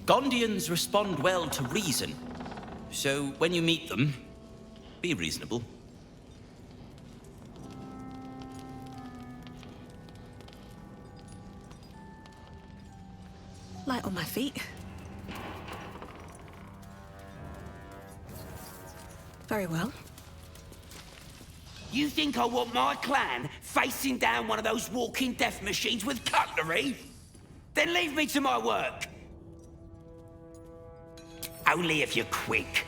Gondians respond well to reason. So when you meet them, be reasonable. Light on my feet. Very well. You think I want my clan facing down one of those walking death machines with cutlery? Then leave me to my work. Only if you're quick.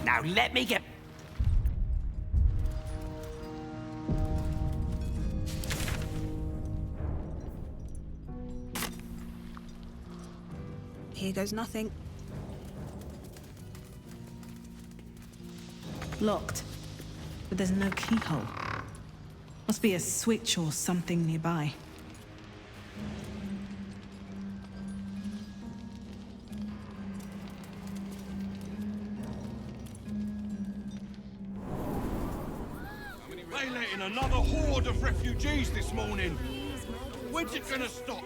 now let me get... Here goes nothing. Locked. But there's no keyhole. Must be a switch or something nearby. They let in another horde of refugees this morning. When's it gonna stop?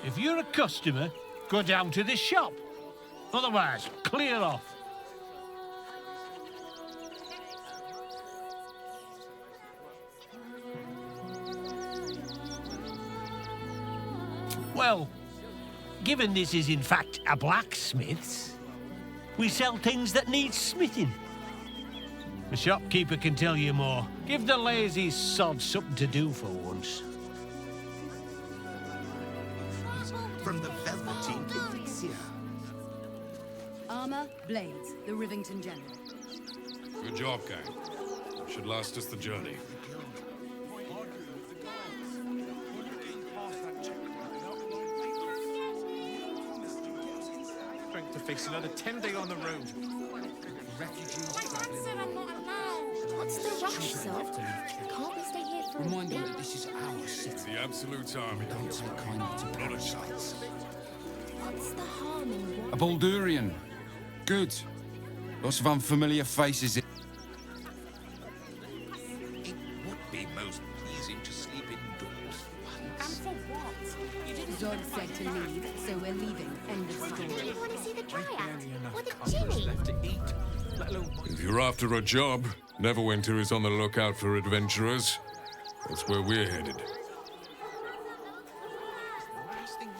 If you're a customer, go down to the shop. Otherwise, clear off. Well, given this is in fact a blacksmith's, we sell things that need smithing. The shopkeeper can tell you more. Give the lazy sod something to do for once. From the Velveteen Elixir. Armor, blades, the Rivington General. Good job, gang. Should last us the journey. Strength to face another 10-day on the road. Refugees traveling. What's the rush, sir? Can't we stay here for Remind a them bit? that this is our city. The absolute army. Don't take kindly to Not a chance. What's the harm in A Baldurian. Good. Lots of unfamiliar faces. It would be most pleasing to sleep indoors And once. for what? Zod said to leave, so we're leaving. End of story. You want to see the Dryad? Or the Customers Ginny? left to eat, let alone... If you're after a job, Neverwinter is on the lookout for adventurers. That's where we're headed.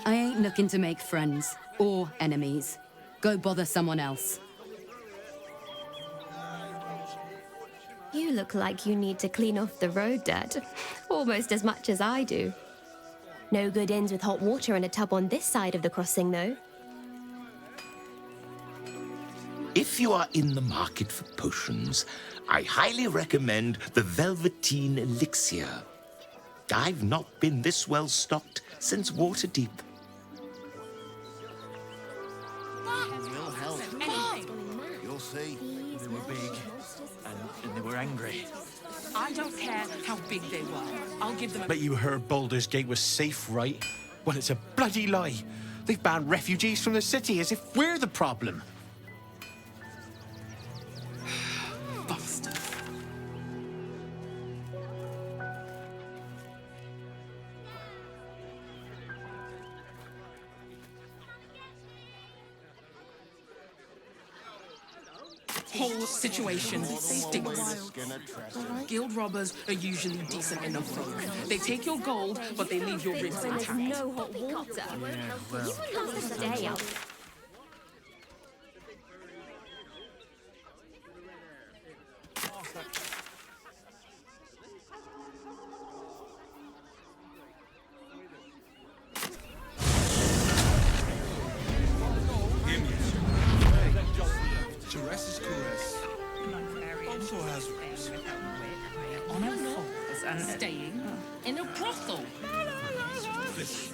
I ain't looking to make friends or enemies. Go bother someone else. You look like you need to clean off the road dirt. Almost as much as I do. No good inns with hot water in a tub on this side of the crossing, though. If you are in the market for potions, I highly recommend the Velveteen Elixir. I've not been this well stocked since Waterdeep. Will help. You'll see. They were big, and they were angry. I don't care how big they were. I'll give them a... But you heard Baldur's Gate was safe, right? Well, it's a bloody lie. They've banned refugees from the city as if we're the problem. Bastard. Whole situation stinks. Guild robbers are usually decent enough folk. They take your gold, but they leave your ribs When there's intact. no hot water. You wouldn't have to stay out. Caress is caress. On a falls and staying in a brothel. It's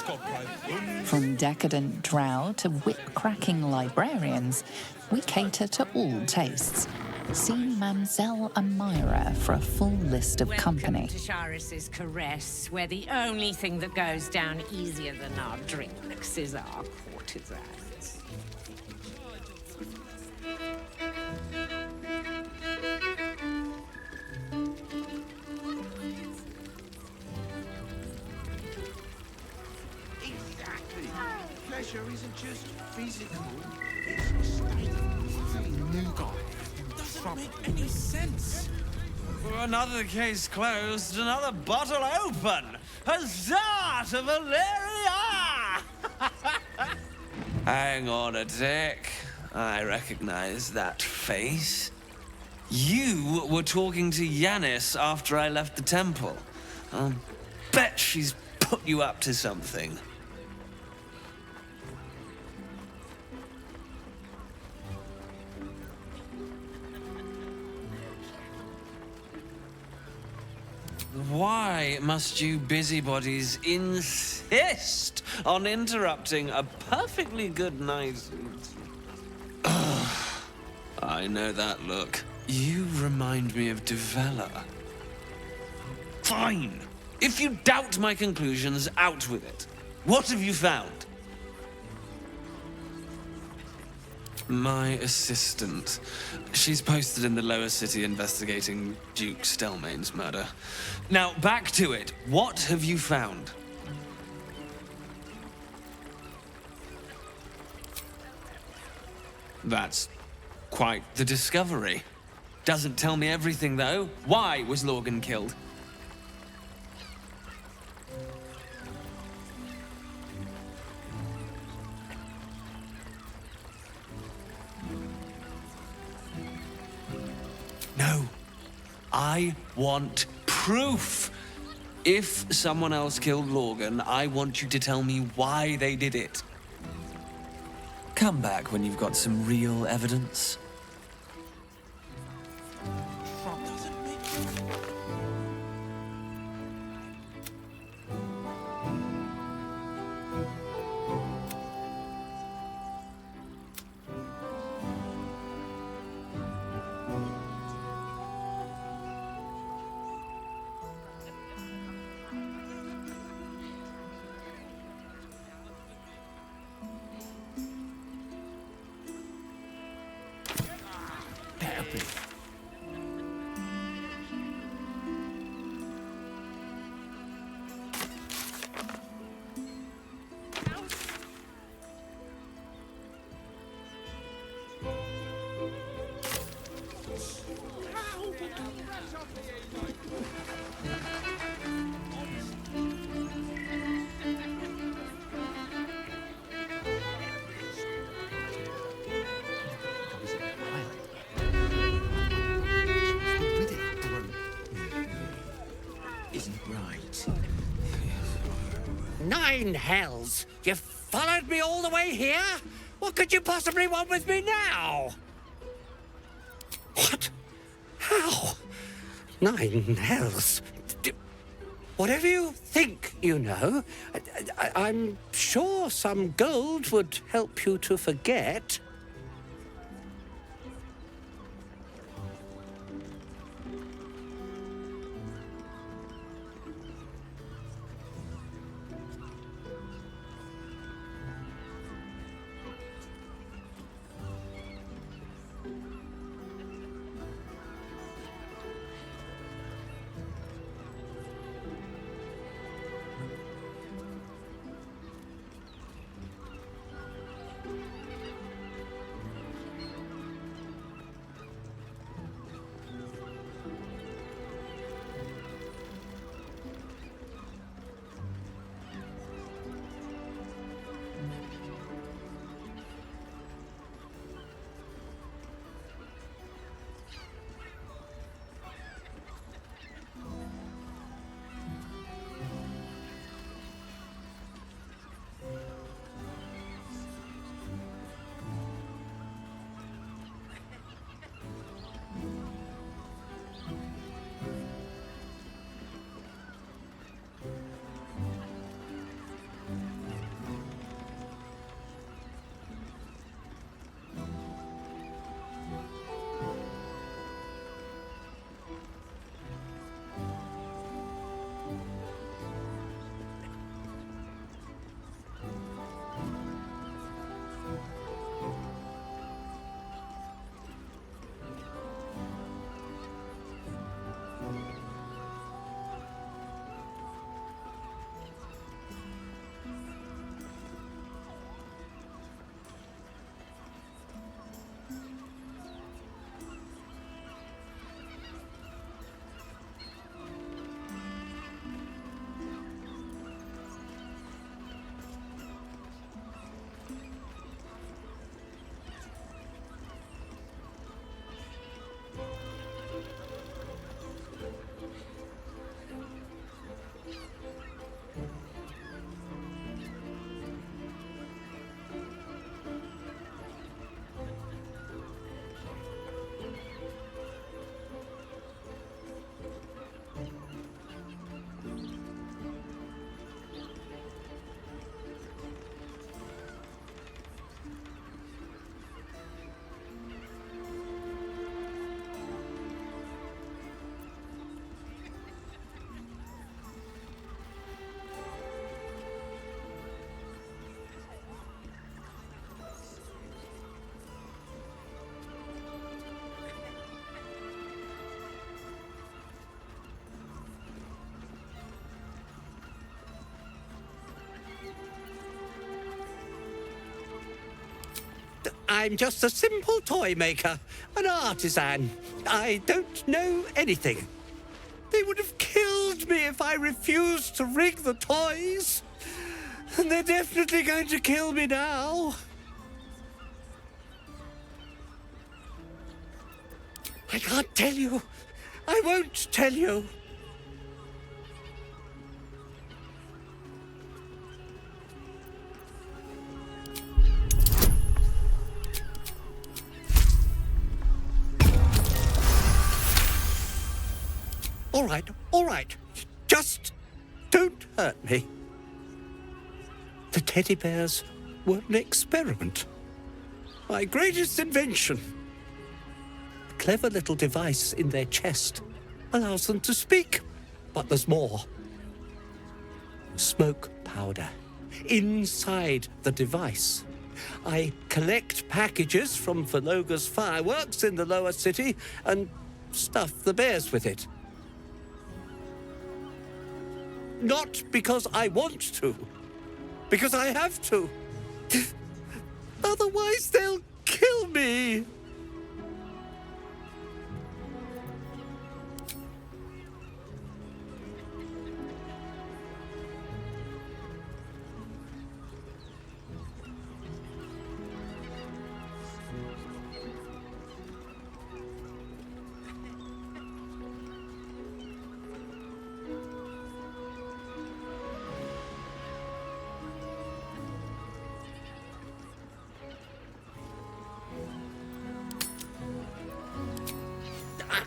got private. From decadent drow to whip-cracking librarians, we cater to all tastes. See Mamselle and Myra for a full list of company. Welcome to Charis's Caress, where the only thing that goes down easier than our drinks is our courtesans. Exactly. Pleasure isn't just physical, it's a state of nougat. Doesn't make any sense. Another case closed, another bottle open. Huzzah to Valeria! Hang on a tick. I recognize that face. You were talking to Yanis after I left the temple. I'll bet she's put you up to something. Why must you busybodies insist on interrupting a perfectly good night? I know that look. You remind me of Devella. Fine. If you doubt my conclusions, out with it. What have you found? My assistant. She's posted in the lower city investigating Duke Stelmane's murder. Now, back to it. What have you found? That's quite the discovery. Doesn't tell me everything, though. Why was Lorgan killed? No. I want proof. If someone else killed Lorgan, I want you to tell me why they did it. Come back when you've got some real evidence. Nine hells! You followed me all the way here? What could you possibly want with me now? What? How? Nine hells? Whatever you think you know, I'm sure some gold would help you to forget. I'm just a simple toy maker, an artisan. I don't know anything. They would have killed me if I refused to rig the toys. And they're definitely going to kill me now. I can't tell you. I won't tell you. All right. Just don't hurt me. The teddy bears were an experiment. My greatest invention. A clever little device in their chest allows them to speak. But there's more. Smoke powder inside the device. I collect packages from Verloga's fireworks in the lower city and stuff the bears with it. Not because I want to, because I have to. Otherwise, they'll kill me.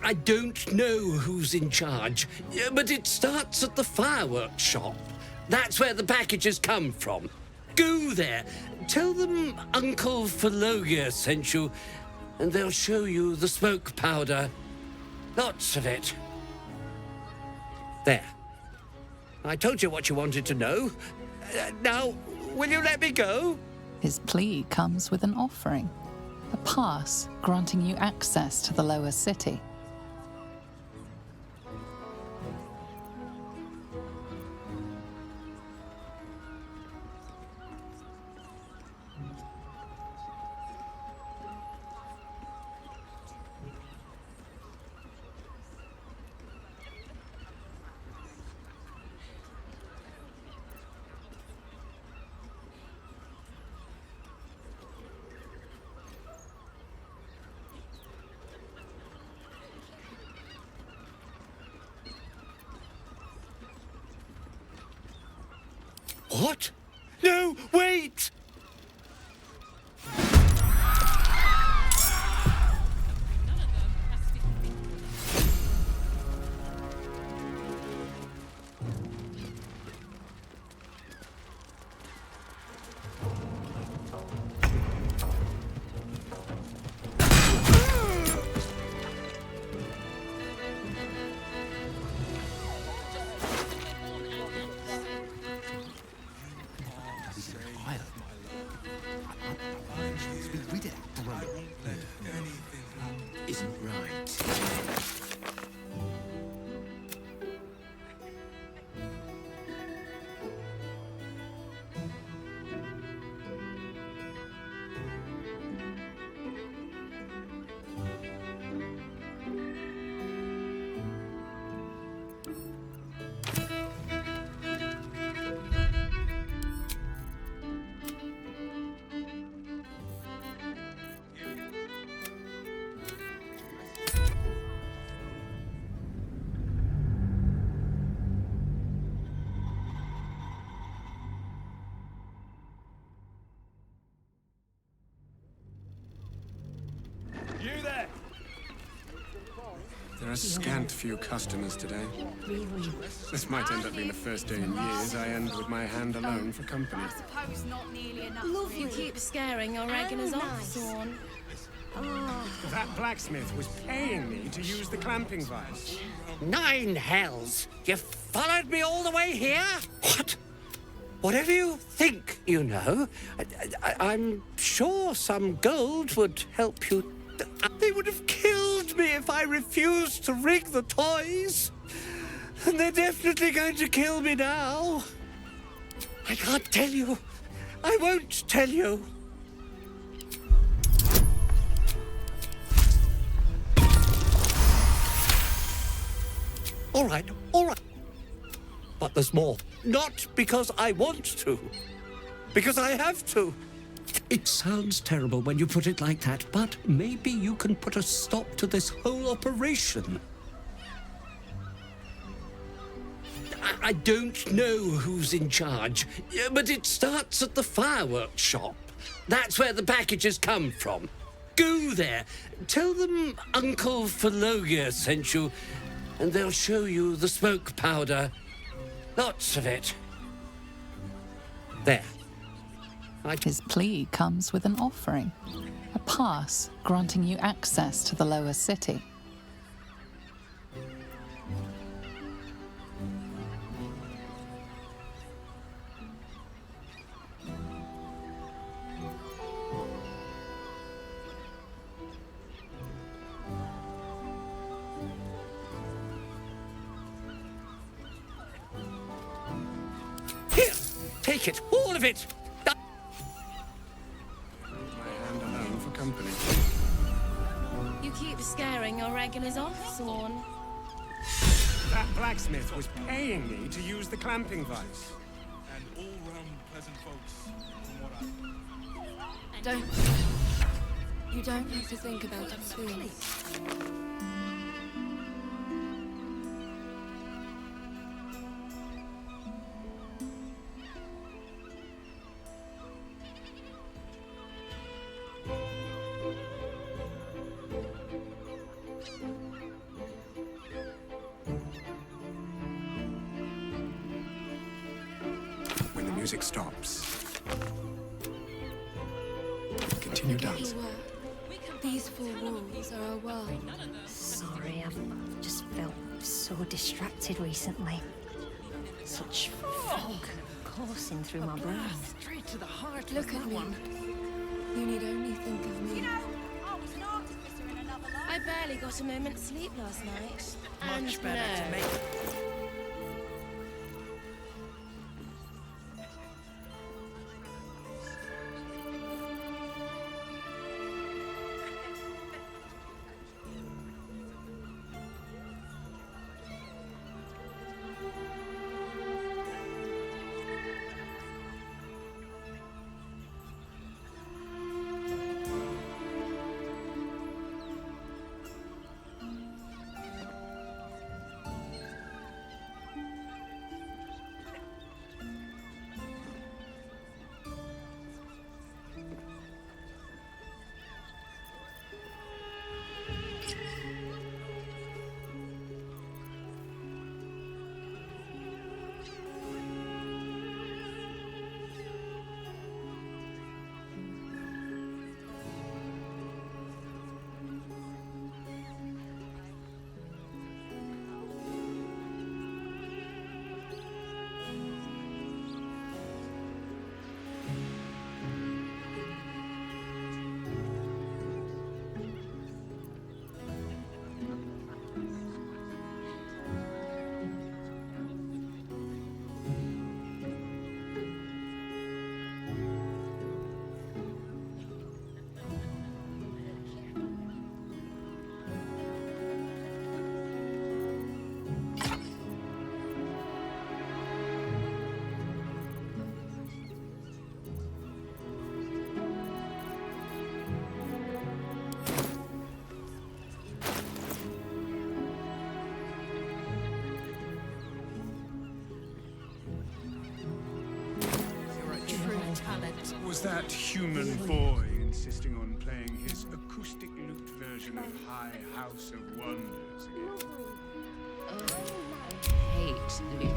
I don't know who's in charge, but it starts at the fireworks shop. That's where the packages come from. Go there, tell them Uncle Verloga sent you, and they'll show you the smoke powder. Lots of it. There. I told you what you wanted to know. Now, will you let me go? His plea comes with an offering, a pass granting you access to the lower city. What? No, wait! Isn't right. You there! There are scant few customers today. This might end up being the first day in years I end with my hand alone for company. Lovely. You keep scaring your regulars off, Swan. That blacksmith was paying me to use the clamping vice. 9 hells! You followed me all the way here? What? Whatever you think you know, I'm sure some gold would help you. They would have killed me if I refused to rig the toys. And they're definitely going to kill me now. I can't tell you. I won't tell you. All right, all right. But there's more. Not because I want to. Because I have to. It sounds terrible when you put it like that, but maybe you can put a stop to this whole operation. I don't know who's in charge, but it starts at the fireworks shop. That's where the packages come from. Go there, tell them Uncle Phologia sent you, and they'll show you the smoke powder. Lots of it. There. His plea comes with an offering, a pass granting you access to the lower city. Here, take it, all of it. For company. You keep scaring your regulars off, Sworn. That blacksmith was paying me to use the clamping vice. And all-round pleasant folks, from what I... Don't. You don't have to think about it, please. When the music stops, continue dancing. These four walls are our world. Sorry, I've just felt so distracted recently. Such fog coursing through my brain. Straight to the heart. Look at me. You need only think of me. I barely got a moment's sleep last night. Much better to make. Was that human boy insisting on playing his acoustic lute version of High House of Wonders again? Hate lute.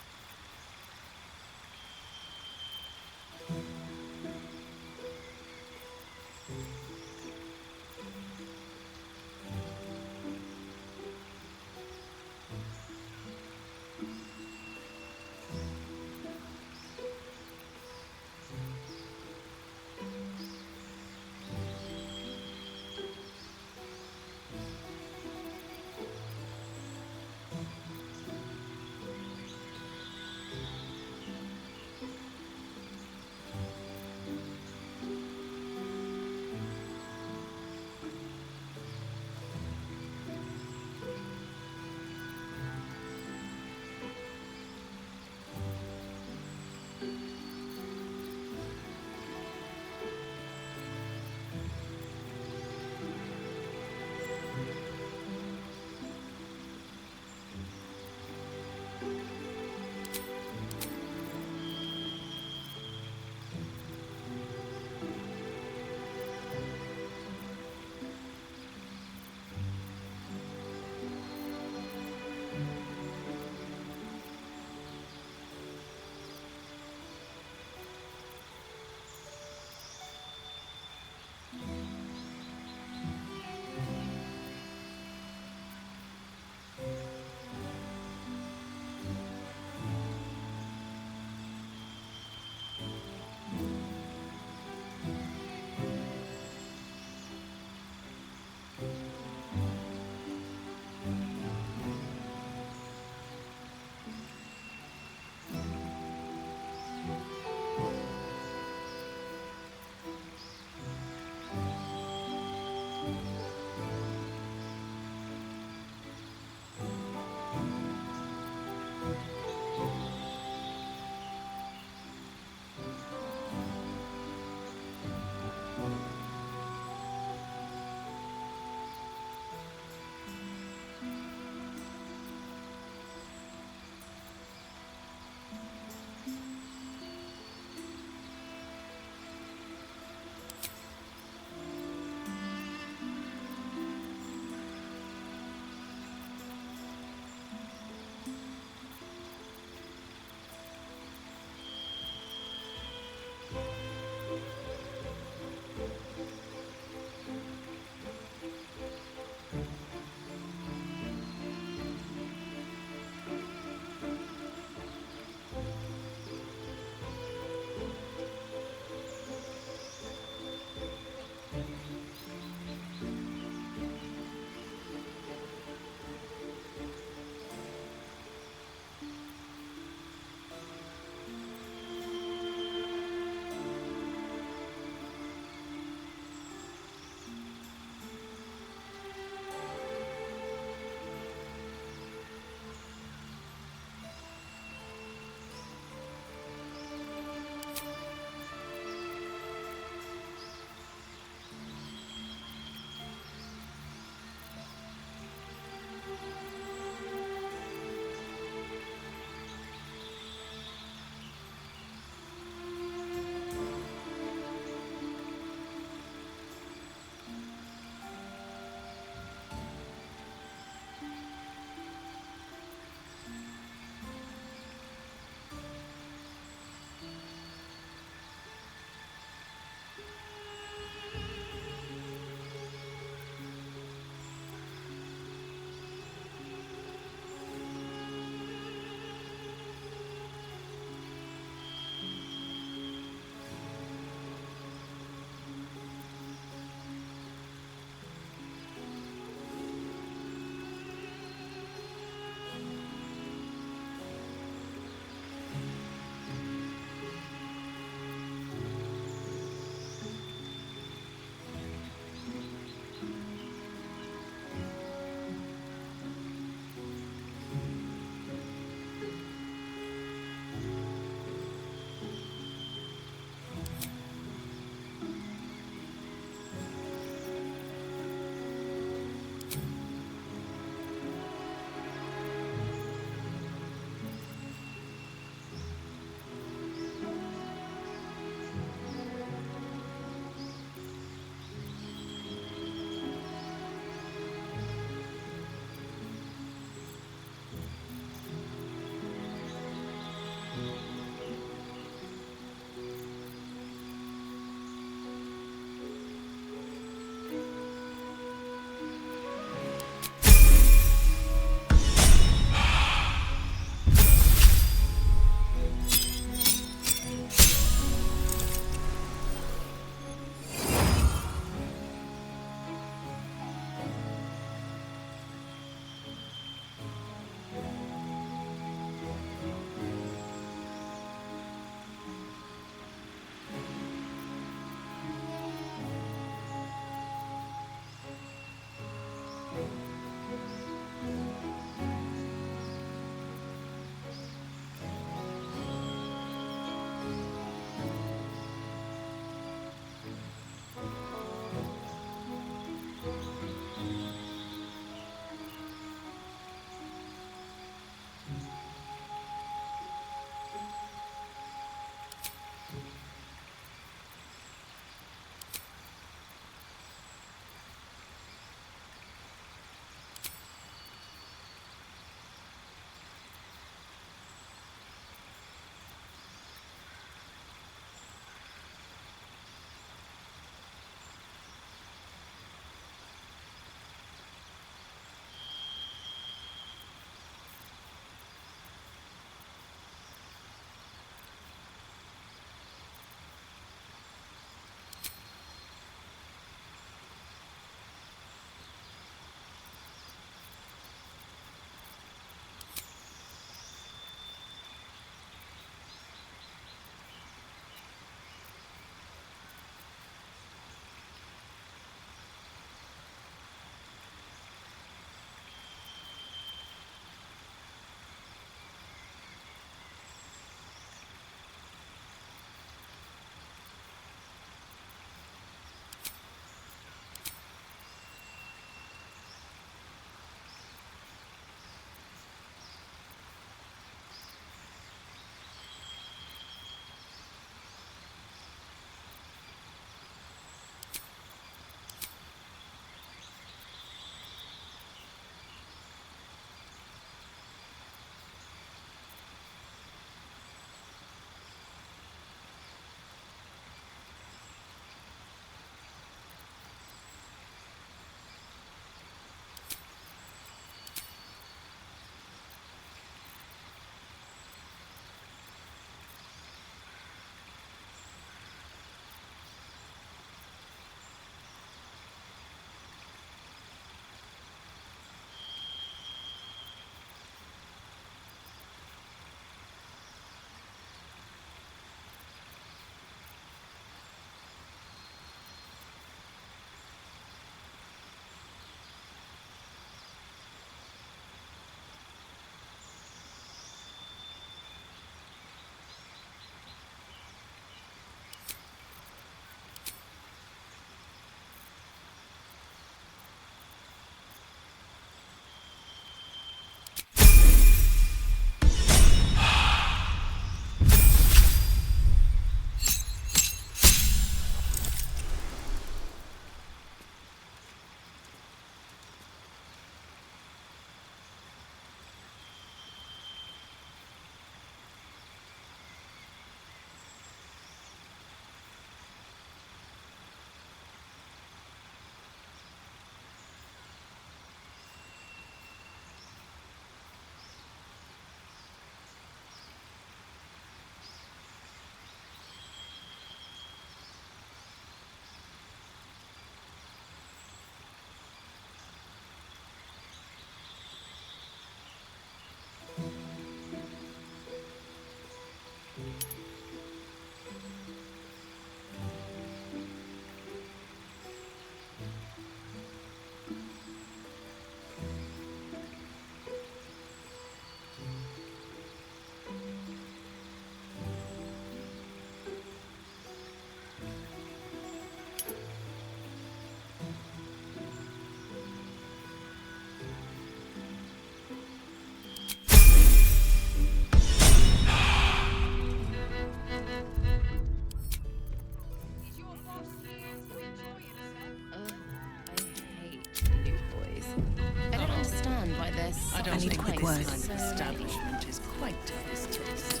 word. This kind of establishment is quite to his taste.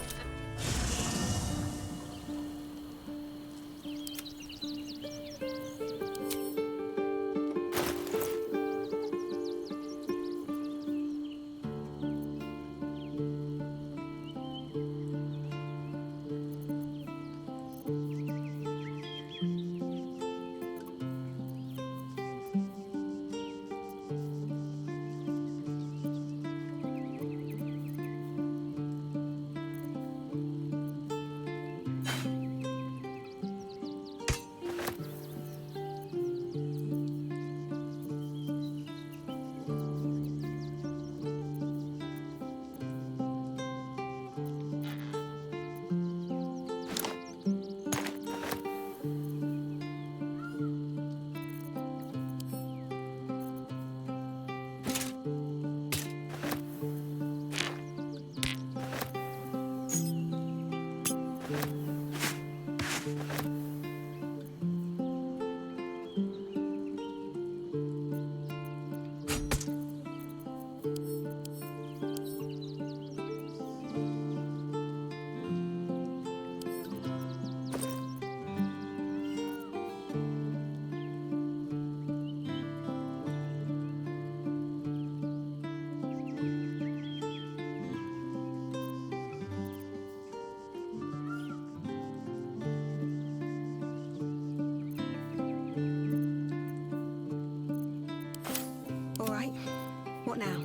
All right. What now?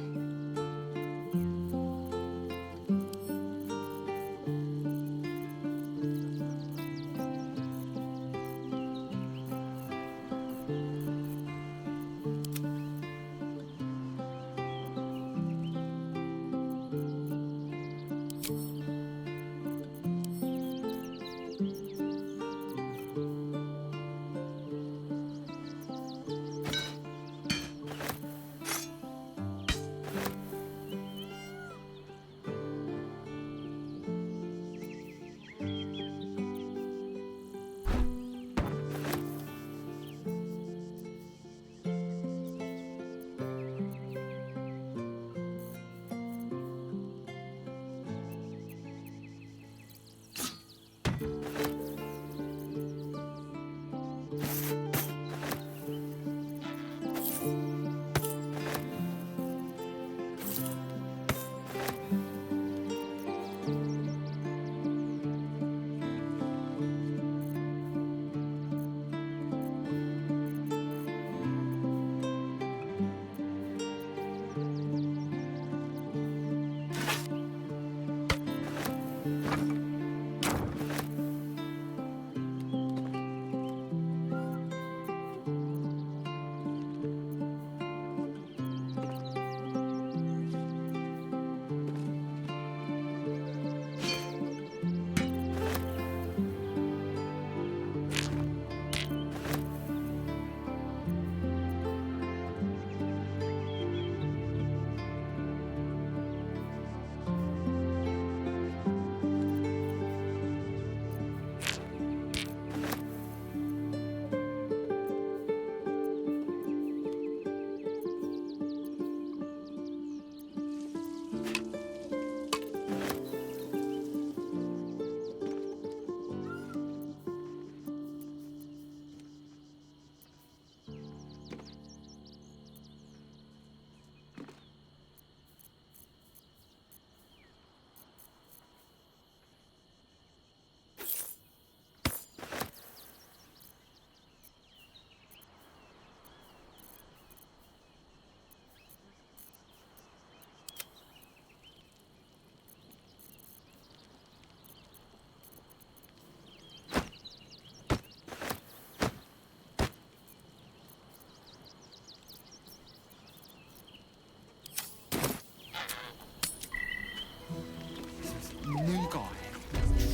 New guy.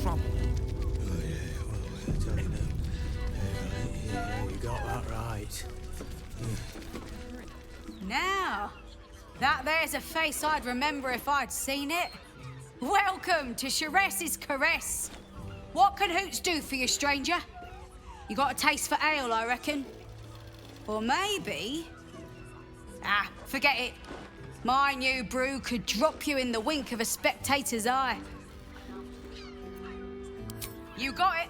Trouble. Oh, yeah, well, I don't know. Yeah, you got that right. Now, that there's a face I'd remember if I'd seen it. Welcome to Sharess's Caress. What can Hoots do for you, stranger? You got a taste for ale, I reckon. Or maybe... Ah, forget it. My new brew could drop you in the wink of a spectator's eye. You got it,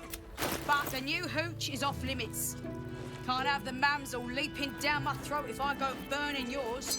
but the new hooch is off limits. Can't have the mams all leaping down my throat if I go burning yours.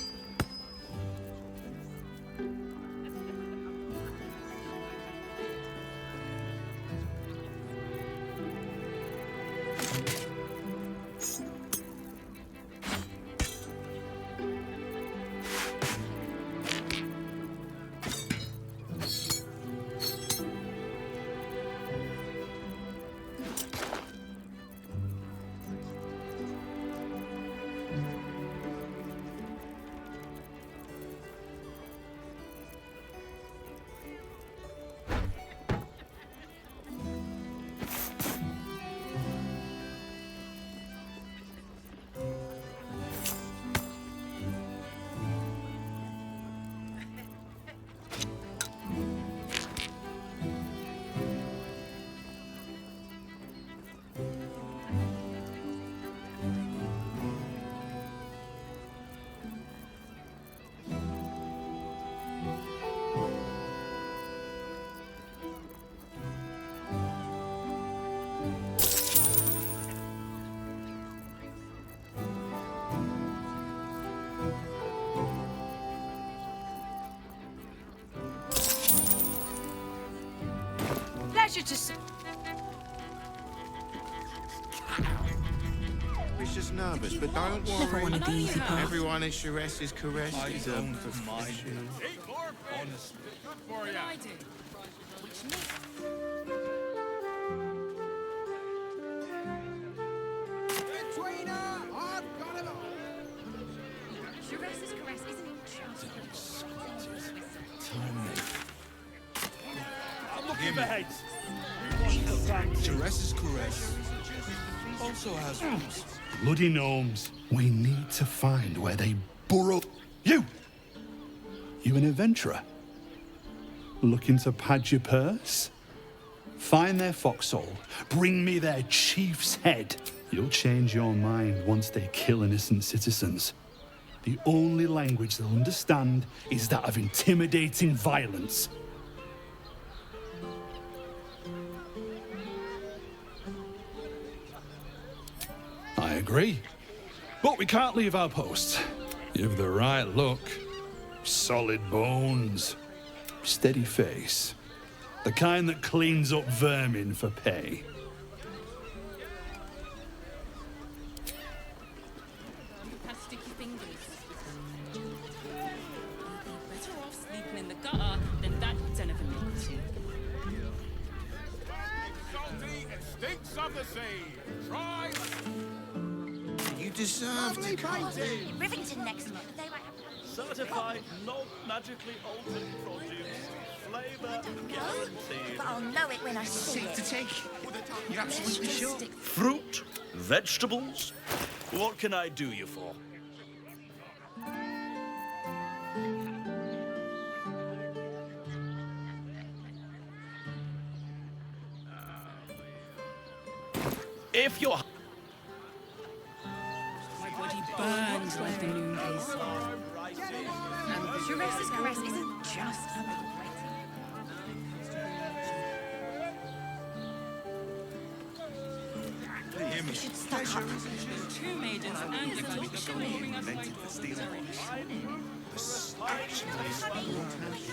Pleasure to see. He's just nervous, but don't worry. Never wanted the easy part. Everyone is Shures's caress. He's a professional. Honestly. What did I do? Shures's caress isn't just... I'm looking for heads. Shures's caress also has roots. Bloody gnomes. We need to find where they burrow. You an adventurer? Looking to pad your purse? Find their foxhole. Bring me their chief's head. You'll change your mind once they kill innocent citizens. The only language they'll understand is that of intimidating violence. I agree. But we can't leave our post. You've the right look. Solid bones. Steady face. The kind that cleans up vermin for pay. Have sticky fingers. You'd be better off sleeping in the gutter than that den of iniquity. Salty and stinks of the sea. Try. You deserve to come. Rivington next month. They might have... Certified, not magically altered produce. Flavor guaranteed. But I'll know it when I see it. To take. You're absolutely sure. Fruit, vegetables. What can I do you for? If you're... My body burns like the noonday sun. And Shures's caress isn't just a little You should stop. two maidens and a goat exploring us like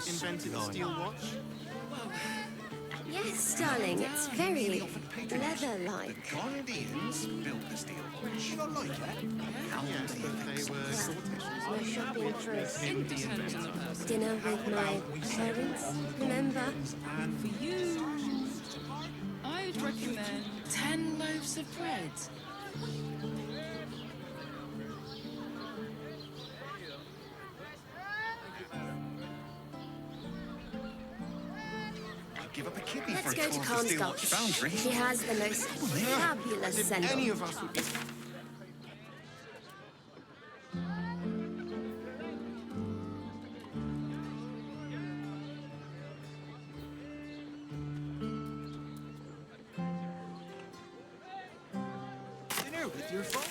Invented the steel watch. Yes, darling, it's very leather-like. Gondians built the steel watch. You don't like it? Yes, but they were... We're shopping for a dinner with my parents, remember? For you, I would recommend 10 loaves of bread. Give up a kippy Let's for go a to tour of the steel watch Comstock. foundry. She has the most fabulous If send-off. any of us would... Dinner with your phone.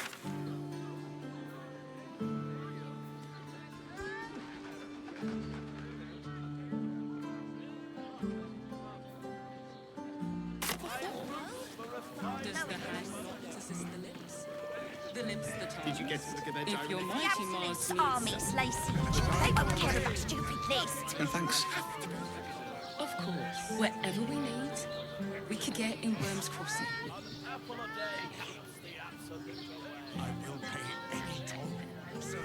Does the hand not assist the lips? The lips the tongue. Did you get to look at their If your diary? mighty Mars The armies lay siege. They won't care about stupid list. No, thanks. Of course. Wherever we need, we could get in Worm's Crossing. I will pay any toll, sir.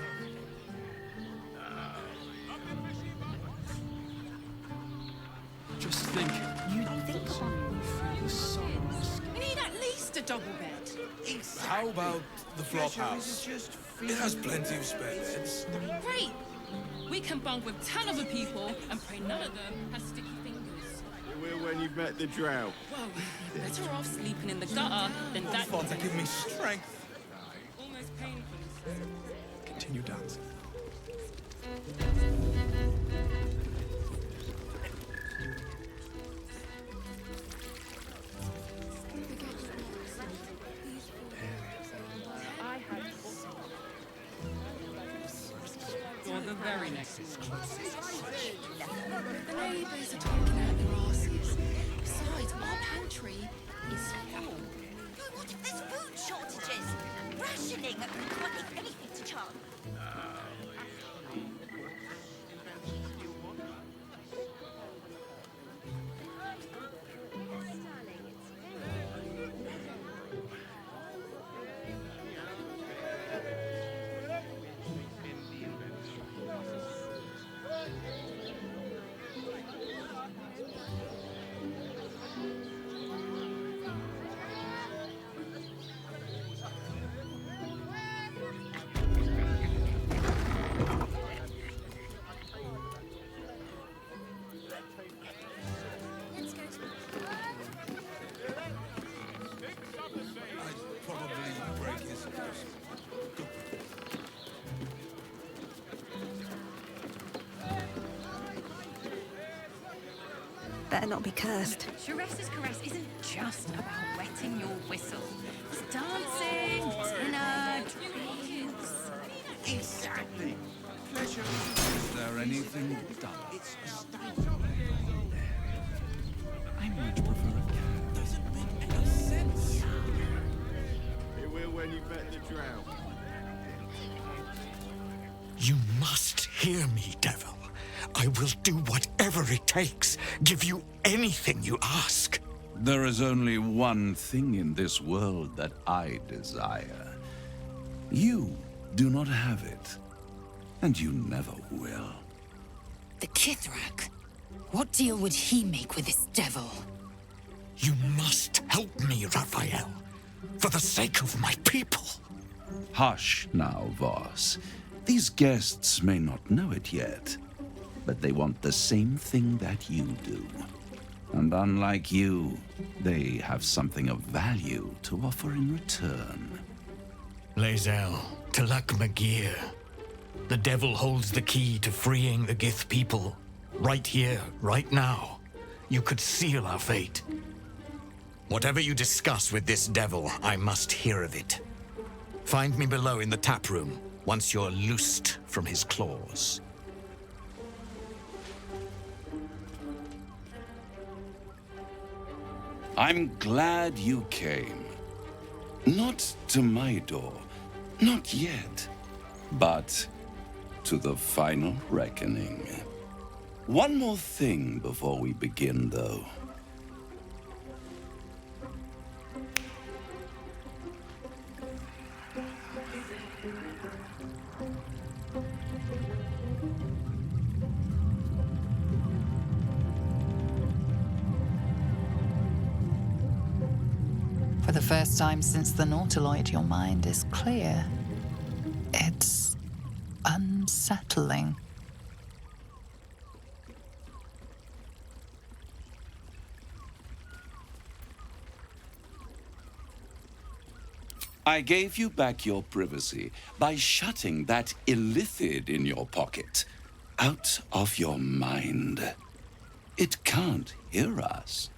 Just think. You think about The songs. We need at least a double bed. How about the flop house? It has plenty of spare beds. Great! We can bunk with 10 other people and pray none of them has sticky fingers. You will when you've met the drought. Well, you'd be better off sleeping in the gutter than that. Father, give me strength. Almost painful. Continue dancing. Or the very next. The neighbours are talking out their arses. Besides, our pantry is full. what if there's food shortages? Rationing. What if anything's a chance? Better not be cursed. Sharessa's caress isn't just about wetting your whistle. It's dancing, dinner, drinks. Exactly. Pleasure. Is there anything done? It's a state. I much prefer a cat. Doesn't make any sense. It will when you've met the drought. You must hear me, devil. I will do whatever it takes, give you anything you ask. There is only one thing in this world that I desire. You do not have it, and you never will. The Kithrak? What deal would he make with this devil? You must help me, Raphael, for the sake of my people. Hush now, Voss. These guests may not know it yet, but they want the same thing that you do. And unlike you, they have something of value to offer in return. Lae'zel, Talak Magir. The devil holds the key to freeing the Gith people. Right here, right now. You could seal our fate. Whatever you discuss with this devil, I must hear of it. Find me below in the tap room, once you're loosed from his claws. I'm glad you came. Not to my door, not yet, but to the final reckoning. One more thing before we begin, though. For the first time since the Nautiloid, your mind is clear. It's unsettling. I gave you back your privacy by shutting that illithid in your pocket out of your mind. It can't hear us.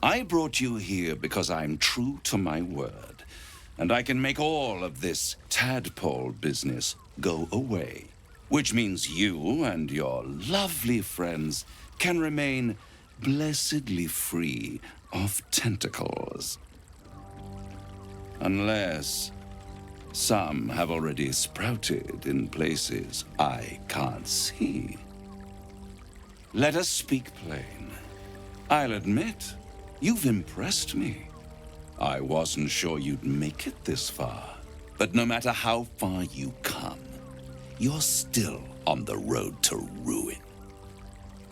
I brought you here because I'm true to my word, and I can make all of this tadpole business go away, which means you and your lovely friends can remain blessedly free of tentacles. Unless some have already sprouted in places I can't see. Let us speak plain. I'll admit, you've impressed me. I wasn't sure you'd make it this far, but no matter how far you come, you're still on the road to ruin.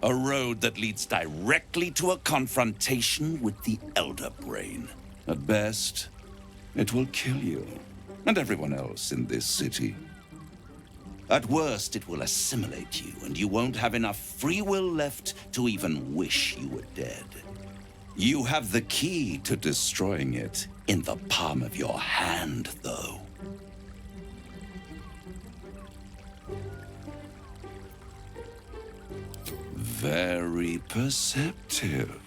A road that leads directly to a confrontation with the Elder Brain. At best, it will kill you and everyone else in this city. At worst, it will assimilate you, and you won't have enough free will left to even wish you were dead. You have the key to destroying it in the palm of your hand, though. Very perceptive.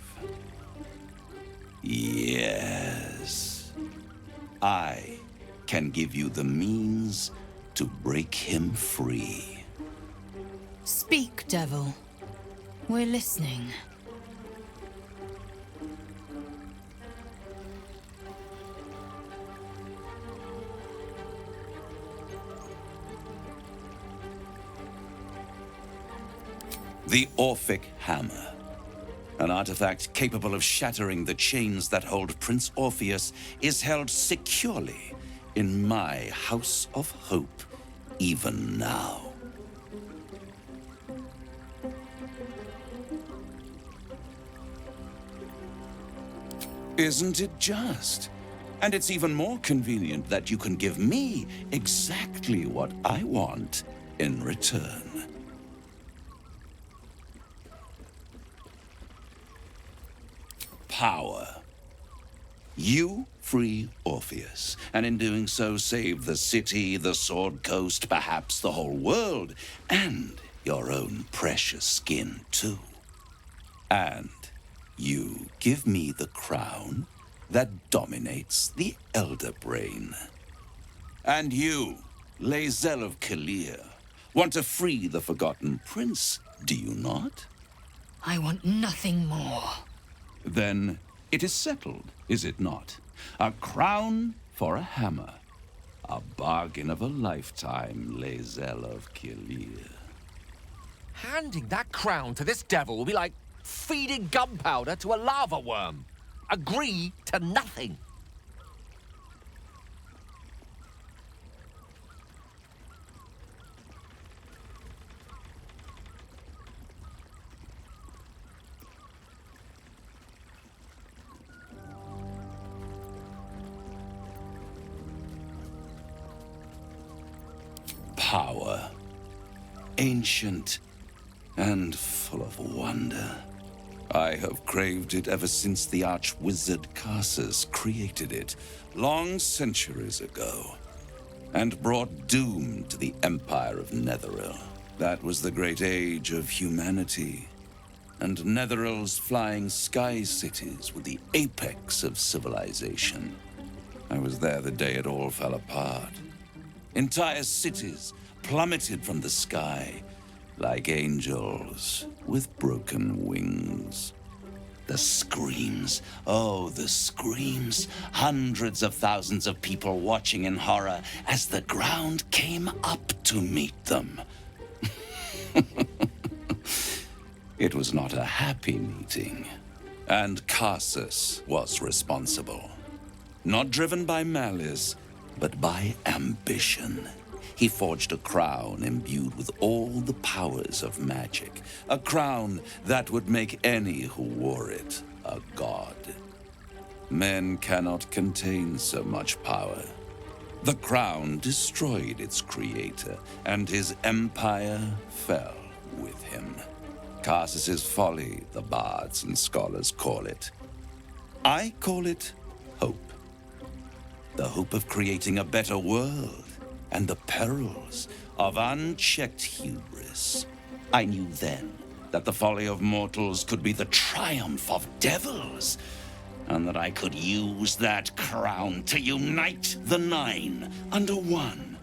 Yes. I can give you the means to break him free. Speak, devil. We're listening. The Orphic Hammer. An artifact capable of shattering the chains that hold Prince Orpheus is held securely in my House of Hope, even now. Isn't it just? And it's even more convenient that you can give me exactly what I want in return. Power. You free Orpheus, and in doing so save the city, the Sword Coast, perhaps the whole world, and your own precious skin too. And you give me the crown that dominates the Elder Brain. And you, Lae'zel of Kalir, want to free the Forgotten Prince, do you not? I want nothing more. Then it is settled, is it not? A crown for a hammer. A bargain of a lifetime, Lae'zel of Kalir. Handing that crown to this devil will be like feeding gunpowder to a lava worm. Agree to nothing. Power. Ancient and full of wonder. I have craved it ever since the arch-wizard Karsus created it, long centuries ago, and brought doom to the Empire of Netheril. That was the great age of humanity, and Netheril's flying sky cities were the apex of civilization. I was there the day it all fell apart. Entire cities plummeted from the sky, like angels with broken wings. The screams, oh, the screams. Hundreds of thousands of people watching in horror as the ground came up to meet them. It was not a happy meeting, and Karsus was responsible. Not driven by malice, but by ambition. He forged a crown imbued with all the powers of magic. A crown that would make any who wore it a god. Men cannot contain so much power. The crown destroyed its creator, and his empire fell with him. Karsus's folly, the bards and scholars call it. I call it hope. The hope of creating a better world, and the perils of unchecked hubris. I knew then that the folly of mortals could be the triumph of devils. and that I could use that crown to unite the Nine under one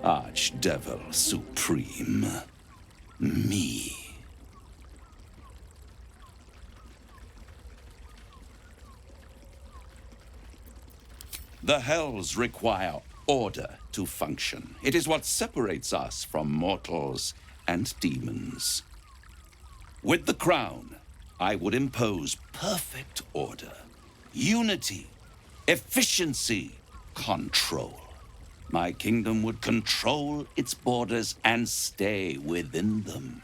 Archdevil Supreme. Me. The Hells require order to function. It is what separates us from mortals and demons. With the crown, I would impose perfect order, unity, efficiency, control. My kingdom would control its borders and stay within them.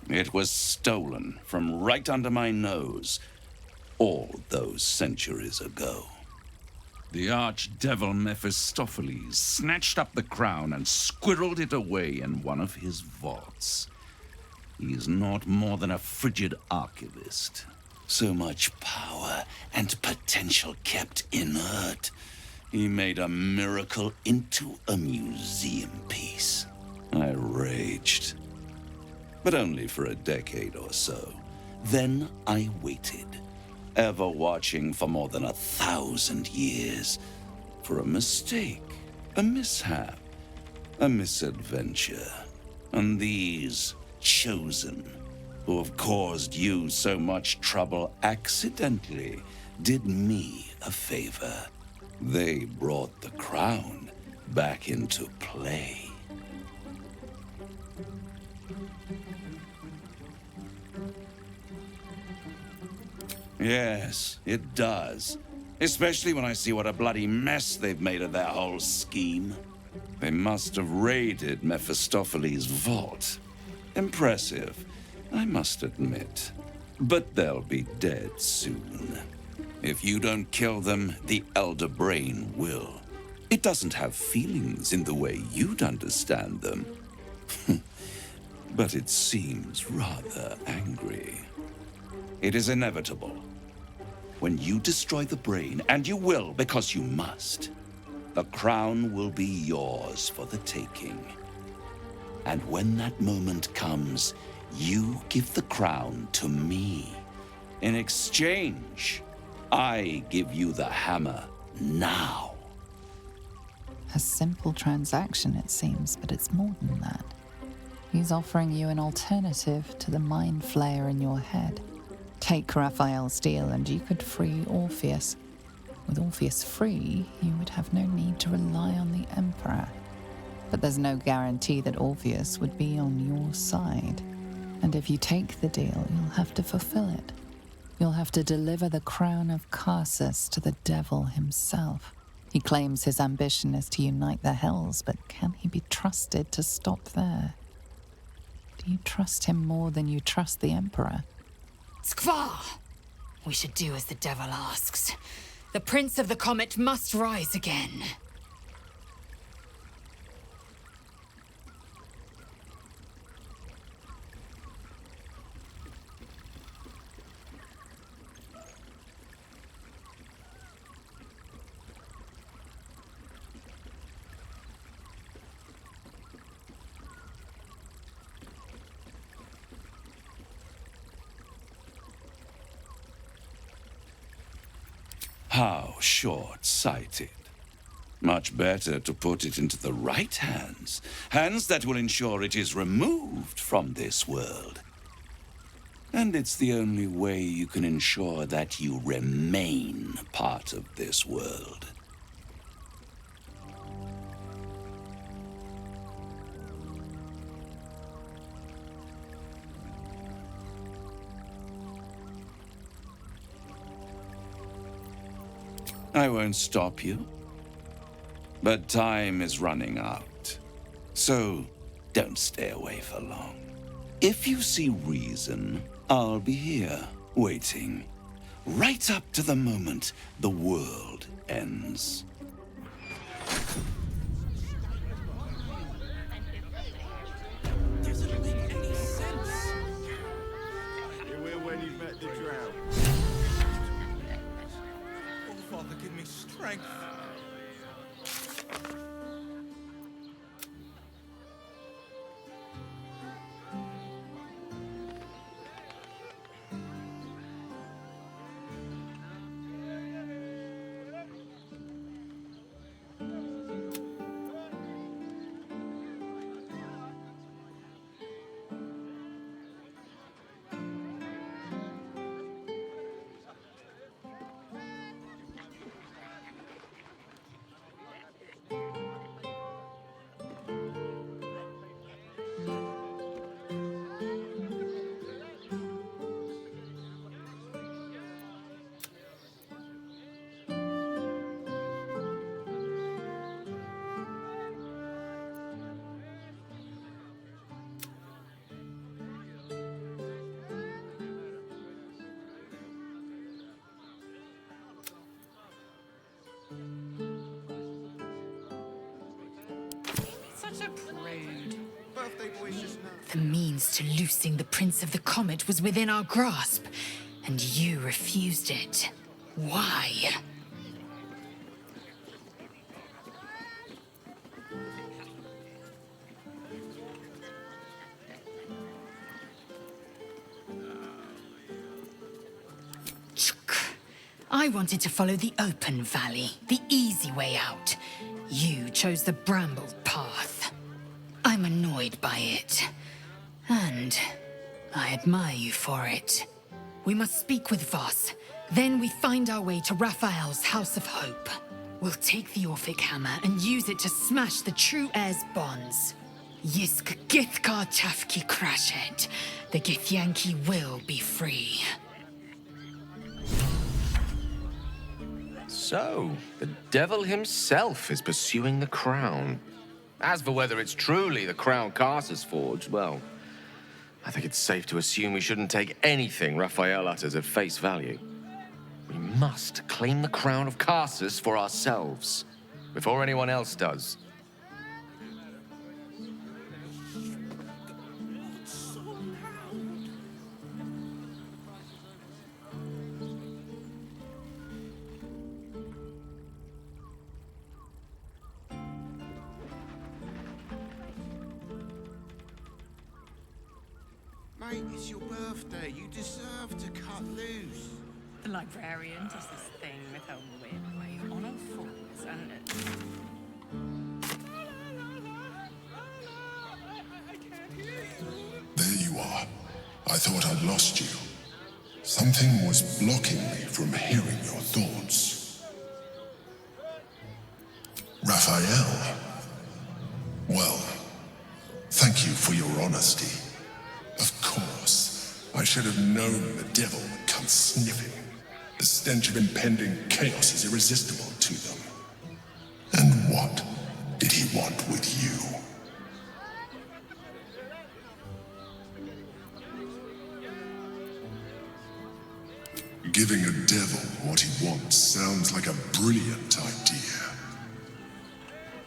It was stolen from right under my nose all those centuries ago. The archdevil Mephistopheles snatched up the crown and squirreled it away in one of his vaults. He's not more than a frigid archivist. So much power and potential kept inert. He made a miracle into a museum piece. I raged. But only for a decade or so. Then I waited, ever watching for more than 1,000 years, for a mistake, a mishap, a misadventure. And these chosen, who have caused you so much trouble accidentally, did me a favor. They brought the crown back into play. Yes, it does. Especially when I see what a bloody mess they've made of their whole scheme. They must have raided Mephistopheles' vault. Impressive, I must admit. But they'll be dead soon. If you don't kill them, the Elder Brain will. It doesn't have feelings in the way you'd understand them. But it seems rather angry. It is inevitable. When you destroy the brain, and you will because you must, the crown will be yours for the taking. And when that moment comes, you give the crown to me. In exchange, I give you the hammer now. A simple transaction, it seems, but it's more than that. He's offering you an alternative to the mind flayer in your head. Take Raphael's deal and you could free Orpheus. With Orpheus free, you would have no need to rely on the Emperor. But there's no guarantee that Orpheus would be on your side. And if you take the deal, you'll have to fulfill it. You'll have to deliver the crown of Carsus to the devil himself. He claims his ambition is to unite the Hells, but can he be trusted to stop there? Do you trust him more than you trust the Emperor? Skvar! We should do as the devil asks. The Prince of the Comet must rise again. How short-sighted. Much better to put it into the right hands. Hands that will ensure it is removed from this world. And it's the only way you can ensure that you remain part of this world. I won't stop you. But time is running out. So don't stay away for long. If you see reason, I'll be here, waiting. Right up to the moment the world ends. Doesn't make any sense. You will when you've met the drought. Oh, Father, give me strength. The means to loosing the Prince of the Comet was within our grasp, and you refused it. Why? I wanted to follow the open valley, the easy way out. You chose the brambled path. I'm annoyed by it. And I admire you for it. We must speak with Voss. Then we find our way to Raphael's House of Hope. We'll take the Orphic Hammer and use it to smash the true heir's bonds. Yisk Githkar Tafki Crashet. The Githyanki will be free. So, the devil himself is pursuing the crown. As for whether it's truly the crown Carsus forged, well, I think it's safe to assume we shouldn't take anything Raphael utters at face value. We must claim the crown of Carsus for ourselves, before anyone else does. Mate, it's your birthday. You deserve to cut loose. The librarian does this thing with her whip where you honor fools and... There you are. I thought I'd lost you. Something was blocking me from hearing your thoughts. Raphael. Well, thank you for your honesty. Of course, I should have known the devil would come sniffing. The stench of impending chaos is irresistible to them. And what did he want with you? Giving a devil what he wants sounds like a brilliant idea.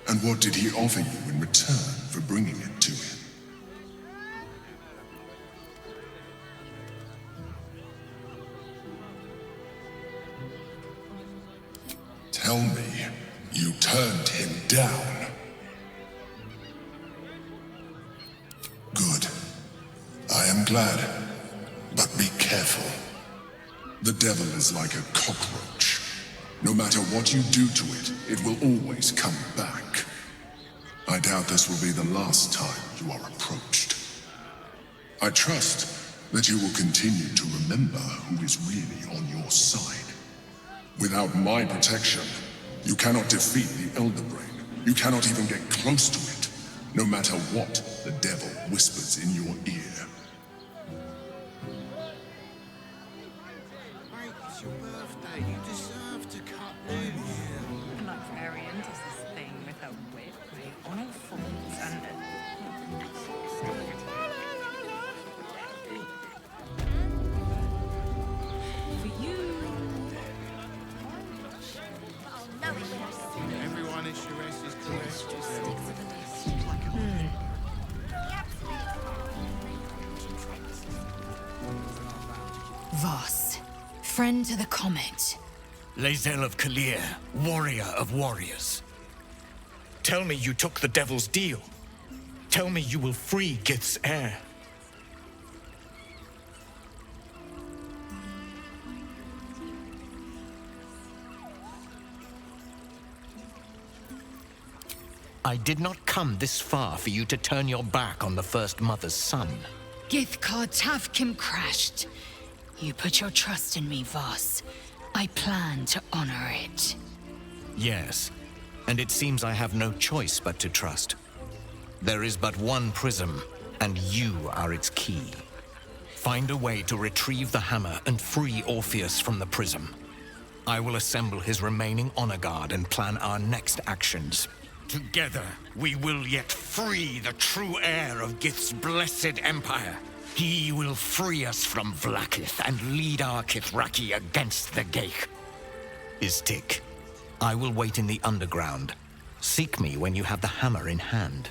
And what did he offer you in return for bringing it to him? Tell me, you turned him down. Good. I am glad. But be careful. The devil is like a cockroach. No matter what you do to it, it will always come back. I doubt this will be the last time you are approached. I trust that you will continue to remember who is really on your side. Without my protection, you cannot defeat the Elder Brain. You cannot even get close to it, no matter what the devil whispers in your ear. Mate, it's your birthday. You deserve to cut loose. The librarian does this thing with her whip where you honor fools and... Everyone in Shiraz is correct. Voss, friend to the Comet. Lae'zel of Kalir, warrior of warriors. Tell me you took the devil's deal. Tell me you will free Gith's heir. I did not come this far for you to turn your back on the First Mother's son. Githkar Tavkim crashed. You put your trust in me, Voss. I plan to honor it. Yes, and it seems I have no choice but to trust. There is but one prism, and you are its key. Find a way to retrieve the hammer and free Orpheus from the prism. I will assemble his remaining honor guard and plan our next actions. Together, we will yet free the true heir of Gith's blessed empire. He will free us from Vlaakith and lead our Kithraki against the Geich. Istik, I will wait in the underground. Seek me when you have the hammer in hand.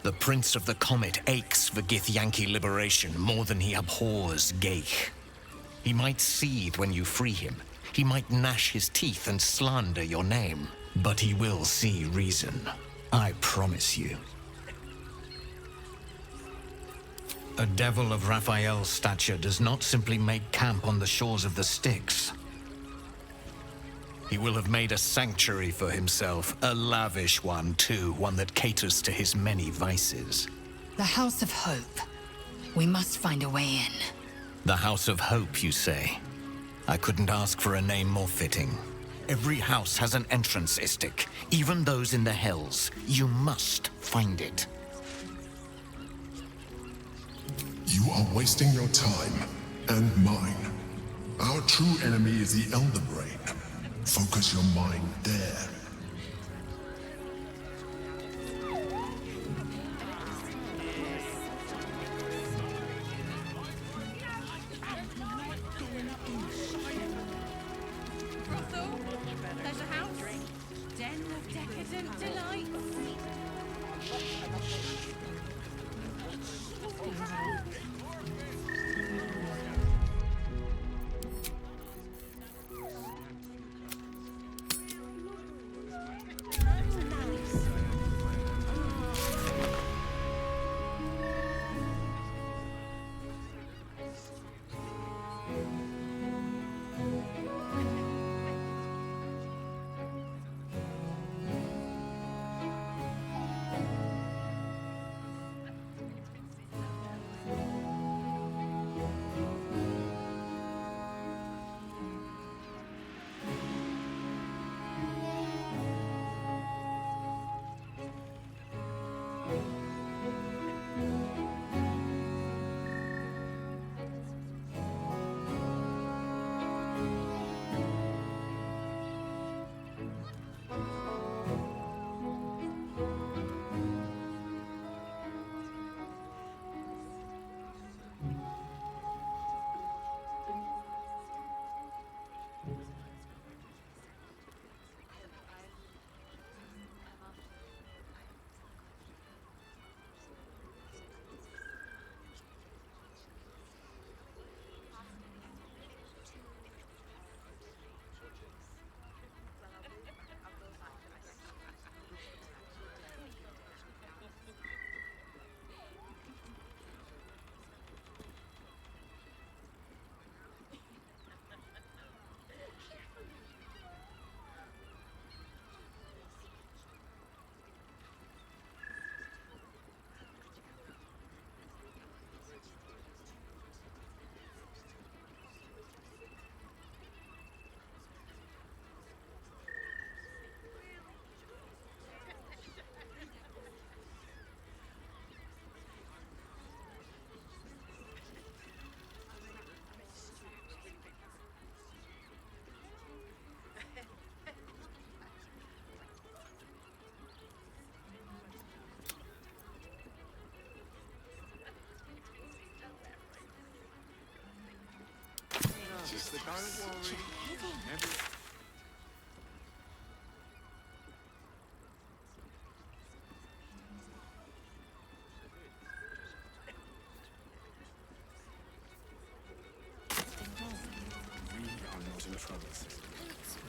The Prince of the Comet aches for Githyanki liberation more than he abhors Geich. He might seethe when you free him. He might gnash his teeth and slander your name. But he will see reason. I promise you. A devil of Raphael's stature does not simply make camp on the shores of the Styx. He will have made a sanctuary for himself, a lavish one too, one that caters to his many vices. The House of Hope. We must find a way in. The House of Hope, you say? I couldn't ask for a name more fitting. Every house has an entrance, Istik, even those in the Hells. You must find it. You are wasting your time, and mine. Our true enemy is the Elder Brain. Focus your mind there. There's a house. Den of decadent delight.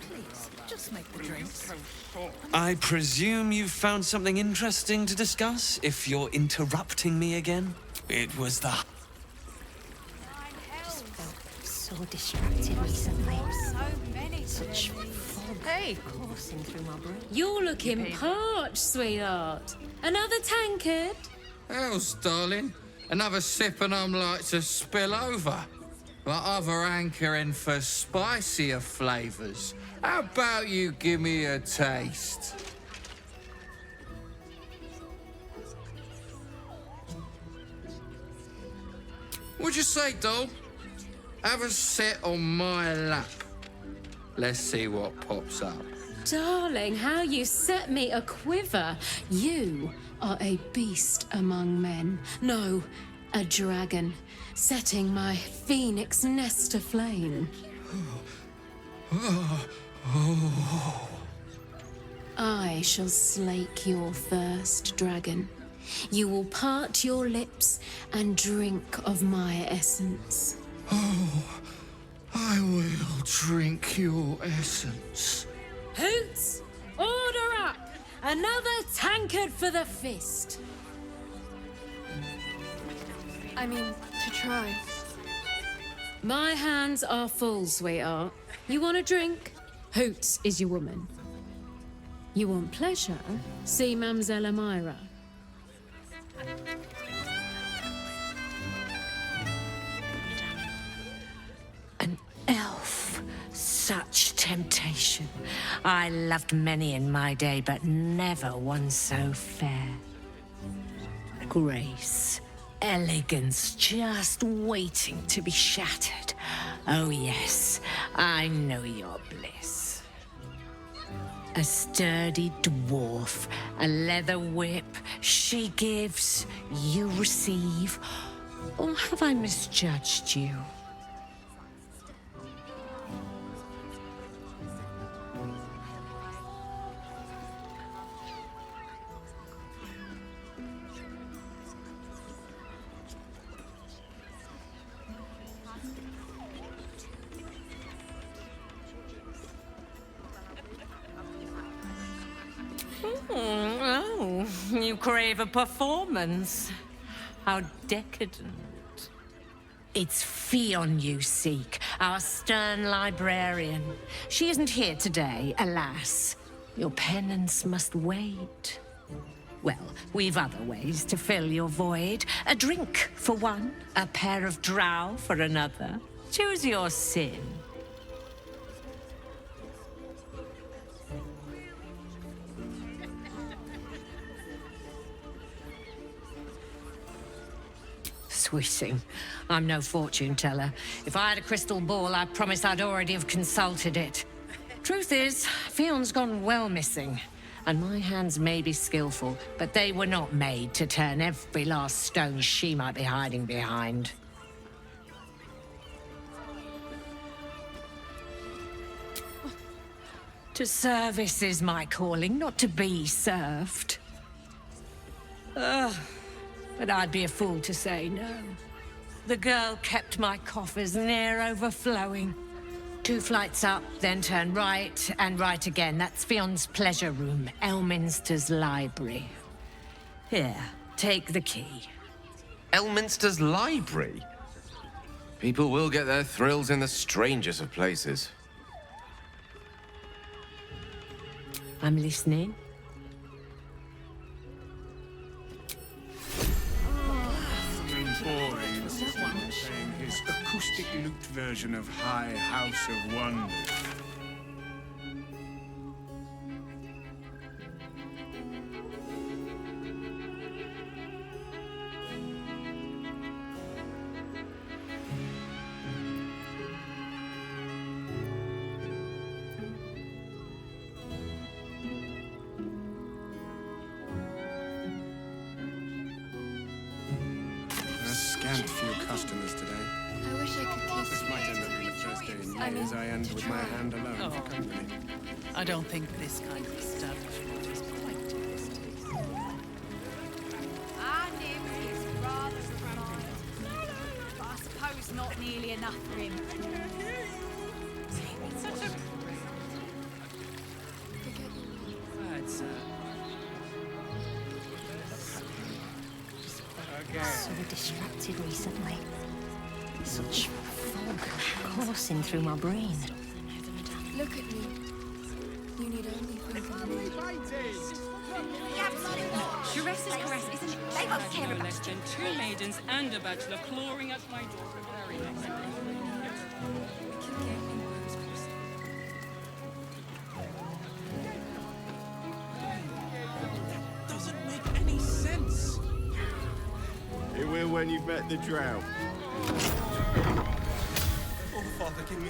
Please, just make the drinks. I presume you've found something interesting to discuss, if you're interrupting me again? It was the... Just felt so distracted recently. So many. Such fog coursing through my brain. You're looking parched, sweetheart. Another tankard? Hells, darling. Another sip and I'm like to spill over. Like other hankering for spicier flavours. How about you give me a taste? What'd you say, doll? Have a sit on my lap. Let's see what pops up. Darling, how you set me a quiver. You are a beast among men. No, a dragon, setting my phoenix nest aflame. I shall slake your thirst, dragon. You will part your lips and drink of my essence. Oh, I will drink your essence. Hoots, order up! Another tankard for the fist. I mean, to try. My hands are full, sweetheart. You want a drink? Hoots is your woman. You want pleasure? See Mamselle Amira. An elf. Such temptation. I loved many in my day, but never one so fair. Grace, elegance, just waiting to be shattered. Oh yes, I know your bliss. A sturdy dwarf, a leather whip, she gives, you receive. Or have I misjudged you? Oh, you crave a performance. How decadent. It's Fionn you seek, our stern librarian. She isn't here today, alas. Your penance must wait. Well, we've other ways to fill your void. A drink for one, a pair of drow for another. Choose your sin. Swishing. I'm no fortune teller. If I had a crystal ball, I promise I'd already have consulted it. Truth is, Fionn's gone well missing. And my hands may be skillful, but they were not made to turn every last stone she might be hiding behind. To service is my calling, not to be served. Ugh. But I'd be a fool to say no. The girl kept my coffers near overflowing. 2 flights up, then turn right, and right again. That's Fionn's pleasure room, Elminster's library. Here, take the key. Elminster's library? People will get their thrills in the strangest of places. I'm listening. Boy playing his acoustic lute version of High House of Wonders. Scant few customers today. I wish I could kiss This might end up being the first day in years I end with my hand alone for company. I don't think this kind of establishment is quite to his taste. Our nymph is rather refined, but I suppose not nearly enough for him. So distracted recently. Such fog coursing through my brain. Look at me. You need only think of me. Sharesa's caress isn't it? They won't care about less than 2 maidens and a bachelor clawing at my door. Very nice. Doesn't make any sense. It will when you've met the drow. Oh, Father, give me...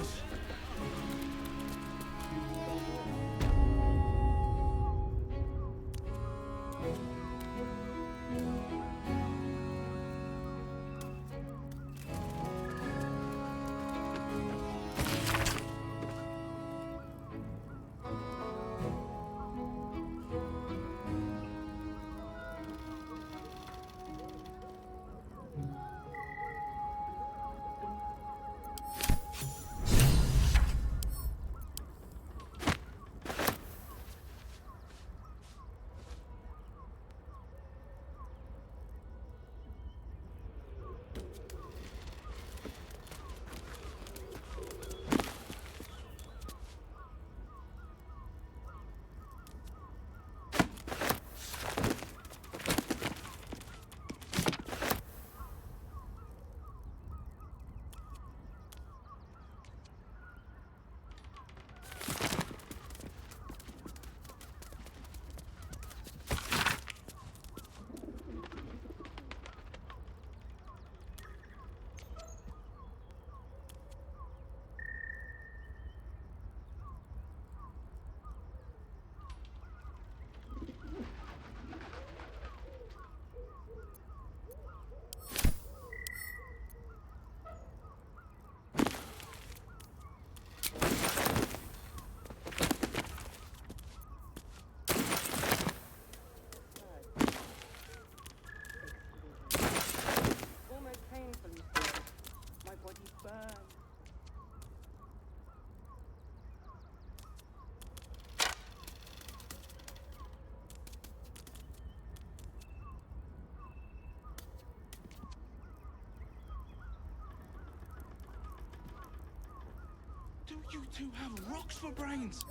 Don't you two have rocks for brains?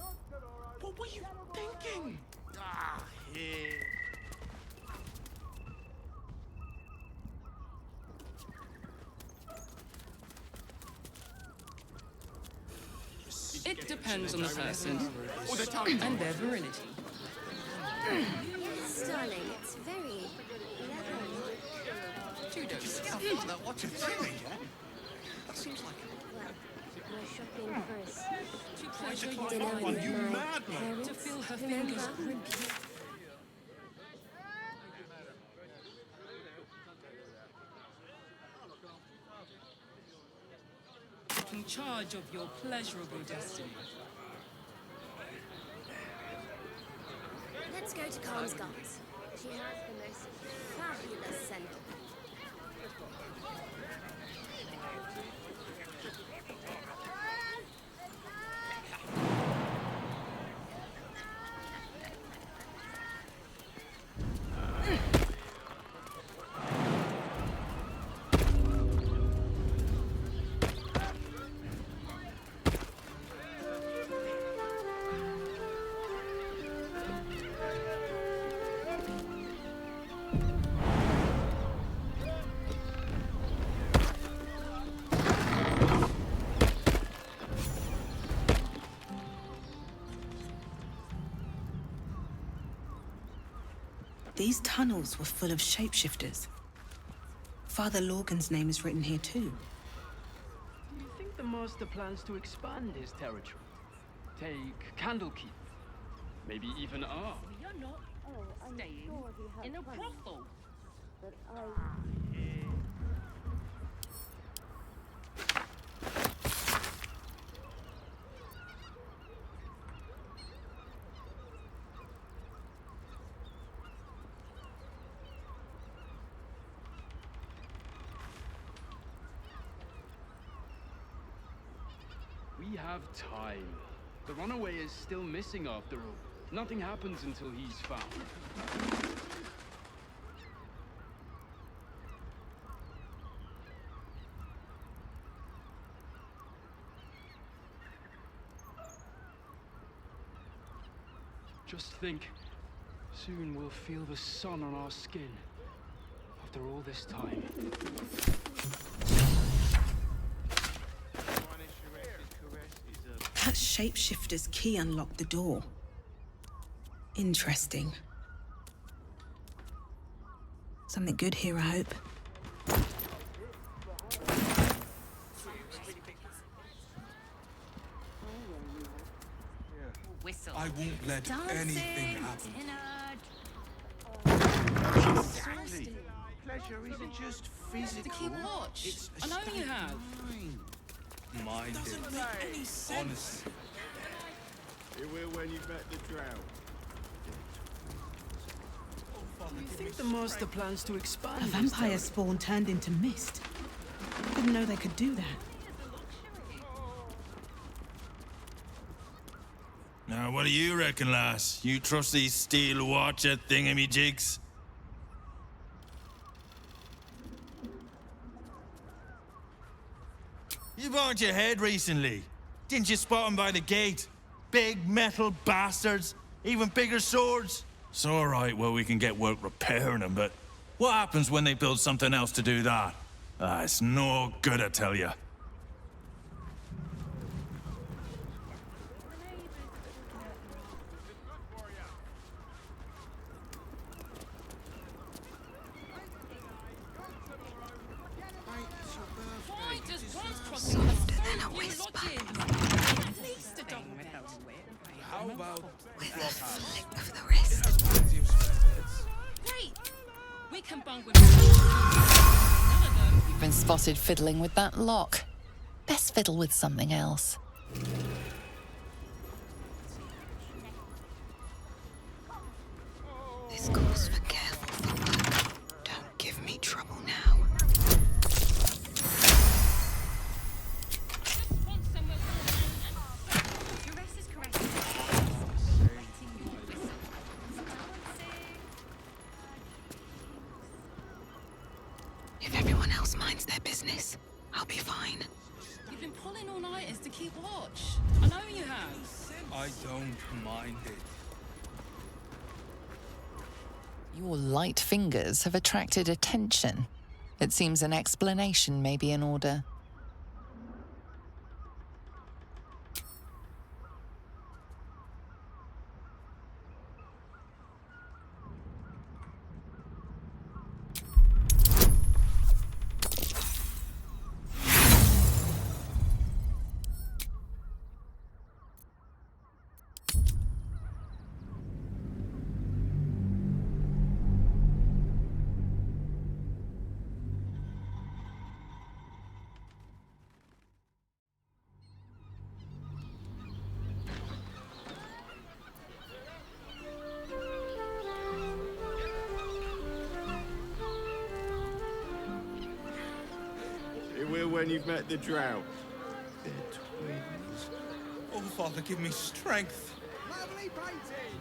What were you thinking? Ah, here. It depends on the person and their virility. Yes, darling, it's very clever. Watch a telly, yeah? That seems like We're shopping first. To pleasure Dinner your with you my mad, man? parents, to feel her remember? fingers grip you. Taking charge of your pleasurable destiny. Let's go to Calm's Gardens. She has the most fabulous scent. These tunnels were full of shapeshifters. Father Lorgan's name is written here too. Do you think the Master plans to expand his territory? Take Candlekeep. Maybe even R. You're not staying in a brothel. But We have time. The runaway is still missing after all. Nothing happens until he's found. Just think, soon we'll feel the sun on our skin. After all this time. That shapeshifter's key unlocked the door. Interesting. Something good here, I hope. Whistle. I won't let anything happen. Exactly. Pleasure isn't just physical. To keep watch. It's I know you have. Mind doesn't make any sense. Honestly. It will when you've met the drought. Do you think the Master plans to expand A his vampire territory? spawn turned into mist. Didn't know they could do that. Now, what do you reckon, lass? You trust these steel watcher thingamajigs? You bumped your head recently. Didn't you spot them by the gate? Big metal bastards, even bigger swords. It's all right, well, we can get work repairing them, but what happens when they build something else to do that? Ah, it's no good, I tell you. Softer than a whisper. How about with a flick of the wrist? Great. We can bunk with. You've been spotted fiddling with that lock. Best fiddle with something else. This calls for careful footwork. Don't give me trouble now. If everyone else minds their business, I'll be fine. You've been pulling all-nighters to keep watch. I know you have. I don't mind it. Your light fingers have attracted attention. It seems an explanation may be in order. It will when you've met the drought. They're twins. Oh, Father, give me strength. Lovely painting!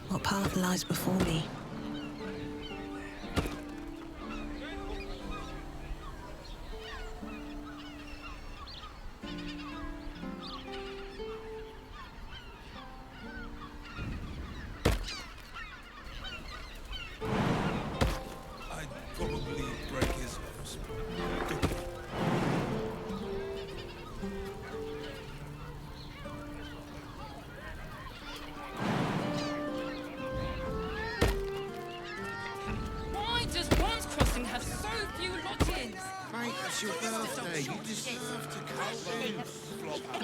What path lies before me? I'd probably break his nose. Why does Bronze Crossing have so few lodgings? Mate, it's your birthday. You deserve to come.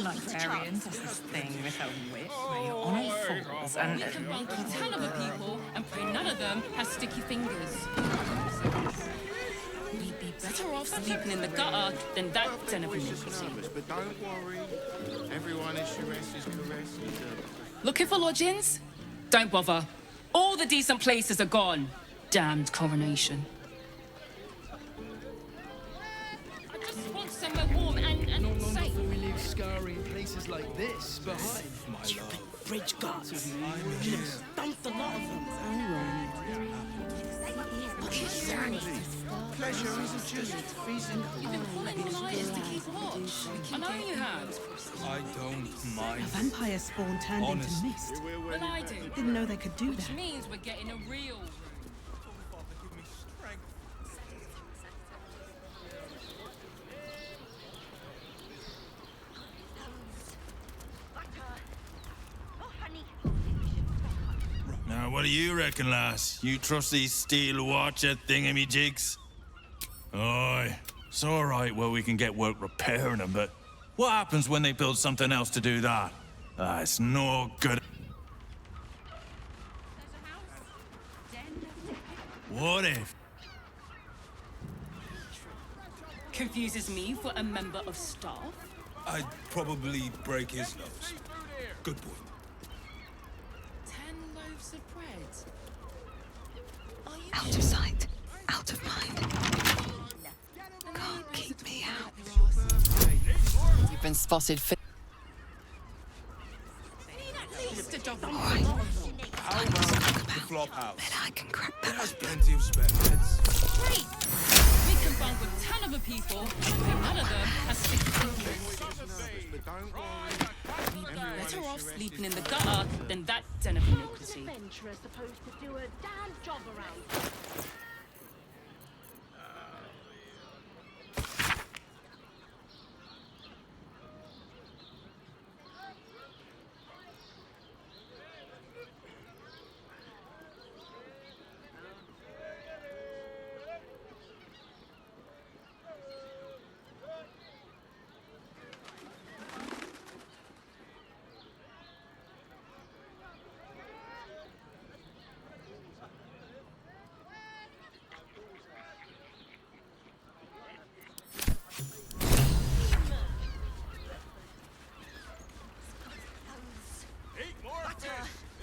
Librarians has this thing with a wit where you're on all fours and... We can bank a ton of people and pray none of them have sticky fingers. We'd be better off sleeping in the gutter than that den of iniquity. But don't worry. Everyone is Sharess's caresses. Looking for lodgings? Don't bother. All the decent places are gone. Damned coronation. I just want somewhere warm and safe. We leave scouring places like this behind. My Bridge guards. Dumped a lot of them. Pleasure isn't just physical. You've been pulling all-nighters to keep watch. I know you have. I don't mind. A vampire spawn turned Honest. into mist. Well, I do. Didn't know they could do Which that. means we're getting a real room. Give me strength. Now, what do you reckon, lass? You trust these steel watcher thingamajigs? Aye, it's all right where we can get work repairing them, but what happens when they build something else to do that? It's no good. What if? Confuses me for a member of staff. I'd probably break his nose. Good point. 10 loaves of bread. Are you Out of sight, out of mind. Can't keep me out. You've been spotted for... Alright. How about the flop house? Bet I can crack that. There's plenty of spare beds. Great! We can bunk with 10 other people, and none of them has sticky fingers. We'd be better off sleeping in the gutter than that den of iniquity. Adventurer supposed to do a damn job around.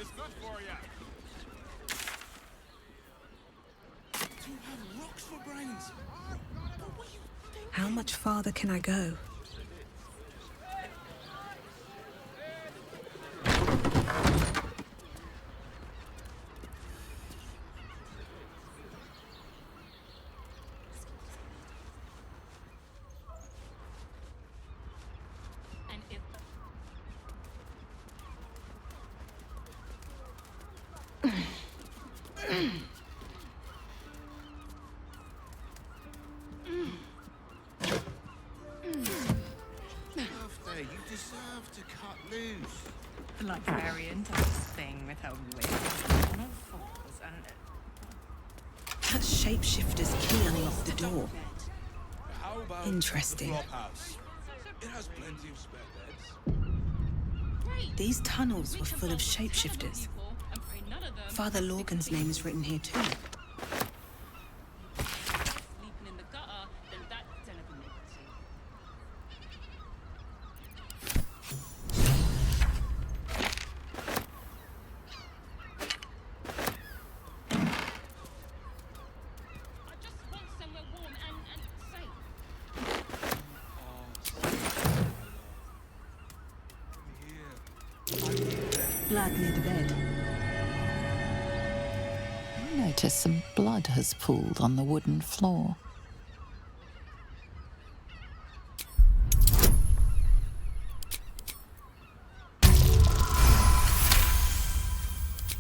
It's good for you. To have rocks for brains. How much farther can I go? you deserve to cut loose. The librarian does this thing with her whip on all fours and... That shapeshifter's key unlocked the door. How about Interesting. the flop house? It has plenty of spare beds. These tunnels were full of shapeshifters. Father Lorgan's name is written here too. Sleeping in the gutter, then that's deliberate. I just want somewhere warm and safe. Blood near the bed. You notice some blood has pooled on the wooden floor.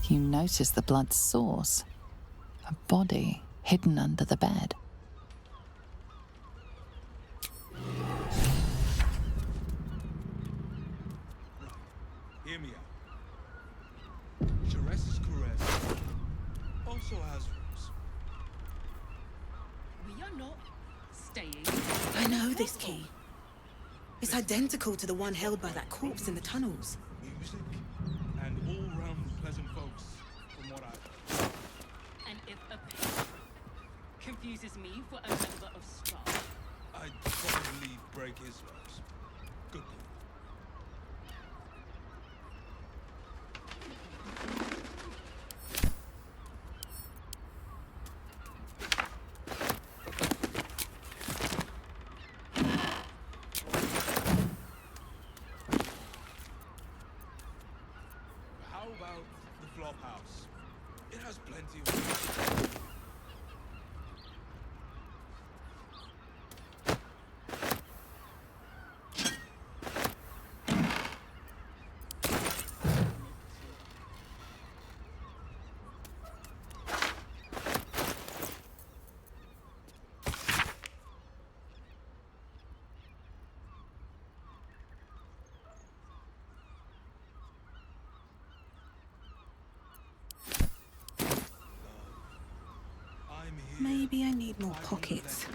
You notice the blood's source. A body hidden under the bed. Hear me out. Jerez's caress also has roots. We are not staying. I know this key. It's identical to the one held by that corpse in the tunnels. Music and all-round pleasant folks, from what I've heard. And if a pig confuses me for a member of staff, I'd probably break his nose. Good point. How about the flop house? It has plenty of... Maybe I need more pockets.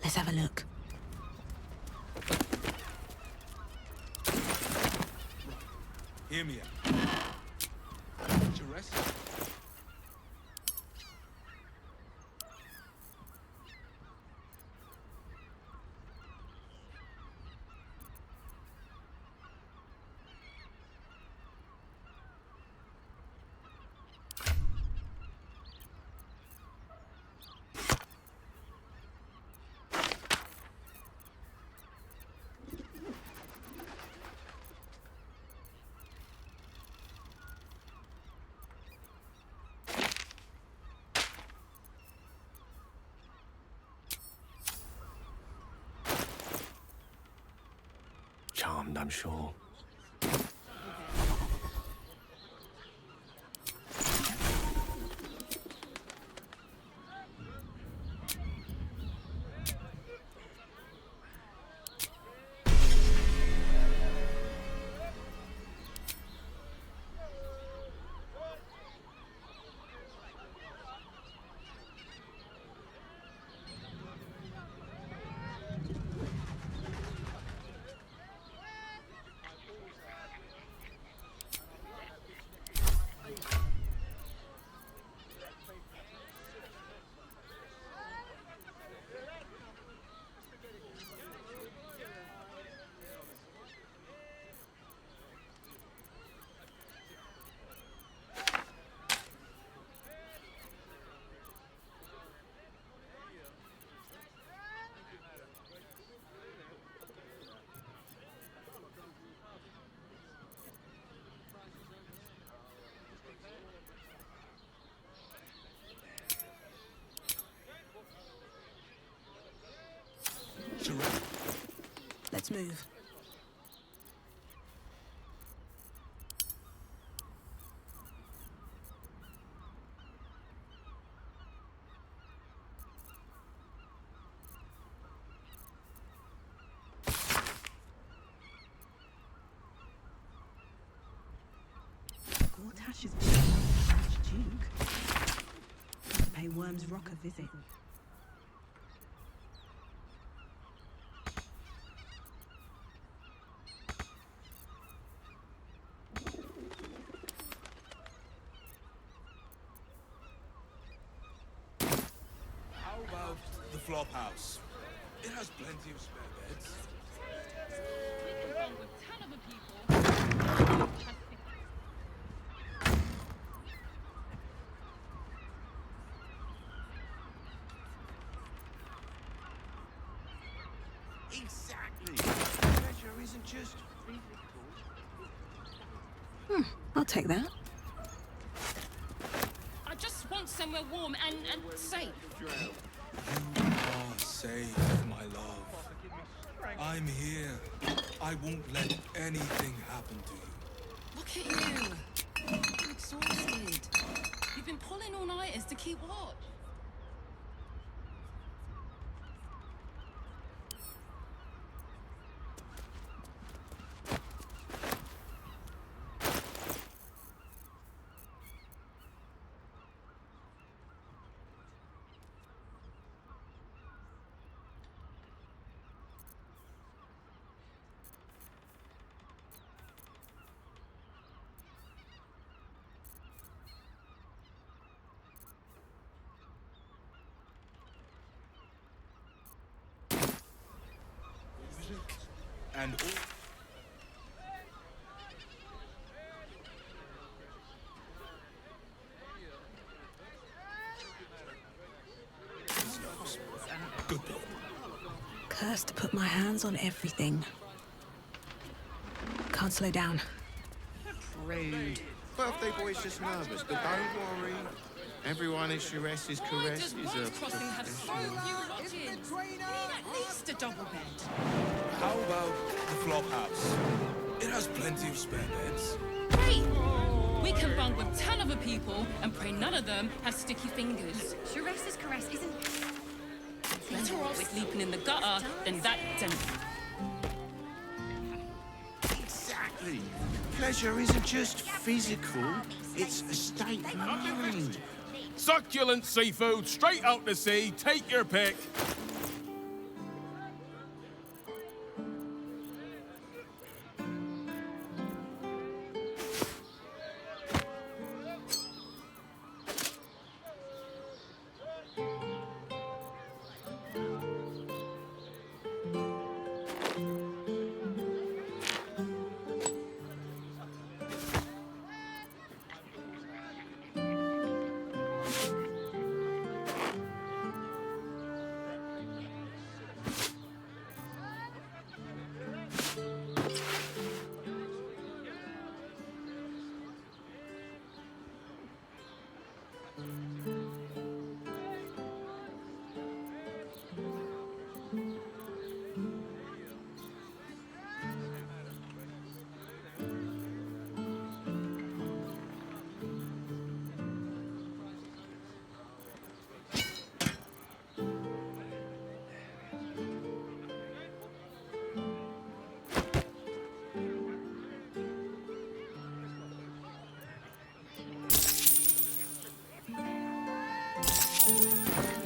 Let's have a look. Hear me out. Jerez? Charmed, I'm sure. Let's move. Gortash is the Archduke. Have to pay Worm's Rock a visit. How about the flop house? It has plenty of spare beds. We can bond with 10 other people. Exactly. Treasure isn't just I'll take that. I just want somewhere warm and safe. You are safe, my love. I'm here. I won't let anything happen to you. Look at you. You're exhausted. You've been pulling all-nighters to keep watch. And all... Good boy. Cursed to put my hands on everything. Can't slow down. Rude. Birthday boy's just nervous, but don't worry. Everyone at Shires's caress is a Crossing have so few lodgings. We need at least a double bed. How about the flop house? It has plenty of spare beds. Great! We can bond with 10 other people and pray none of them have sticky fingers. Shires's caress isn't... Better off sleeping in the gutter than that den. Exactly. Pleasure isn't just physical, it's a state of mind. Succulent seafood, straight out the sea. Take your pick.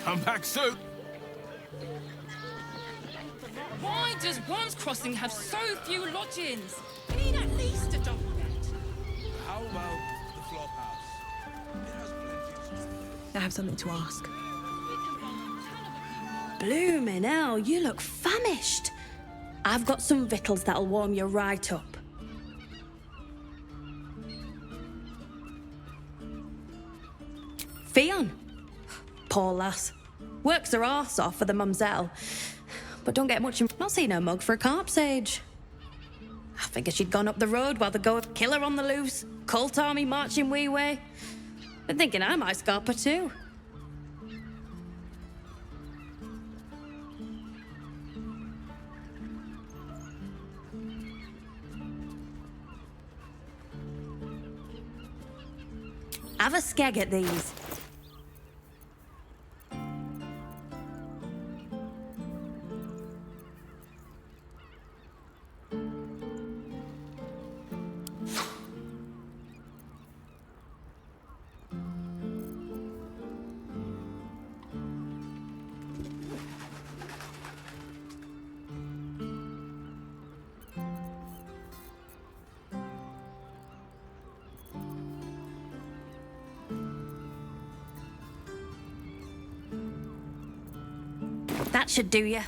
Come back soon. Why does Worm's Crossing have so few lodgings? We need at least a double bed. How about the flop house? It has plenty of spare beds. I have something to ask. Bloomin' hell, you look famished. I've got some victuals that'll warm you right up. Fionn. Poor lass. Works her arse off for the mumselle. But don't get much... Not seen her mug for a carp's age. I figured she'd gone up the road while the go killer on the loose. Cult army marching wee way. Been thinking I might scarp her too. Have a skeg at these. That should do ya.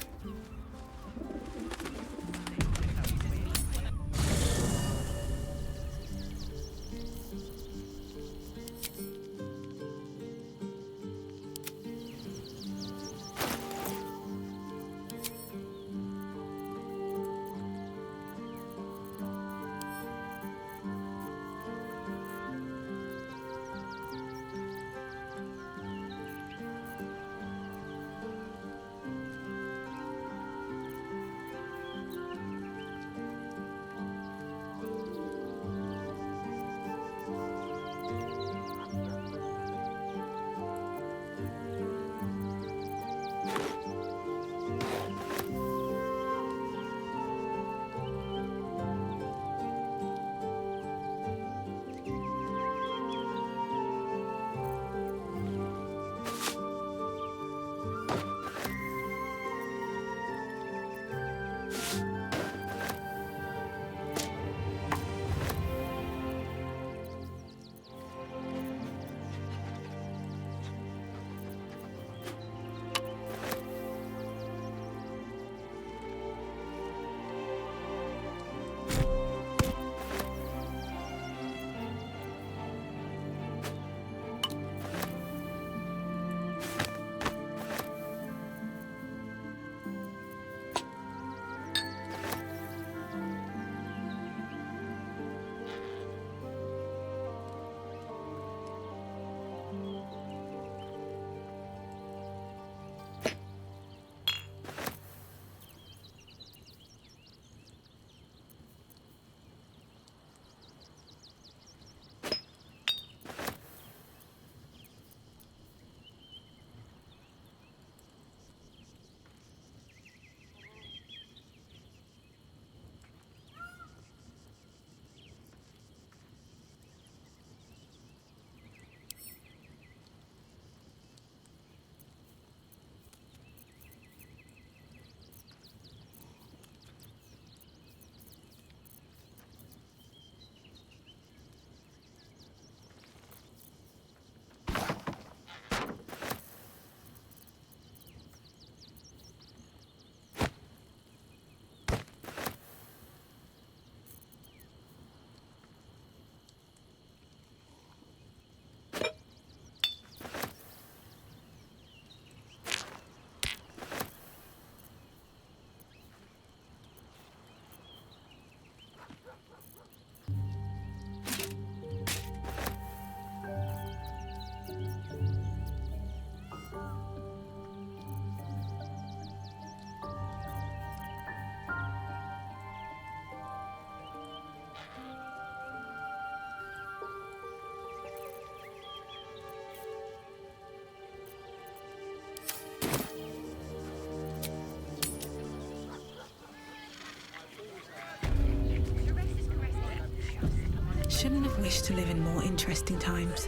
Shouldn't have wished to live in more interesting times.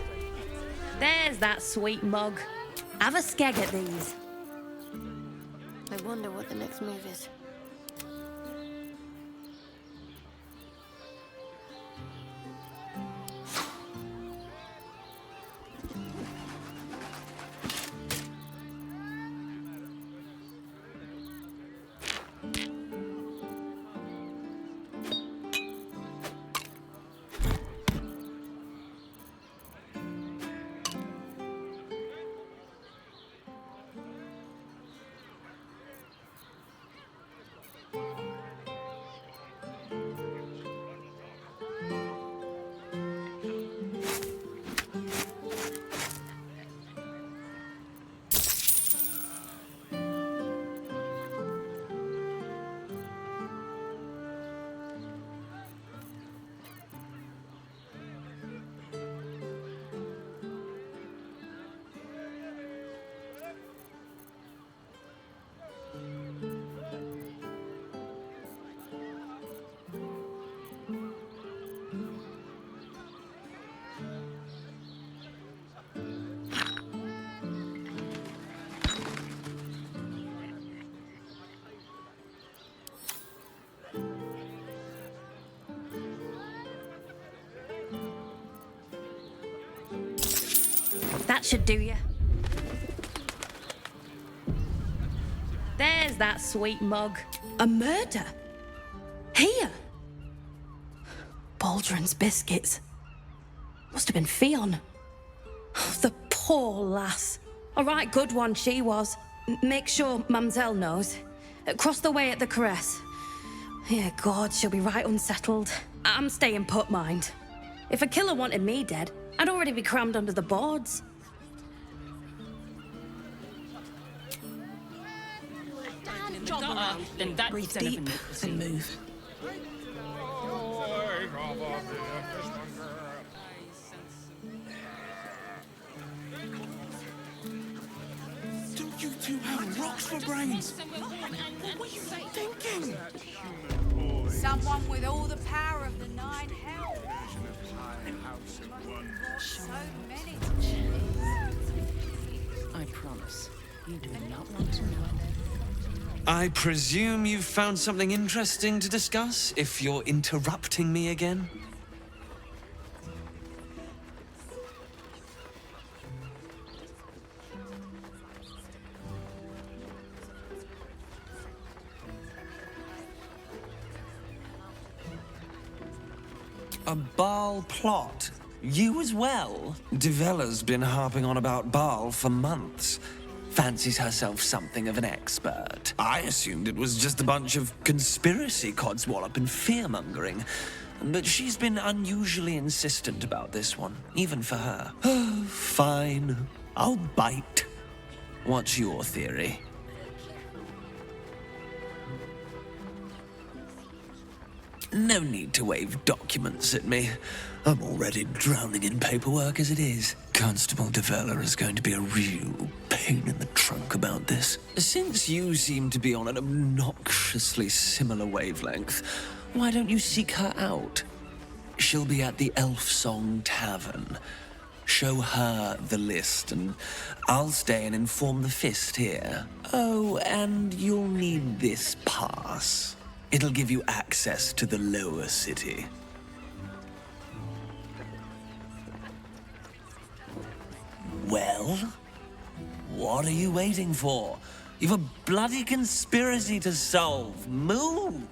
There's that sweet mug. Have a skeg at these. I wonder what the next move is. That should do you. There's that sweet mug. A murder? Here? Baldur's biscuits. Must have been Fionn. The poor lass. A right good one she was. Make sure Mamselle knows. Across the way at the caress. Yeah, God, she'll be right unsettled. I'm staying put, mind. If a killer wanted me dead, I'd already be crammed under the boards. Then that Breathe deep and move. Don't you two have rocks for brains? What were you thinking? Someone with all the power of the nine hells. So many to choose. I promise, you do not want to know. I presume you've found something interesting to discuss, if you're interrupting me again? A Baal plot? You as well? Devella's been harping on about Baal for months. Fancies herself something of an expert. I assumed it was just a bunch of conspiracy codswallop and fear-mongering. But she's been unusually insistent about this one, even for her. Fine. I'll bite. What's your theory? No need to wave documents at me. I'm already drowning in paperwork as it is. Constable Devella is going to be a real pain in the trunk about this. Since you seem to be on an obnoxiously similar wavelength, why don't you seek her out? She'll be at the Elf Song Tavern. Show her the list, and I'll stay and inform the Fist here. Oh, and you'll need this pass. It'll give you access to the lower city. Well, what are you waiting for? You've a bloody conspiracy to solve. Move!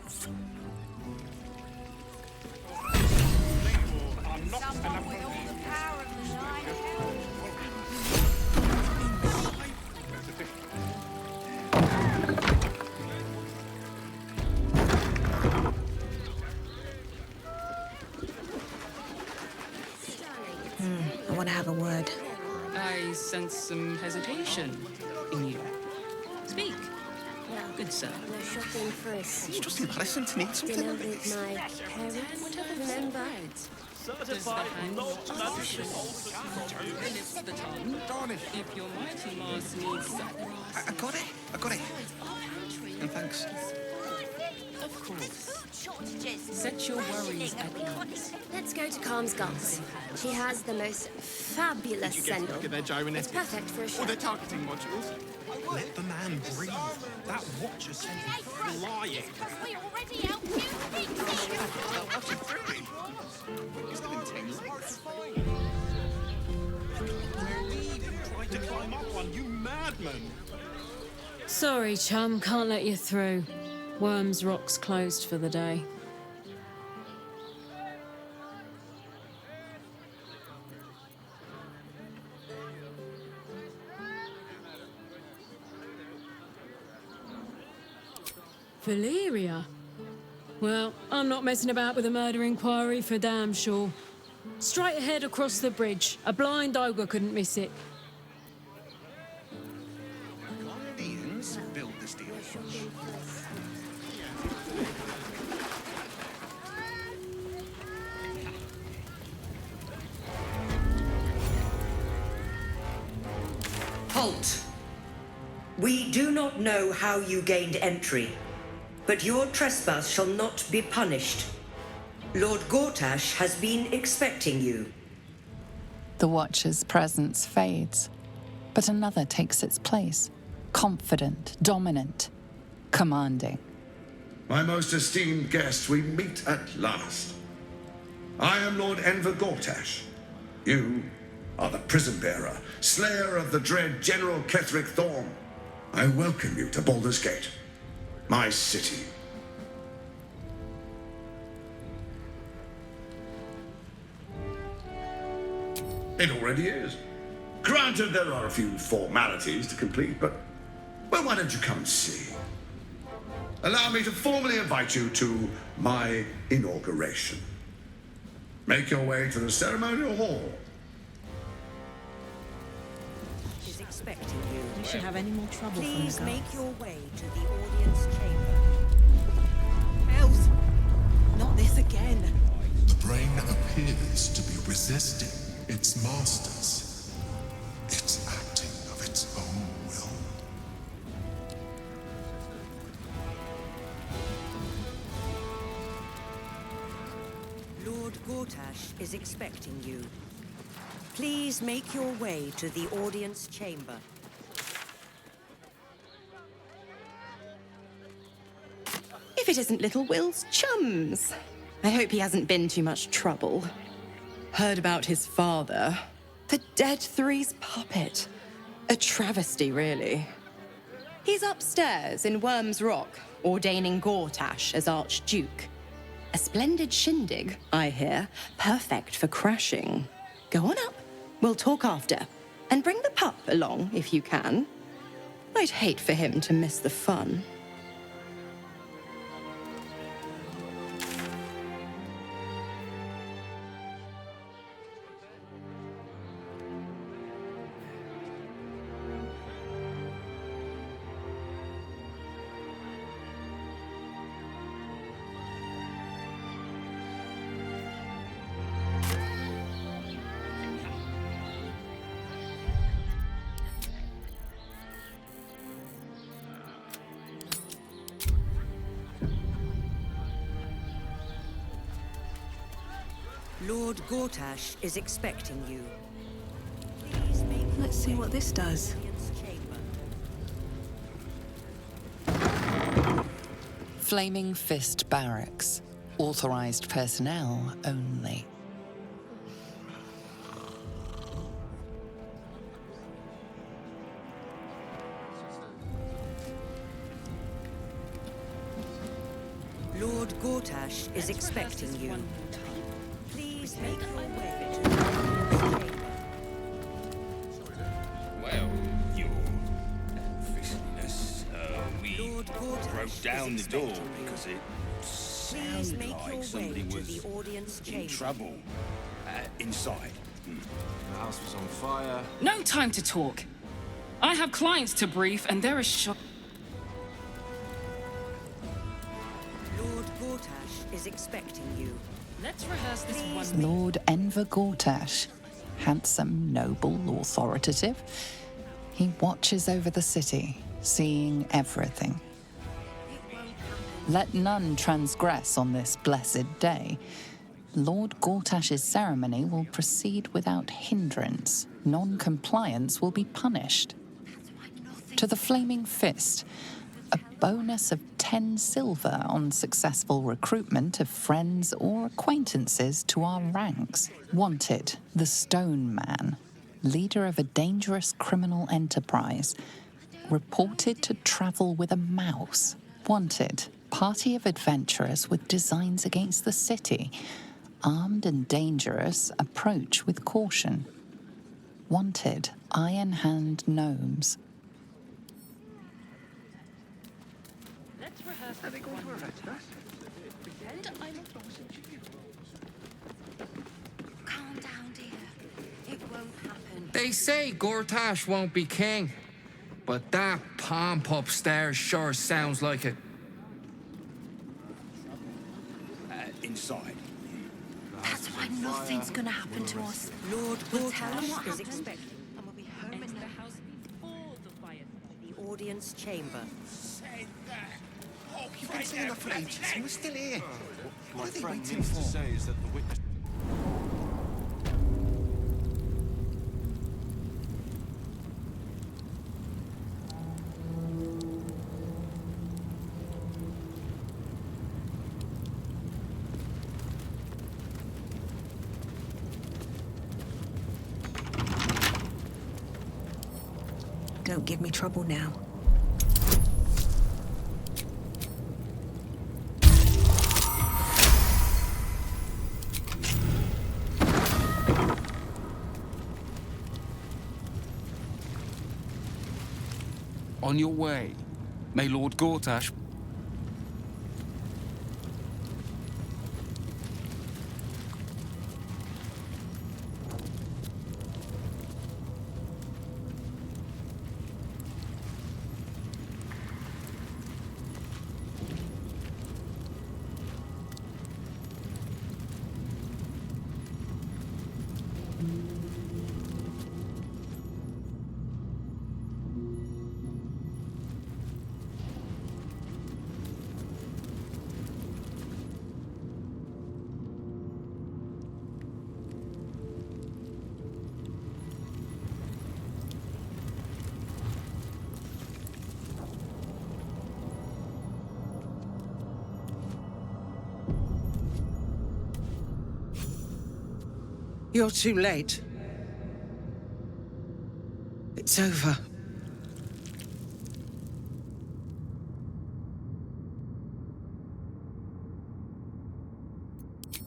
Someone with all the power of the nine hells. I want to have a word. I sense some hesitation in you. Speak. Good sir. We're shopping for a seat. It's just embarrassing to need something. Dinner with my parents. Remember? Does the hand not and it's the tongue? If your mighty mass needs I got it. I got it. And thanks. of course. Set your worries at ease. Let's go to Calm's Gulls. She has the most fabulous sendal. Look at their gyronetic. It's perfect for a show. Or their targeting modules. Let the man breathe. That watch is lying. We already helped you fix it. What's it doing? He's doing things. Try to climb up one, you madman. Sorry, chum, can't let you through. Worms Rock's closed for the day. Valeria? Well, I'm not messing about with a murder inquiry for damn sure. Straight ahead across the bridge. A blind ogre couldn't miss it. Guardians build the steel. Halt! We do not know how you gained entry, but your trespass shall not be punished. Lord Gortash has been expecting you. The Watcher's presence fades, but another takes its place. Confident, dominant, commanding. My most esteemed guest, we meet at last. I am Lord Enver Gortash. You are the prison bearer, slayer of the dread General Ketheric Thorm. I welcome you to Baldur's Gate, my city. It already is. Granted, there are a few formalities to complete, but, well, why don't you come and see? Allow me to formally invite you to my inauguration. Make your way to the ceremonial hall. Is expecting you. We should have any more trouble from the Please guards. make your way to the audience chamber. Hells! Not this again. The brain appears to be resisting its masters. It's acting of its own will. Lord Gortash is expecting you. Please make your way to the audience chamber. If it isn't little Will's chums. I hope he hasn't been too much trouble. Heard about his father. The Dead Three's puppet. A travesty, really. He's upstairs in Worm's Rock, ordaining Gortash as Archduke. A splendid shindig, I hear. Perfect for crashing. Go on up. We'll talk after. And bring the pup along, if you can. I'd hate for him to miss the fun. Lord Gortash is expecting you. Let's see what this does. Flaming Fist Barracks. Authorized personnel only. Lord Gortash is expecting you. Please make your way to the audience chamber. Well, your officiousness, we broke down the door because it Please sounded make your like way somebody to was the audience in chamber. trouble inside. The house was on fire. No time to talk. I have clients to brief, and there is Lord Gortash is expecting you. Let's rehearse this one. Lord Enver Gortash. Handsome, noble, authoritative. He watches over the city, seeing everything. Let none transgress on this blessed day. Lord Gortash's ceremony will proceed without hindrance. Non-compliance will be punished. To the Flaming Fist, a bonus of 10 silver on successful recruitment of friends or acquaintances to our ranks. Wanted, the Stone Man, leader of a dangerous criminal enterprise. Reported to travel with a mouse. Wanted, party of adventurers with designs against the city. Armed and dangerous, approach with caution. Wanted, Iron Hand gnomes. Let's rehearse Are they going to arrest us? Pretend I'm a prostitute. Calm down, dear. It won't happen. They say Gortash won't be king, but that pomp upstairs sure sounds like it. Inside. That's why nothing's gonna happen to us. Lord We'll tell them what Gortash is happened, expecting and we'll be home in the house before the fire. the audience chamber. You've been saying that for ages, and we're still here. My What are they friend waiting means to for? say is that the witness... Don't give me trouble now. On your way. May Lord Gortash... You're too late. It's over.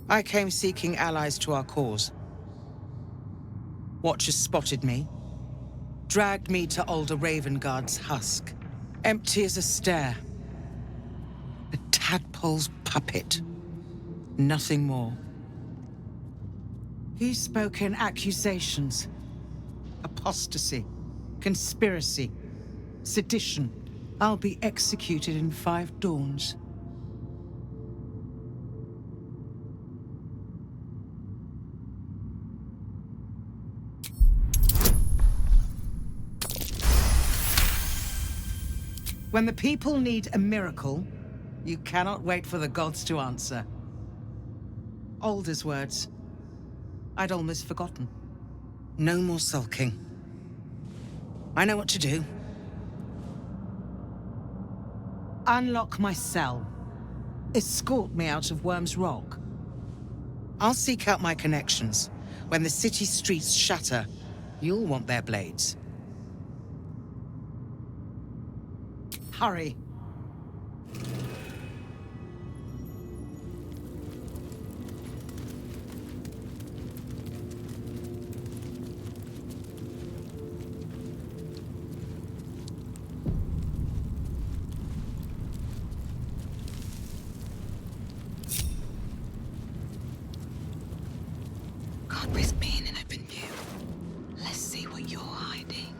I came seeking allies to our cause. Watchers spotted me, dragged me to Older Ravengard's husk, empty as a stare. A tadpole's puppet. Nothing more. He spoke in accusations. Apostasy, conspiracy, sedition. I'll be executed in 5 dawns. When the people need a miracle, you cannot wait for the gods to answer. Alder's words. I'd almost forgotten. No more sulking. I know what to do. Unlock my cell. Escort me out of Worm's Rock. I'll seek out my connections. When the city streets shatter, you'll want their blades. Hurry. Can't risk being in open view. Let's see what you're hiding.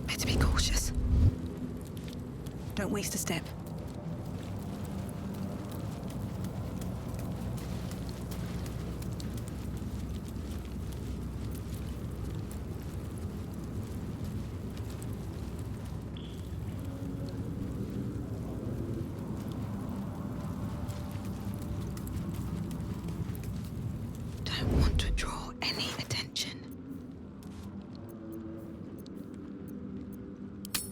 Better be cautious. Don't waste a step. Don't want to draw any attention.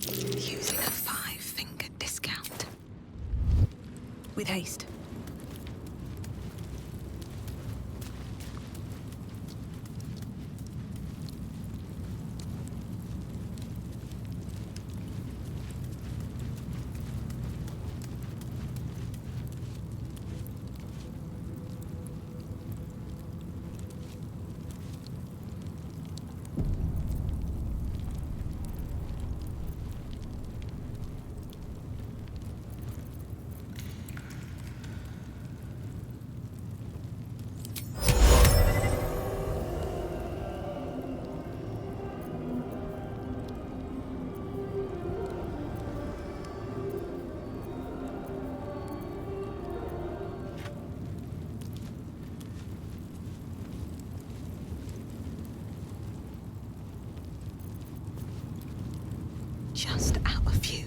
Using a 5-finger discount. With haste. Just out of view.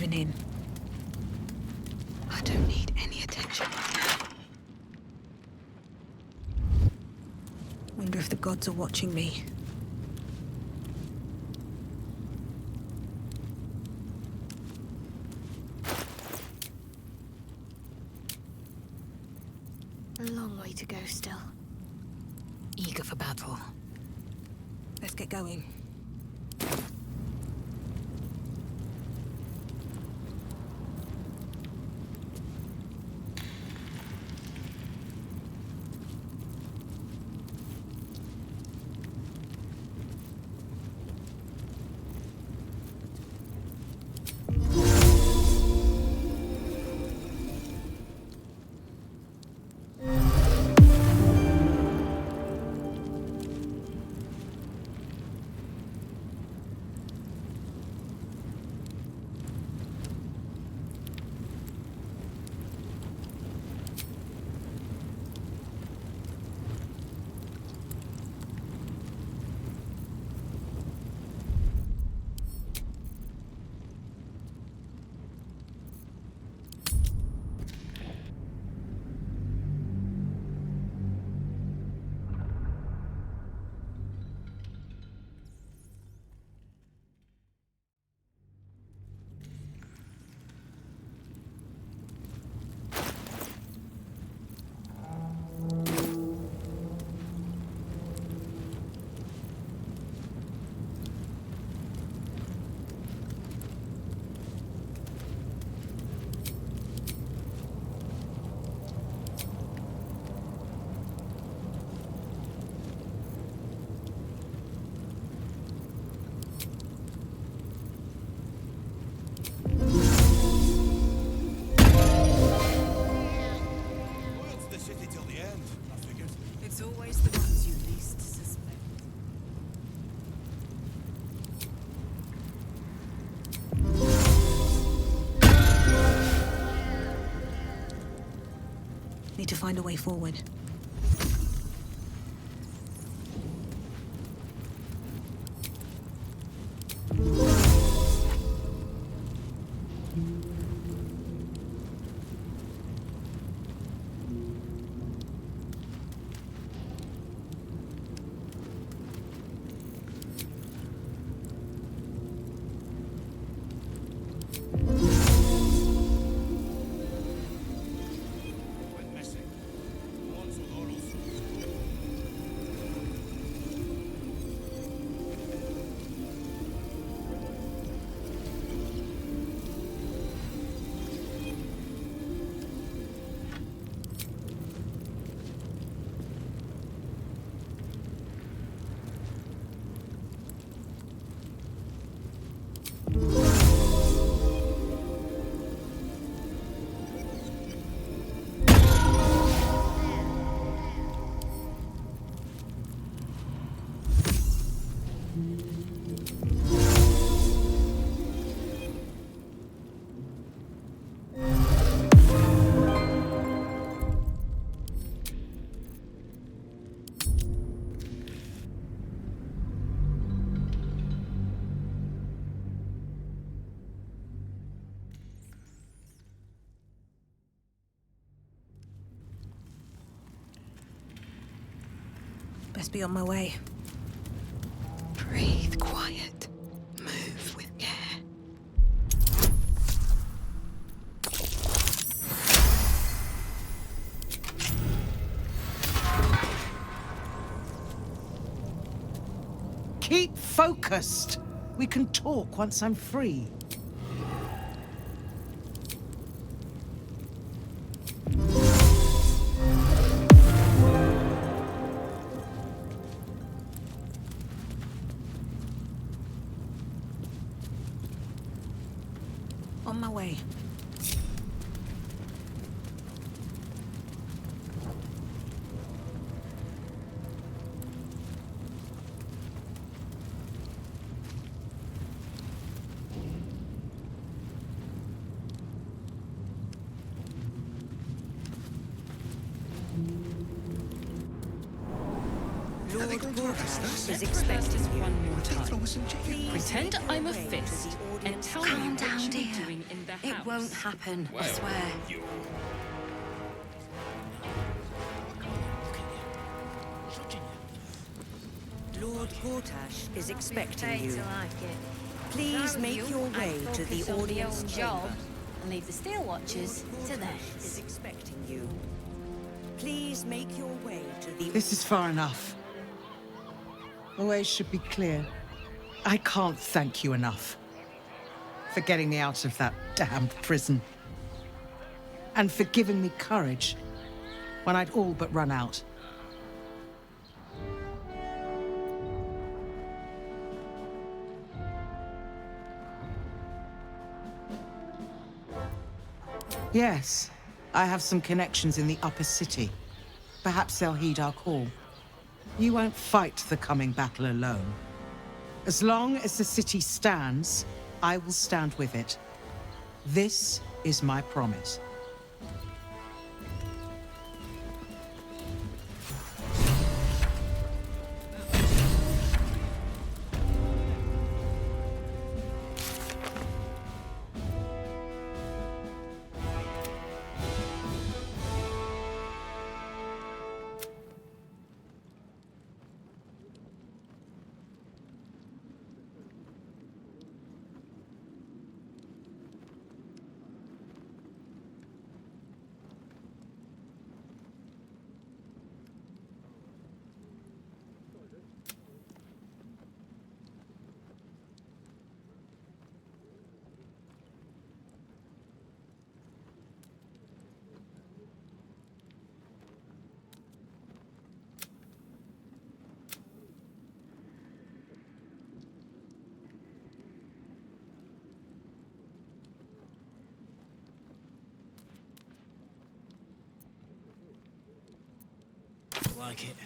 moving in. I don't need any attention right now. Wonder if the gods are watching me. A long way to go still. Eager for battle. Let's get going. It's always the ones you least suspect. Need to find a way forward. Best be on my way. Breathe quiet. Move with care. Keep focused. We can talk once I'm free. On my way. Lord Gortash is expecting you. One more time. Pretend I'm a fist and tell me what you're doing in the house. It won't happen, I Well, swear. Lord Gortash is expecting Paid you. to like it. Please If I were make you, your I'd way to focus the on my audience own chamber. job and leave the Steel Watchers to Gortash theirs. is expecting you. Please make your way to the... This is far enough. The way should be clear. I can't thank you enough for getting me out of that damned prison. And for giving me courage when I'd all but run out. Yes, I have some connections in the upper city. Perhaps they'll heed our call. You won't fight the coming battle alone. As long as the city stands, I will stand with it. This is my promise. Like it.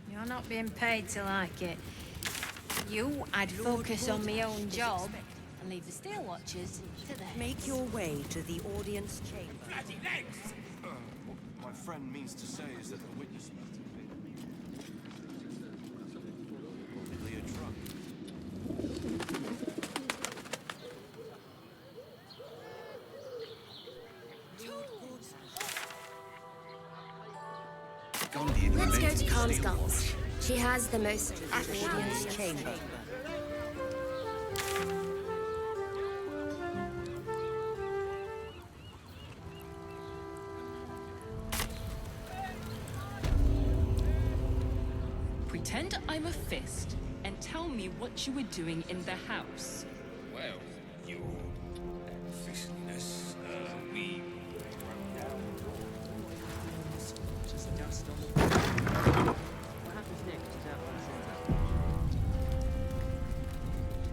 You're not being paid to like it. I'd focus on my own job and leave the Steel Watchers to theirs. Make your way to the audience chamber. Bloody legs! What my friend means to say is that the witness must have been... probably a drunk. Let's go to Calmskull's. She has the most Audience chamber. Pretend I'm a fist and tell me what you were doing in the house. Well, your fistiness, we...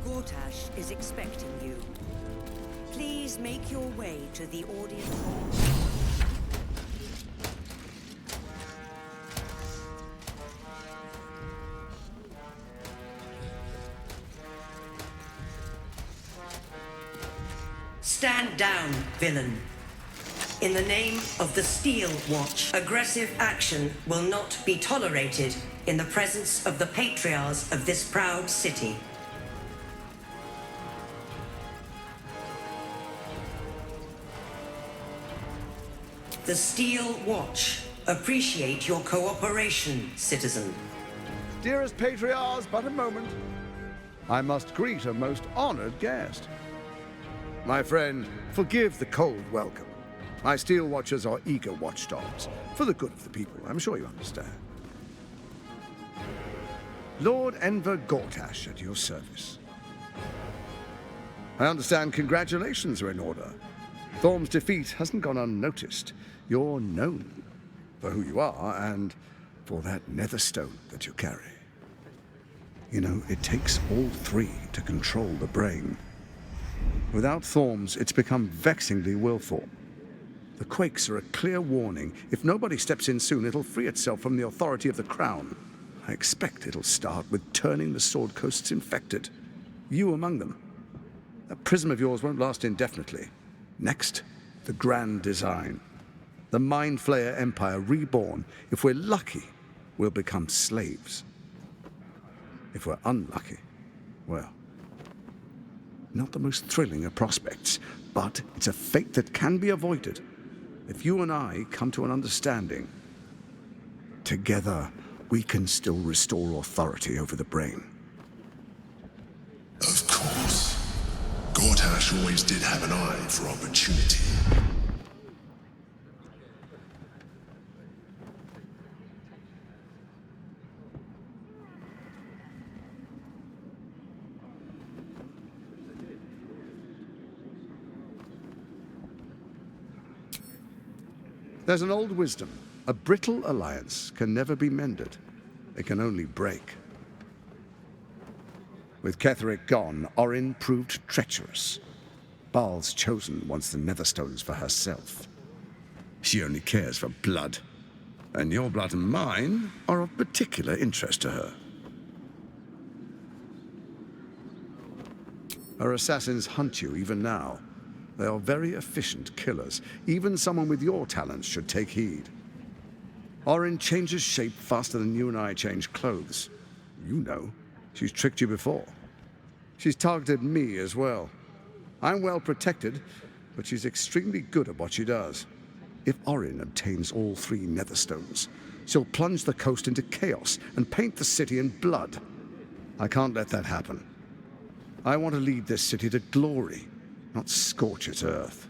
Gortash is expecting you. Please make your way to the audience. Stand down, villain. In the name of the Steel Watch, aggressive action will not be tolerated in the presence of the patriarchs of this proud city. The Steel Watch appreciate your cooperation, citizen. Dearest patriarchs, but a moment. I must greet a most honored guest. My friend, forgive the cold welcome. My Steel Watchers are eager watchdogs, for the good of the people, I'm sure you understand. Lord Enver Gortash at your service. I understand congratulations are in order. Thorm's defeat hasn't gone unnoticed. You're known for who you are and for that netherstone that you carry. You know, it takes all three to control the brain. Without Thorm's, it's become vexingly willful. The quakes are a clear warning. If nobody steps in soon, it'll free itself from the authority of the crown. I expect it'll start with turning the Sword Coasts infected. You among them. That prism of yours won't last indefinitely. Next, the grand design. The Mind Flayer Empire reborn. If we're lucky, we'll become slaves. If we're unlucky, well, not the most thrilling of prospects, but it's a fate that can be avoided if you and I come to an understanding. Together, we can still restore authority over the brain. Of course. Gortash always did have an eye for opportunity. There's an old wisdom. A brittle alliance can never be mended. It can only break. With Ketheric gone, Orin proved treacherous. Baal's chosen wants the Netherstones for herself. She only cares for blood. And your blood and mine are of particular interest to her. Her assassins hunt you even now. They are very efficient killers. Even someone with your talents should take heed. Orin changes shape faster than you and I change clothes. You know, she's tricked you before. She's targeted me as well. I'm well protected, but she's extremely good at what she does. If Orin obtains all 3 Netherstones, she'll plunge the coast into chaos and paint the city in blood. I can't let that happen. I want to lead this city to glory, not scorch its earth.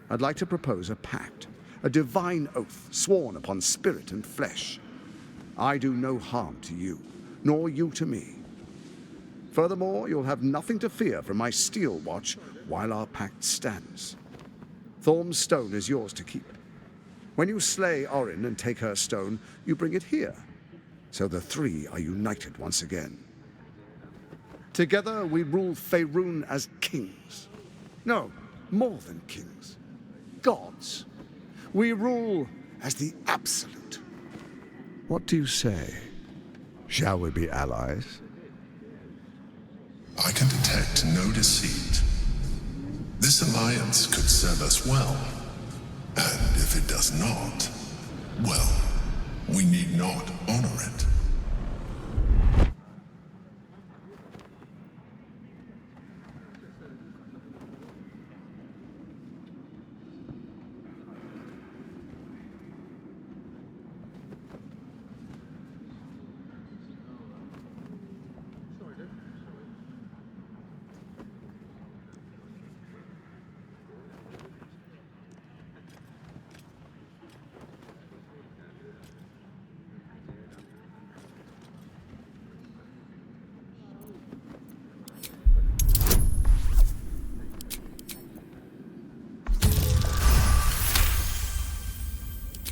I'd like to propose a pact, a divine oath sworn upon spirit and flesh. I do no harm to you, nor you to me. Furthermore, you'll have nothing to fear from my steel watch while our pact stands. Thorm's stone is yours to keep. When you slay Orin and take her stone, you bring it here, so the 3 are united once again. Together we rule Faerun as kings. No, more than kings. Gods. We rule as the Absolute. What do you say? Shall we be allies? I can detect no deceit. This alliance could serve us well. And if it does not, well, we need not honor it.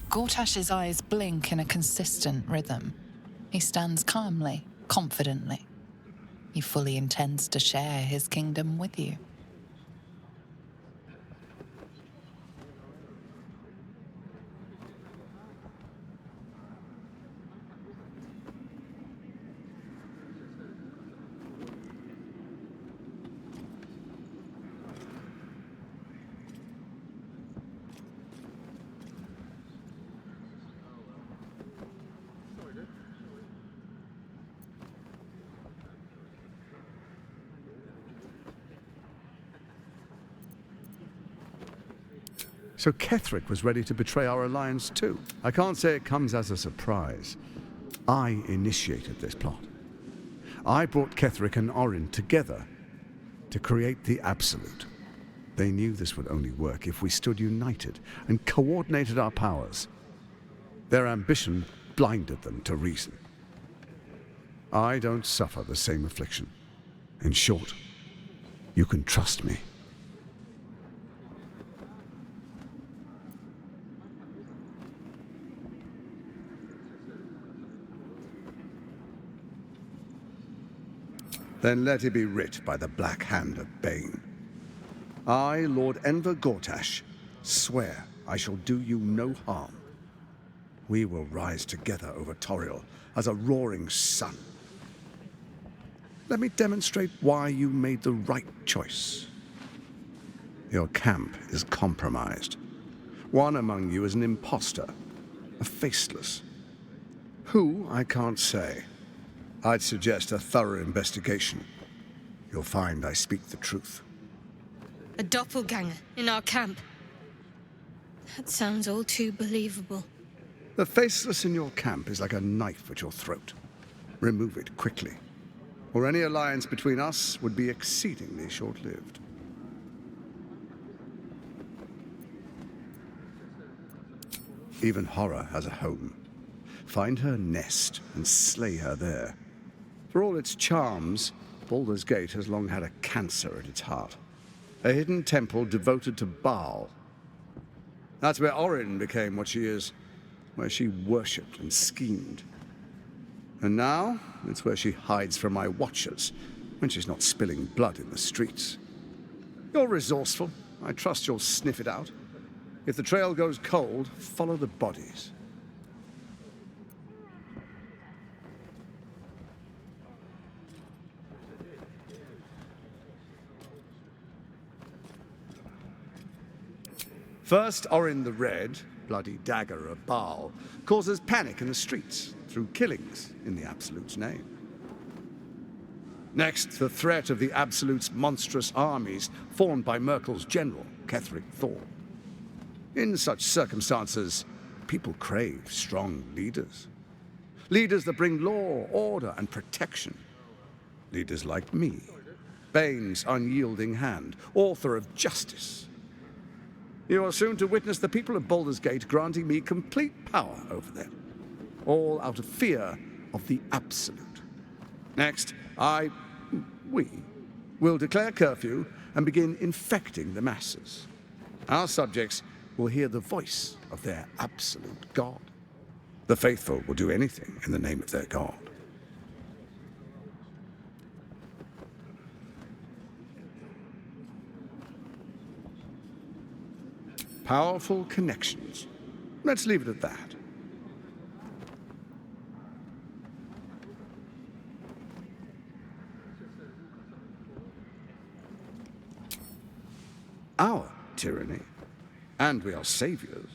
Gortash's eyes blink in a consistent rhythm. He stands calmly, confidently. He fully intends to share his kingdom with you. So Ketheric was ready to betray our alliance too. I can't say it comes as a surprise. I initiated this plot. I brought Ketheric and Orin together to create the Absolute. They knew this would only work if we stood united and coordinated our powers. Their ambition blinded them to reason. I don't suffer the same affliction. In short, you can trust me. Then let it be writ by the black hand of Bane. I, Lord Enver Gortash, swear I shall do you no harm. We will rise together over Toriel as a roaring sun. Let me demonstrate why you made the right choice. Your camp is compromised. One among you is an imposter, a faceless. Who, I can't say. I'd suggest a thorough investigation. You'll find I speak the truth. A doppelganger in our camp. That sounds all too believable. The faceless in your camp is like a knife at your throat. Remove it quickly, or any alliance between us would be exceedingly short-lived. Even horror has a home. Find her nest and slay her there. For all its charms, Baldur's Gate has long had a cancer at its heart. A hidden temple devoted to Baal. That's where Orin became what she is, where she worshipped and schemed. And now, it's where she hides from my watchers, when she's not spilling blood in the streets. You're resourceful. I trust you'll sniff it out. If the trail goes cold, follow the bodies. First, Orin the Red, bloody dagger of Baal, causes panic in the streets through killings in the Absolute's name. Next, the threat of the Absolute's monstrous armies formed by Merkel's general, Ketheric Thor. In such circumstances, people crave strong leaders. Leaders that bring law, order, and protection. Leaders like me, Bane's unyielding hand, author of justice. You are soon to witness the people of Baldur's Gate granting me complete power over them, all out of fear of the Absolute. Next, we, will declare curfew and begin infecting the masses. Our subjects will hear the voice of their absolute God. The faithful will do anything in the name of their God. Powerful connections. Let's leave it at that. Our tyranny. And we are saviors.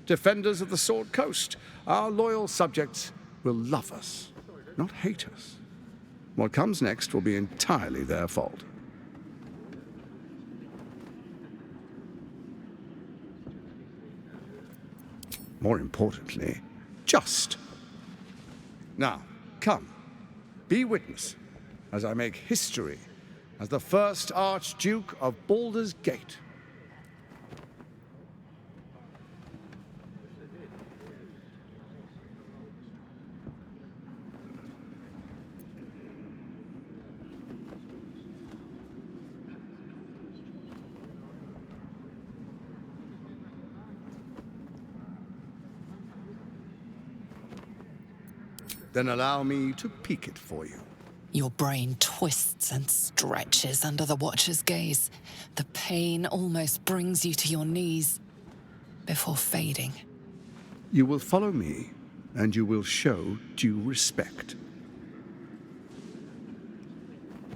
Defenders of the Sword Coast. Our loyal subjects will love us, not hate us. What comes next will be entirely their fault. More importantly, just. Now, come, be witness as I make history as the first Archduke of Baldur's Gate. Then allow me to peek it for you. Your brain twists and stretches under the Watcher's gaze. The pain almost brings you to your knees before fading. You will follow me, and you will show due respect.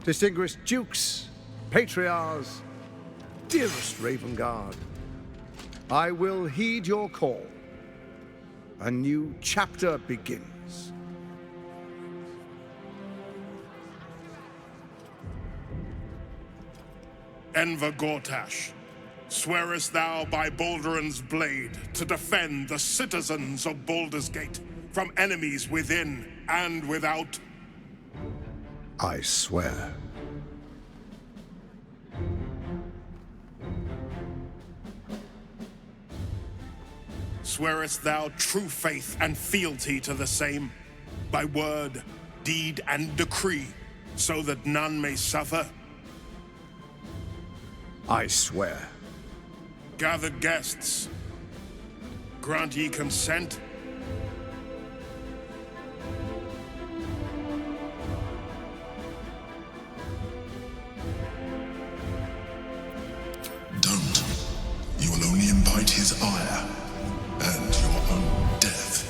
Distinguished dukes, patriarchs, dearest Ravengard, I will heed your call. A new chapter begins. Enver Gortash, swearest thou by Balduran's blade to defend the citizens of Baldur's Gate from enemies within and without? I swear. Swearest thou true faith and fealty to the same, by word, deed, and decree, so that none may suffer? I swear. Gathered guests, grant ye consent? Don't. You will only invite his ire and your own death.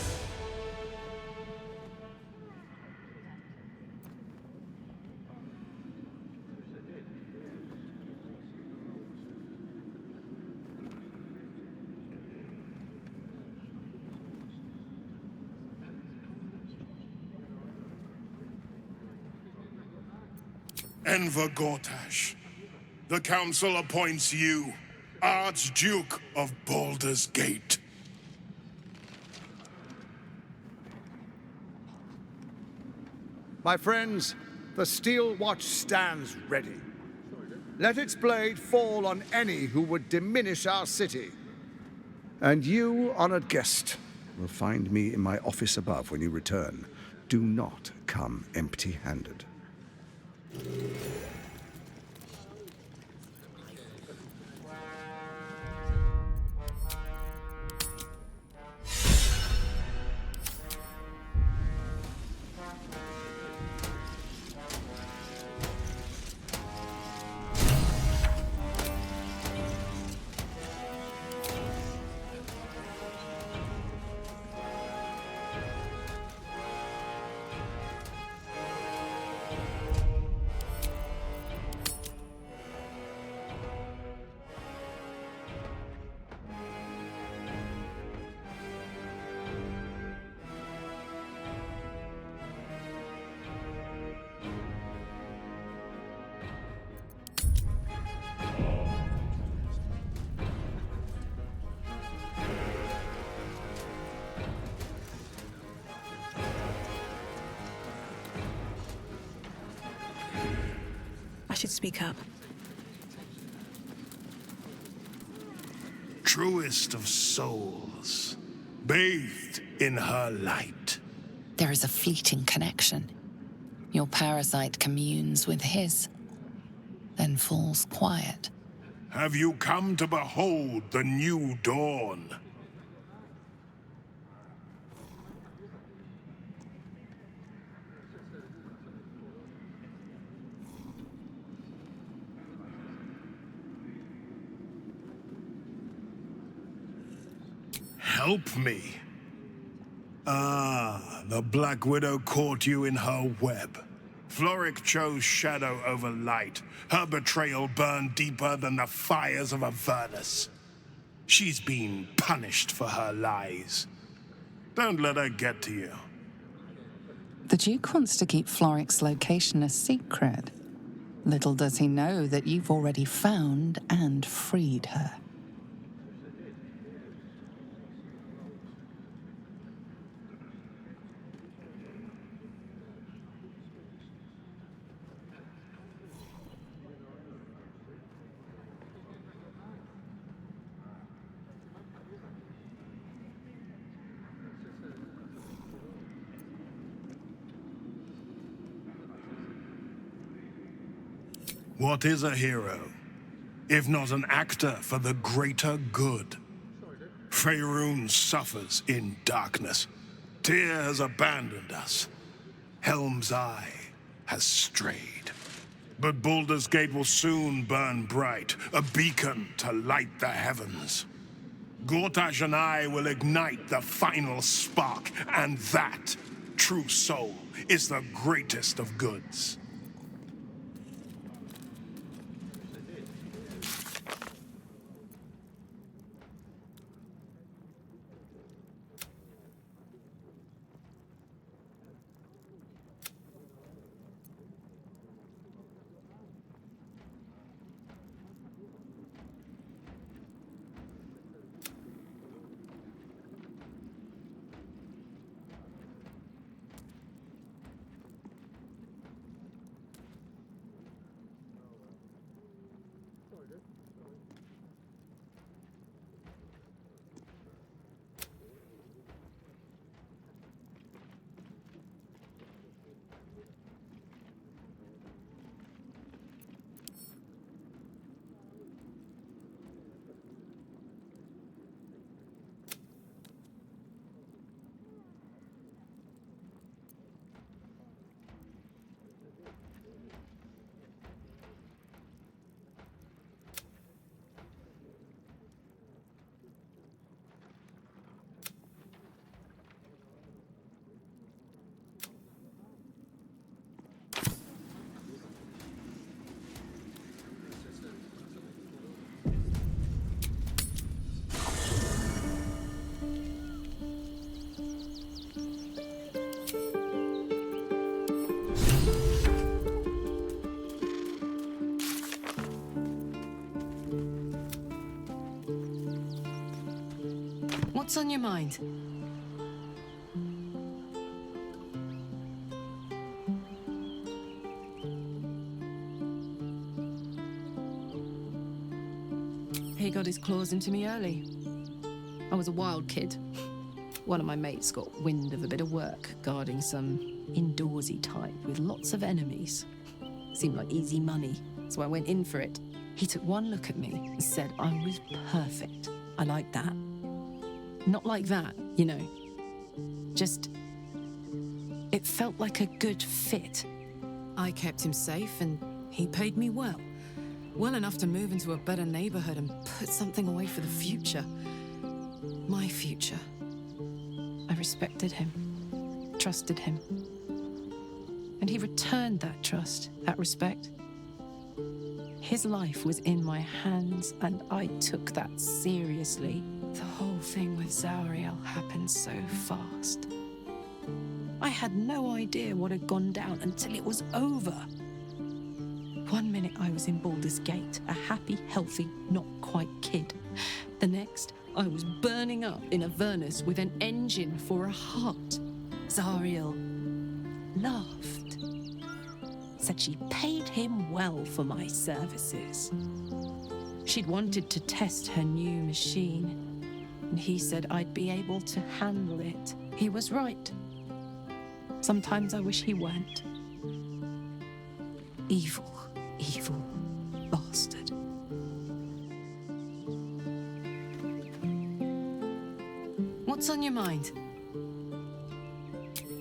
Enver Gortash, the Council appoints you Archduke of Baldur's Gate. My friends, the Steel Watch stands ready. Let its blade fall on any who would diminish our city. And you, honored guest, will find me in my office above when you return. Do not come empty-handed. I should speak up. Truest of souls, bathed in her light. There is a fleeting connection. Your parasite communes with his, then falls quiet. Have you come to behold the new dawn? Help me. Ah, the Black Widow caught you in her web. Floric chose shadow over light. Her betrayal burned deeper than the fires of Avernus. She's been punished for her lies. Don't let her get to you. The Duke wants to keep Floric's location a secret. Little does he know that you've already found and freed her. What is a hero, if not an actor for the greater good? Faerun suffers in darkness. Tyr has abandoned us. Helm's Eye has strayed. But Baldur's Gate will soon burn bright, a beacon to light the heavens. Gortash and I will ignite the final spark, and that, true soul, is the greatest of goods. What's on your mind? He got his claws into me early. I was a wild kid. One of my mates got wind of a bit of work guarding some indoorsy type with lots of enemies. Seemed like easy money, so I went in for it. He took one look at me and said I was perfect. I like that. Not like that, you know. Just... it felt like a good fit. I kept him safe and he paid me well. Well enough to move into a better neighborhood and put something away for the future. My future. I respected him, trusted him. And he returned that trust, that respect. His life was in my hands, and I took that seriously. The whole thing with Zariel happened so fast. I had no idea what had gone down until it was over. 1 minute I was in Baldur's Gate, a happy, healthy, not quite kid. The next, I was burning up in Avernus with an engine for a heart. Zariel laughed. Said she paid him well for my services. She'd wanted to test her new machine, and he said I'd be able to handle it. He was right. Sometimes I wish he weren't. Evil, evil bastard. What's on your mind?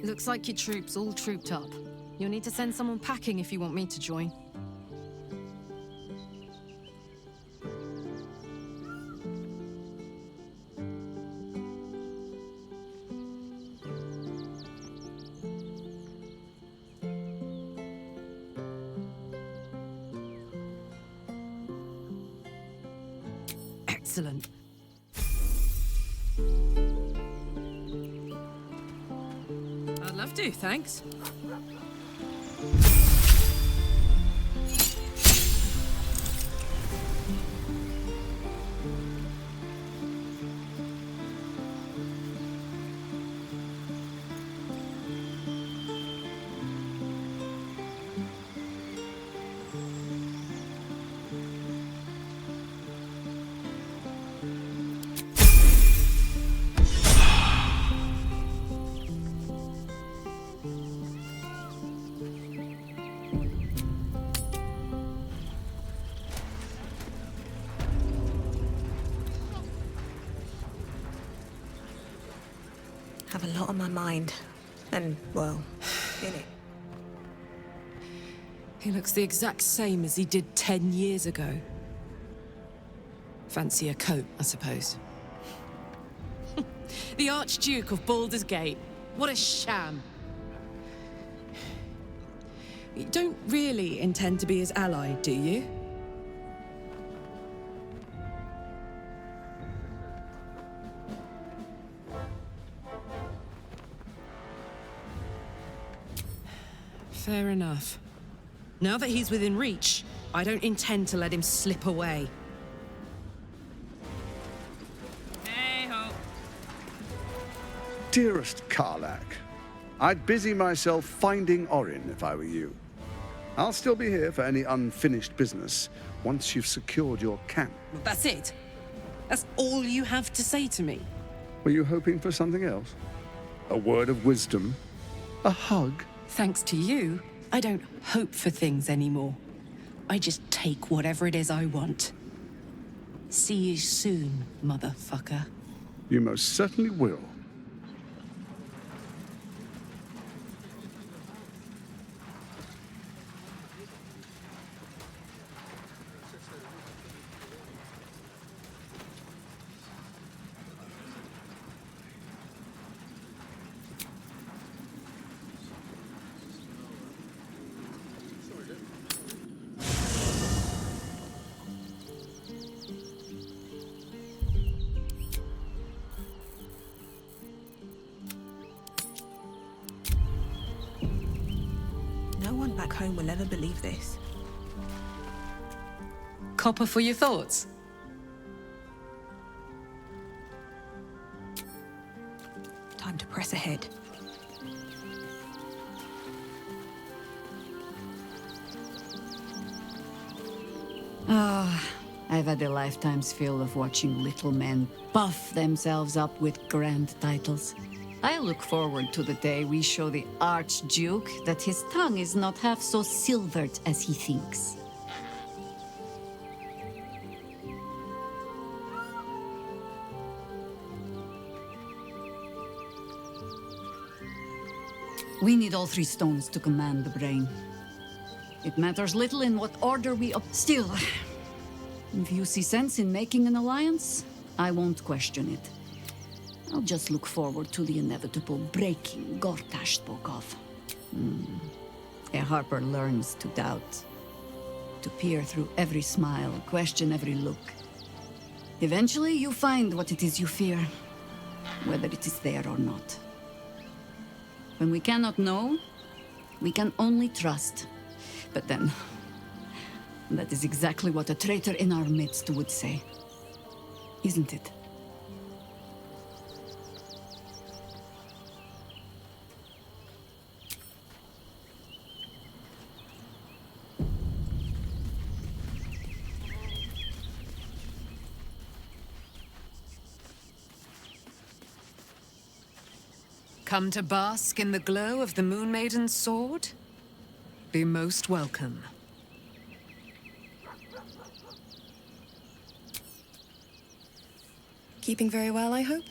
Looks like your troops all trooped up. You'll need to send someone packing if you want me to join. Excellent. I'd love to, thanks. Have a lot on my mind. And, well, in it. He looks the exact same as he did 10 years ago. Fancy a coat, I suppose. The Archduke of Baldur's Gate. What a sham. You don't really intend to be his ally, do you? Fair enough. Now that he's within reach, I don't intend to let him slip away. Hey-ho. Dearest Karlak, I'd busy myself finding Orin if I were you. I'll still be here for any unfinished business once you've secured your camp. That's it? That's all you have to say to me? Were you hoping for something else? A word of wisdom? A hug? Thanks to you, I don't hope for things anymore. I just take whatever it is I want. See you soon, motherfucker. You most certainly will. No one back home will ever believe this. Copper for your thoughts? Time to press ahead. Ah, I've had a lifetime's fill of watching little men puff themselves up with grand titles. I look forward to the day we show the Archduke that his tongue is not half so silvered as he thinks. We need all 3 stones to command the brain. It matters little in what order we Still, if you see sense in making an alliance, I won't question it. I'll just look forward to the inevitable breaking Gortash spoke of. A Harper learns to doubt, to peer through every smile, question every look. Eventually, you find what it is you fear, whether it is there or not. When we cannot know, we can only trust. But then, that is exactly what a traitor in our midst would say. Isn't it? Come to bask in the glow of the Moon Maiden's sword? Be most welcome. Keeping very well, I hope?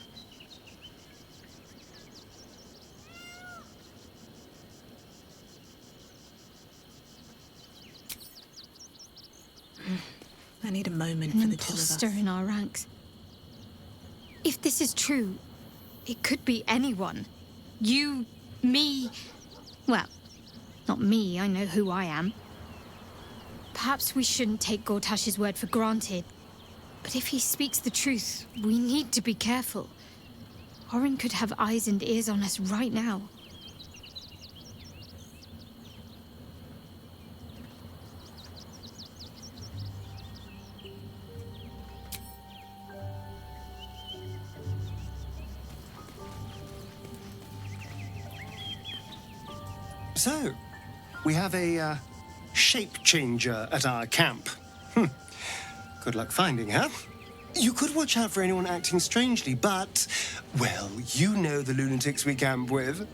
I need a moment An for the two of us. imposter in our ranks. If this is true, it could be anyone. You, me... Well, not me, I know who I am. Perhaps we shouldn't take Gortash's word for granted. But if he speaks the truth, we need to be careful. Orin could have eyes and ears on us right now. So, we have a shape changer at our camp. Good luck finding her. You could watch out for anyone acting strangely, but, well, you know the lunatics we camp with.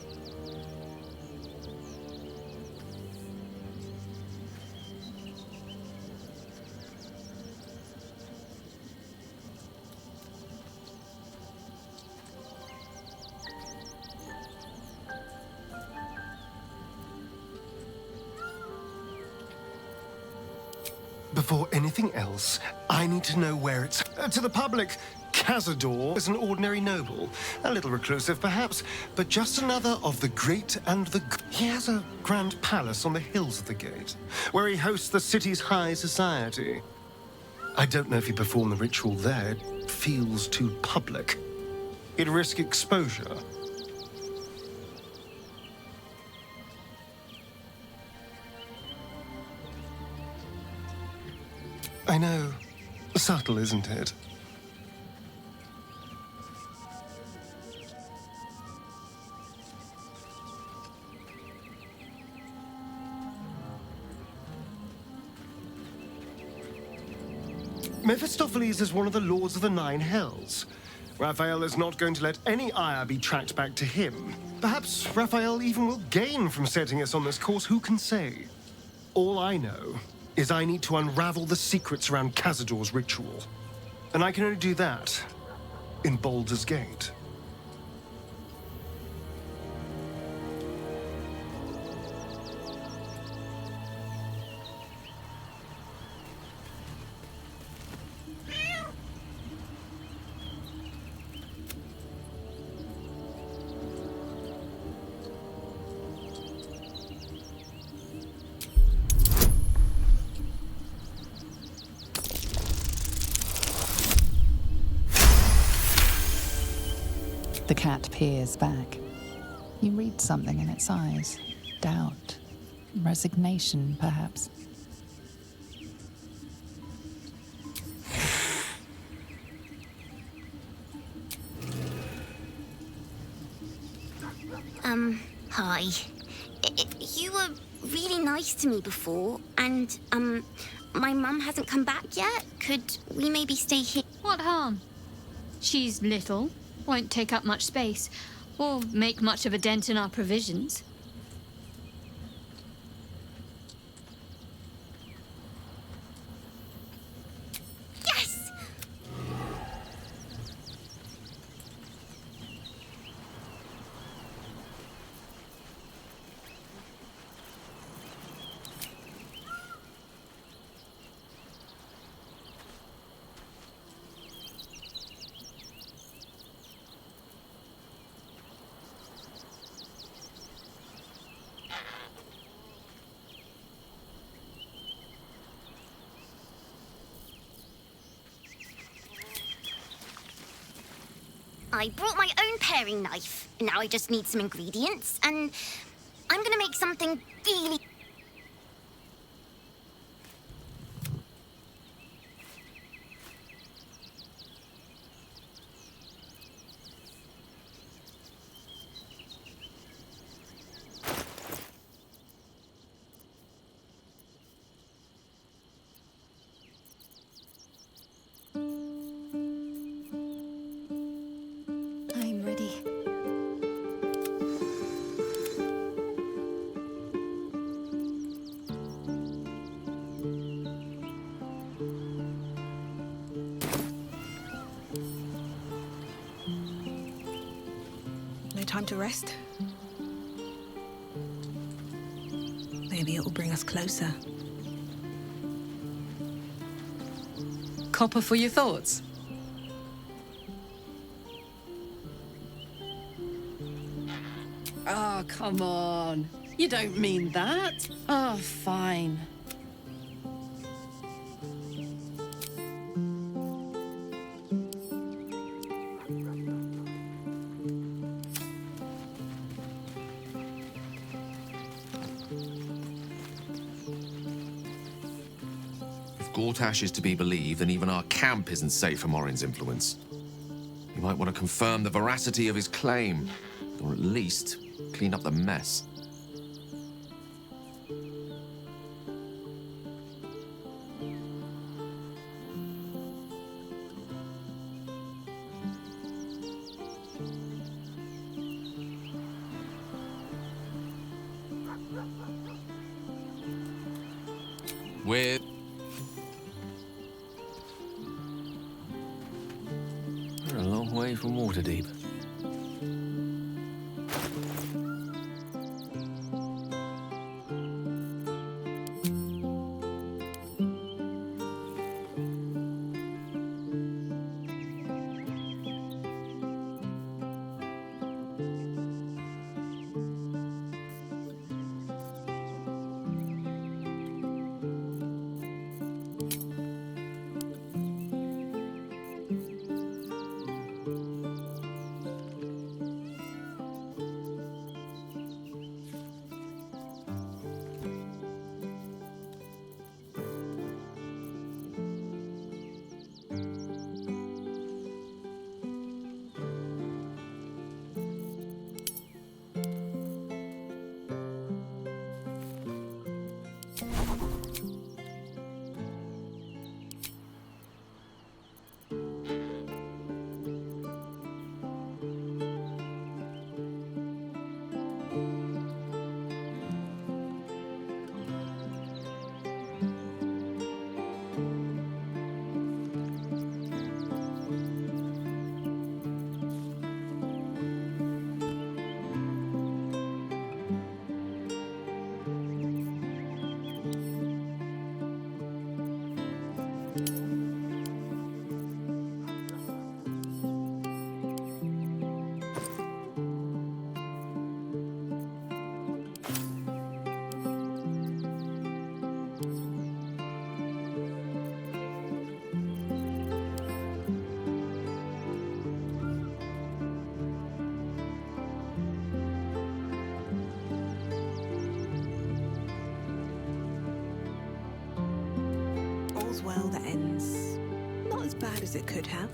Before anything else, I need to know where it's... to the public, Cazador is an ordinary noble. A little reclusive, perhaps, but just another of the great and the... He has a grand palace on the hills of the gate, where he hosts the city's high society. I don't know if he performed the ritual there. It feels too public. He'd risk exposure. I know. Subtle, isn't it? Mephistopheles is one of the lords of the Nine Hells. Raphael is not going to let any ire be tracked back to him. Perhaps Raphael even will gain from setting us on this course, who can say? All I know is I need to unravel the secrets around Cazador's ritual. And I can only do that in Baldur's Gate. The cat peers back. You read something in its eyes. Doubt. Resignation, perhaps. Hi. You were really nice to me before, and, my mum hasn't come back yet. Could we maybe stay here? What harm? She's little, won't take up much space, or make much of a dent in our provisions. Yes! I brought my own paring knife. Now I just need some ingredients, and I'm gonna make something really... I'm ready. No time to rest? Maybe it will bring us closer. Copper for your thoughts? Oh, come on. You don't mean that. Oh, fine. If Gortash is to be believed, then even our camp isn't safe from Orin's influence. You might want to confirm the veracity of his claim, or at least clean up the mess. We're a long way from Waterdeep. All's well that ends not as bad as it could have.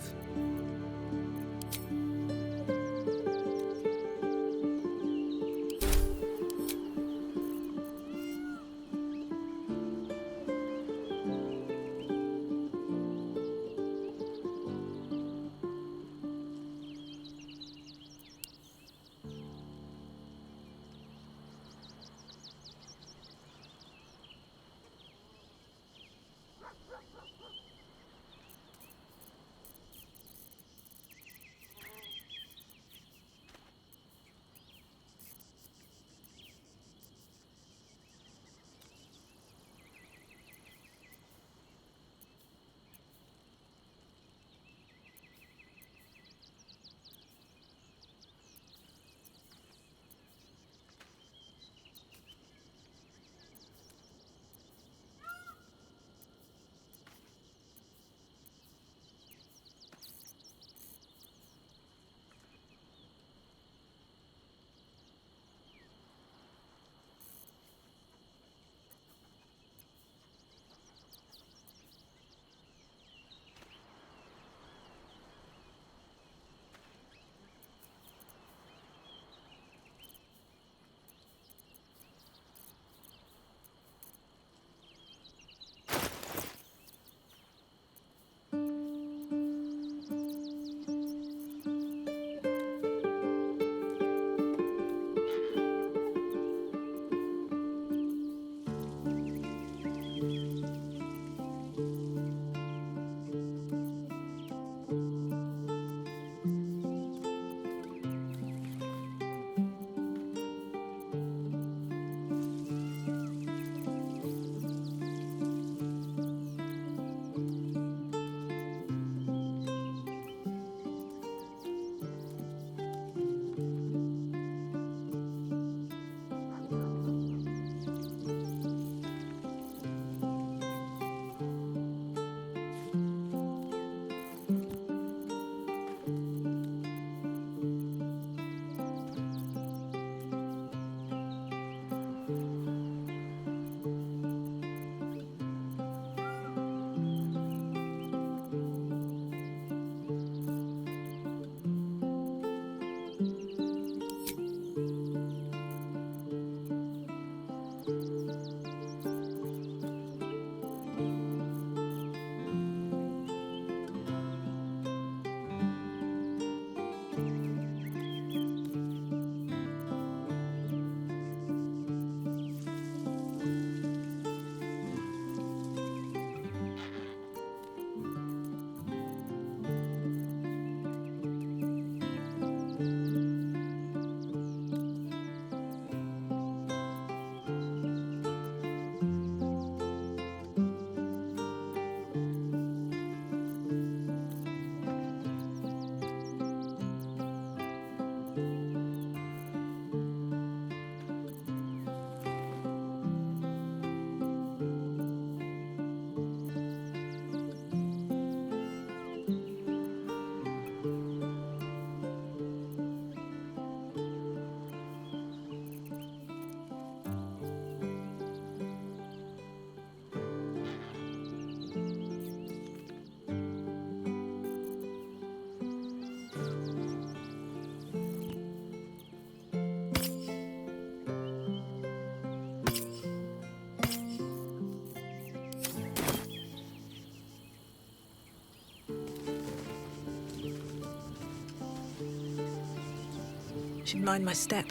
Should mind my step.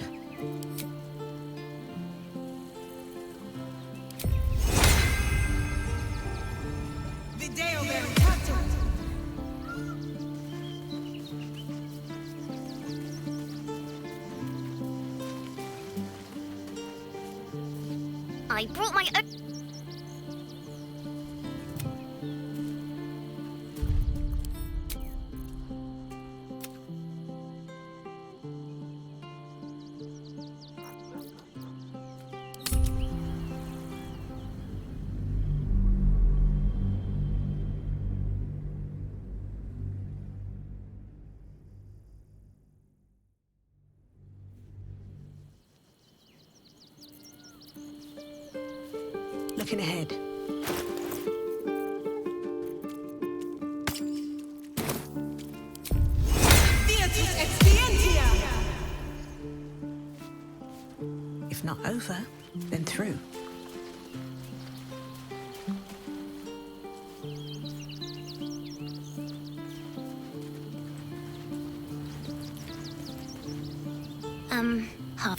Video veritatum. I brought my own. Looking ahead. If not over, then through.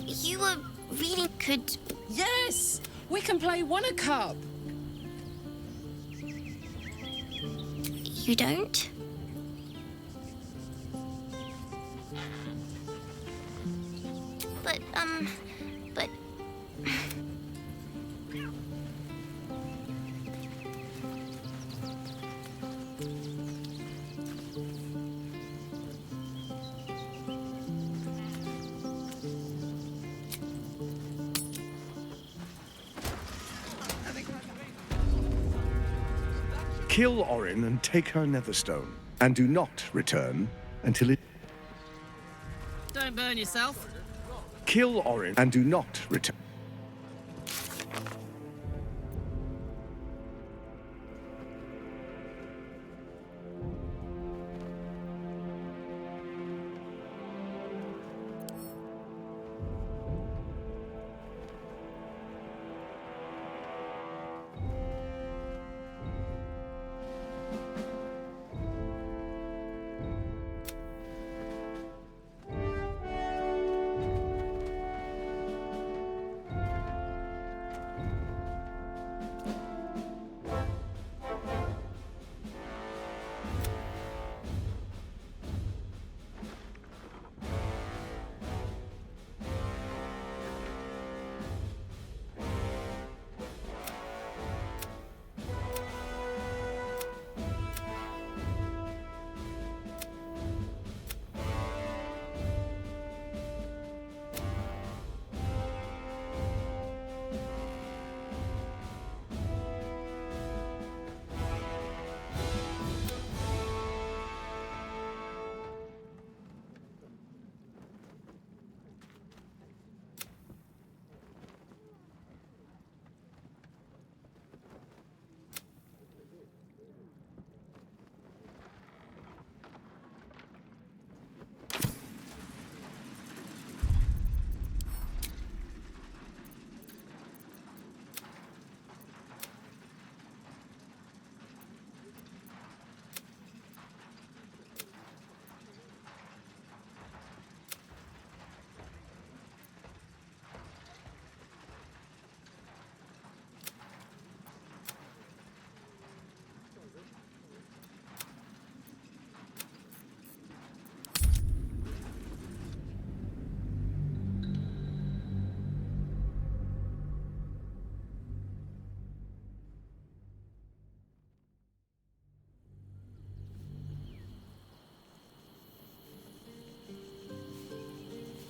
You were really could. Yes! We can play Wonder Cup! You don't? But, but... Kill Orin and take her Netherstone, and do not return until it... Don't burn yourself. Kill Orin and do not return.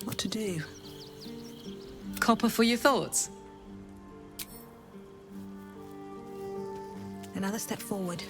What to do? Copper for your thoughts? Another step forward.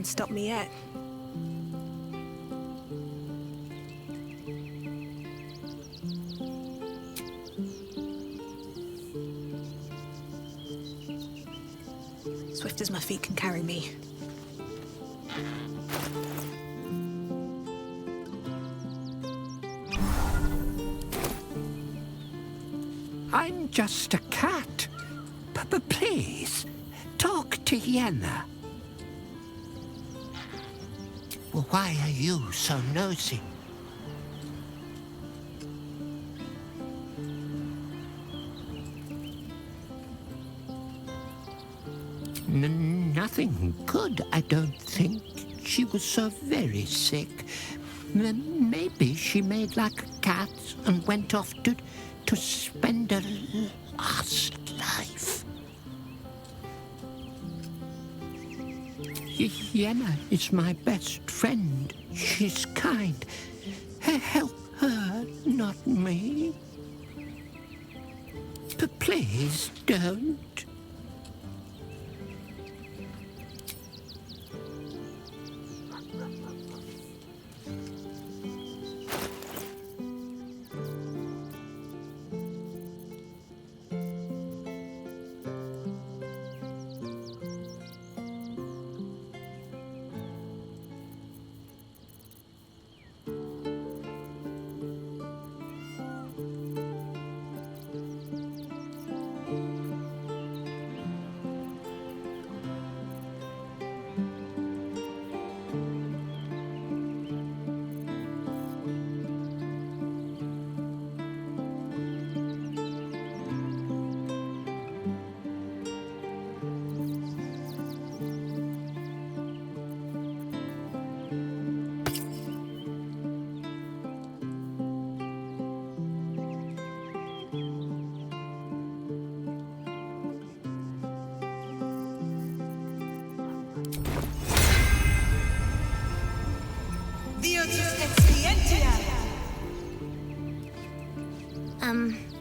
can't stop me yet. Swift as my feet can carry me. I'm just a cat. But please, talk to Yenna. Well, why are you so nosy? Nothing good, I don't think. She was so very sick. Maybe she made like a cat and went off to spend her last life. Yenna is my best friend. She's kind. Help her, not me. But please don't.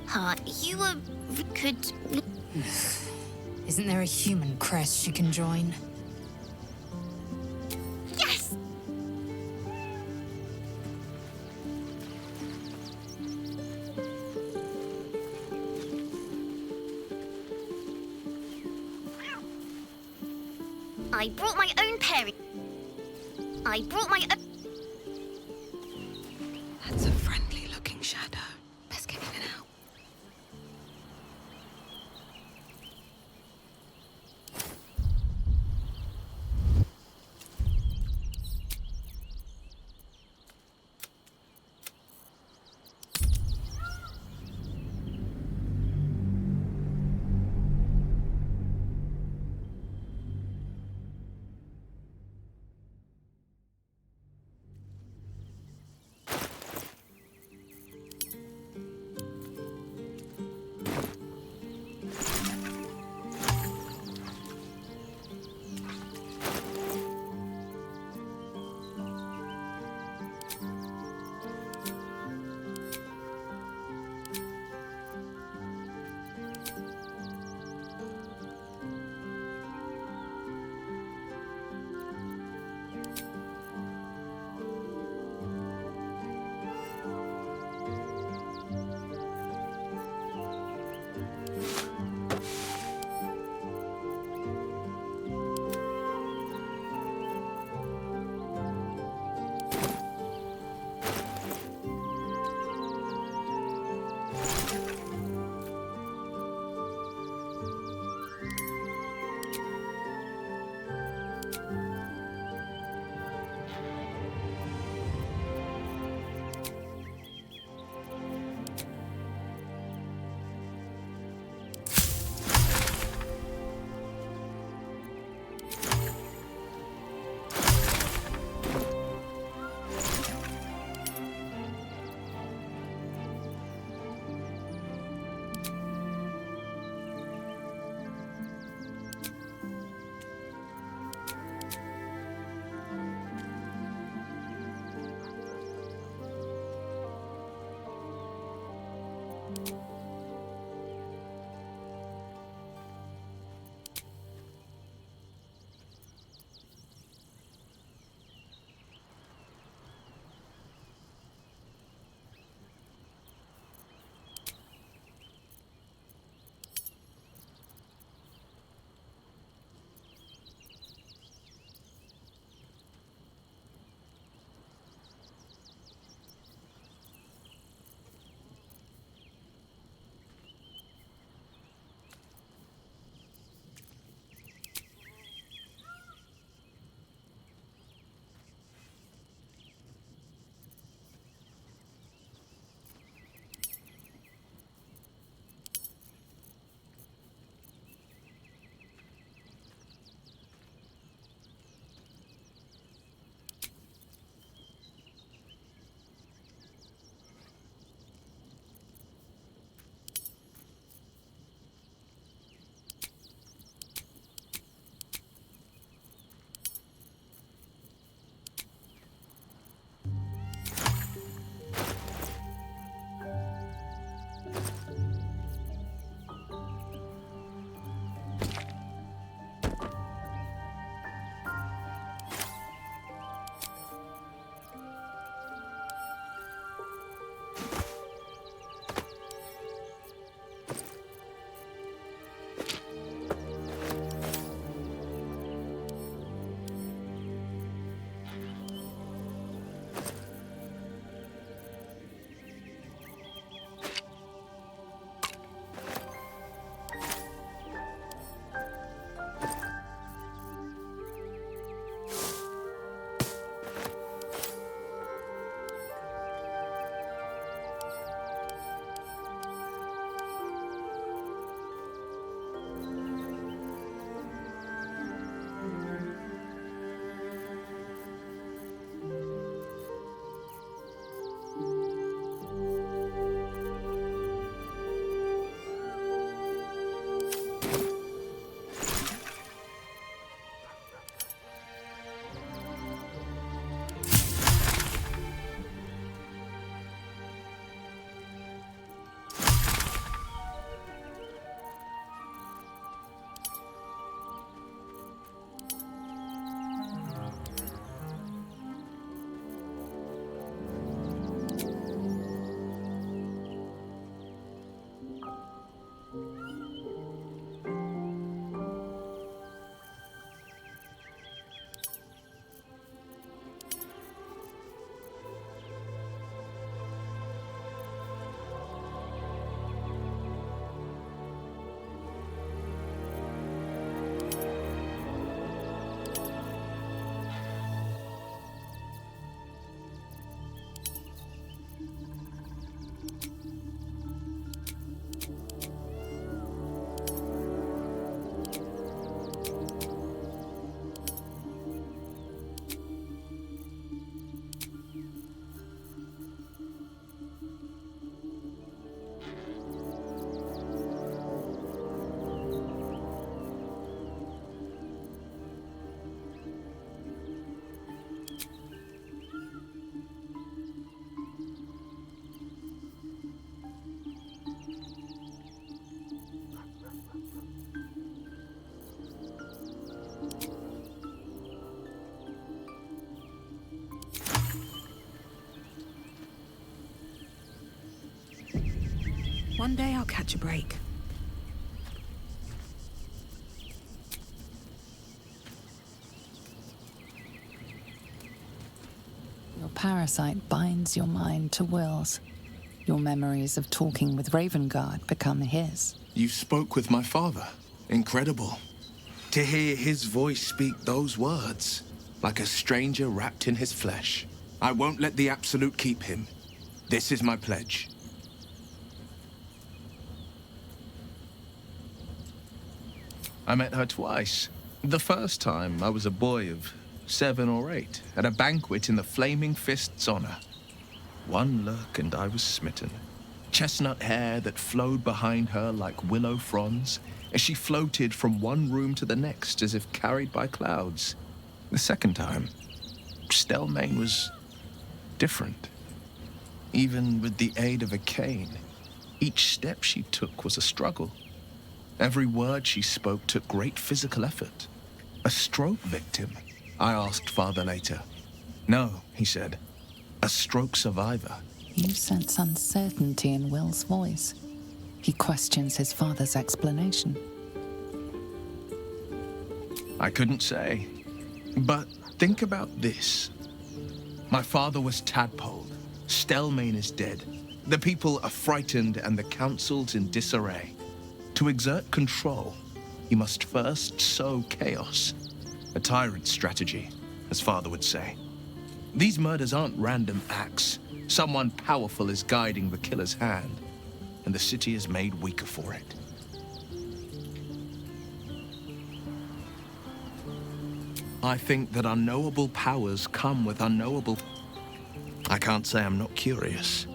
Heart, you could... Isn't there a human crest she can join? Yes! I brought my own pairing. I brought my own... That's a friendly-looking shadow. Let's get in and out. One day I'll catch a break. Your parasite binds your mind to Will's. Your memories of talking with Ravengard become his. You spoke with my father. Incredible. To hear his voice speak those words, like a stranger wrapped in his flesh. I won't let the Absolute keep him. This is my pledge. I met her twice. The first time, I was a boy of 7 or 8, at a banquet in the Flaming Fist's honor. One look and I was smitten. Chestnut hair that flowed behind her like willow fronds, as she floated from one room to the next as if carried by clouds. The second time, Stelmane was different. Even with the aid of a cane, each step she took was a struggle. Every word she spoke took great physical effort. A stroke victim, I asked Father later. No, he said. A stroke survivor. You sense uncertainty in Will's voice. He questions his father's explanation. I couldn't say. But think about this. My father was tadpoled. Stelmane is dead. The people are frightened and the council's in disarray. To exert control, he must first sow chaos. A tyrant's strategy, as Father would say. These murders aren't random acts. Someone powerful is guiding the killer's hand, and the city is made weaker for it. I think that unknowable powers come with unknowable... I can't say I'm not curious.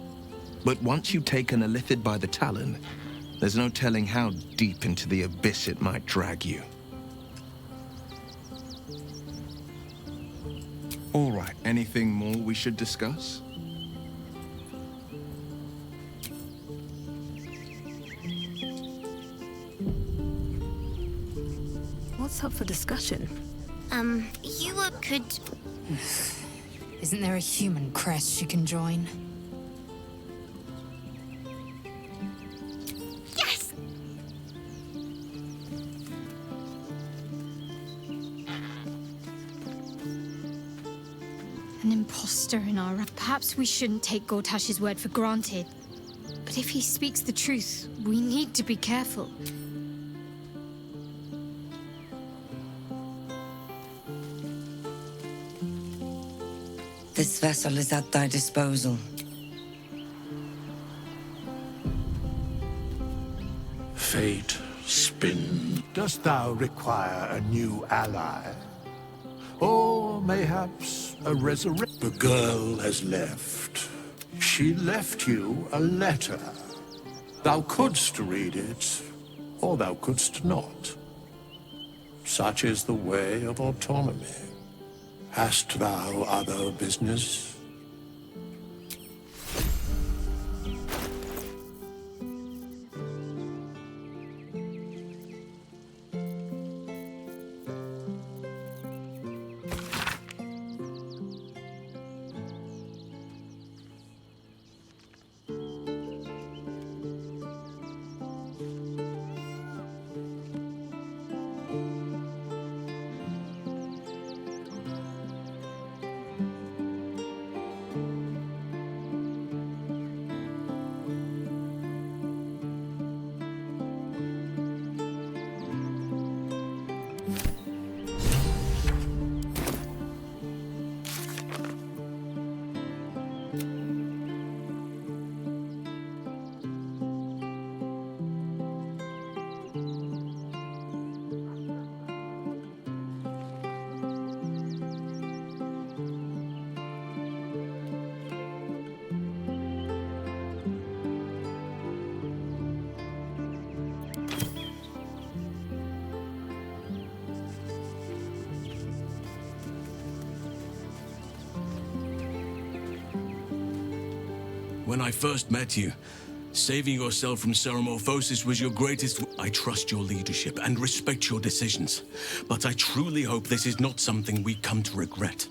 But once you take an Illithid by the talon, there's no telling how deep into the abyss it might drag you. All right, anything more we should discuss? What's up for discussion? You could... Isn't there a human crest she can join? Yes! An imposter in our... Perhaps we shouldn't take Gortash's word for granted. But if he speaks the truth, we need to be careful. This vessel is at thy disposal. Fate spin. Dost thou require a new ally? Or mayhaps a resurrection? The girl has left. She left you a letter. Thou couldst read it, or thou couldst not. Such is the way of autonomy. Hast thou other business? When I first met you, saving yourself from Ceramorphosis was your greatest... I trust your leadership and respect your decisions, but I truly hope this is not something we come to regret.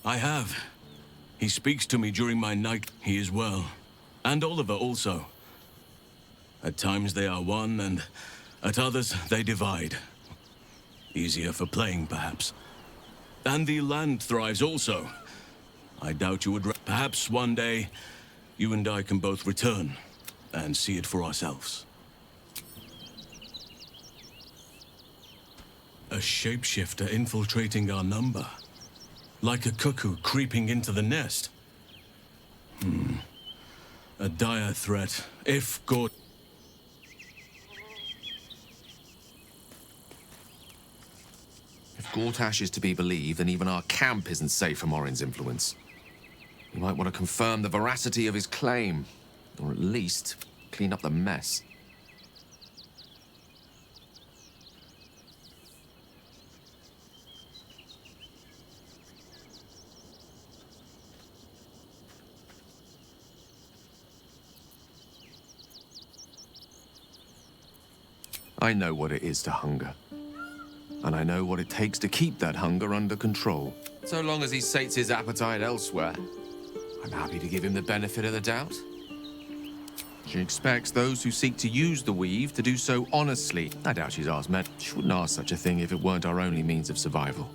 I have. He speaks to me during my night. He is well. And Oliver also. At times they are one, and at others they divide. Easier for playing, perhaps. And the land thrives also. I doubt you would... Perhaps one day, you and I can both return and see it for ourselves. A shapeshifter infiltrating our number. Like a cuckoo creeping into the nest. A dire threat, if God... If Gortash is to be believed, then even our camp isn't safe from Orin's influence. You might want to confirm the veracity of his claim, or at least clean up the mess. I know what it is to hunger. And I know what it takes to keep that hunger under control. So long as he sates his appetite elsewhere, I'm happy to give him the benefit of the doubt. She expects those who seek to use the weave to do so honestly. I doubt she's asked men. She wouldn't ask such a thing if it weren't our only means of survival.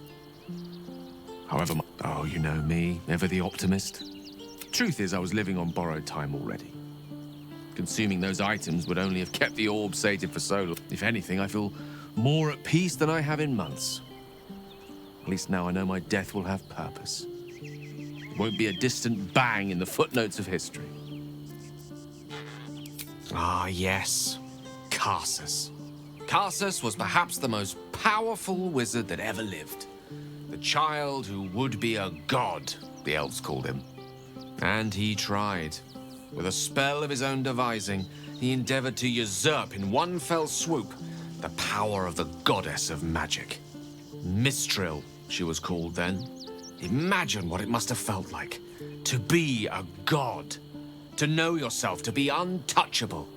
However, oh, you know me, ever the optimist. Truth is, I was living on borrowed time already. Consuming those items would only have kept the orb sated for so long. If anything, I feel more at peace than I have in months. At least now I know my death will have purpose. It won't be a distant bang in the footnotes of history. Ah, yes. Karsus. Karsus was perhaps the most powerful wizard that ever lived. The child who would be a god, the elves called him. And he tried. With a spell of his own devising, he endeavored to usurp in one fell swoop the power of the goddess of magic. Mistril, she was called then. Imagine what it must have felt like to be a god, to know yourself, to be untouchable,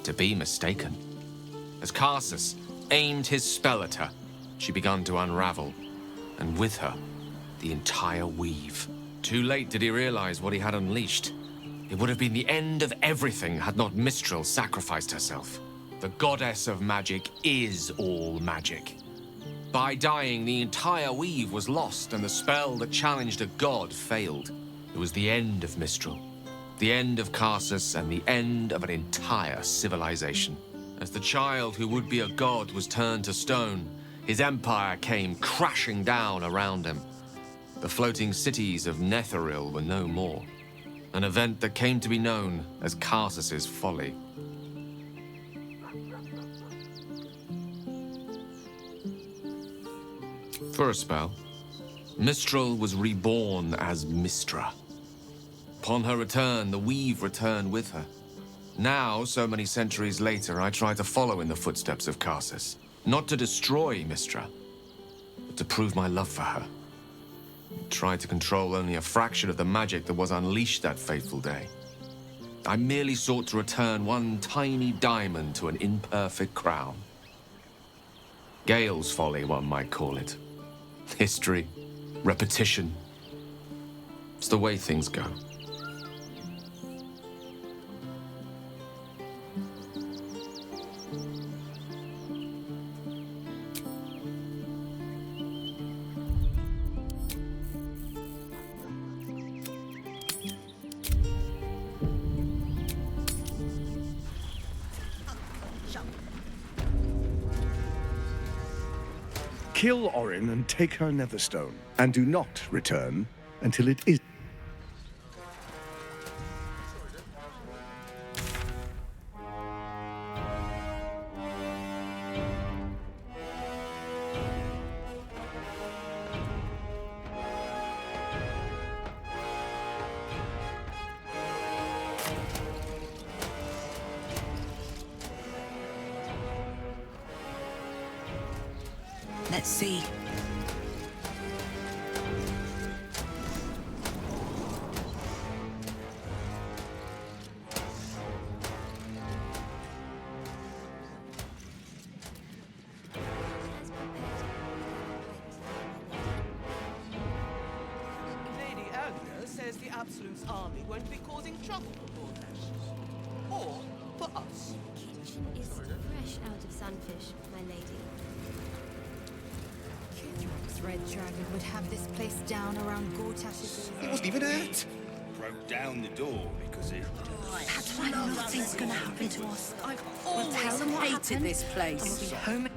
to be mistaken. As Karsus aimed his spell at her, she began to unravel, and with her, the entire weave. Too late did he realize what he had unleashed. It would have been the end of everything had not Mistril sacrificed herself. The goddess of magic is all magic. By dying, the entire weave was lost, and the spell that challenged a god failed. It was the end of Mistril, the end of Karsus, and the end of an entire civilization. As the child who would be a god was turned to stone, his empire came crashing down around him. The floating cities of Netheril were no more. An event that came to be known as Karsus's folly. For a spell, Mistril was reborn as Mistra. Upon her return, the weave returned with her. Now, so many centuries later, I try to follow in the footsteps of Karsus. Not to destroy Mistra, but to prove my love for her. Tried to control only a fraction of the magic that was unleashed that fateful day. I merely sought to return one tiny diamond to an imperfect crown. Gale's folly, one might call it. History, repetition. It's the way things go. Kill Orin and take her Netherstone, and do not return until it is... Let's see. as the Absolute's army won't be causing trouble for Gortash. Or for us. Is fresh out of sunfish, my lady. Kithrak's Red Dragon would have this place down around Gortash's... It wasn't even hurt. Broke down the door because it... That's why nothing's gonna happen to us. I've Well, tell them what hated happened, this place. and we'll be home.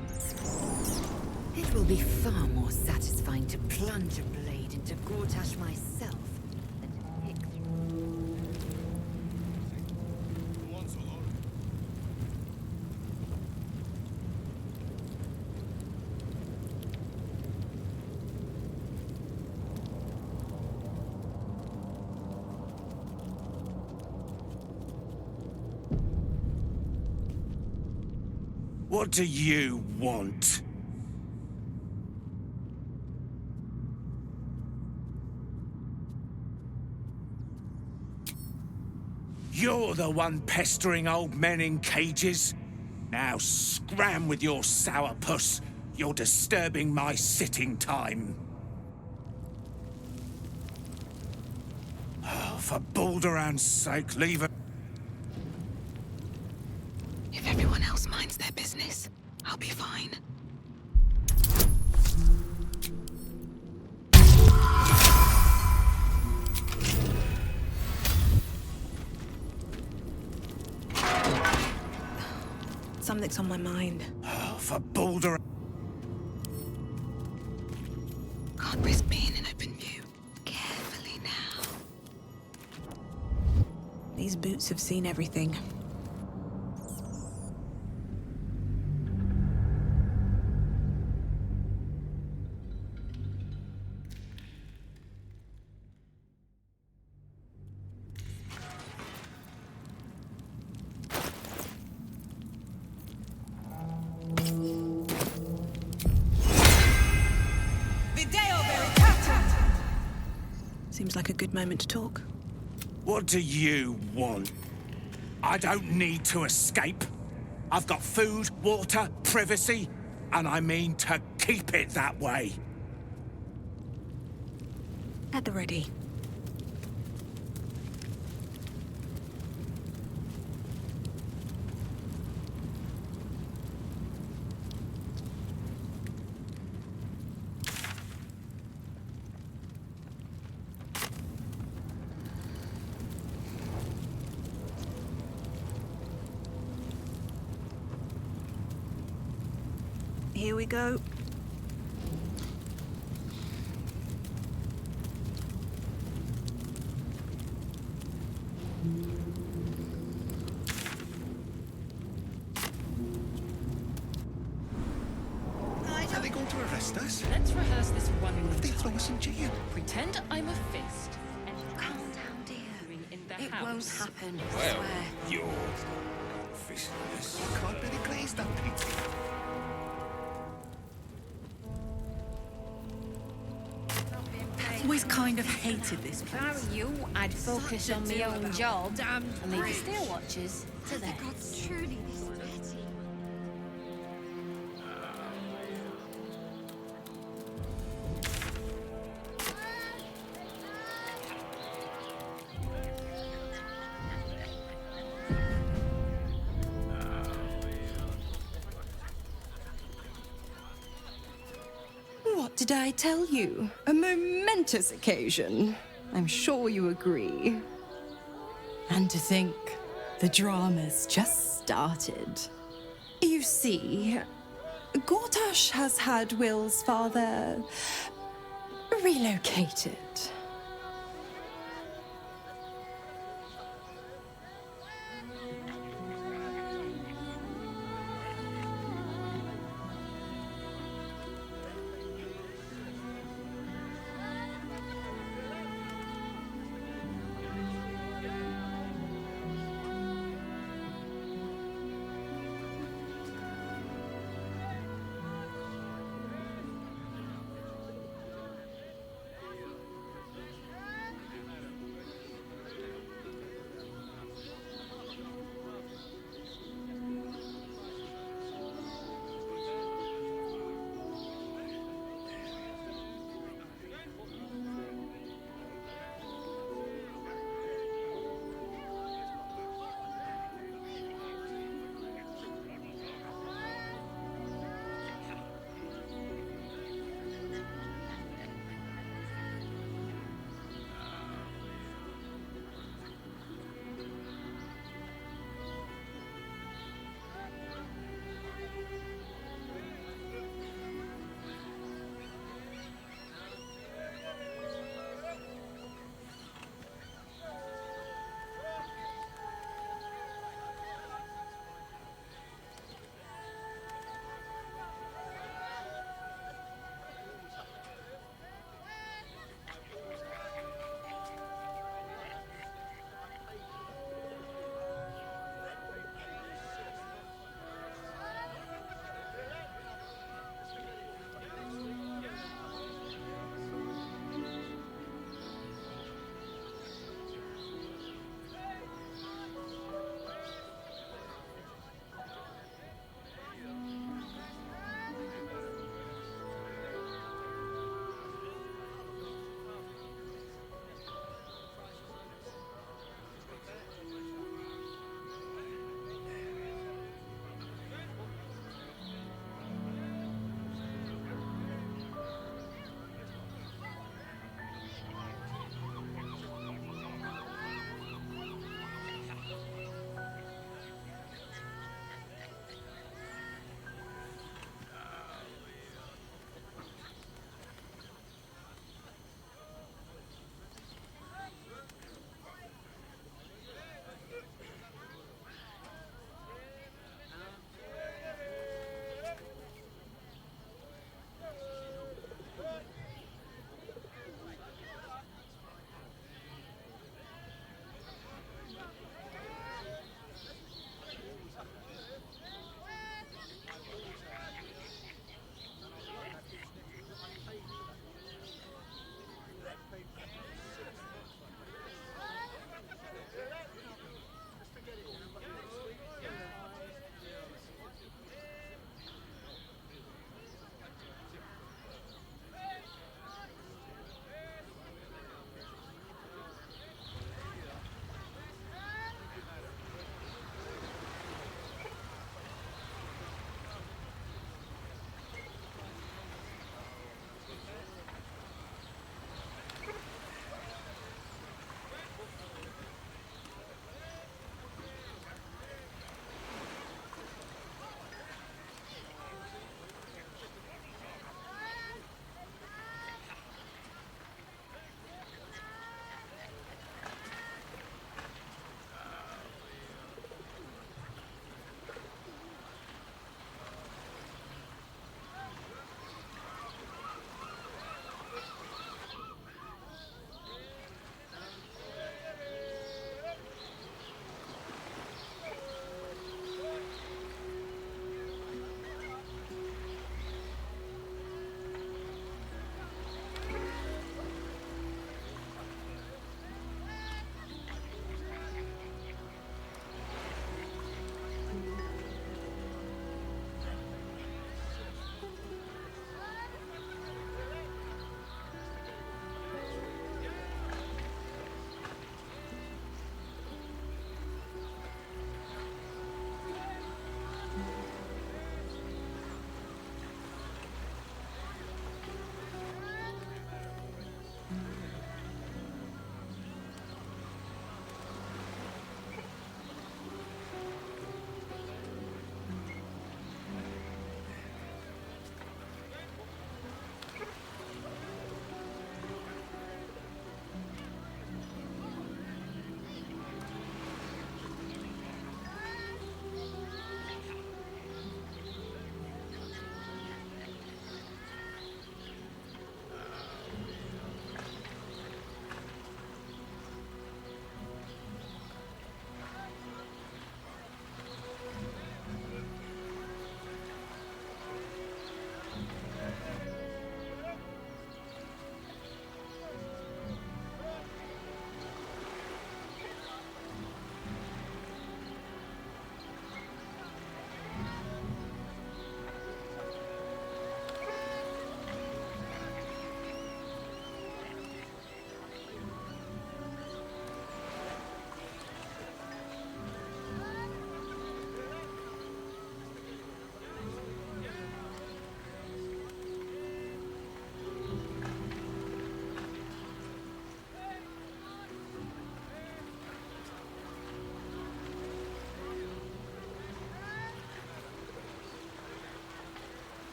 It will be far more satisfying to plunge a blade into Gortash myself than to pick through. What do you want? You're the one pestering old men in cages. Now scram with your sourpuss. You're disturbing my sitting time. Oh, for Balduran's sake, leave it. If everyone else minds their business, I'll be fine. Something's on my mind. Oh, for Baldur. Can't risk being in open view. Carefully now. These boots have seen everything. Seems like a good moment to talk. What do you want? I don't need to escape. I've got food, water, privacy, and I mean to keep it that way. At the ready. Here we go. Are they going to arrest us? Let's rehearse this one more If they time. throw us in jail. Pretend I'm a fist. And Calm down, dear. in the It house. won't happen, I Well, swear. you're... fishless. You can't really glaze that painting. I've always kind of hated this If I were you, I'd focus on my own job and leave the steel watchers to them. Truly, What did I tell you? A momentous occasion. I'm sure you agree. And to think, the drama's just started. You see, Gortash has had Will's father relocated.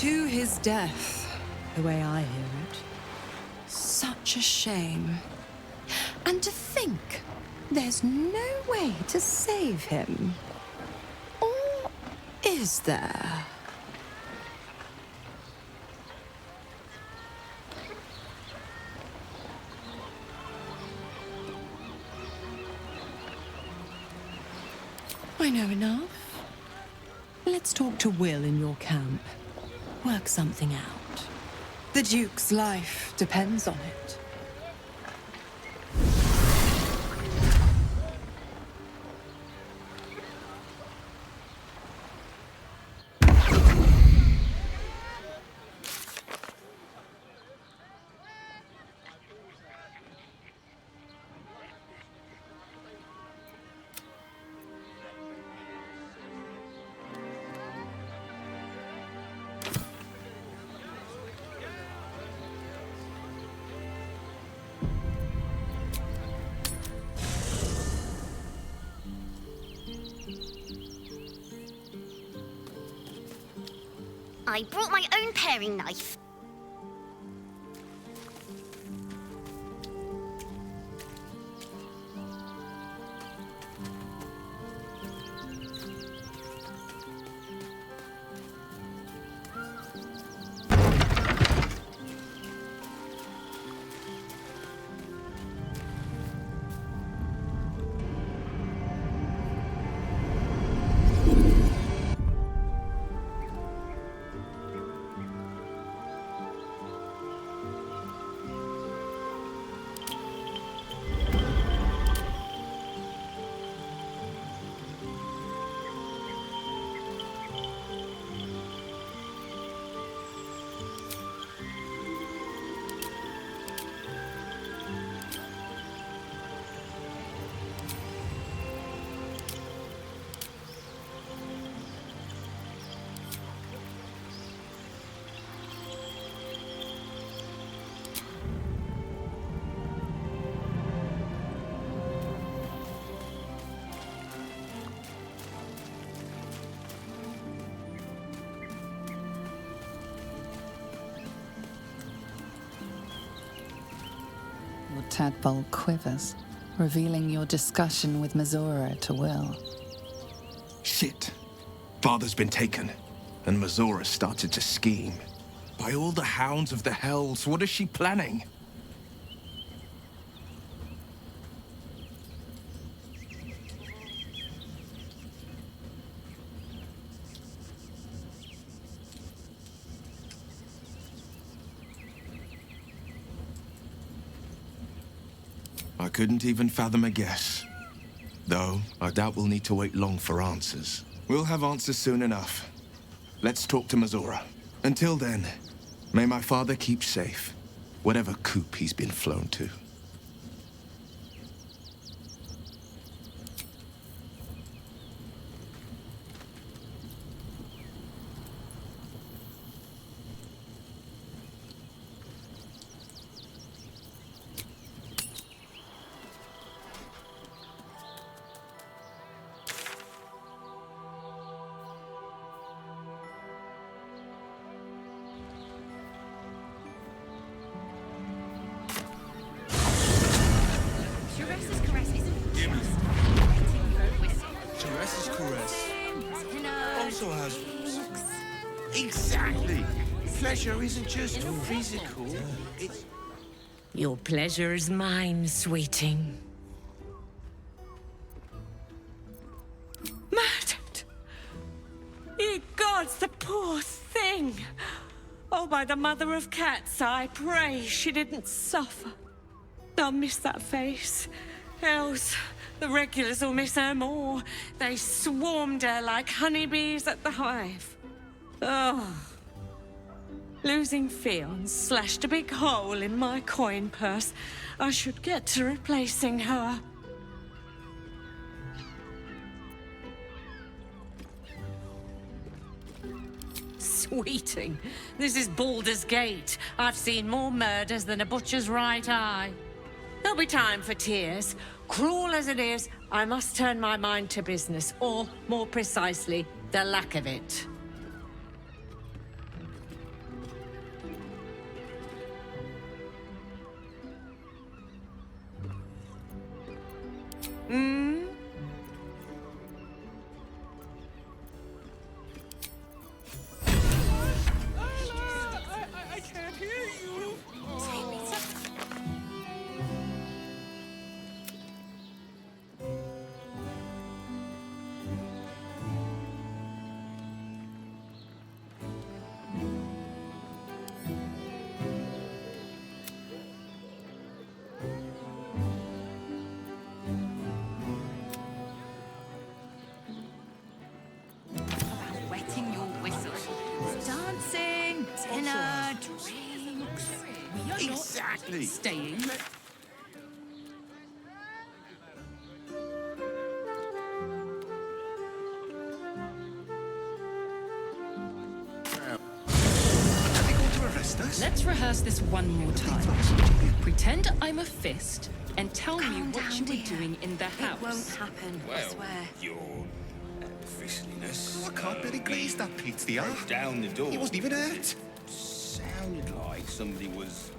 to his death, the way I hear it. Such a shame. And to think there's no way to save him. Or is there? I know enough. Let's talk to Will in your camp. Work something out. The Duke's life depends on it. I brought my own paring knife. Your tadpole quivers, revealing your discussion with Mizora to Will. Shit. Father's been taken, and Mizora started to scheme. By all the hounds of the hells, what is she planning? I couldn't even fathom a guess. Though, I doubt we'll need to wait long for answers. We'll have answers soon enough. Let's talk to Mizora. Until then, may my father keep safe, whatever coop he's been flown to. Teresa's caress also has... Exactly! Pleasure isn't just physical, it's... Your pleasure is mine, sweeting. Murdered! Ye gods, the poor thing! Oh, by the mother of cats, I pray she didn't suffer. I'll miss that face. Else, the regulars will miss her more. They swarmed her like honeybees at the hive. Oh. Losing Fionn slashed a big hole in my coin purse. I should get to replacing her. Sweeting, this is Baldur's Gate. I've seen more murders than a butcher's right eye. There'll be time for tears. Cruel as it is, I must turn my mind to business, or, more precisely, the lack of it. Dinner, drinks. We are Exactly. not staying. Let's rehearse this one more time. Pretend I'm a fist and tell me what you were doing in the house. It won't happen, I swear. Your fistliness. I can't believe greased that pizza. Down the door. He wasn't even hurt. Sounded like somebody was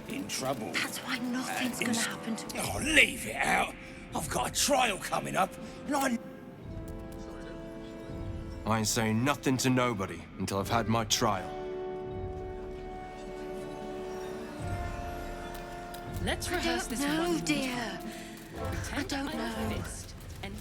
in trouble. That's why nothing's gonna happen to me. Oh, leave it out. I've got a trial coming up, and I ain't saying nothing to nobody until I've had my trial. Let's rehearse this one more dear. time. Pretend I'm a fist and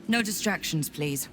No distractions, please.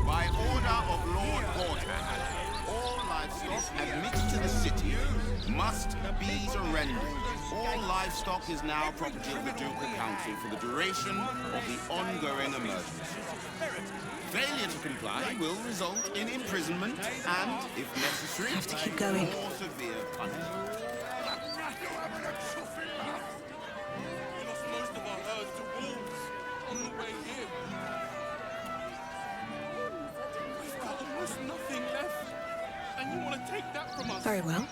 By order of Lord Porter, all livestock admitted to the city must be surrendered. All livestock is now property of the Ducal Council for the duration of the ongoing emergency. Failure to comply will result in imprisonment and, if necessary, Have to keep going. more severe punishment. We lost most of our herds to wolves on the way here. We've got almost nothing left, and you want to take that from us? Very well.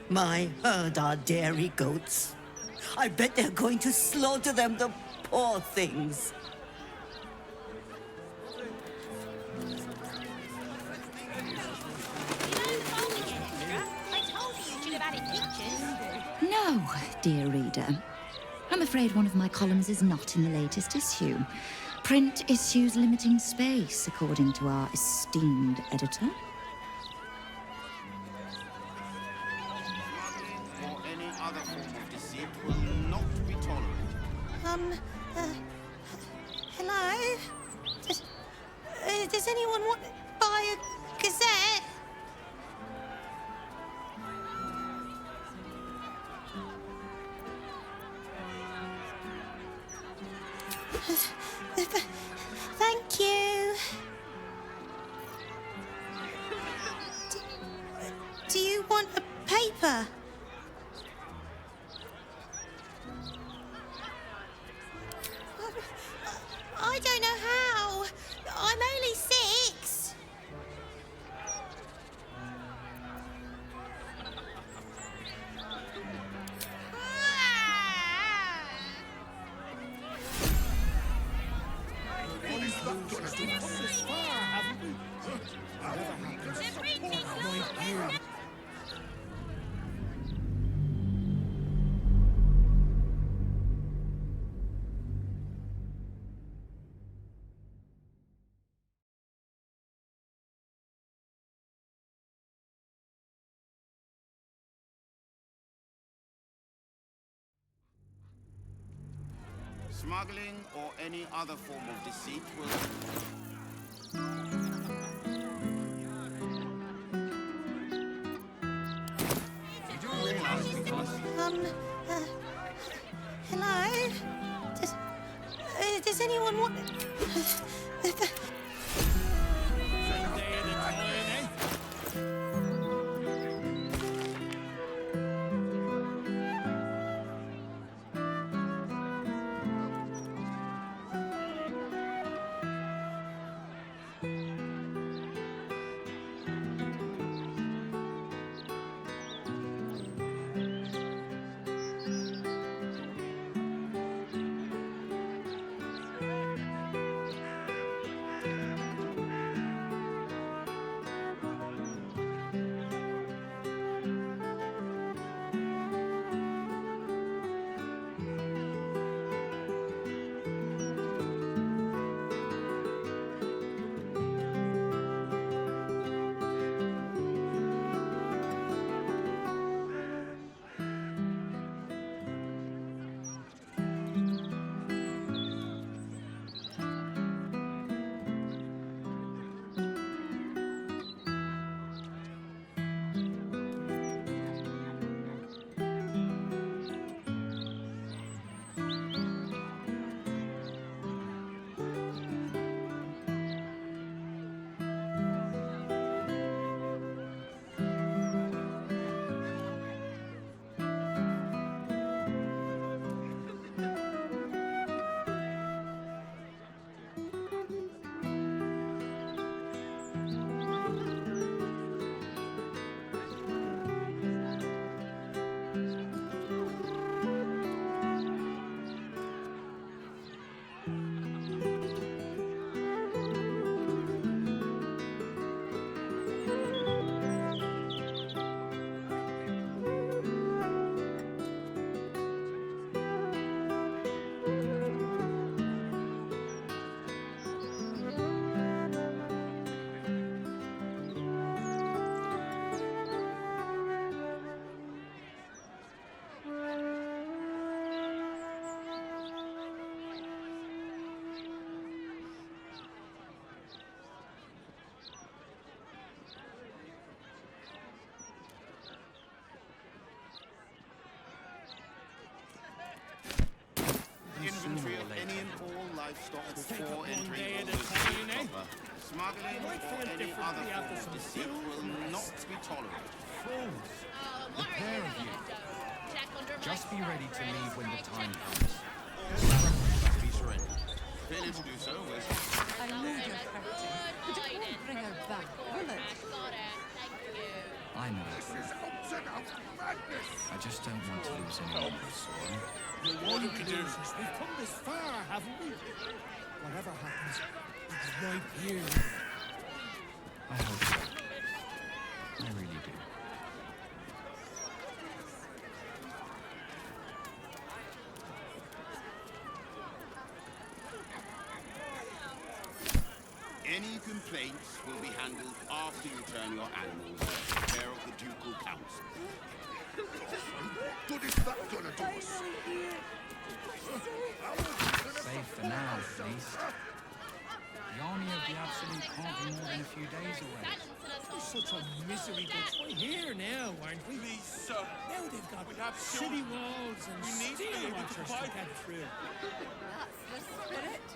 My herd are dairy goats. I bet they're going to slaughter them, the poor things. No, dear reader. I'm afraid one of my columns is not in the latest issue. Print issues limiting space, according to our esteemed editor. Or any other form of deceit will not be tolerated. Hello? Does anyone want to buy a gazette? Thank you. Do you want a paper? I don't know how. I'm only 6. Smuggling or any other form of deceit will... Hello? Does anyone want... Inventory of any and all livestock before entering the city proper. Smuggling or any other form of deceit will not be tolerated. The pair of you. Just be ready to leave when the time comes. Be surrendered. Failure to do so was... I knew you'd hurt him, but it won't bring her back, will it? I know. I just don't want to lose anyone else. All you can do is we've come this far, haven't we? Whatever happens, it's right here. I hope so. I really do. Any complaints will be handled after you turn your animals to the care of the Ducal Council. What good is that gonna do us? Safe for now, at least. The army of the Absolute can't be more than a few days away. We're such a misery, but we're here now, aren't we? Please, sir. Now they've got We have city walls and We need to be steel able to watchers to fight. get through. That's the spirit.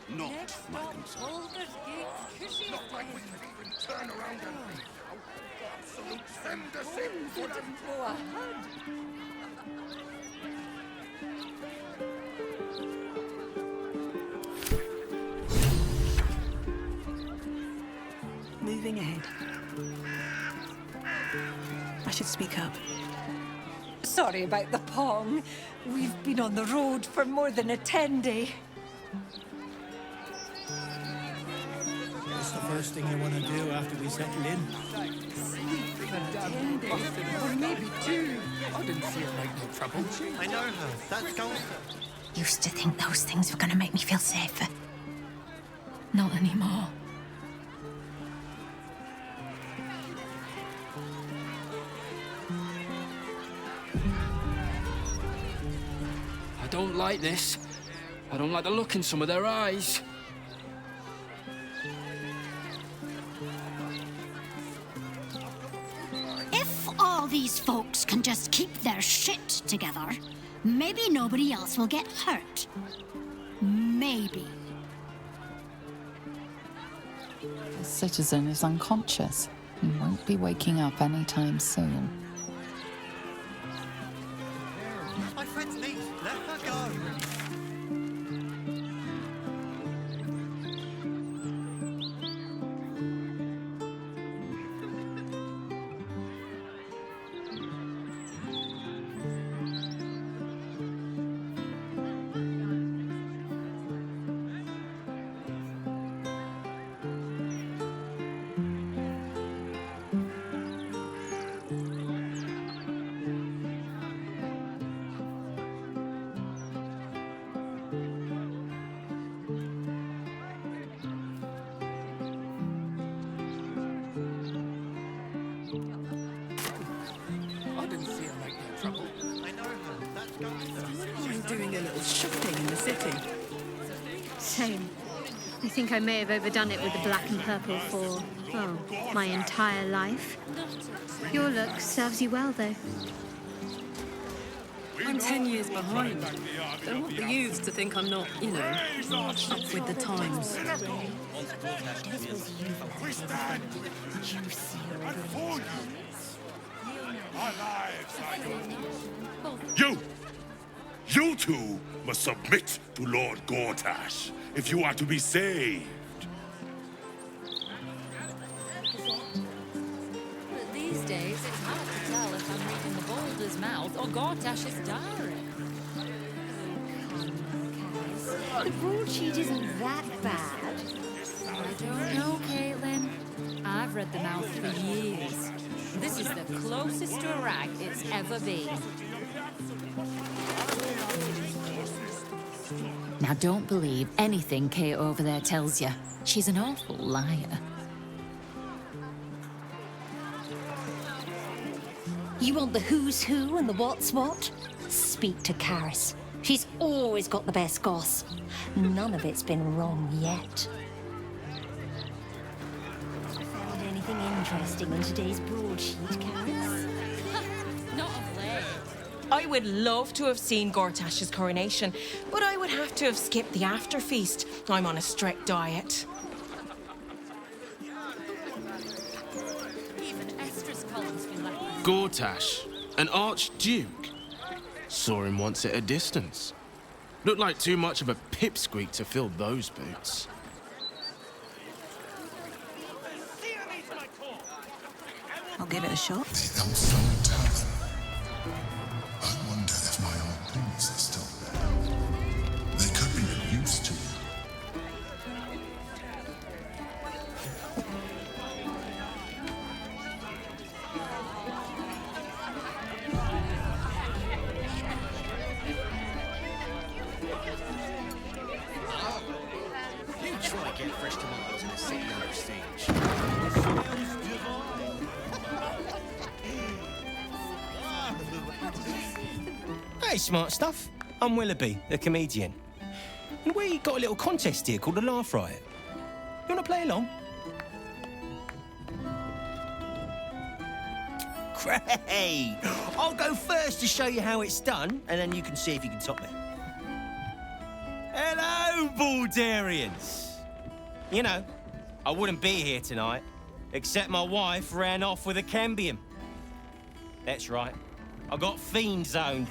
Not Next my up, concern. Baldur's Gate Cushy Not like we can even turn around and leave now. Absolute send us in for them. didn't go ahead. Moving ahead. I should speak up. Sorry about the pong. We've been on the road for more than a 10-day. What's the first thing you want to do after we settle in? Sleep for 10 days, or maybe 2. I didn't see her make no trouble. I know her. That's Golden. Used to think those things were going to make me feel safer. Not anymore. I don't like this. I don't like the look in some of their eyes. If our these folks can just keep their shit together, maybe nobody else will get hurt. Maybe. The citizen is unconscious. He won't be waking up anytime soon. My friend's niece. Let her go. I didn't see her make no trouble. I know her. That's going She's doing a little shopping in the city. Same. I think I may have overdone it with the black and purple for, well, my entire life. Your look serves you well, though. I'm 10 years behind. Don't want the youths to think I'm not, you know, up with the times. We stand with you and for you. Our lives are yours. You two must submit to Lord Gortash if you are to be saved. But these days, it's hard to tell if I'm reading the Baldur's mouth or Gortash's diary. The broadsheet isn't that bad. I don't know, Caitlin. I've read the mouth for years. This is the closest to a rag it's ever been. Now don't believe anything Kate over there tells you. She's an awful liar. You want the who's who and the what's what? Speak to Karis. She's always got the best goss. None of it's been wrong yet. Found anything interesting in today's broadsheet, Karis? Not of late. I would love to have seen Gortash's coronation, but I would have to have skipped the after feast. I'm on a strict diet. Even Estrus Collins feel like Gortash, an archduke. Saw him once at a distance. Looked like too much of a pipsqueak to fill those boots. I'll give it a shot. I wonder if my old things are still there. They could be of use to you. You try to get fresh tomatoes in a city under siege. Hey, smart stuff. I'm Willoughby, the comedian. And we got a little contest here called the Laugh Riot. You want to play along? Great! I'll go first to show you how it's done, and then you can see if you can top it. Hello, Baldurians! You know, I wouldn't be here tonight, except my wife ran off with a cambion. That's right. I got fiend zoned.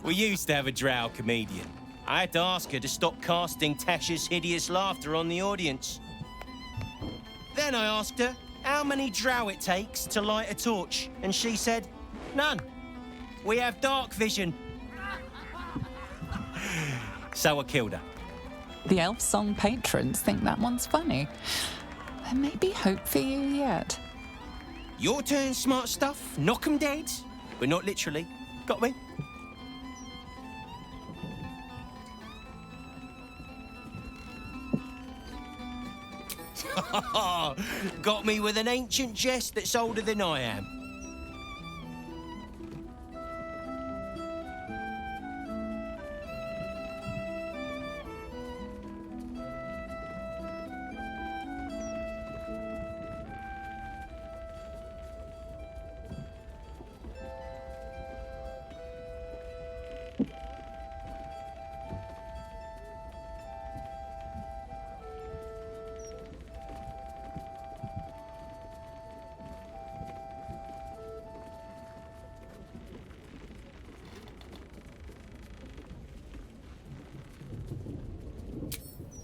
We used to have a drow comedian. I had to ask her to stop casting Tasha's hideous laughter on the audience. Then I asked her how many drow it takes to light a torch, and she said, none. We have dark vision. So I killed her. The Elf Song patrons think that one's funny. There may be hope for you yet. Your turn, smart stuff. Knock 'em dead. But not literally. Got me? Got me with an ancient jest that's older than I am.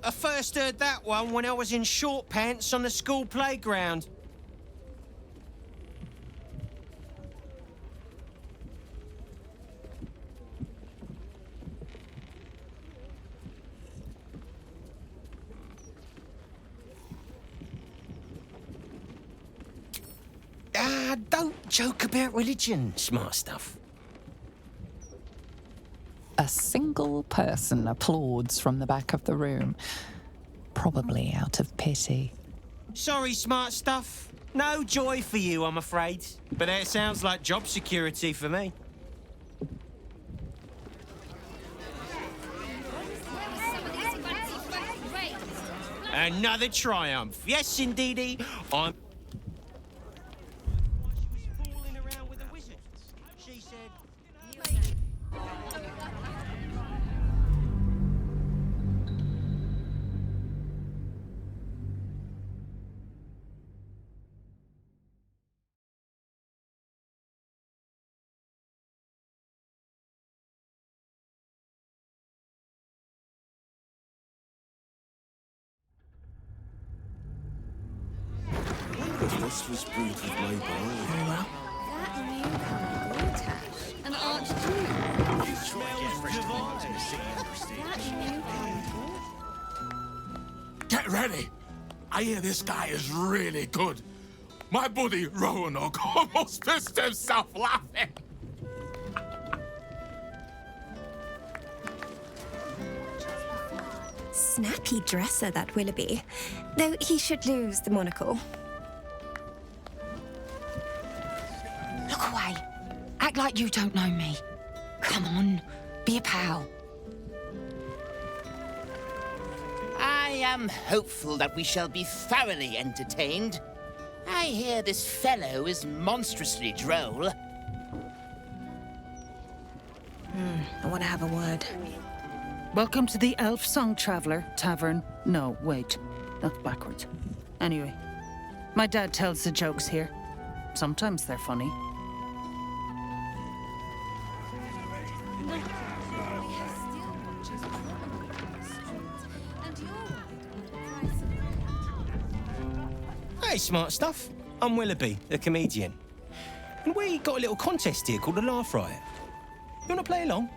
I first heard that one when I was in short pants on the school playground. Don't joke about religion, smart stuff. A single person applauds from the back of the room, probably out of pity. Sorry, smart stuff. No joy for you, I'm afraid. But that sounds like job security for me. Another triumph. Yes, indeedy. I'm... This was brewed with my bowl. Very well. That newcomer, Gortash, an archduke. You try and get fresh to the city and prestige. Get ready! I hear this guy is really good. My buddy Roanoke almost pissed himself laughing. Snappy dresser, that Willoughby. Though he should lose the monocle. Look away. Act like you don't know me. Come on, be a pal. I am hopeful that we shall be thoroughly entertained. I hear this fellow is monstrously droll. I want to have a word. Welcome to the Elf Song Traveller Tavern. No, wait. That's backwards. Anyway, my dad tells the jokes here. Sometimes they're funny. Hey, smart stuff. I'm Willoughby, the comedian. And we got a little contest here called the Laugh Riot. You want to play along?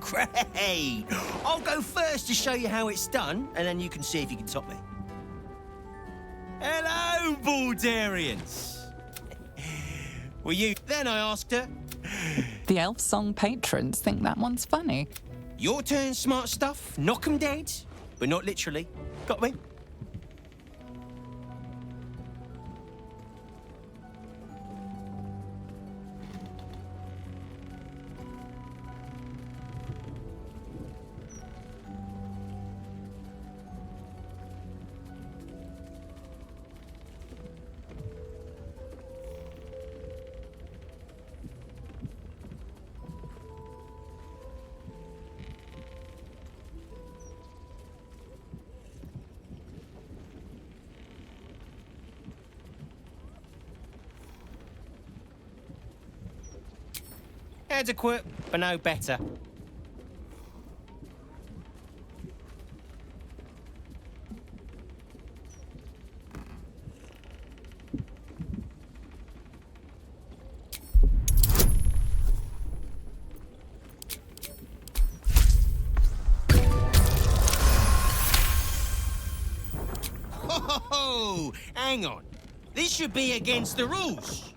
Great! I'll go first to show you how it's done, and then you can see if you can top me. Hello, Baldurians! Were you... Then I asked her... The Elf Song patrons think that one's funny. Your turn, smart stuff. Knock 'em dead, but not literally. Got me? Adequate, but no better. Ho! Hang on. This should be against the rules.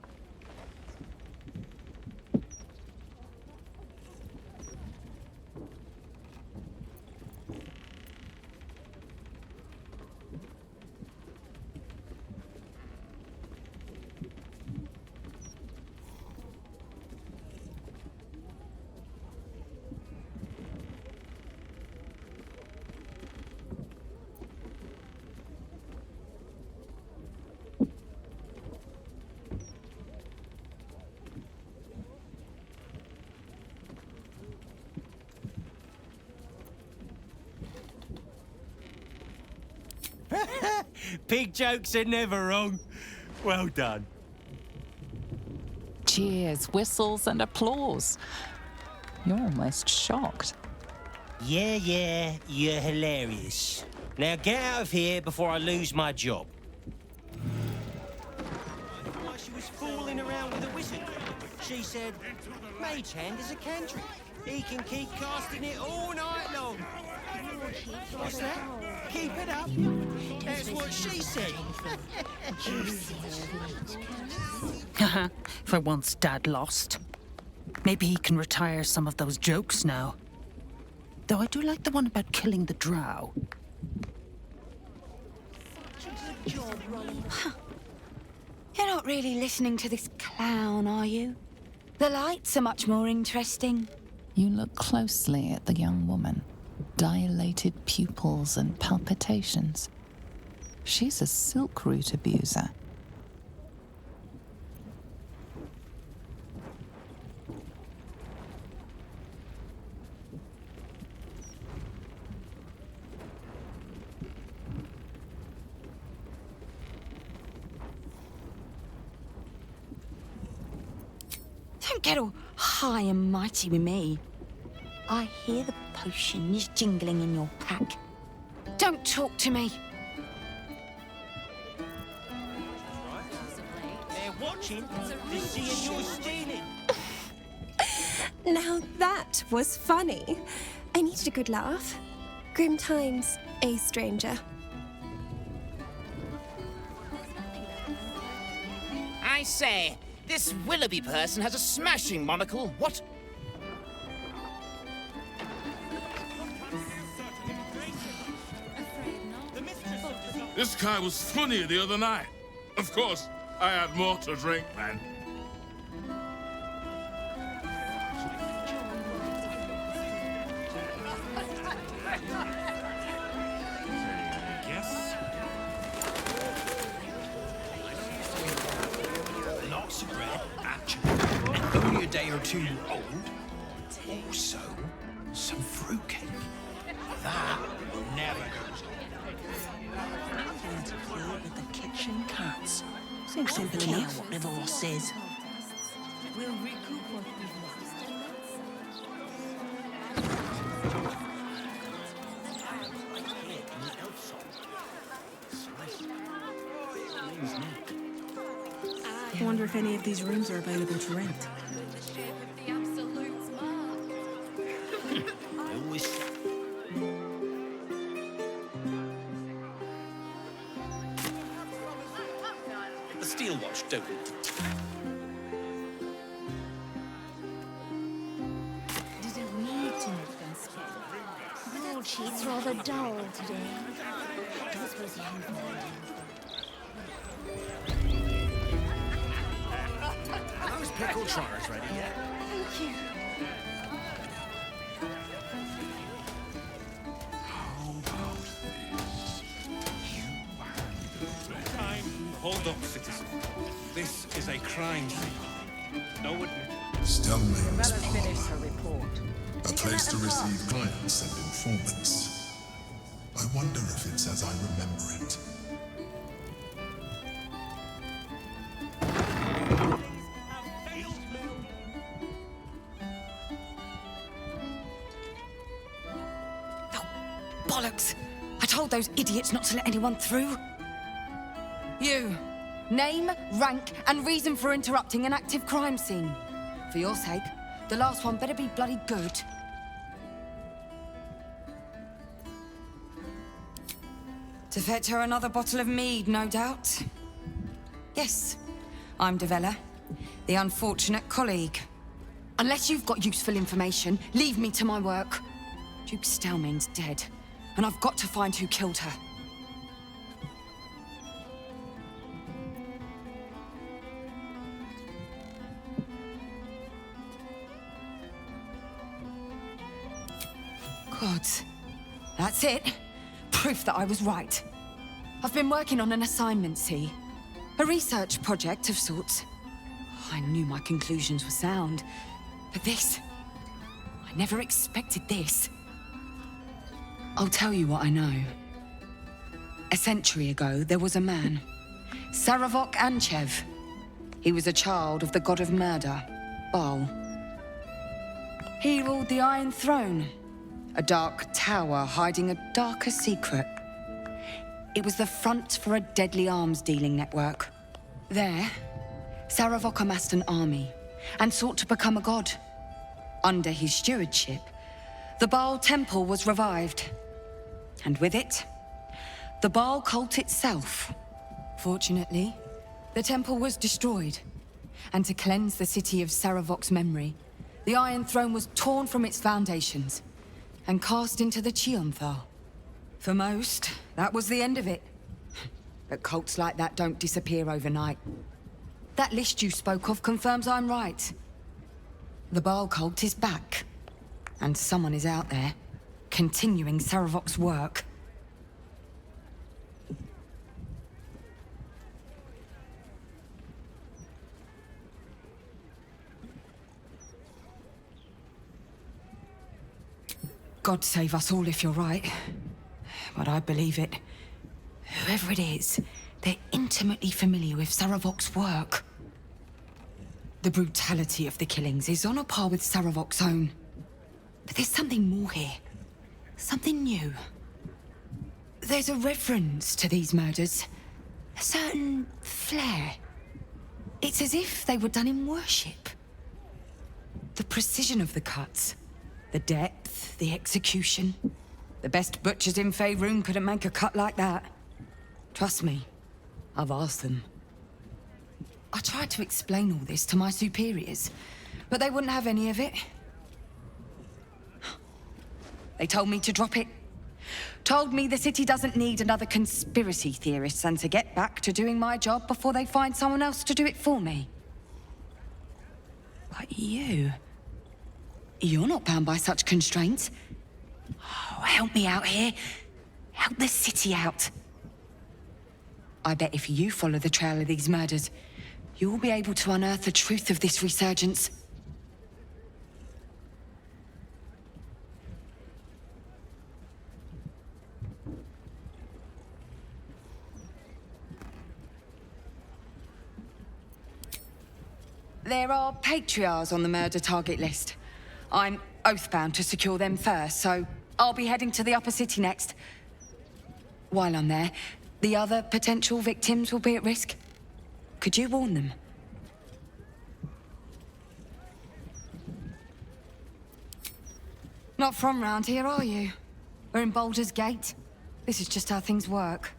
Pig jokes are never wrong. Well done. cheers, whistles, and applause. You're almost shocked. Yeah, you're hilarious. Now get out of here before I lose my job. While she was fooling around with a wizard, she said, Mage Hand is a cantrip. He can keep casting it all night long. What's that? Keep it up. That's what she said. For once Dad lost. Maybe he can retire some of those jokes now. Though I do like the one about killing the drow. You're not really listening to this clown, are you? The lights are much more interesting. You look closely at the young woman. Dilated pupils and palpitations. She's a silk root abuser. Don't get all high and mighty with me. I hear the potions jingling in your pack. Don't talk to me. They're watching to see if you're stealing. Now that was funny. I needed a good laugh. Grim times, stranger. I say, this Willoughby person has a smashing monocle. What? This guy was funnier the other night. Of course, I had more to drink then. Lots of bread, actually, and only a day or two old. Also, some fruitcake. That never goes on. Nothing to play with the kitchen cats. Seems simple enough, what divorce is. We'll recoup what we've lost. I wonder if any of these rooms are available to rent. The steel watch don't. Didn't need to make them spend. Broadsheet's rather dull today. I don't suppose you haven't Are those pickled trotters ready yet? Thank you. Hold up, citizen. This is a crime scene. No witness. Stelmane's Finish parlor. her report. A place to receive clients and informants. I wonder if it's as I remember it. Bollocks! I told those idiots not to let anyone through. You. Name, rank, and reason for interrupting an active crime scene. For your sake, the last one better be bloody good. To fetch her another bottle of mead, no doubt. Yes, I'm Devella, the unfortunate colleague. Unless you've got useful information, leave me to my work. Duke Stelmane's dead, and I've got to find who killed her. Gods. That's it. Proof that I was right. I've been working on an assignment, see? A research project of sorts. I knew my conclusions were sound. But this... I never expected this. I'll tell you what I know. A century ago, there was a man. Saravok Anchev. He was a child of the god of murder, Baal. He ruled the Iron Throne, a dark tower hiding a darker secret. It was the front for a deadly arms-dealing network. There, Saravok amassed an army and sought to become a god. Under his stewardship, the Baal Temple was revived. And with it, the Baal cult itself. Fortunately, the temple was destroyed. And to cleanse the city of Saravok's memory, the Iron Throne was torn from its foundations and cast into the Chionthal. For most, that was the end of it. But cults like that don't disappear overnight. That list you spoke of confirms I'm right. The Baal cult is back. And someone is out there, continuing Saravok's work. God save us all if you're right. But I believe it. Whoever it is, they're intimately familiar with Saravok's work. The brutality of the killings is on a par with Saravok's own. But there's something more here. Something new. There's a reverence to these murders. A certain flair. It's as if they were done in worship. The precision of the cuts. The depth, the execution. The best butchers in Faerun couldn't make a cut like that. Trust me, I've asked them. I tried to explain all this to my superiors, but they wouldn't have any of it. They told me to drop it. Told me the city doesn't need another conspiracy theorist and to get back to doing my job before they find someone else to do it for me. But you're not bound by such constraints. Oh, help me out here. Help the city out. I bet if you follow the trail of these murders, you'll be able to unearth the truth of this resurgence. There are patriarchs on the murder target list. I'm oathbound to secure them first, so I'll be heading to the upper city next. While I'm there, the other potential victims will be at risk. Could you warn them? Not from round here, are you? We're in Baldur's Gate. This is just how things work.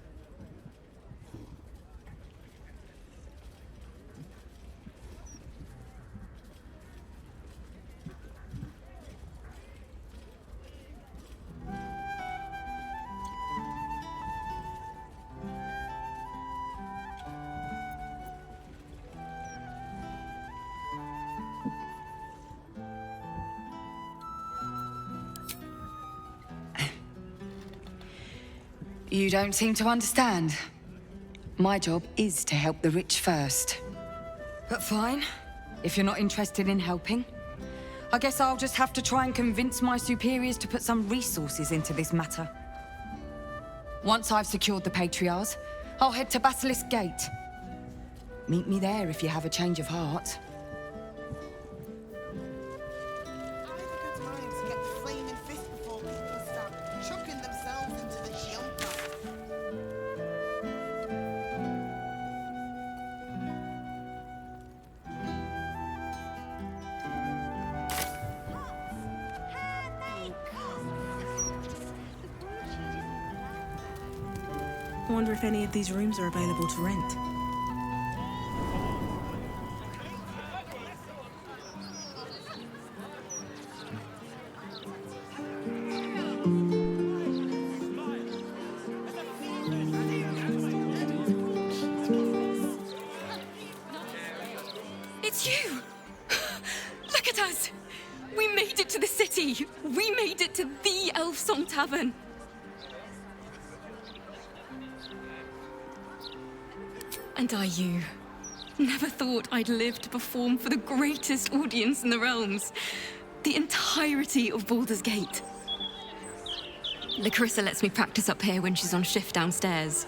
You don't seem to understand. My job is to help the rich first. But fine, if you're not interested in helping, I guess I'll just have to try and convince my superiors to put some resources into this matter. Once I've secured the patriarchs, I'll head to Basilisk Gate. Meet me there if you have a change of heart. I wonder if any of these rooms are available to rent. It's you! Look at us! We made it to the city! We made it to the Elf Song Tavern! And you. Never thought I'd live to perform for the greatest audience in the realms. The entirety of Baldur's Gate. Lycarissa lets me practice up here when she's on shift downstairs.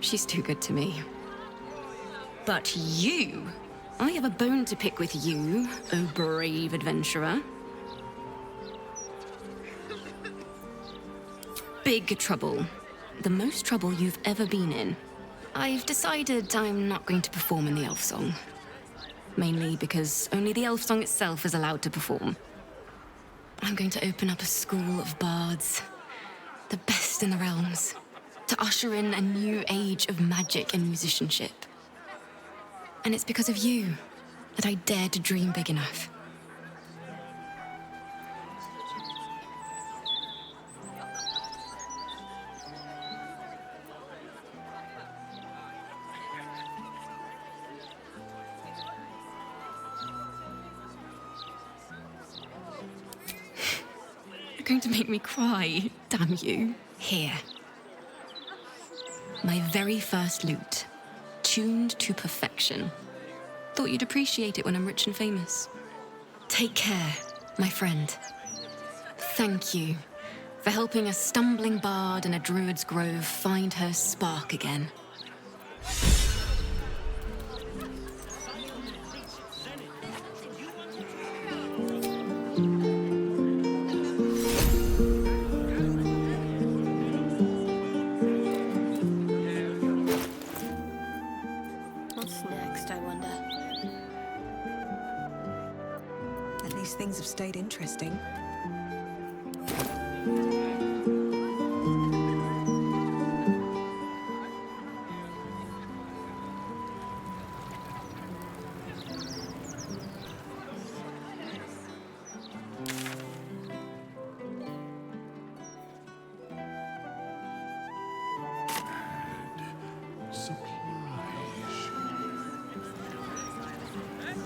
She's too good to me. But you, I have a bone to pick with you, oh brave adventurer. Big trouble. The most trouble you've ever been in. I've decided I'm not going to perform in the elf song. Mainly because only the elf song itself is allowed to perform. I'm going to open up a school of bards. The best in the realms. To usher in a new age of magic and musicianship. And it's because of you that I dared to dream big enough. You're going to make me cry, damn you. Here. My very first lute. Tuned to perfection. Thought you'd appreciate it when I'm rich and famous. Take care, my friend. Thank you for helping a stumbling bard in a druid's grove find her spark again. What's next, I wonder? At least things have stayed interesting.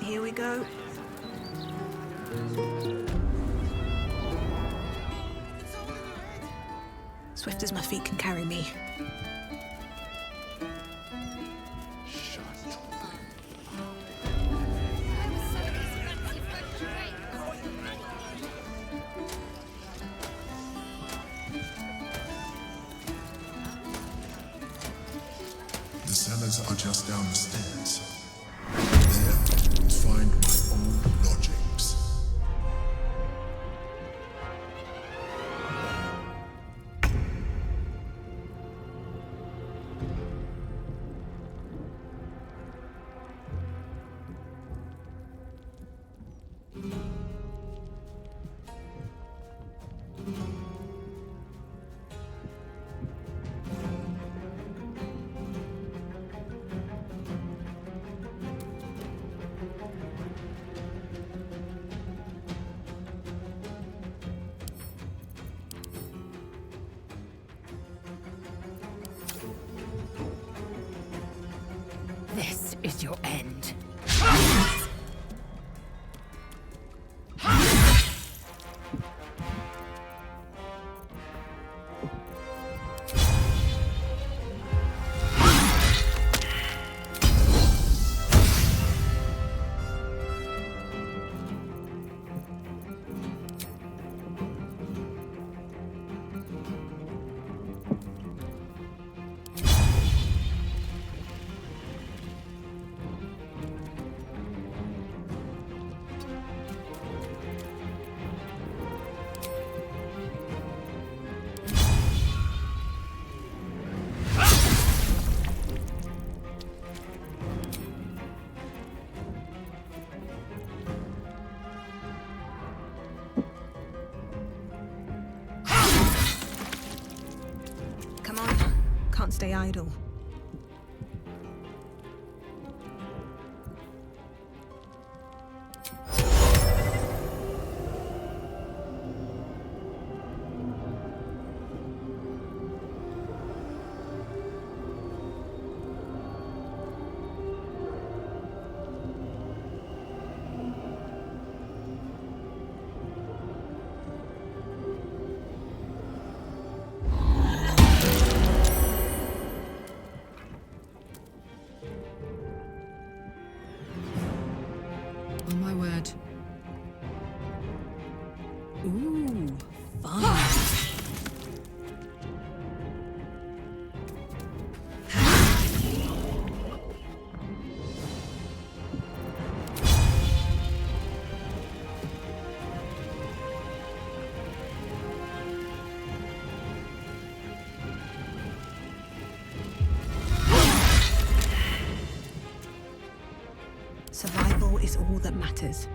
Here we go. Swift as my feet can carry me. The cellars are just down the stairs. There, you'll find my old lodgings. This is your end. Come on, can't stay idle. On my word. Ooh, fun. is all that matters.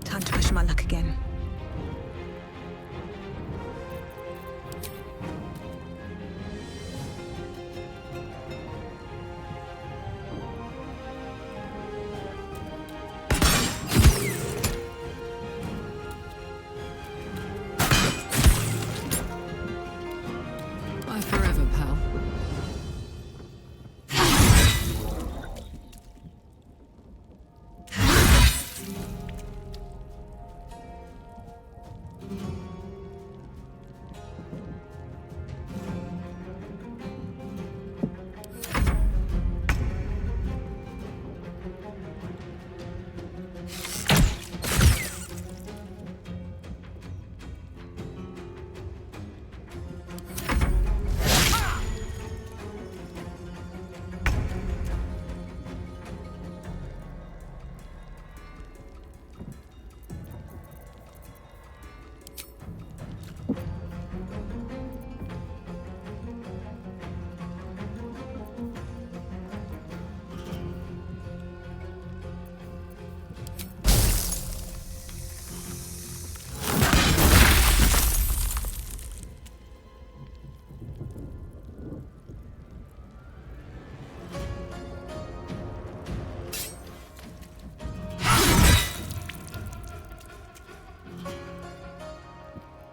Time to push my luck again. Bye forever, pal.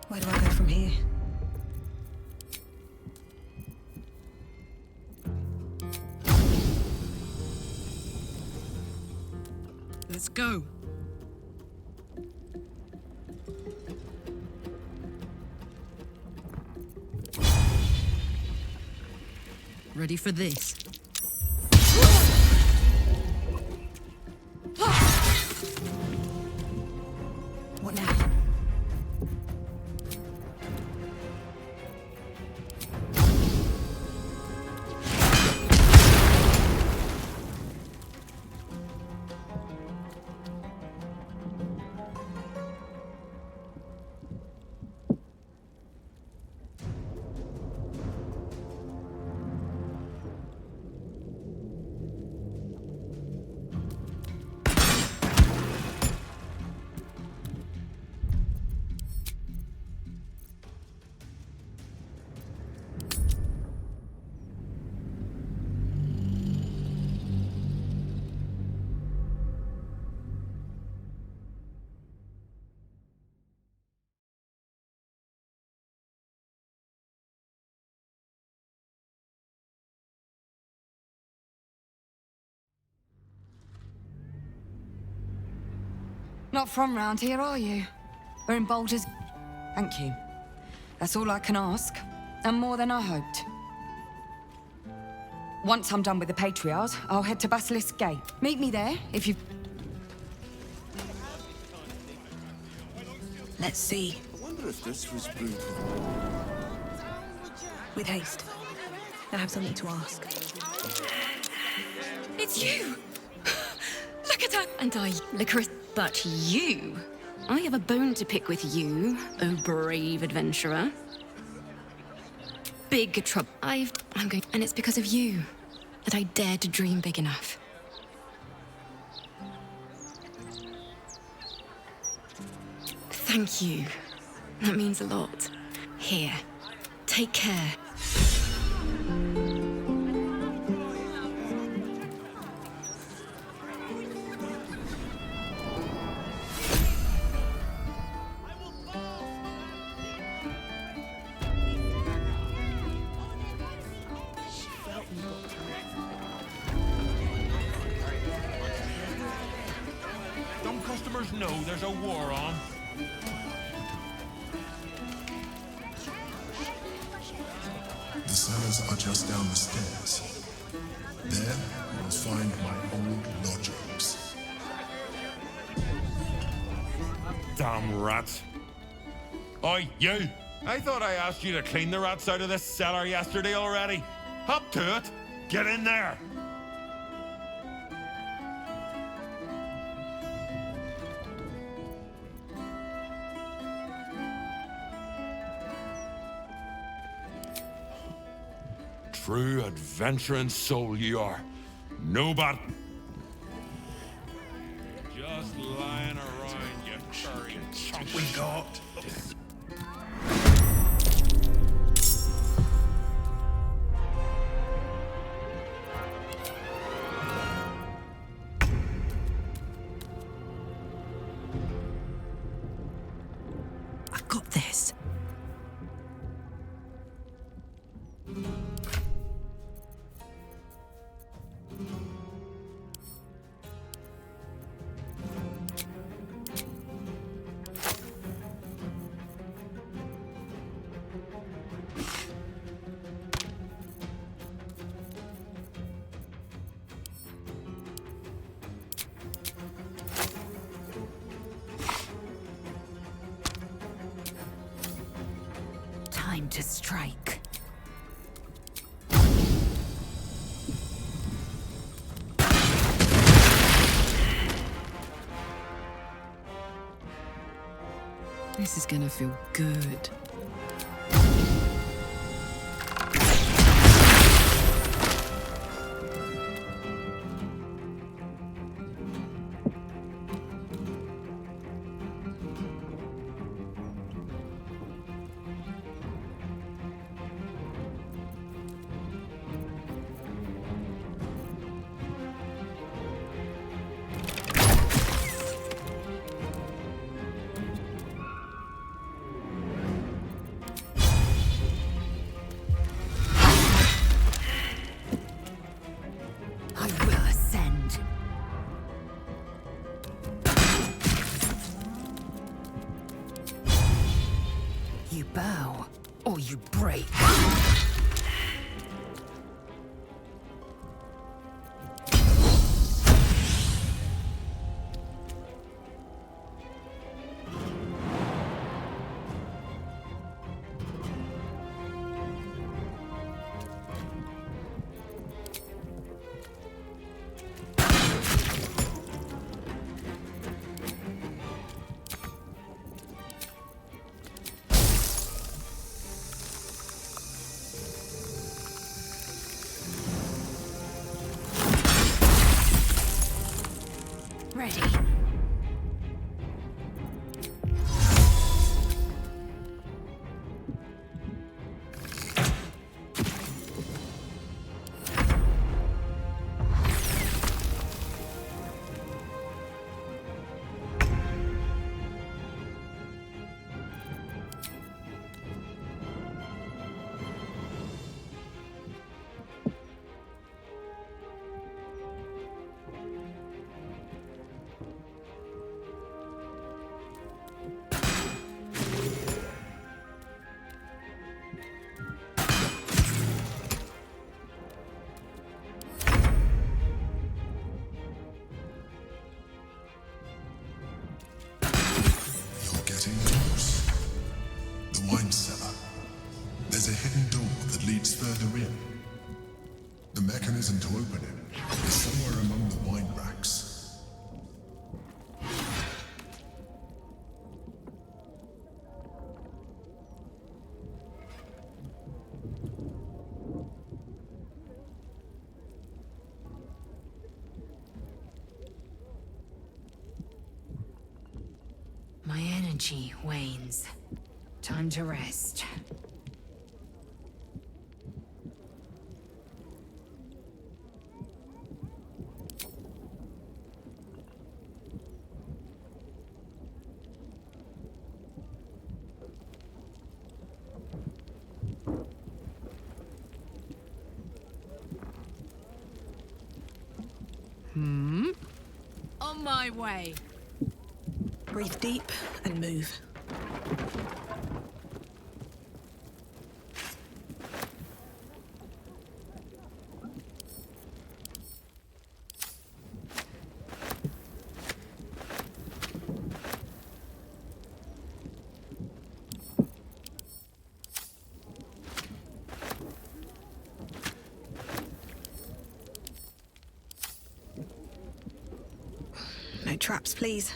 Where do I go from here? Let's go. Ready for this? What now? Not from round here, are you? We're in Baldur's... Thank you. That's all I can ask, and more than I hoped. Once I'm done with the Patriarchs, I'll head to Basilisk Gate. Meet me there, if you... Let's see. I wonder if this was brutal. With haste. I have something to ask. It's you! Look at her! And I, Licorice. But you... I have a bone to pick with you, oh brave adventurer. Big trouble. I'm going... And it's because of you that I dared to dream big enough. Thank you. That means a lot. Here. Take care. customers know there's a war on. The cellars are just down the stairs. There, you will find my old lodgings. Damn rats. Oi, you! I thought I asked you to clean the rats out of this cellar yesterday already. Up to it! Get in there! True adventuring soul you are. No bad. Just lying around, you furry chunk. We got. I got this. Time to strike. This is gonna feel good. I will ascend. You bow, or you break. Ready. You're getting close. The wine cellar. There's a hidden door that leads further in. The mechanism to open it is somewhere among the wine racks. My energy wanes. Time to rest. On my way. Breathe deep and move. No traps, please.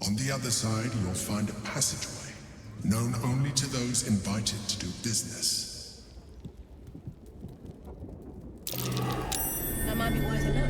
On the other side, you'll find a passageway, known only to those invited to do business. That might be worth a look.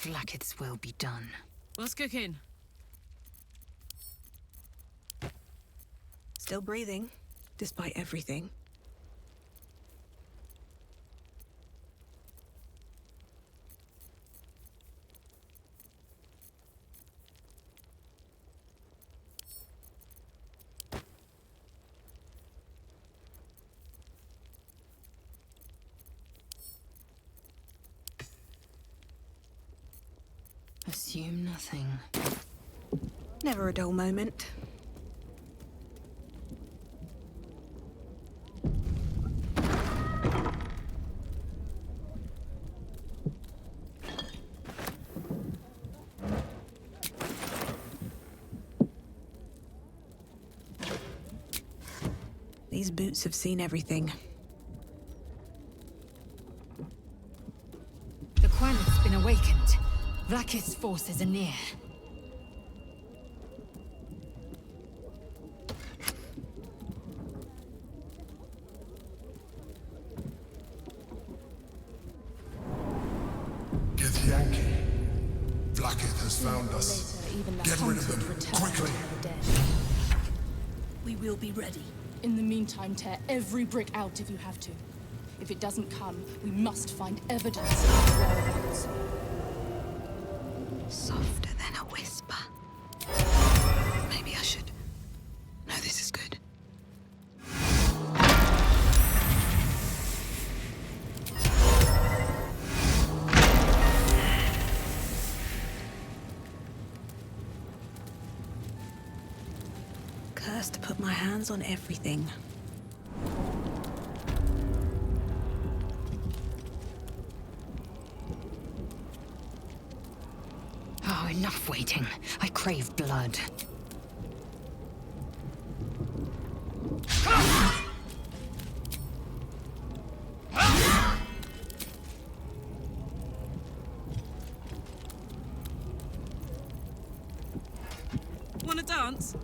Blacketh's will be done. What's cooking? Still breathing, despite everything. Assume nothing. Never a dull moment. These boots have seen everything. The Quan's been awakened. Blacketh's forces are near. Githyanki, Blacketh has found us. Get rid of them, quickly! We will be ready. In the meantime, tear every brick out if you have to. If it doesn't come, we must find evidence of its whereabouts. Softer than a whisper. Maybe I should. No, this is good. Cursed to put my hands on everything. Oh, enough waiting. I crave blood. Wanna dance?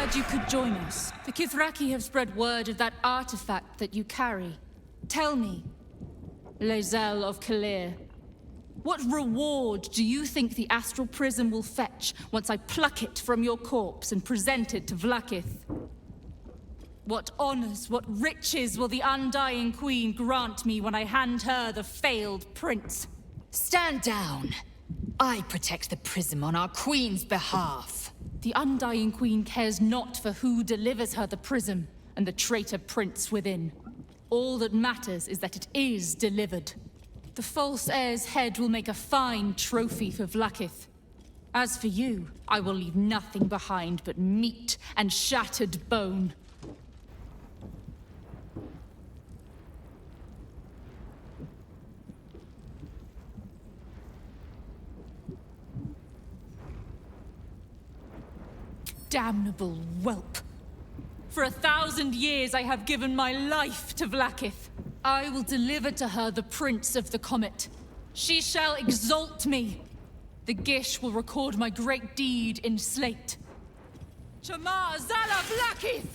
glad you could join us. The Kithraki have spread word of that artifact that you carry. Tell me, Lae'zel of Kalir, what reward do you think the astral prism will fetch once I pluck it from your corpse and present it to Vlaakith? What honors, what riches will the Undying Queen grant me when I hand her the failed prince? Stand down. I protect the prism on our queen's behalf. The Undying Queen cares not for who delivers her the prism and the traitor prince within. All that matters is that it is delivered. The false heir's head will make a fine trophy for Vlaakith. As for you, I will leave nothing behind but meat and shattered bone. Damnable whelp. For 1,000 years I have given my life to Vlaakith. I will deliver to her the Prince of the Comet. She shall exalt me. The Gish will record my great deed in slate. Shamar Zala Vlaakith!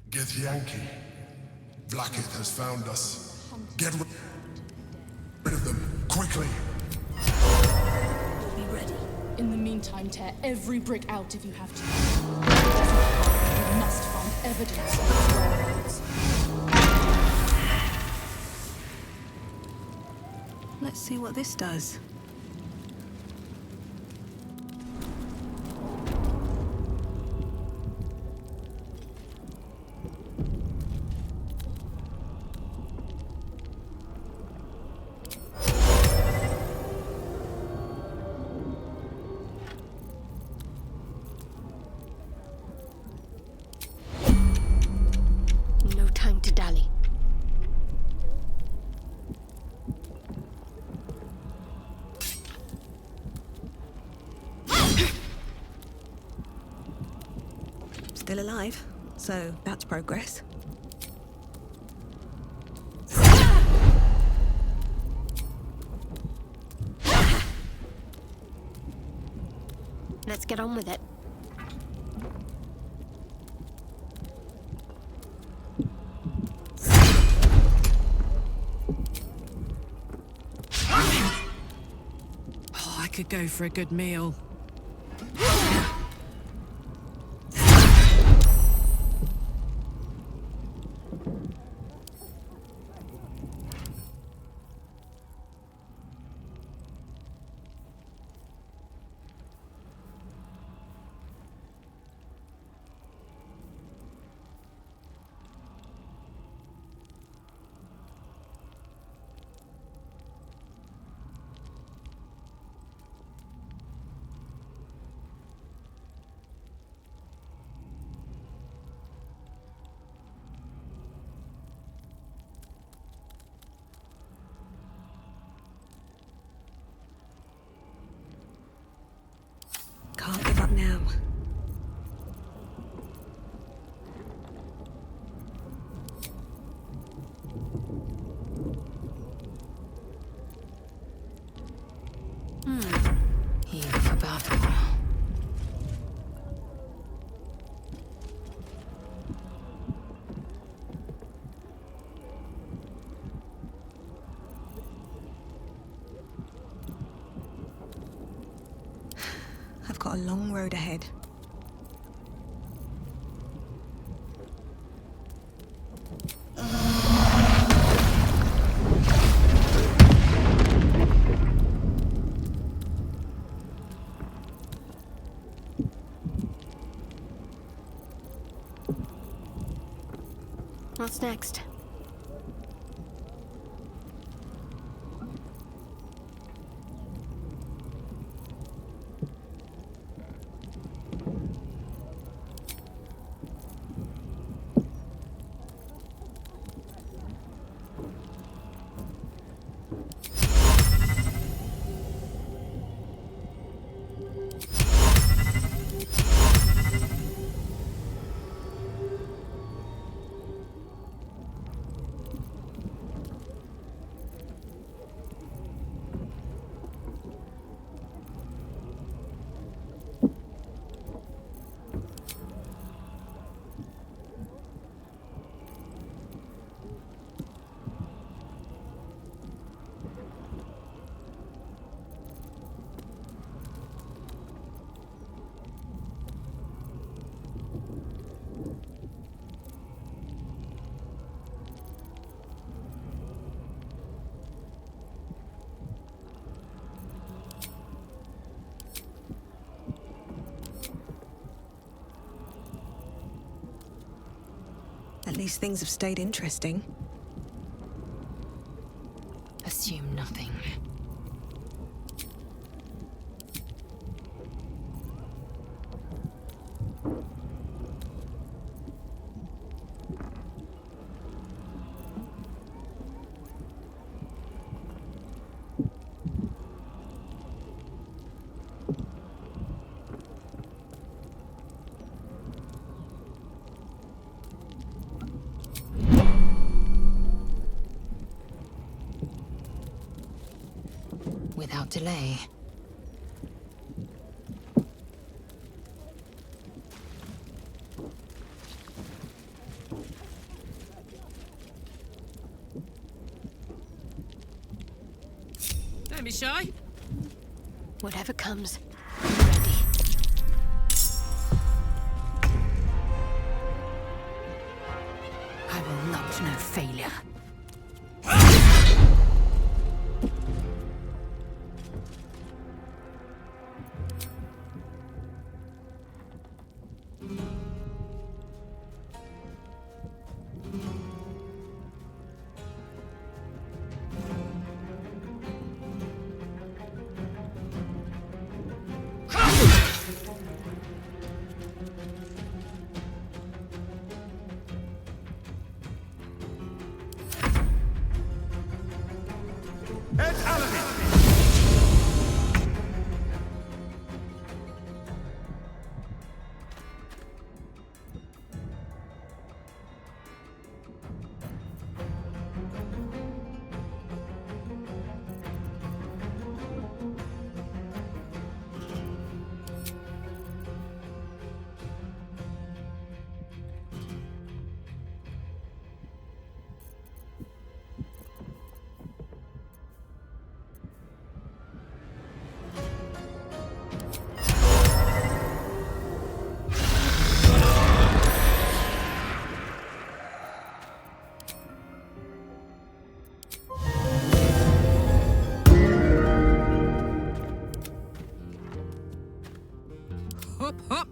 Githyanki, Vlaakith has found us. Get rid of them, quickly! Be ready. In the meantime, tear every brick out if you have to. If it doesn't come, we must find evidence of its whereabouts. Let's see what this does. No time to dally. Still alive, so that's progress. Let's get on with it. Oh, I could go for a good meal. Can't give up now. after all. I've got a long road ahead. What's next? At least things have stayed interesting. Assume nothing. Without delay. Don't be shy. Whatever comes. I will not know failure. Hop, hop.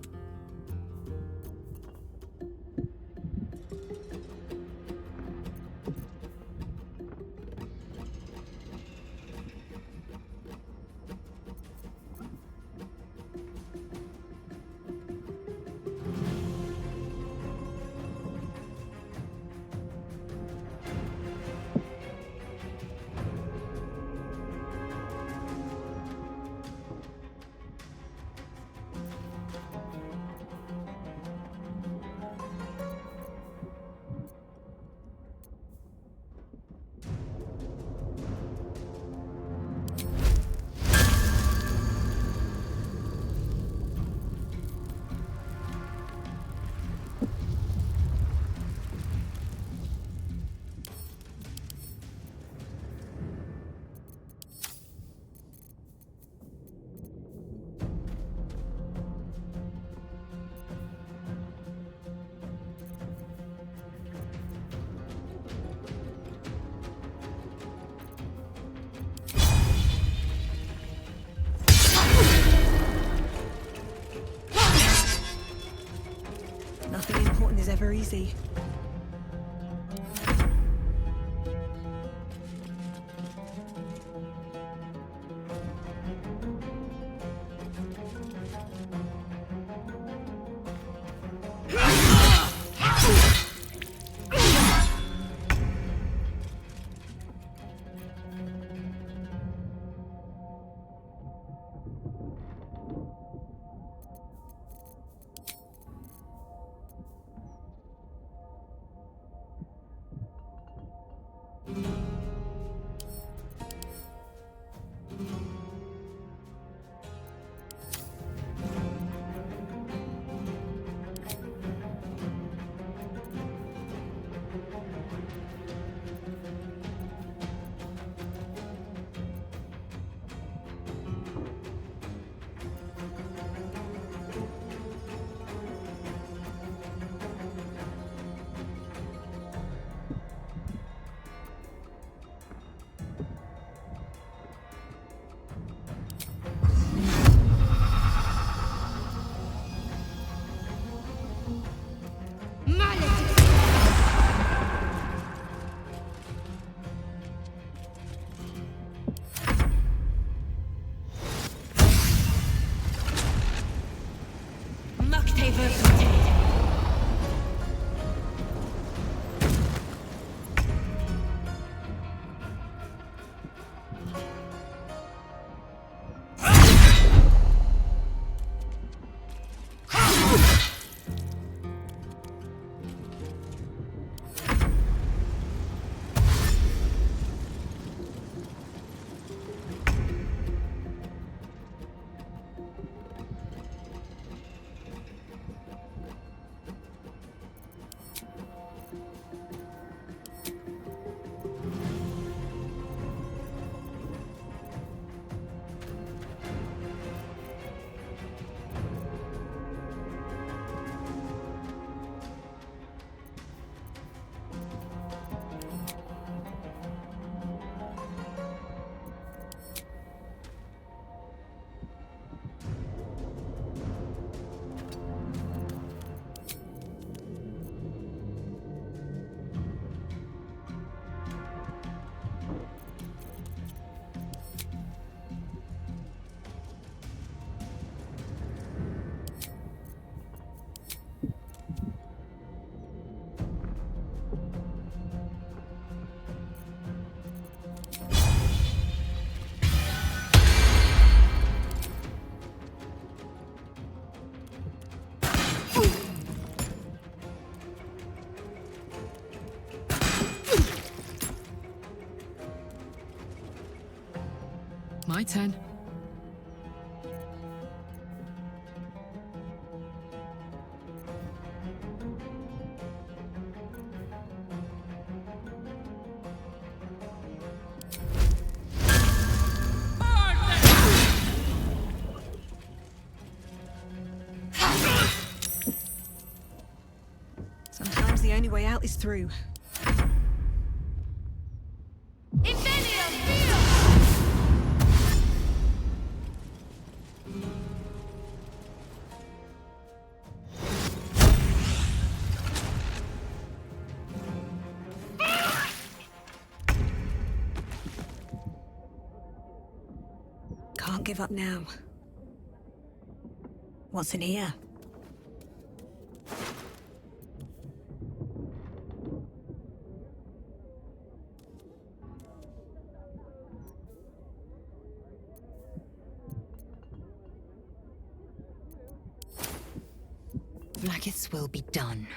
easy. My turn. Sometimes the only way out is through. Can't give up now. What's in here? Blackith's will be done.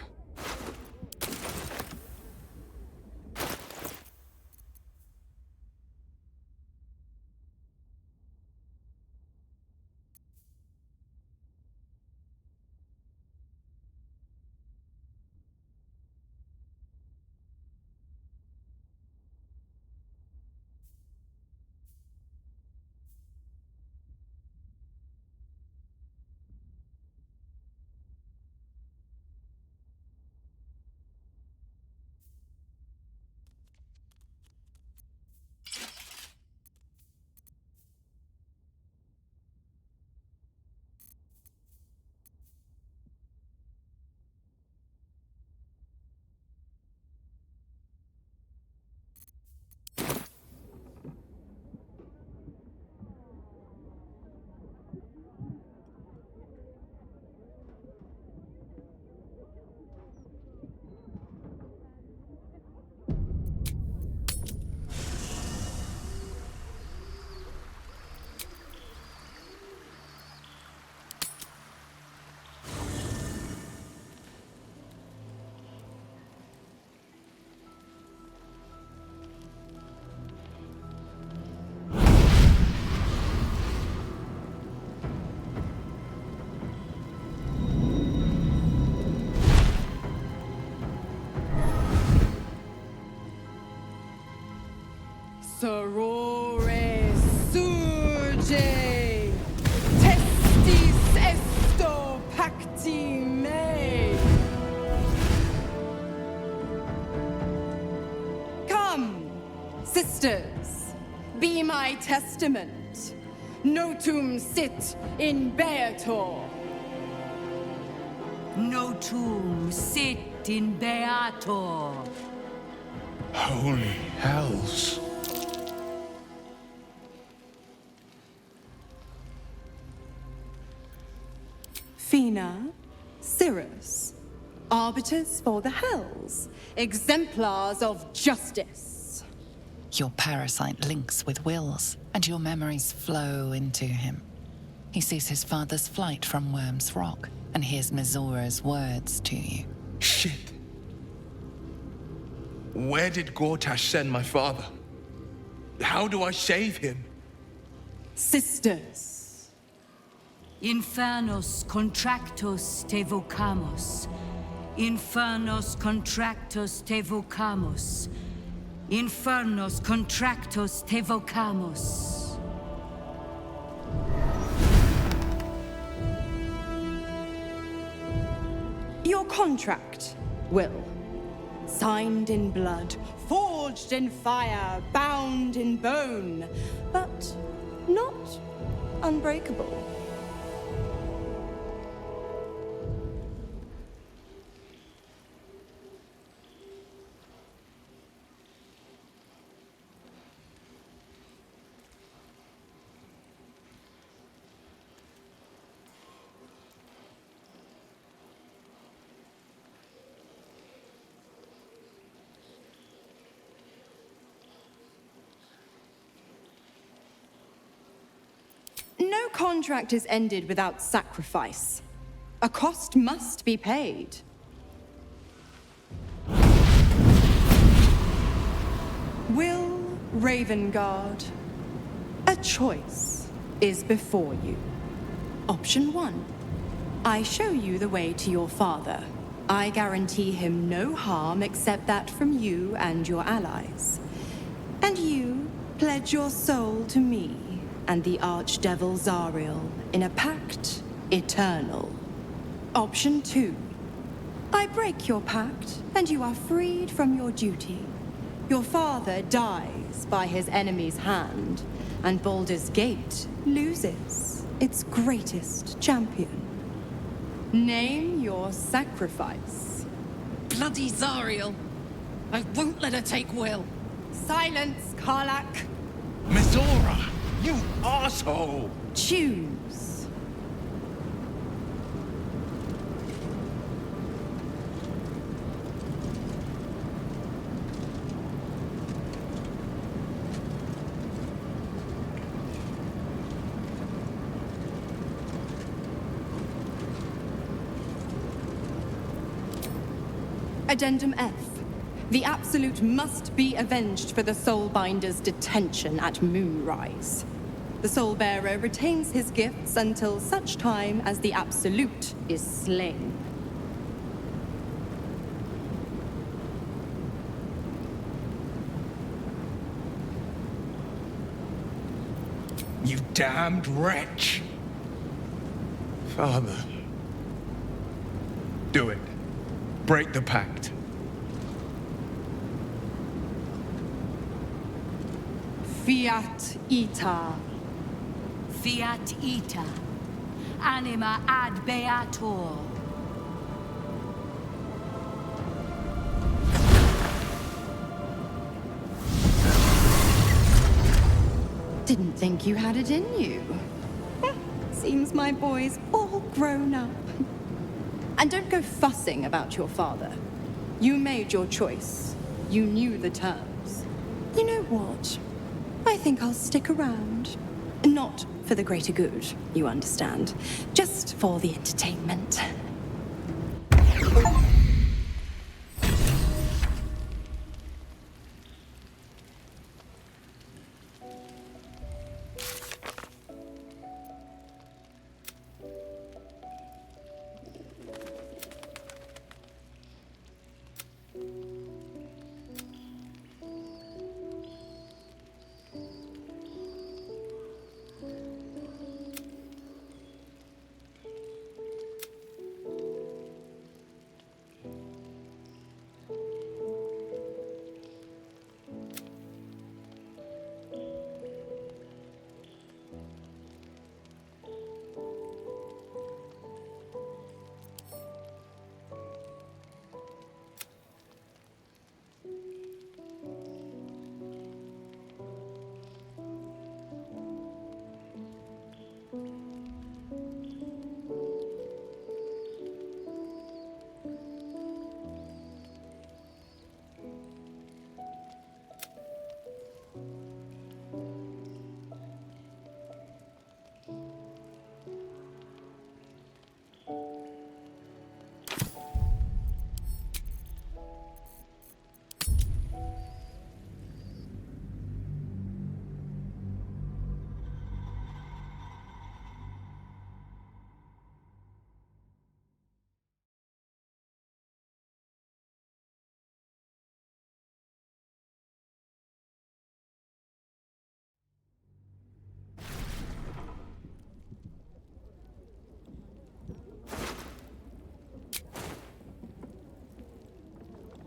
my testament. Notum sit in Beator. Notum sit in Beator. Holy hells. Fina, Cirrus, arbiters for the hells, exemplars of justice. Your parasite links with Will's, and your memories flow into him. He sees his father's flight from Worm's Rock, and hears Mizora's words to you. Shit. Where did Gortash send my father? How do I save him? Sisters. Infernos contractos te vocamos. Infernos contractos te vocamos. Infernos contractos te vocamos. Your contract, Will. Signed in blood, forged in fire, bound in bone, but not unbreakable. No contract is ended without sacrifice. A cost must be paid. Will Ravengard, a choice is before you. Option 1. I show you the way to your father. I guarantee him no harm except that from you and your allies. And you pledge your soul to me and the Archdevil Zariel in a pact eternal. Option 2. I break your pact, and you are freed from your duty. Your father dies by his enemy's hand, and Baldur's Gate loses its greatest champion. Name your sacrifice. Bloody Zariel! I won't let her take Will. Silence, Karlak. Mizora! You asshole! Choose. Addendum F. The Absolute must be avenged for the Soulbinder's detention at Moonrise. The Soulbearer retains his gifts until such time as the Absolute is slain. You damned wretch! Father. Do it. Break the pact. Fiat Ita. Fiat ita. Anima ad beator. Didn't think you had it in you. Seems my boy's all grown up. And don't go fussing about your father. You made your choice. You knew the terms. You know what? I think I'll stick around. Not for the greater good, you understand. Just for the entertainment.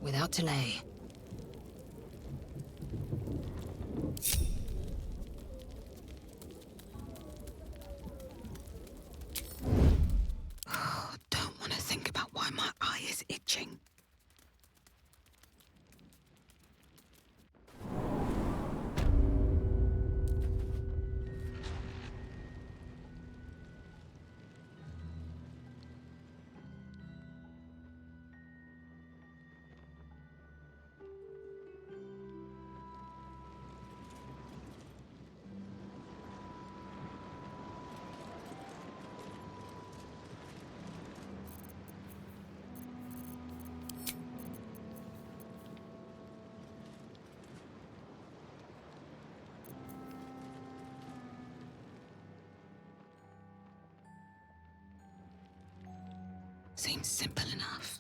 without delay. Don't want to think about why my eye is itching. Seems simple enough.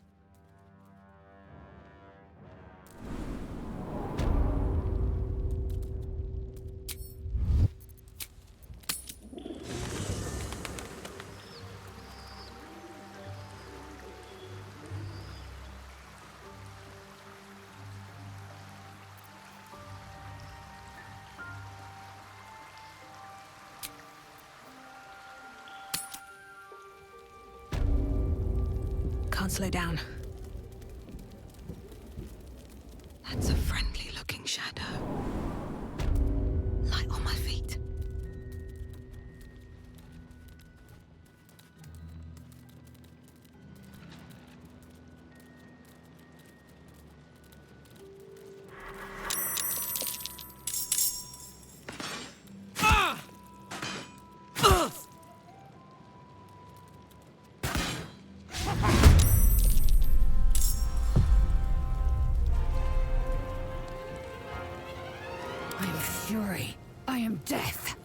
Can't slow down. That's a friendly-looking shadow. Light on my feet. I am fury. I am death.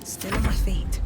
Still on my feet.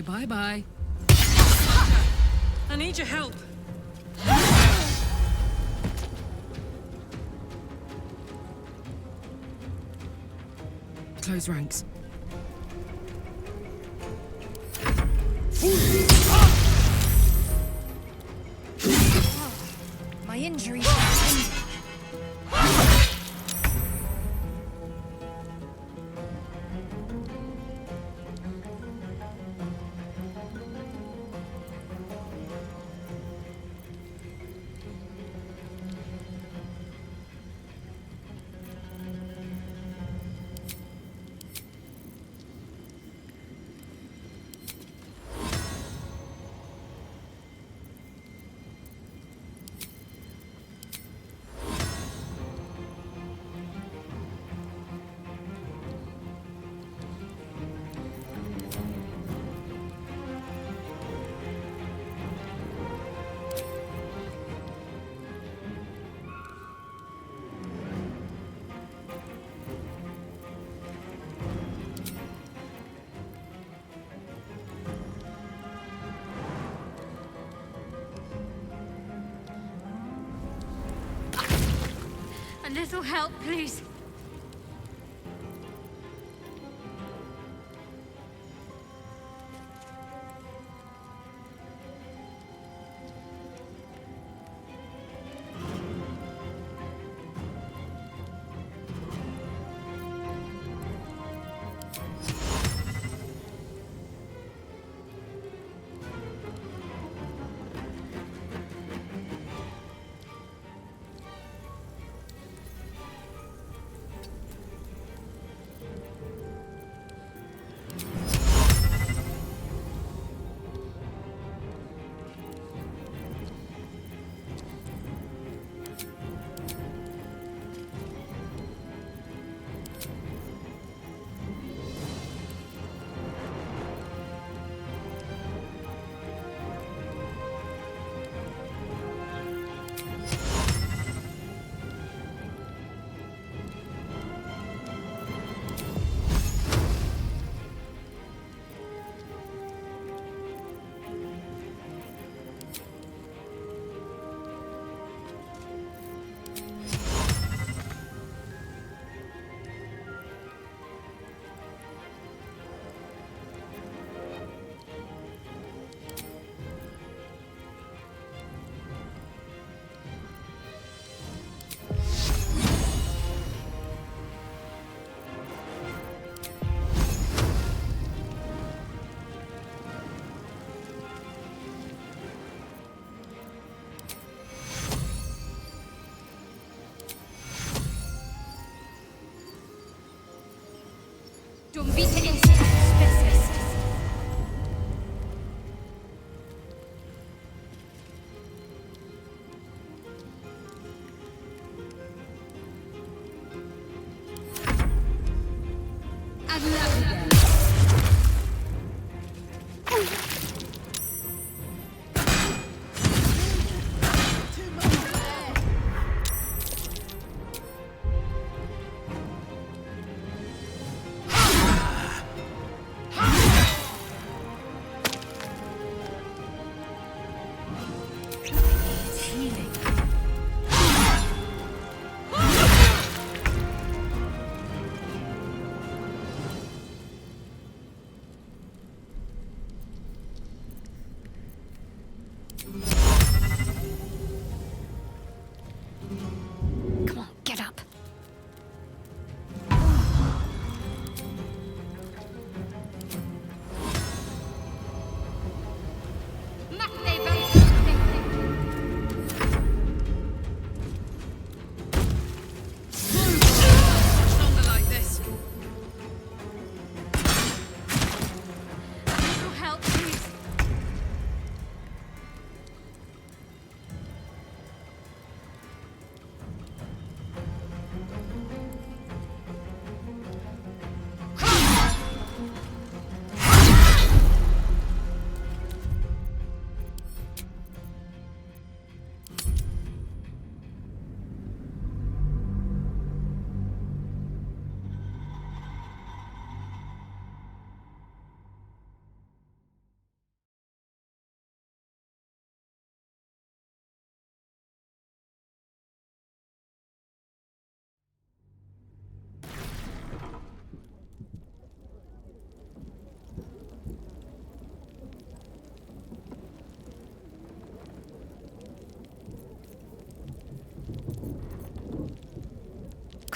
Bye-bye. I need your help. Close ranks. My injury. A little help, please.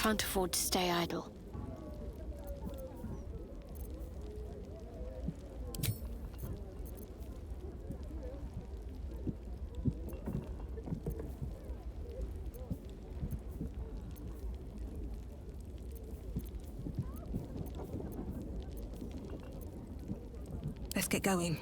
can't afford to stay idle. Let's get going.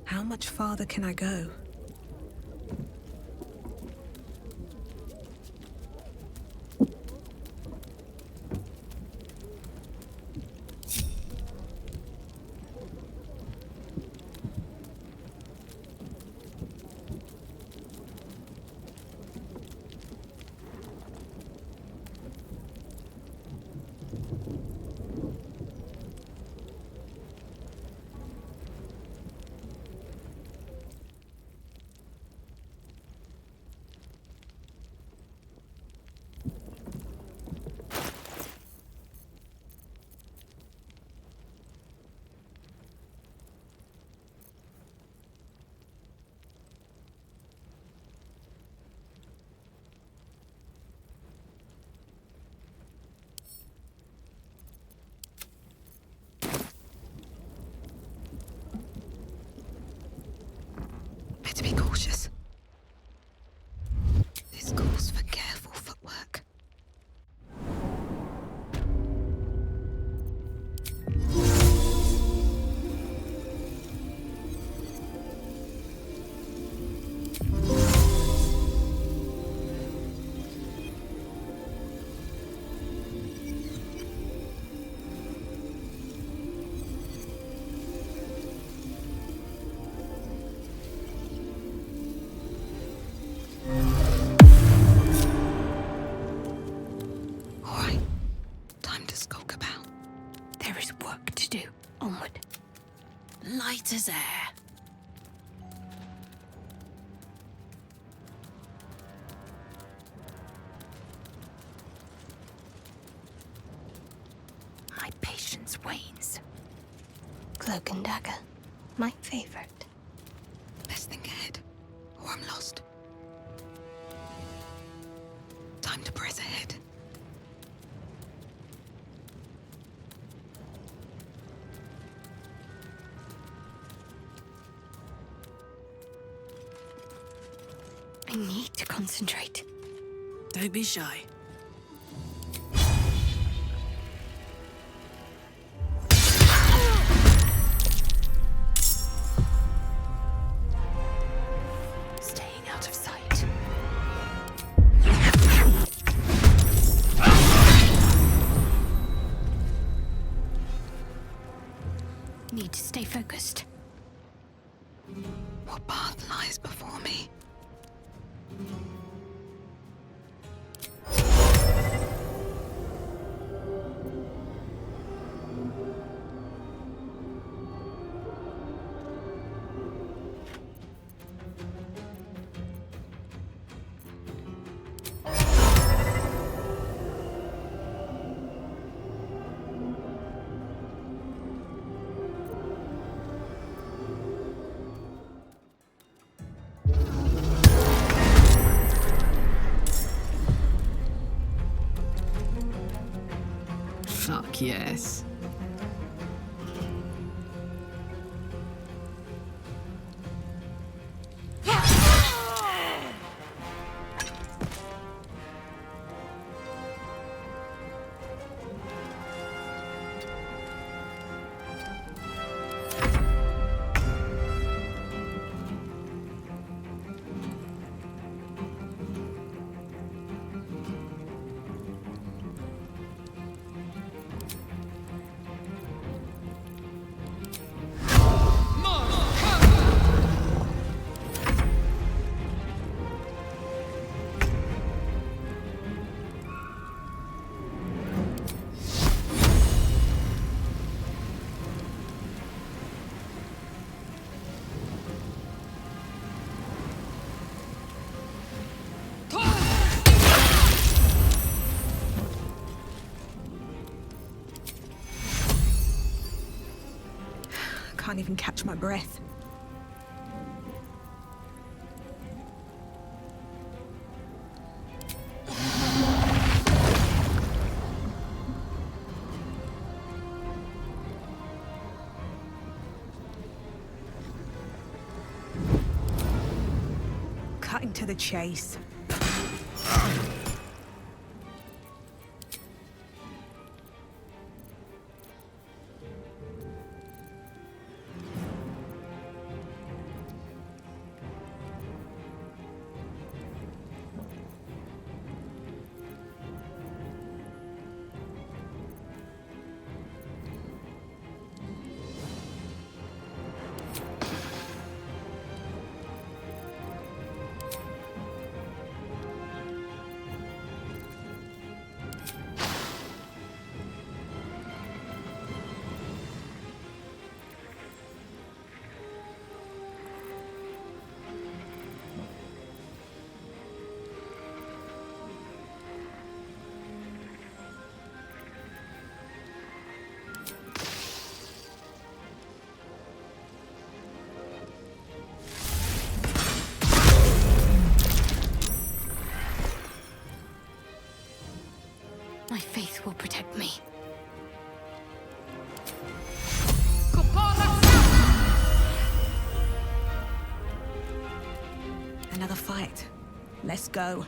How much farther can I go? Better be cautious. This calls for careful footwork. Light as air. My patience wanes. Cloak and dagger. My favorite. Best think ahead, or I'm lost. Time to press ahead. I need to concentrate. Don't be shy. Staying out of sight. Need to stay focused. What path lies before me? Fuck yes. can't even catch my breath. Cutting to the chase. My faith will protect me. Another fight. Let's go.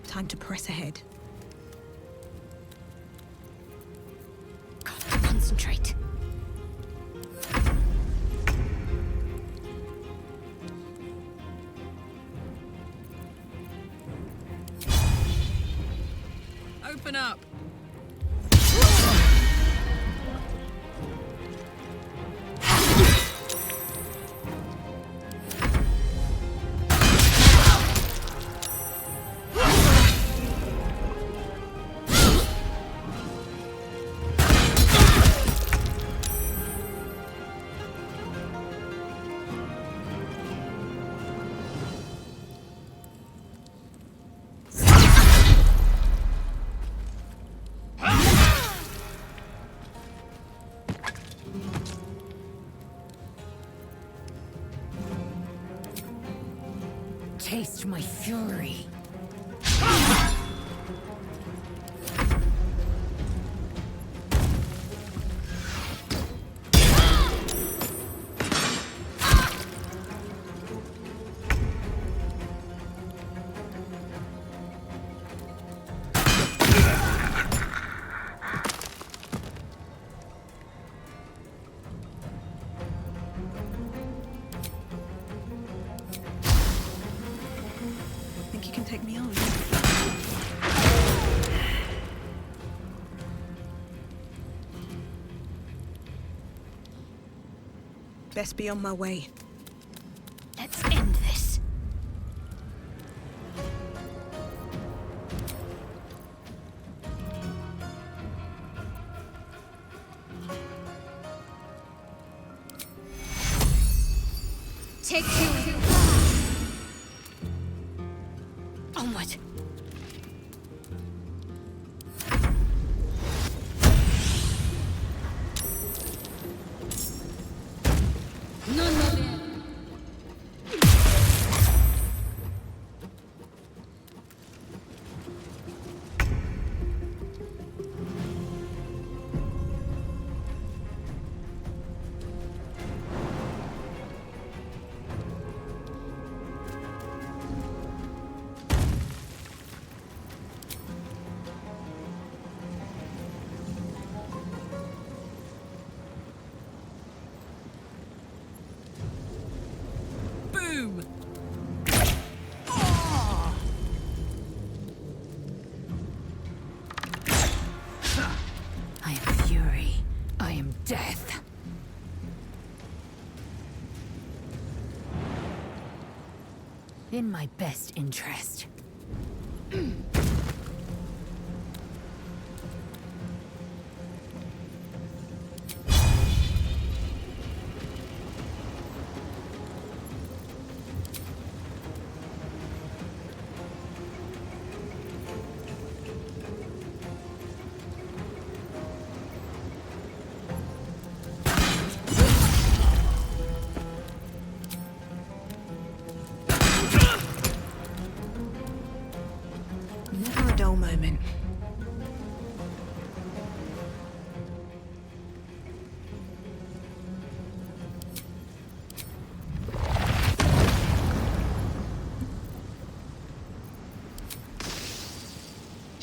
Time to press ahead. Gotta concentrate. Open up. Taste my fury. Think you can take me on? Best be on my way. Let's end this. Take you. Onward. Boom! I am fury. I am death. In my best interest.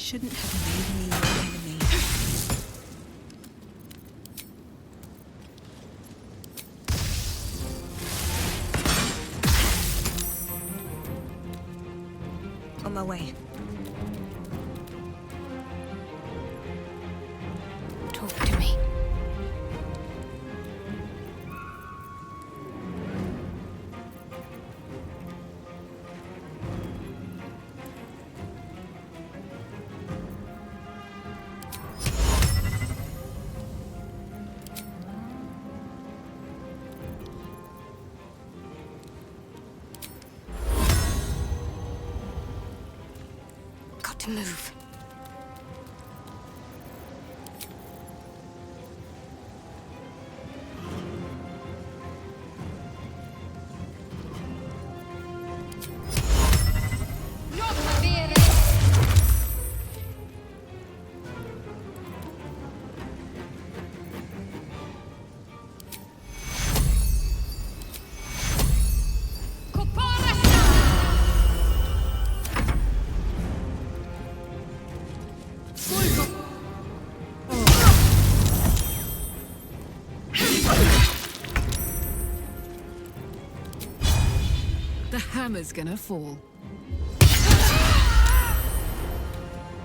shouldn't have made me your enemy. On my way. Talk to me. Got to move. The hammer's gonna fall.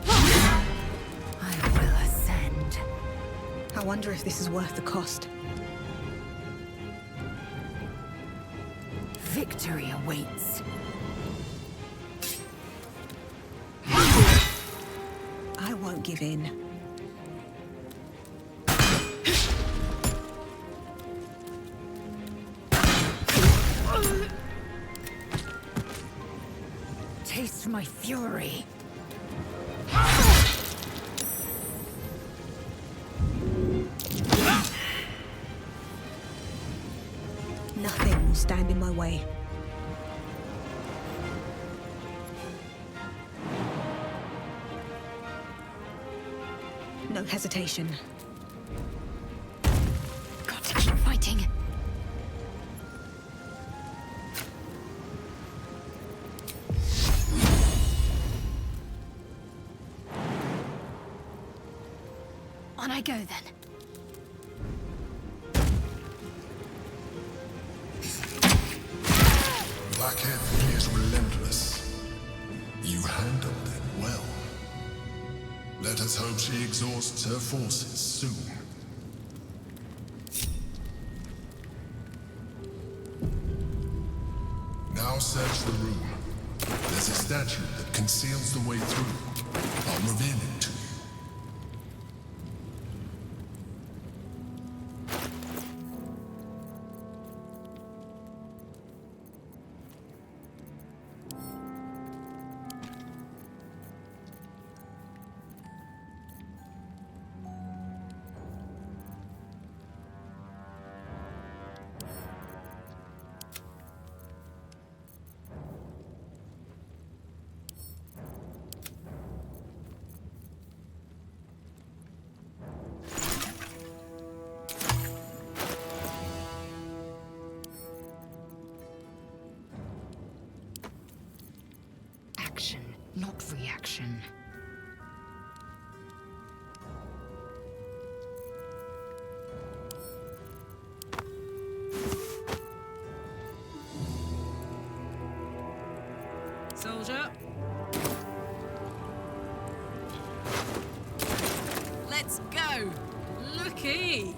I will ascend. I wonder if this is worth the cost. Victory awaits. I won't give in. Taste my fury. Nothing will stand in my way. No hesitation. Got to keep fighting. On I go then. Blackhead is relentless. You handled it well. Let us hope she exhausts her forces soon. Now search the room. There's a statue that conceals the way through. I'll reveal it to you. Action, not reaction. Soldier. Let's go. Looky.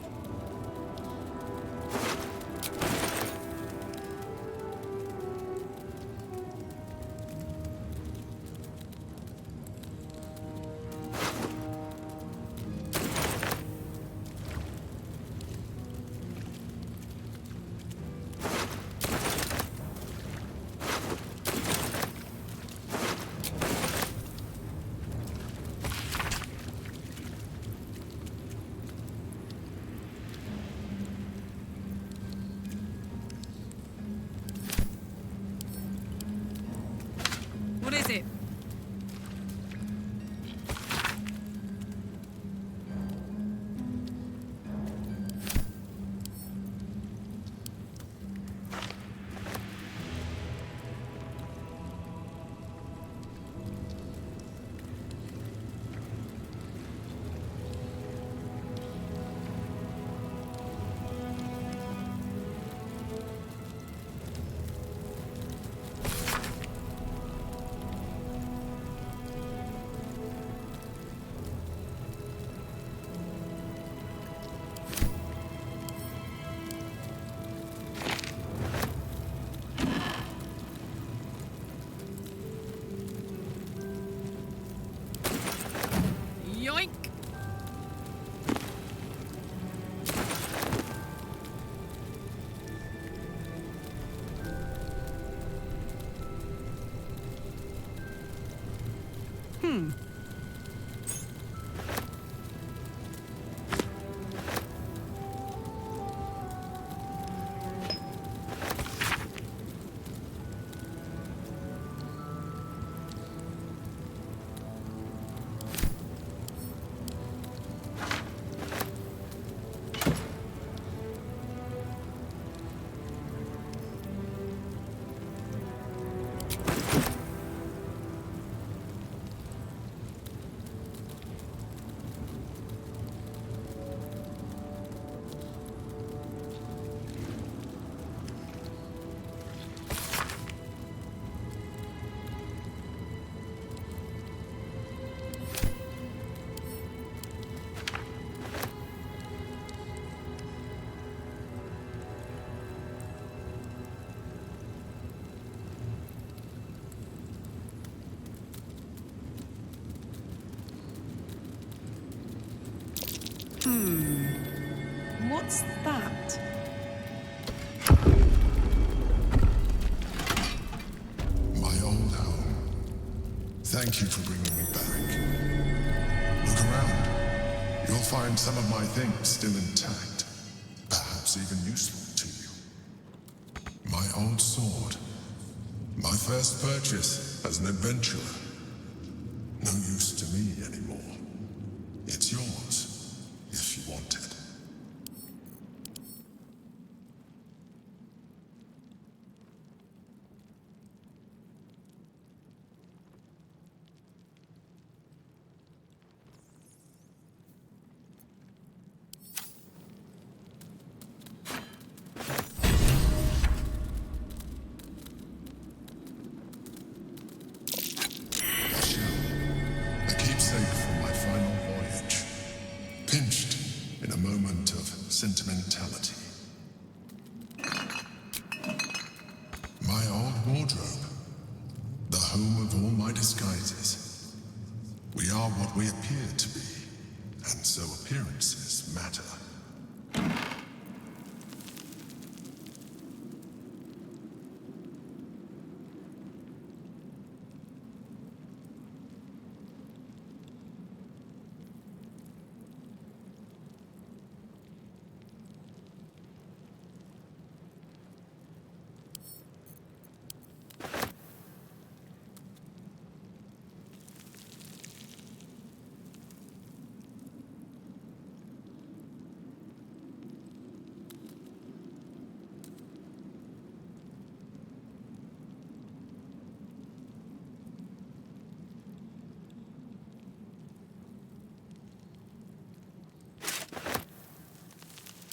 What's that? My old home. Thank you for bringing me back. Look around. You'll find some of my things still intact. Perhaps even useful to you. My old sword. My first purchase as an adventurer. No use to me anymore. It's yours, if you want it. A keepsake from my final voyage. Pinched in a moment of sentimentality. My old wardrobe. The home of all my disguises. We are what we appear to be, and so appearances matter.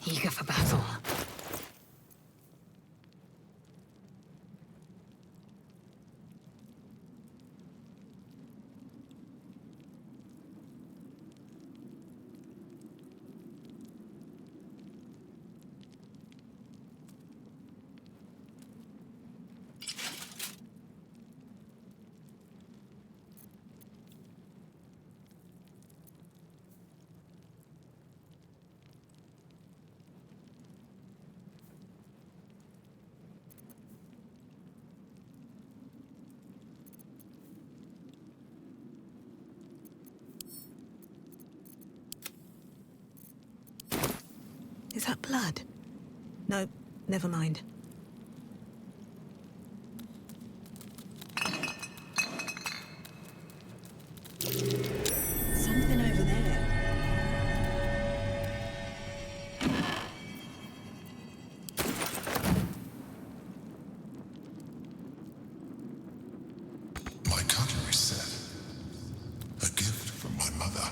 Eager for battle. Is that blood? No, never mind. Something over there. My cutlery set. A gift from my mother.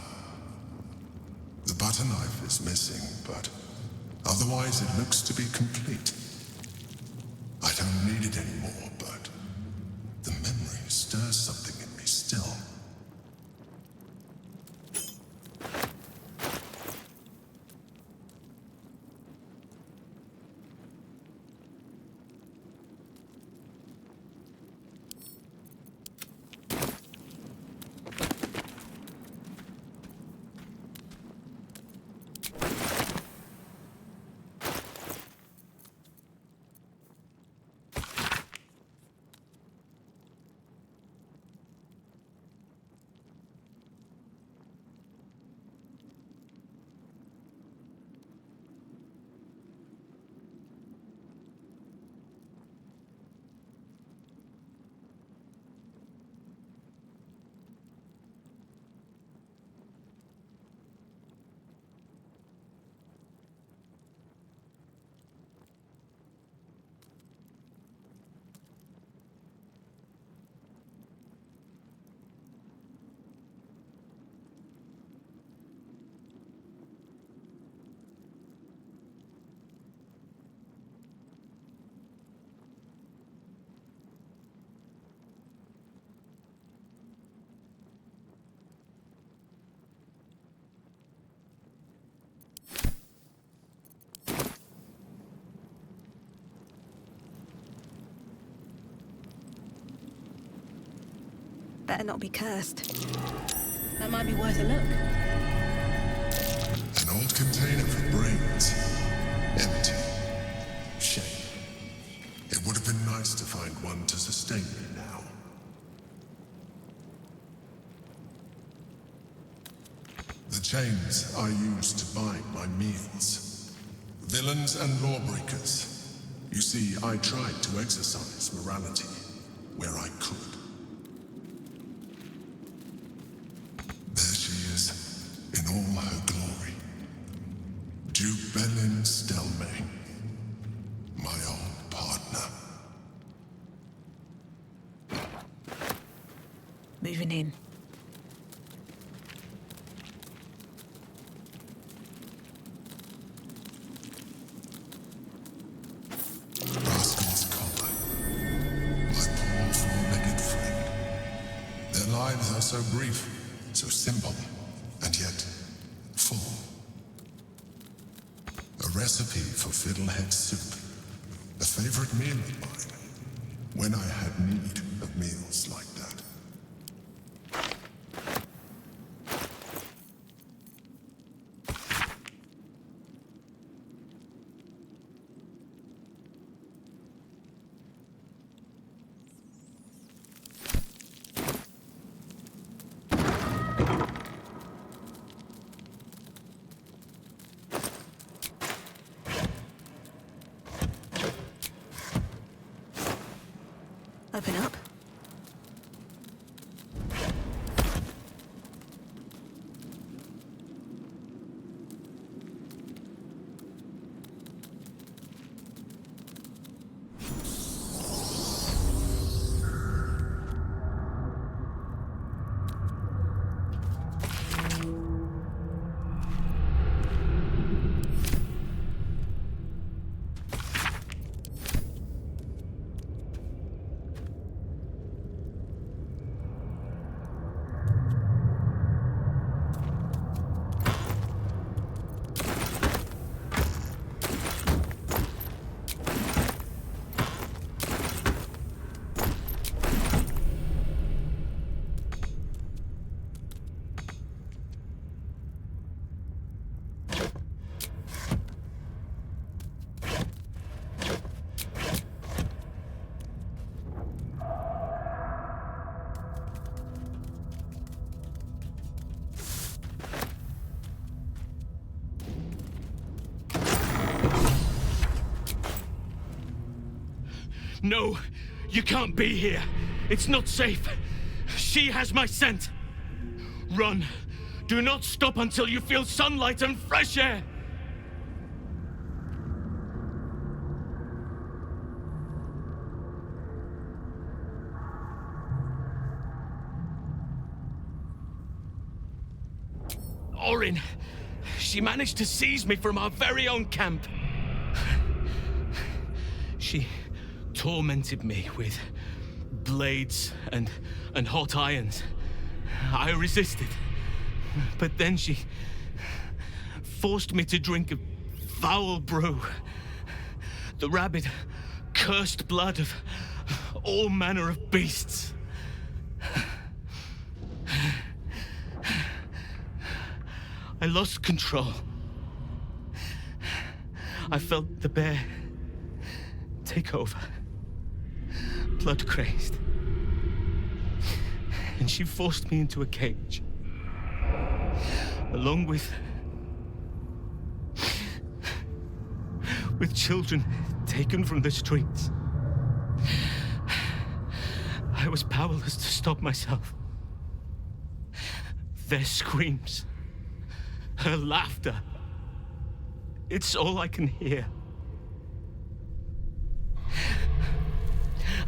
The butter knife is missing, but otherwise it looks to be complete. I don't need it anymore, but the memory stirs something in me still. better not be cursed. That might be worth a look. An old container for brains. Empty. Shame. It would have been nice to find one to sustain me now. The chains I used to buy my meals. Villains and lawbreakers. You see, I tried to exercise morality where I could. There she is, in all her glory. Jubelin Stelmane, my old partner. Moving in. Rascal's collar. My poor four-legged friend. Their lives are so brief, so simple, and yet full. A recipe for fiddlehead soup. A favorite meal of mine. When I had need of meals like that. Open up. No, you can't be here. It's not safe. She has my scent. Run. Do not stop until you feel sunlight and fresh air. Orin, she managed to seize me from our very own camp. She tormented me with blades and hot irons. I resisted, but then she forced me to drink a foul brew. The rabid, cursed blood of all manner of beasts. I lost control. I felt the bear take over, blood crazed. And she forced me into a cage, along with children taken from the streets. I was powerless to stop myself. Their screams, her laughter, it's all I can hear.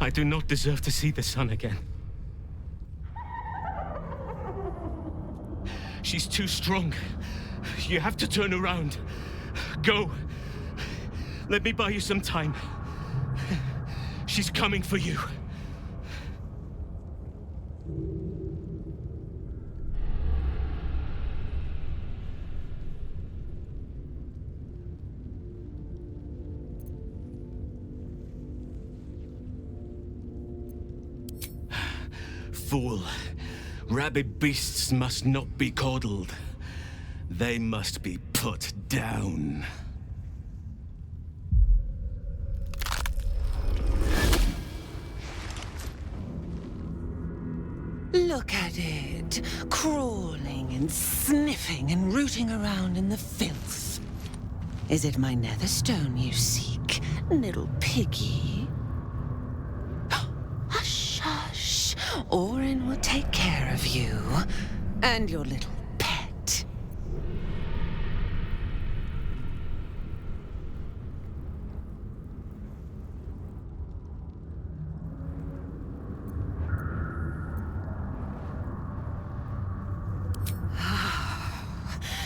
I do not deserve to see the sun again. She's too strong. You have to turn around. Go. Let me buy you some time. She's coming for you. Fool. Rabid beasts must not be coddled. They must be put down. Look at it, crawling and sniffing and rooting around in the filth. Is it my netherstone you seek, little piggy? Hush, hush. Orin will take care of you and your little pet.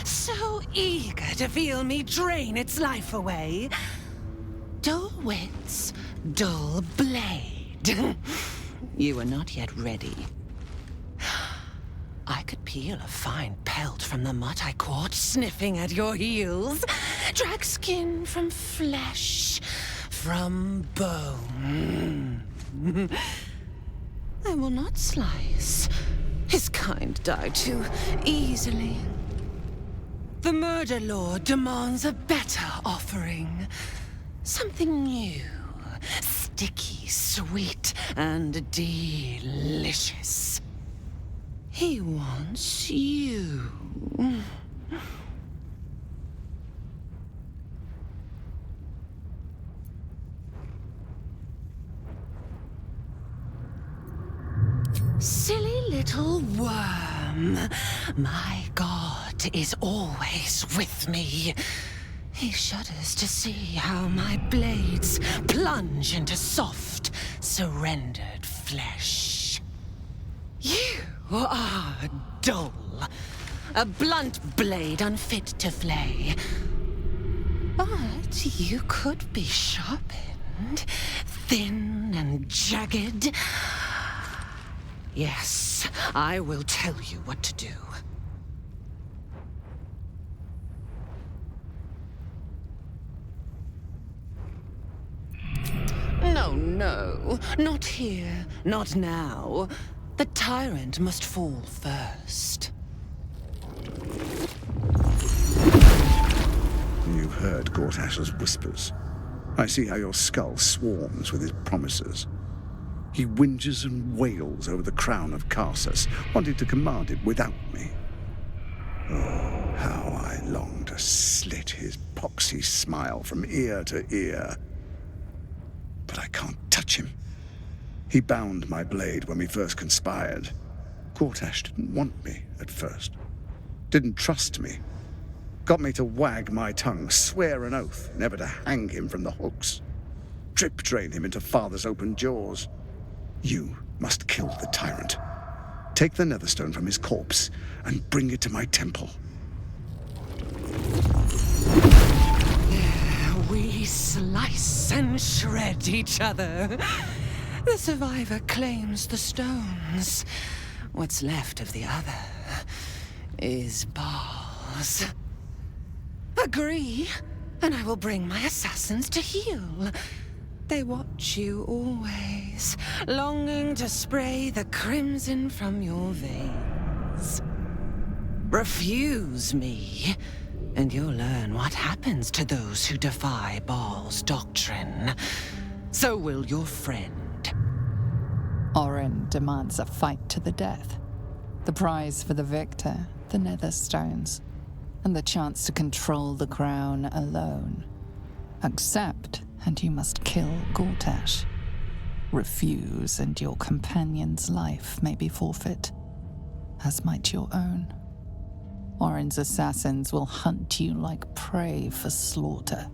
So eager to feel me drain its life away. Dull wits, dull blade. You are not yet ready. I could peel a fine pelt from the mutt I caught sniffing at your heels. Drag skin from flesh, from bone. I will not slice. His kind die too easily. The murder lord demands a better offering. Something new, sticky, sweet, and delicious. He wants you. Silly little worm. My God is always with me. He shudders to see how my blades plunge into soft, surrendered flesh. You are dull. A blunt blade unfit to flay. But you could be sharpened, thin and jagged. Yes, I will tell you what to do. No, not here, not now. The tyrant must fall first. You heard Gortash's whispers. I see how your skull swarms with his promises. He whinges and wails over the crown of Karsus, wanting to command it without me. Oh, how I long to slit his poxy smile from ear to ear. But I can't touch him. He bound my blade when we first conspired. Gortash didn't want me at first. Didn't trust me. Got me to wag my tongue, swear an oath never to hang him from the hooks. Drip drain him into father's open jaws. You must kill the tyrant. Take the netherstone from his corpse and bring it to my temple. We slice and shred each other. The survivor claims the stones. What's left of the other is bars. Agree, and I will bring my assassins to heal. They watch you always, longing to spray the crimson from your veins. Refuse me, and you'll learn what happens to those who defy Baal's doctrine. So will your friend. Orin demands a fight to the death. The prize for the victor, the Netherstones, and the chance to control the crown alone. Accept, and you must kill Gortash. Refuse, and your companion's life may be forfeit, as might your own. Orin's assassins will hunt you like prey for slaughter.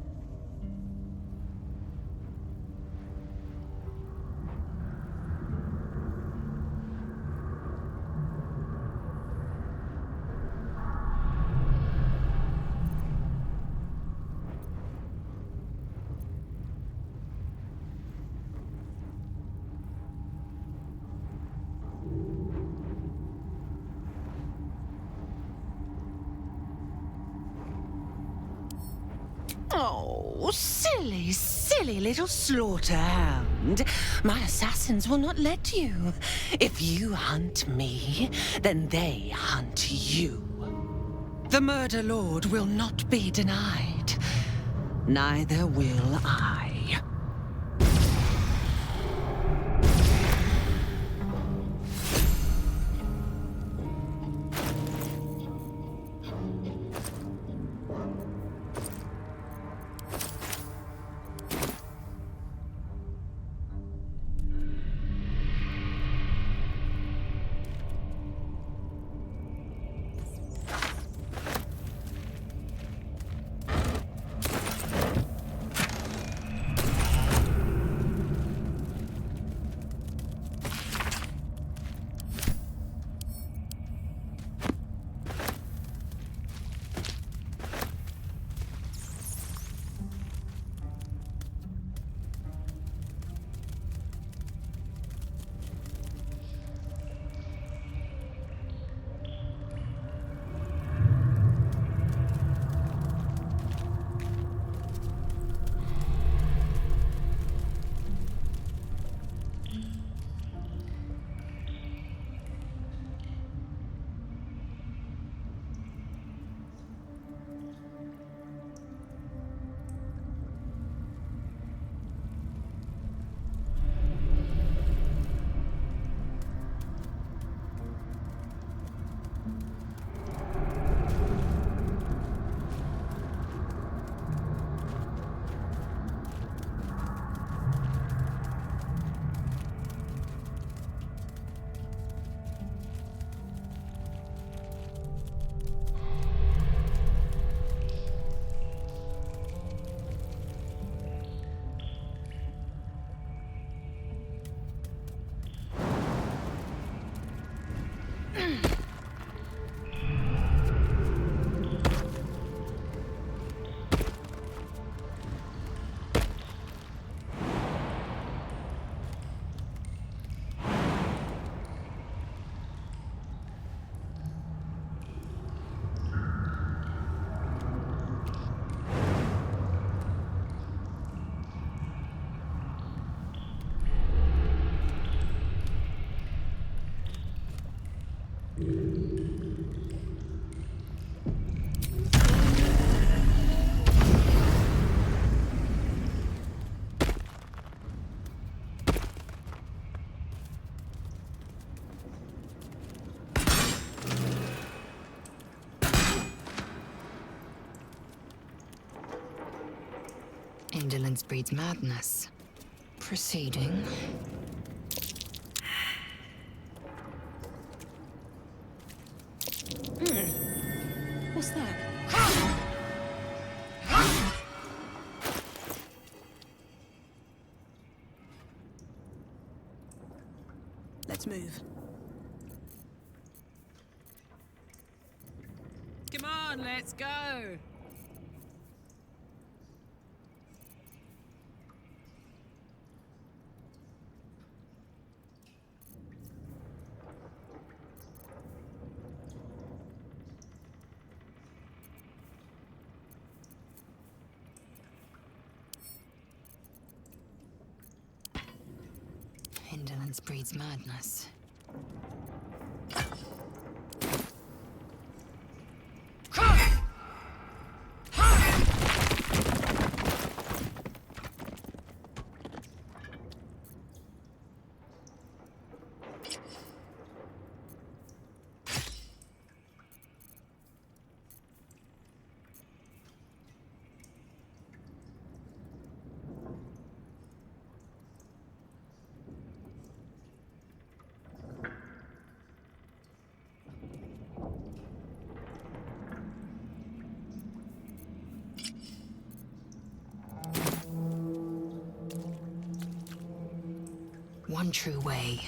Oh, silly, silly little slaughterhound. My assassins will not let you. If you hunt me, then they hunt you. The murder lord will not be denied. Neither will I. Indolence breeds madness. Proceeding. What's that? Let's move. Come on, let's go. Indolence breeds madness. One true way.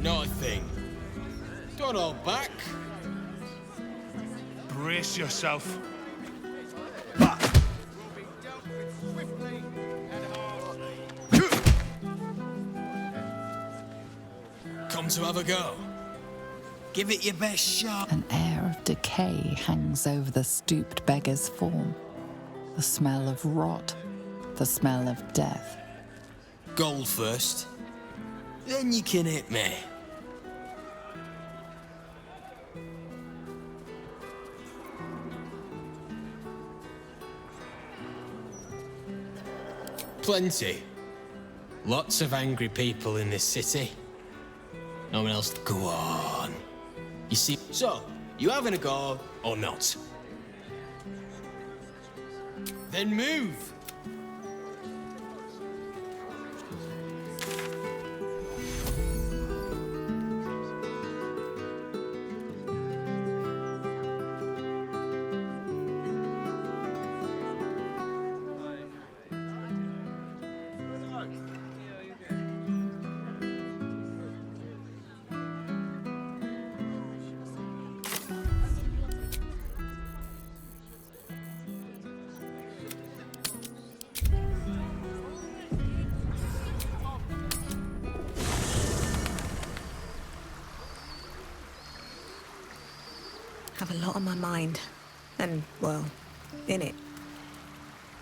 Not a thing. Don't all back. Brace yourself. Come to have a go. Give it your best shot. An air of decay hangs over the stooped beggar's form. The smell of rot, the smell of death. Gold first. Then you can hit me. Plenty. Lots of angry people in this city. No one else. Go on. You see, so, you having a go or not? Then move. Have a lot on my mind. And, well, in it.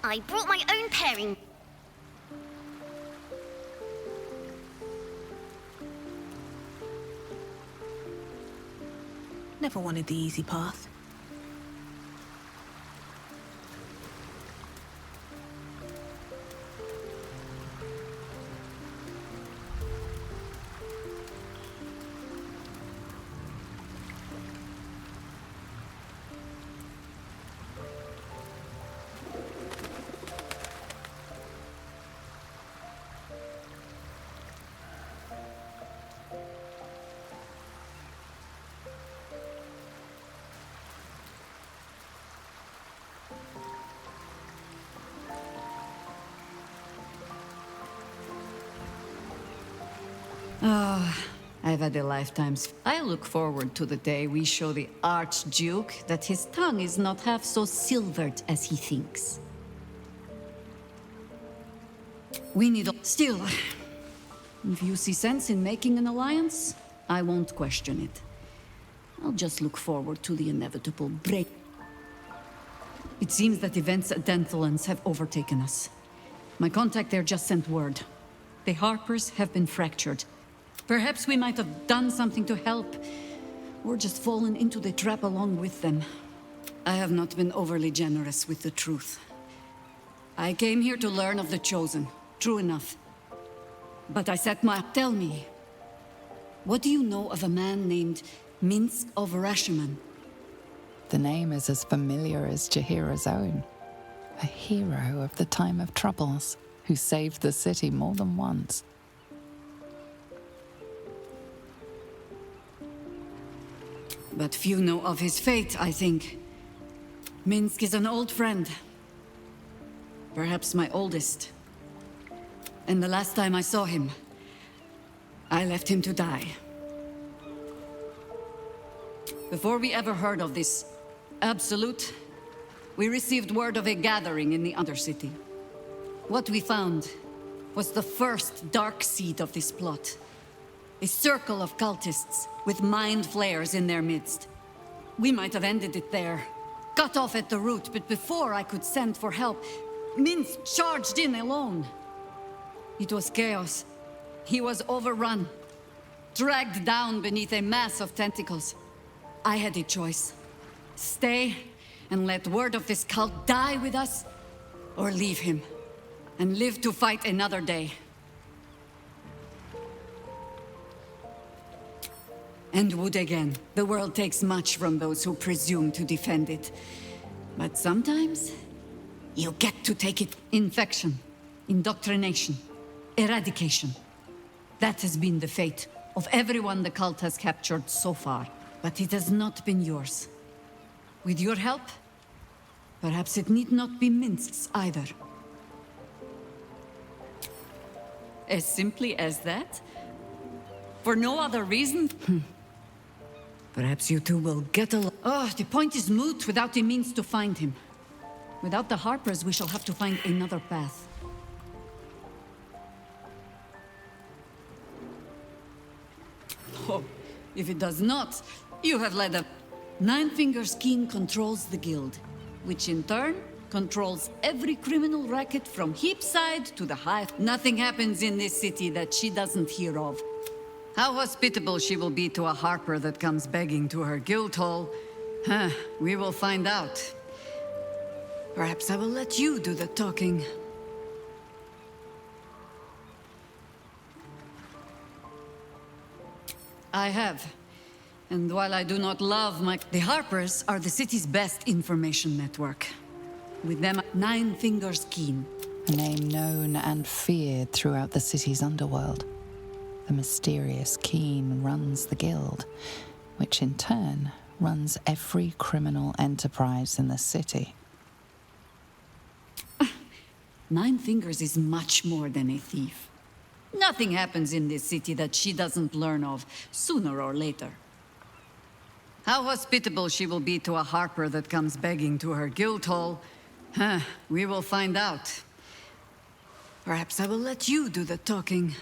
I brought my own pairing. Never wanted the easy path. Oh, I've had a lifetime's. I look forward to the day we show the Archduke that his tongue is not half so silvered as he thinks. We need. Still, if you see sense in making an alliance, I won't question it. I'll just look forward to the inevitable break. It seems that events at Denthlands have overtaken us. My contact there just sent word. The Harpers have been fractured. Perhaps we might have done something to help, or just fallen into the trap along with them. I have not been overly generous with the truth. I came here to learn of the Chosen, true enough. But I set my... Tell me, what do you know of a man named Minsk of Rashomon? The name is as familiar as Jahira's own. A hero of the time of troubles, who saved the city more than once. But few know of his fate, I think. Minsk is an old friend. Perhaps my oldest. And the last time I saw him, I left him to die. Before we ever heard of this Absolute, we received word of a gathering in the Undercity. What we found was the first dark seed of this plot. A circle of cultists with mind flayers in their midst. We might have ended it there, cut off at the root, but before I could send for help, Minsk charged in alone. It was chaos. He was overrun, dragged down beneath a mass of tentacles. I had a choice. Stay and let word of this cult die with us, or leave him and live to fight another day. And would again. The world takes much from those who presume to defend it. But sometimes, you get to take it. Infection, indoctrination, eradication. That has been the fate of everyone the cult has captured so far. But it has not been yours. With your help, perhaps it need not be Minsk's either. As simply as that? For no other reason? Perhaps you two will get along. Oh, the point is moot without the means to find him. Without the Harpers, we shall have to find another path. Oh, if it does not, you have led a... Nine Fingers King controls the guild, which in turn controls every criminal racket from Heapside to the Hive. Nothing happens in this city that she doesn't hear of. How hospitable she will be to a Harper that comes begging to her guild hall, we will find out. Perhaps I will let you do the talking. I have. And while I do not love the Harpers are the city's best information network. With them, Nine Fingers Keen. A name known and feared throughout the city's underworld. The mysterious Keen runs the guild, which in turn runs every criminal enterprise in the city. Nine Fingers is much more than a thief. Nothing happens in this city that she doesn't learn of sooner or later. How hospitable she will be to a Harper that comes begging to her guild hall, we will find out. Perhaps I will let you do the talking.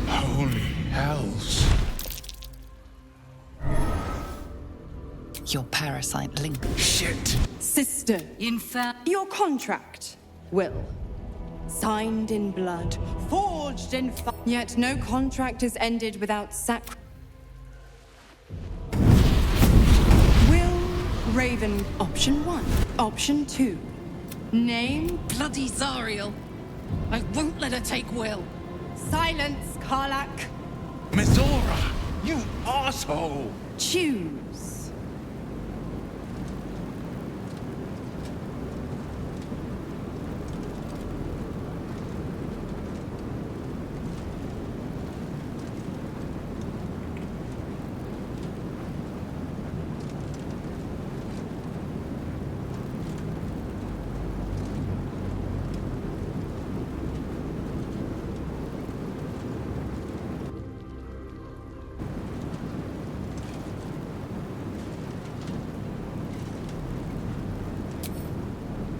Holy hells. Your parasite link. Shit. Sister, in fact, your contract, will. Signed in blood, forged in fire. Yet no contract is ended without Will Raven, option 1. Option 2. Name? Bloody Zariel. I won't let her take Will. Silence, Karlak. Mizora, you asshole. Choose.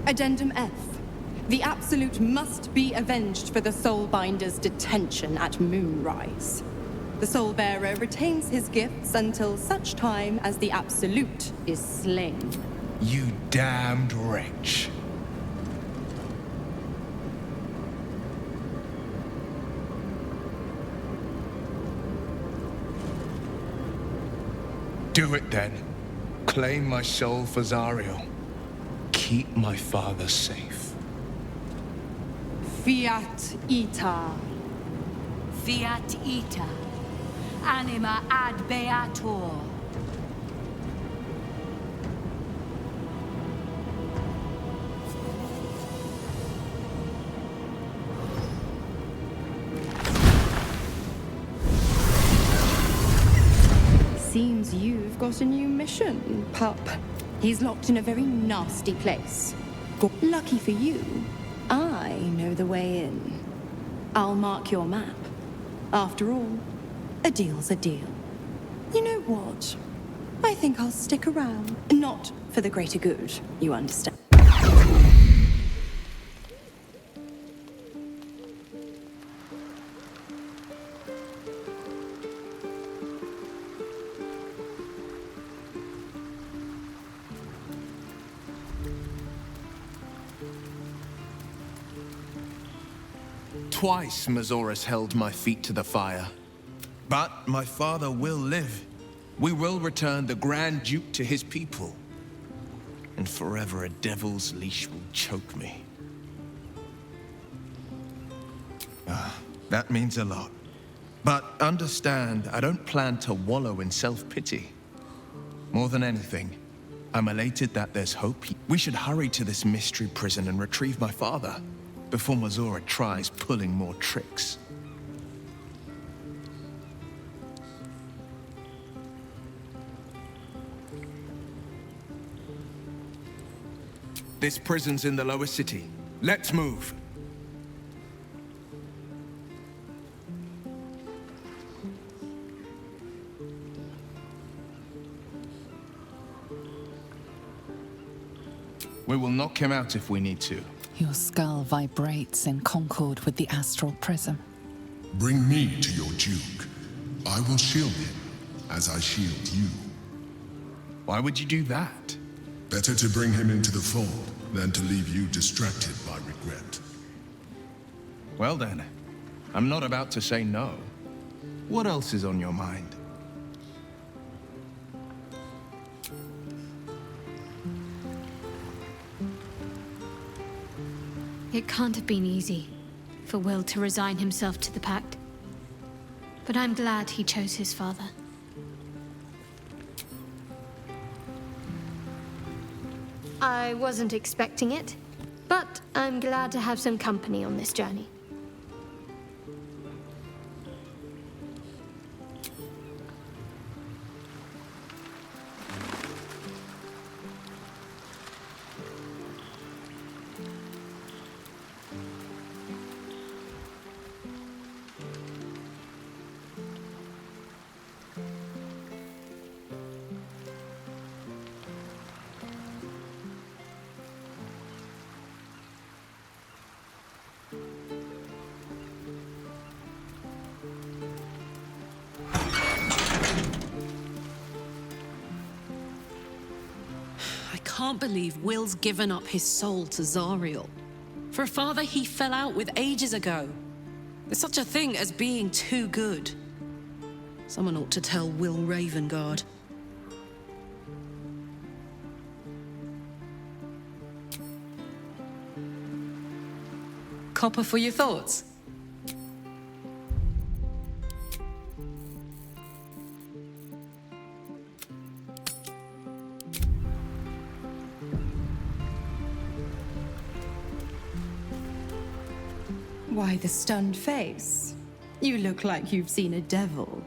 Addendum F. The Absolute must be avenged for the Soulbinder's detention at Moonrise. The Soulbearer retains his gifts until such time as the Absolute is slain. You damned wretch. Do it then. Claim my soul for Zariel. Keep my father safe. Fiat Ita. Fiat Ita. Anima ad beator. Seems you've got a new mission, pup. He's locked in a very nasty place. Lucky for you, I know the way in. I'll mark your map. After all, a deal's a deal. You know what? I think I'll stick around. Not for the greater good, you understand. Twice Mazoras held my feet to the fire. But my father will live. We will return the Grand Duke to his people. And forever a devil's leash will choke me. That means a lot. But understand, I don't plan to wallow in self-pity. More than anything, I'm elated that there's hope. We should hurry to this mystery prison and retrieve my father before Mazora tries pulling more tricks. This prison's in the lower city. Let's move. We will knock him out if we need to. Your skull vibrates in concord with the astral prism. Bring me to your Duke. I will shield him, as I shield you. Why would you do that? Better to bring him into the fold than to leave you distracted by regret. Well then, I'm not about to say no. What else is on your mind? It can't have been easy for Will to resign himself to the Pact. But I'm glad he chose his father. I wasn't expecting it, but I'm glad to have some company on this journey. I can't believe Will's given up his soul to Zariel. For a father he fell out with ages ago. There's such a thing as being too good. Someone ought to tell Will Ravengard. Copper for your thoughts? Why the stunned face? You look like you've seen a devil.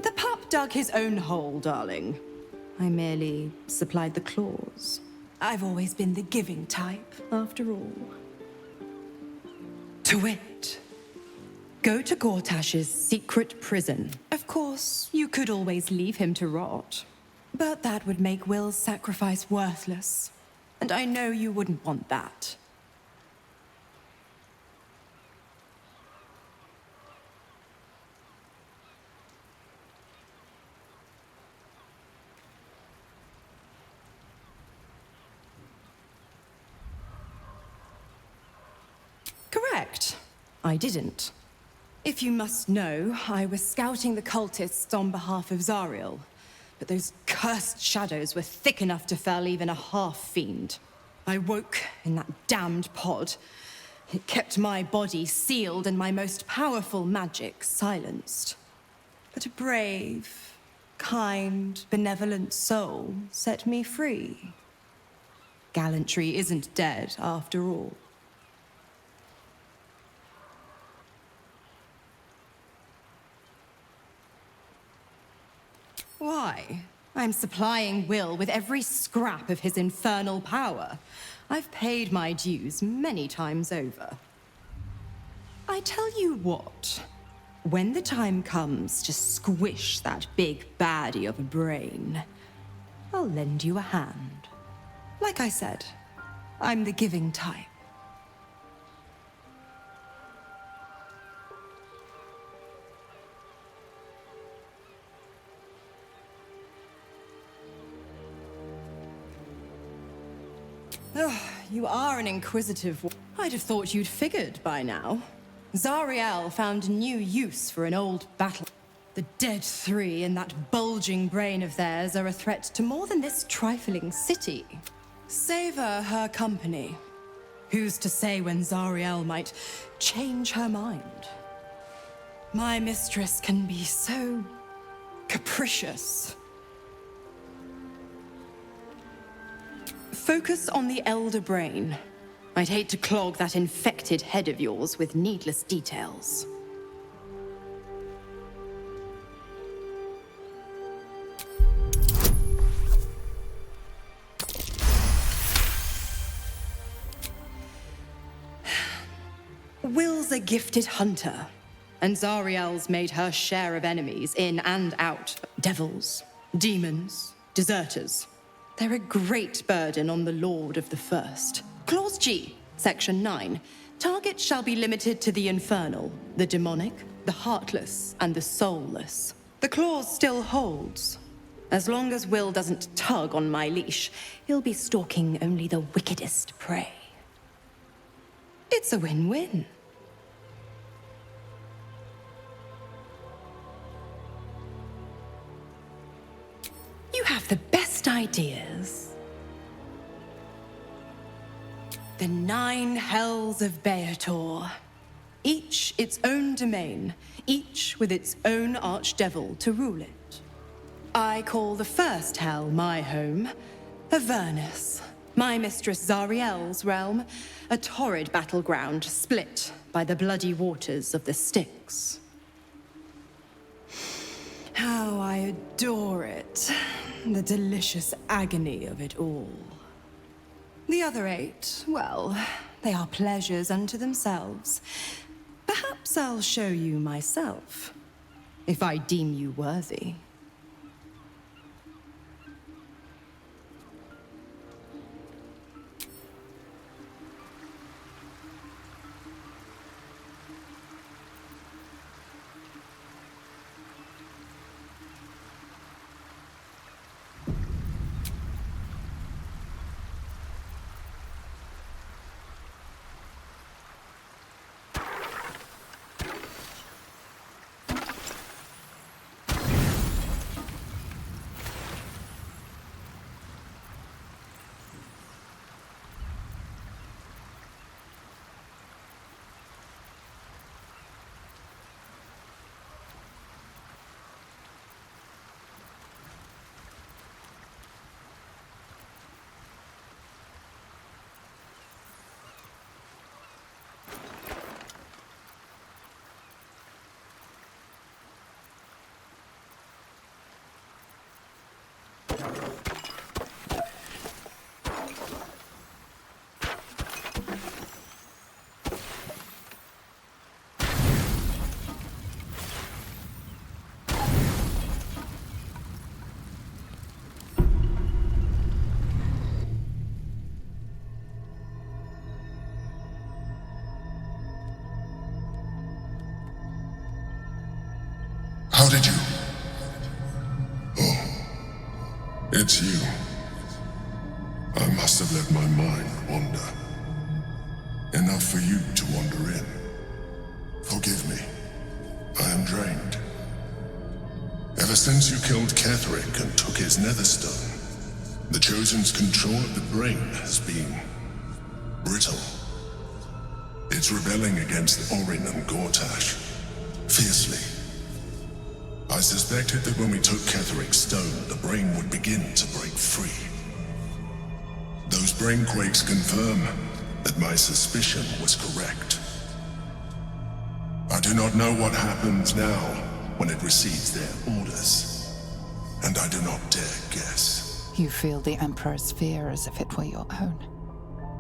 The pup dug his own hole, darling. I merely supplied the claws. I've always been the giving type, after all. To wit, go to Gortash's secret prison. Of course, you could always leave him to rot. But that would make Will's sacrifice worthless. And I know you wouldn't want that. Correct. I didn't. If you must know, I was scouting the cultists on behalf of Zariel. But those cursed shadows were thick enough to fell even a half-fiend. I woke in that damned pod. It kept my body sealed and my most powerful magic silenced. But a brave, kind, benevolent soul set me free. Gallantry isn't dead, after all. Why? I'm supplying Will with every scrap of his infernal power. I've paid my dues many times over. I tell you what, when the time comes to squish that big baddie of a brain, I'll lend you a hand. Like I said, I'm the giving type. Oh, you are an inquisitive one. I'd have thought you'd figured by now. Zariel found a new use for an old battle. The dead three in that bulging brain of theirs are a threat to more than this trifling city. Savor her company. Who's to say when Zariel might change her mind? My mistress can be so capricious. Focus on the elder brain. I'd hate to clog that infected head of yours with needless details. Will's a gifted hunter, and Zariel's made her share of enemies in and out. Devils, demons, deserters. They're a great burden on the Lord of the First. Clause G, Section 9. Targets shall be limited to the infernal, the demonic, the heartless, and the soulless. The clause still holds. As long as Will doesn't tug on my leash, he'll be stalking only the wickedest prey. It's a win-win. You have the best ideas. The 9 hells of Beator. Each its own domain, each with its own archdevil to rule it. I call the first hell my home, Avernus. My mistress Zariel's realm, a torrid battleground split by the bloody waters of the Styx. How I adore it. The delicious agony of it all. The other 8, well, they are pleasures unto themselves. Perhaps I'll show you myself, if I deem you worthy. How did you? Oh, it's you. I must have let my mind wander. Enough for you to wander in. Forgive me. I am drained. Ever since you killed Ketheric and took his netherstone, the Chosen's control of the brain has been brittle. It's rebelling against Orin and Gortash fiercely. I suspected that when we took Ketheric's stone, the brain would begin to break free. Those brain quakes confirm that my suspicion was correct. I do not know what happens now when it receives their orders, and I do not dare guess. You feel the Emperor's fear as if it were your own.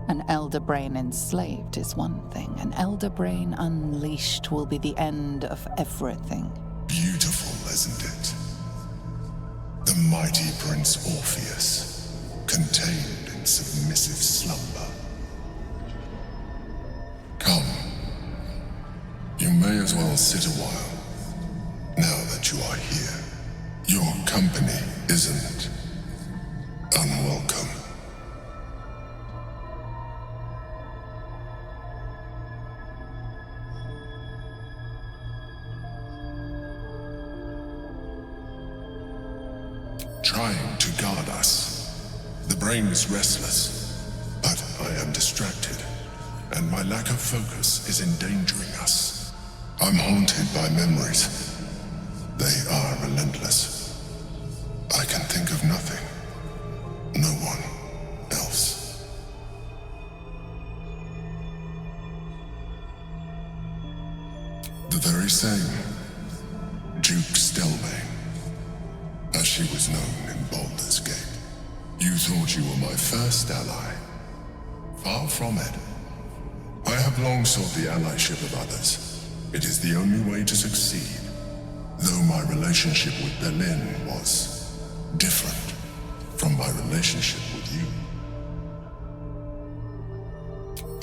An elder brain enslaved is one thing. An elder brain unleashed will be the end of everything. Beautiful, isn't it? The mighty Prince Orpheus, contained in submissive slumber. Come. You may as well sit a while, now that you are here. Your company isn't unwelcome. Trying to guard us, The brain is restless, but I am distracted, and my lack of focus is endangering us. I'm haunted by memories. They are relentless. I can think of nothing. No one else. The very same Duke Stelmane, as she was known in Baldur's Gate. You thought you were my first ally. Far from it. I have long sought the allyship of others. It is the only way to succeed. Though my relationship with Berlin was different from my relationship with you.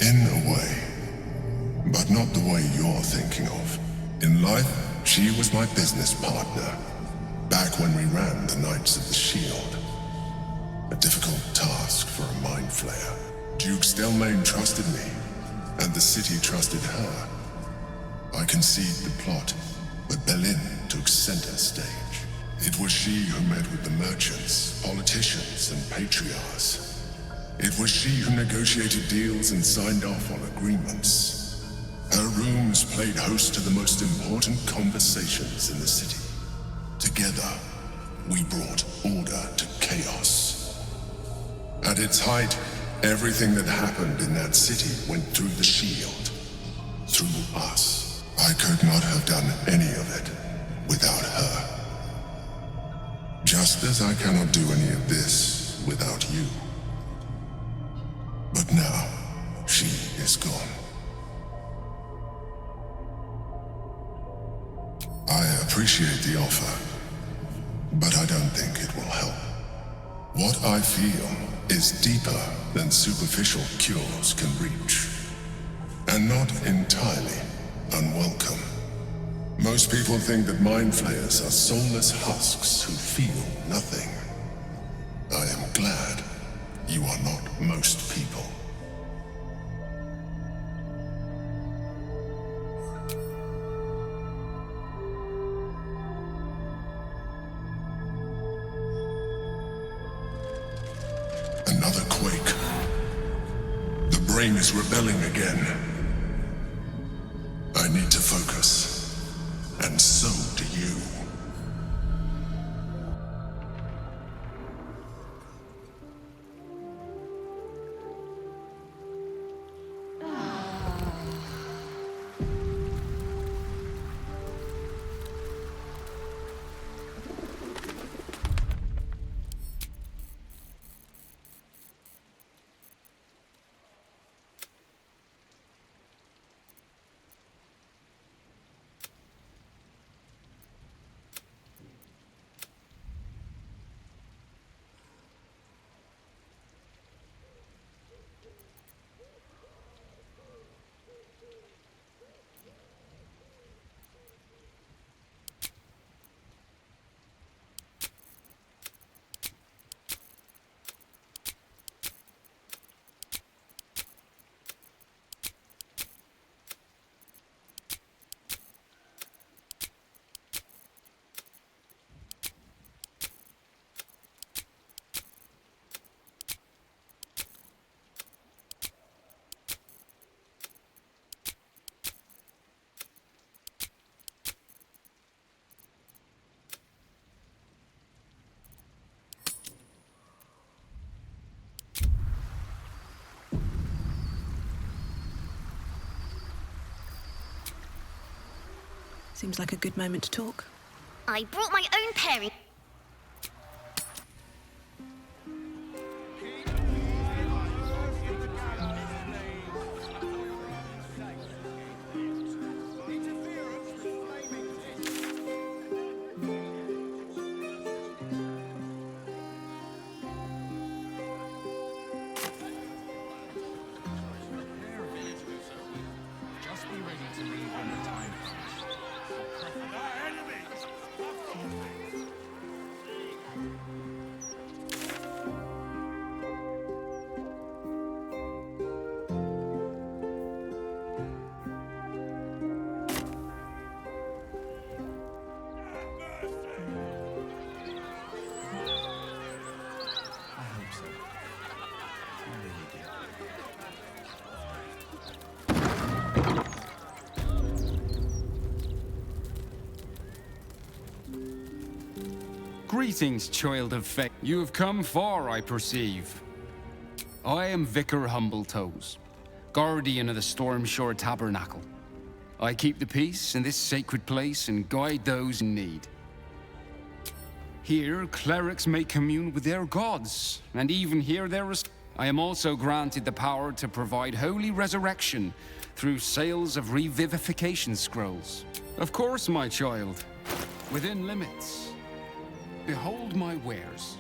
In a way, but not the way you're thinking of. In life, she was my business partner, back when we ran the Knights of the Shield. A difficult task for a mind flayer. Duke Stelmane trusted me, and the city trusted her. I conceived the plot, but Berlin took center stage. It was she who met with the merchants, politicians, and patriarchs. It was she who negotiated deals and signed off on agreements. Her rooms played host to the most important conversations in the city. Together, we brought order to chaos. At its height, everything that happened in that city went through the shield. Through us. I could not have done any of it without her. Just as I cannot do any of this without you. But now, she is gone. I appreciate the offer, but I don't think it will help. What I feel is deeper than superficial cures can reach, and not entirely unwelcome. Most people think that mind flayers are soulless husks who feel nothing. I am glad you are not most people. Another quake. The brain is rebelling again. I need to focus, and so do you. Seems like a good moment to talk. I brought my own pairing. Greetings, child of faith. You have come far, I perceive. I am Vicar Humbletoes, guardian of the Stormshore Tabernacle. I keep the peace in this sacred place and guide those in need. Here, clerics may commune with their gods, and even hear their I am also granted the power to provide holy resurrection through sales of revivification scrolls. Of course, my child, within limits. Behold my wares.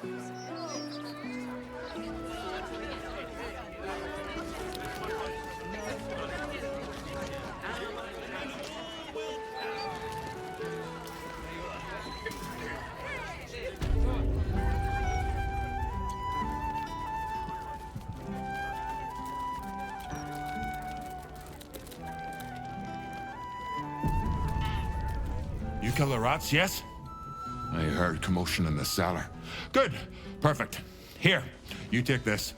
You kill the rats, yes? I heard commotion in the cellar. Good. Perfect. Here, you take this.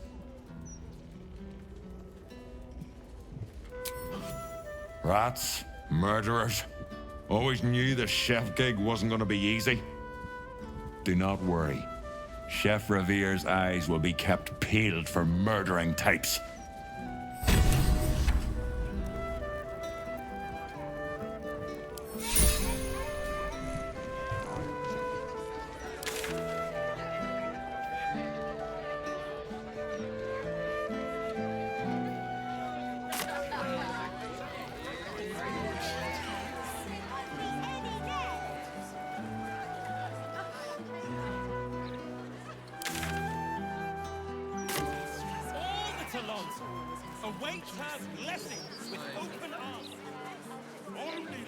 Rats, murderers. Always knew the chef gig wasn't going to be easy. Do not worry. Chef Revere's eyes will be kept peeled for murdering types. Await her blessings with open arms. Only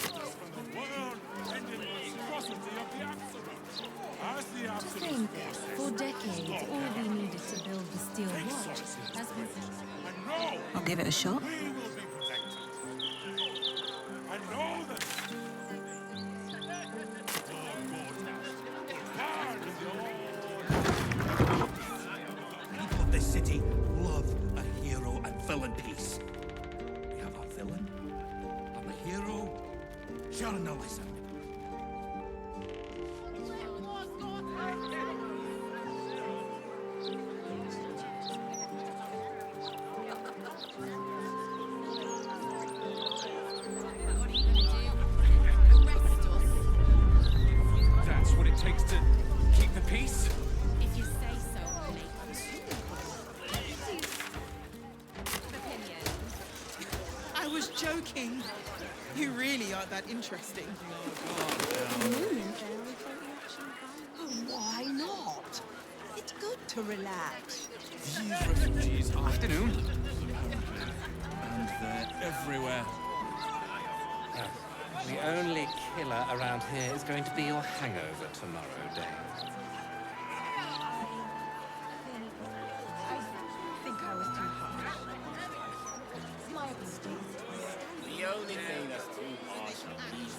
from the world ended the atrocity of the Absolute. As the To Absolute think, for decades, all we needed to build the steel watch has been... I'll give it a shot. we will be protected. I know that People of this city love a hero and villain piece. We have a villain and a hero. Sharon, now listen. That's what it takes to keep the peace? If you say so, mate. I was joking. You really aren't that interesting. Why not? It's good to relax. These refugees are... Afternoon. And they're everywhere. The only killer around here is going to be your hangover tomorrow, Dane. I think I was too harsh. My mistake. The only thing that's too harsh on these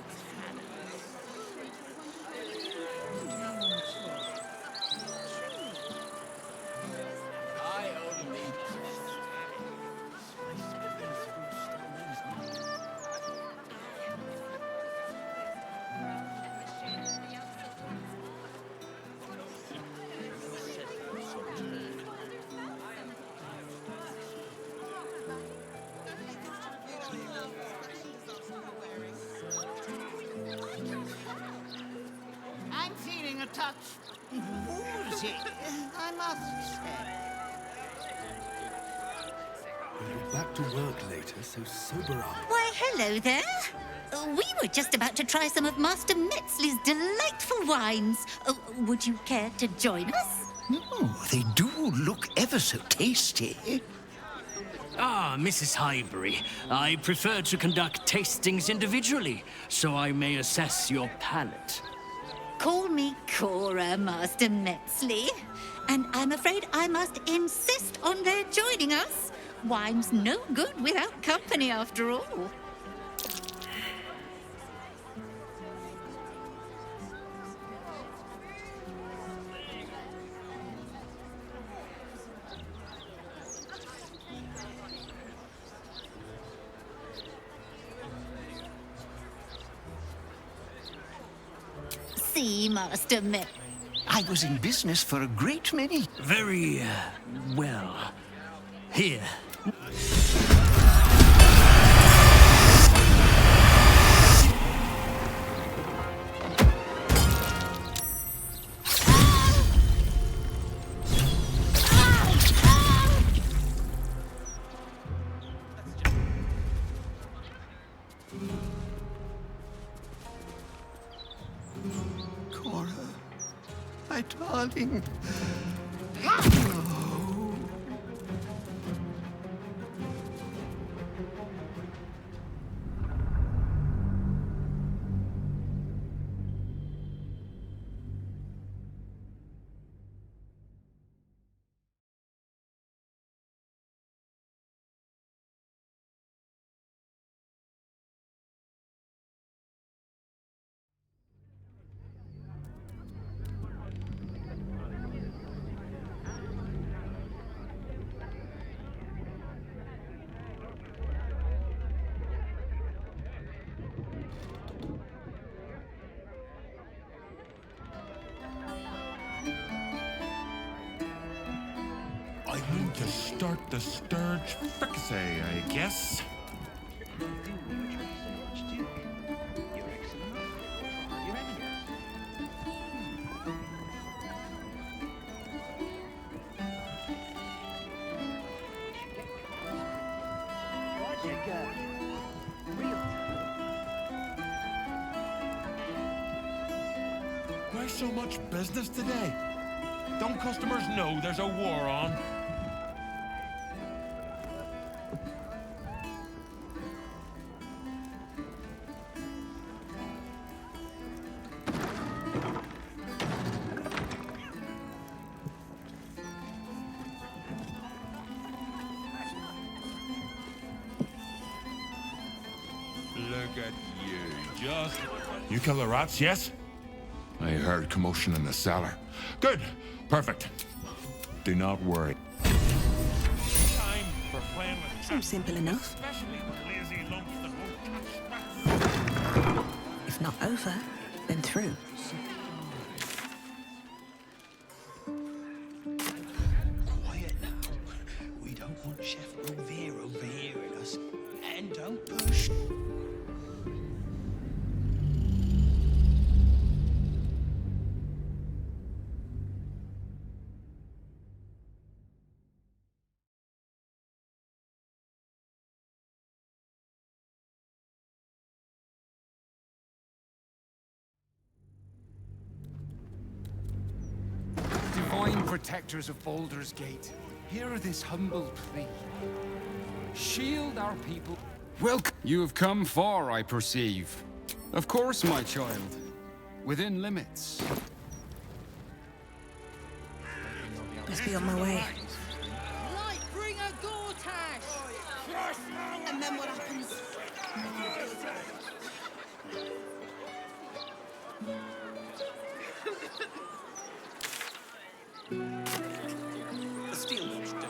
I only need I'm feeling a touch woozy, I must say. Back to work later, so sober up. Why, hello there. We were just about to try some of Master Metzley's delightful wines. Would you care to join us? Oh, they do look ever so tasty. Ah, Mrs. Highbury. I prefer to conduct tastings individually, so I may assess your palate. Call me Cora, Master Metzley. And I'm afraid I must insist on their joining us. Wine's no good without company, after all. See, Master Met. I was in business for a great many. Very, well. Here. Cora, my darling. I need to start the sturge fricassee, I guess. Why so much business today? Don't customers know there's a war on? Look at you, just... You kill the rats, yes? I heard commotion in the cellar. Good. Perfect. Do not worry. Time for playing with Seems simple enough. especially lazy lumps that won't catch rats. If not over, then through. Quiet now. We don't want Chef Revere overhearing us. And don't push. Divine protectors of Baldur's Gate, hear this humble plea. Shield our people. Welcome. You have come far, I perceive. Of course, my child. Within limits. Must be on my way. Light, bring a Gortash! And then what happens? The steel watch do.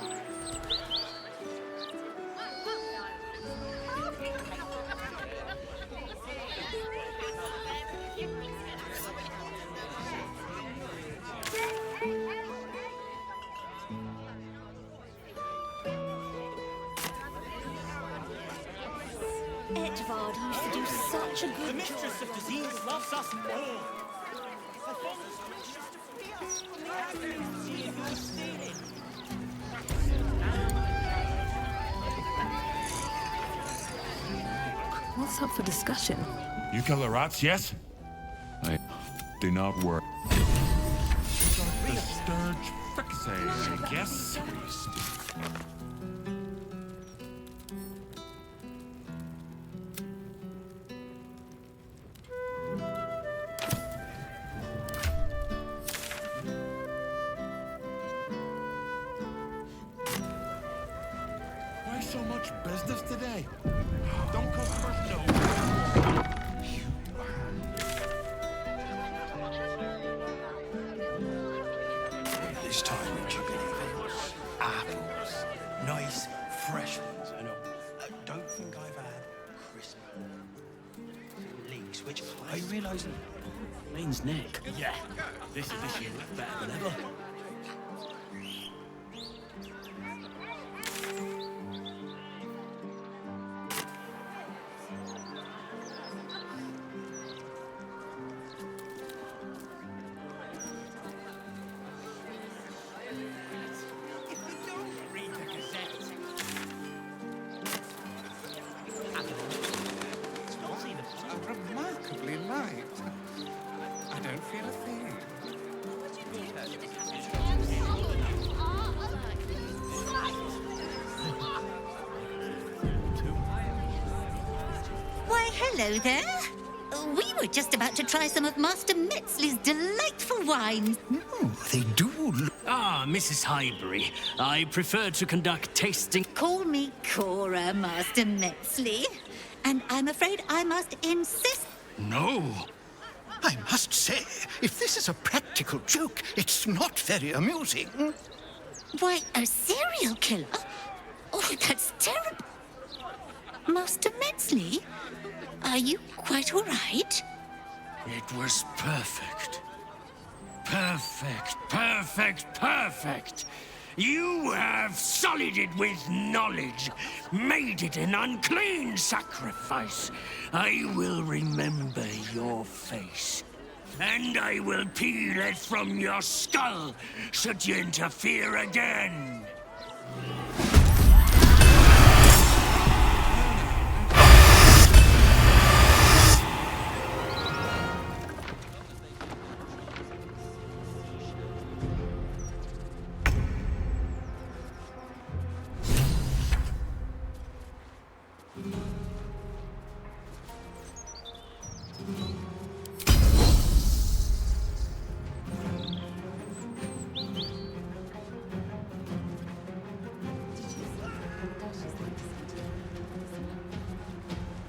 Edvard used to do such a good The mistress of disease loves us all. What's up for discussion? You kill the rats, yes? I do not worry. The sturge fricassee, I guess. Why so much business today? Don't customers know? This time we're chucking in apples. Nice, fresh ones. I know. Don't think I've had crisp leeks, which I realise... Lane's neck. Yeah, this edition looks better than ever. Remarkably light. I don't feel a thing. Hello there. We were just about to try some of Master Metzley's delightful wines. They do look... Ah, Mrs. Highbury. I prefer to conduct tasting... Call me Cora, Master Metzley. And I'm afraid I must insist... No. I must say, if this is a practical joke, it's not very amusing. Why, a serial killer? Oh, that's terrible. Master Metzley, are you quite all right? It was perfect. Perfect, perfect, perfect. You have sullied it with knowledge, made it an unclean sacrifice. I will remember your face, and I will peel it from your skull should you interfere again.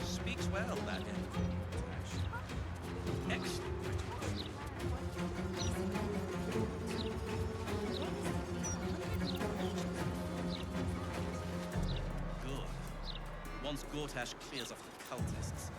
Speaks well, that excellent. Good. Once Gortash clears off the cultists.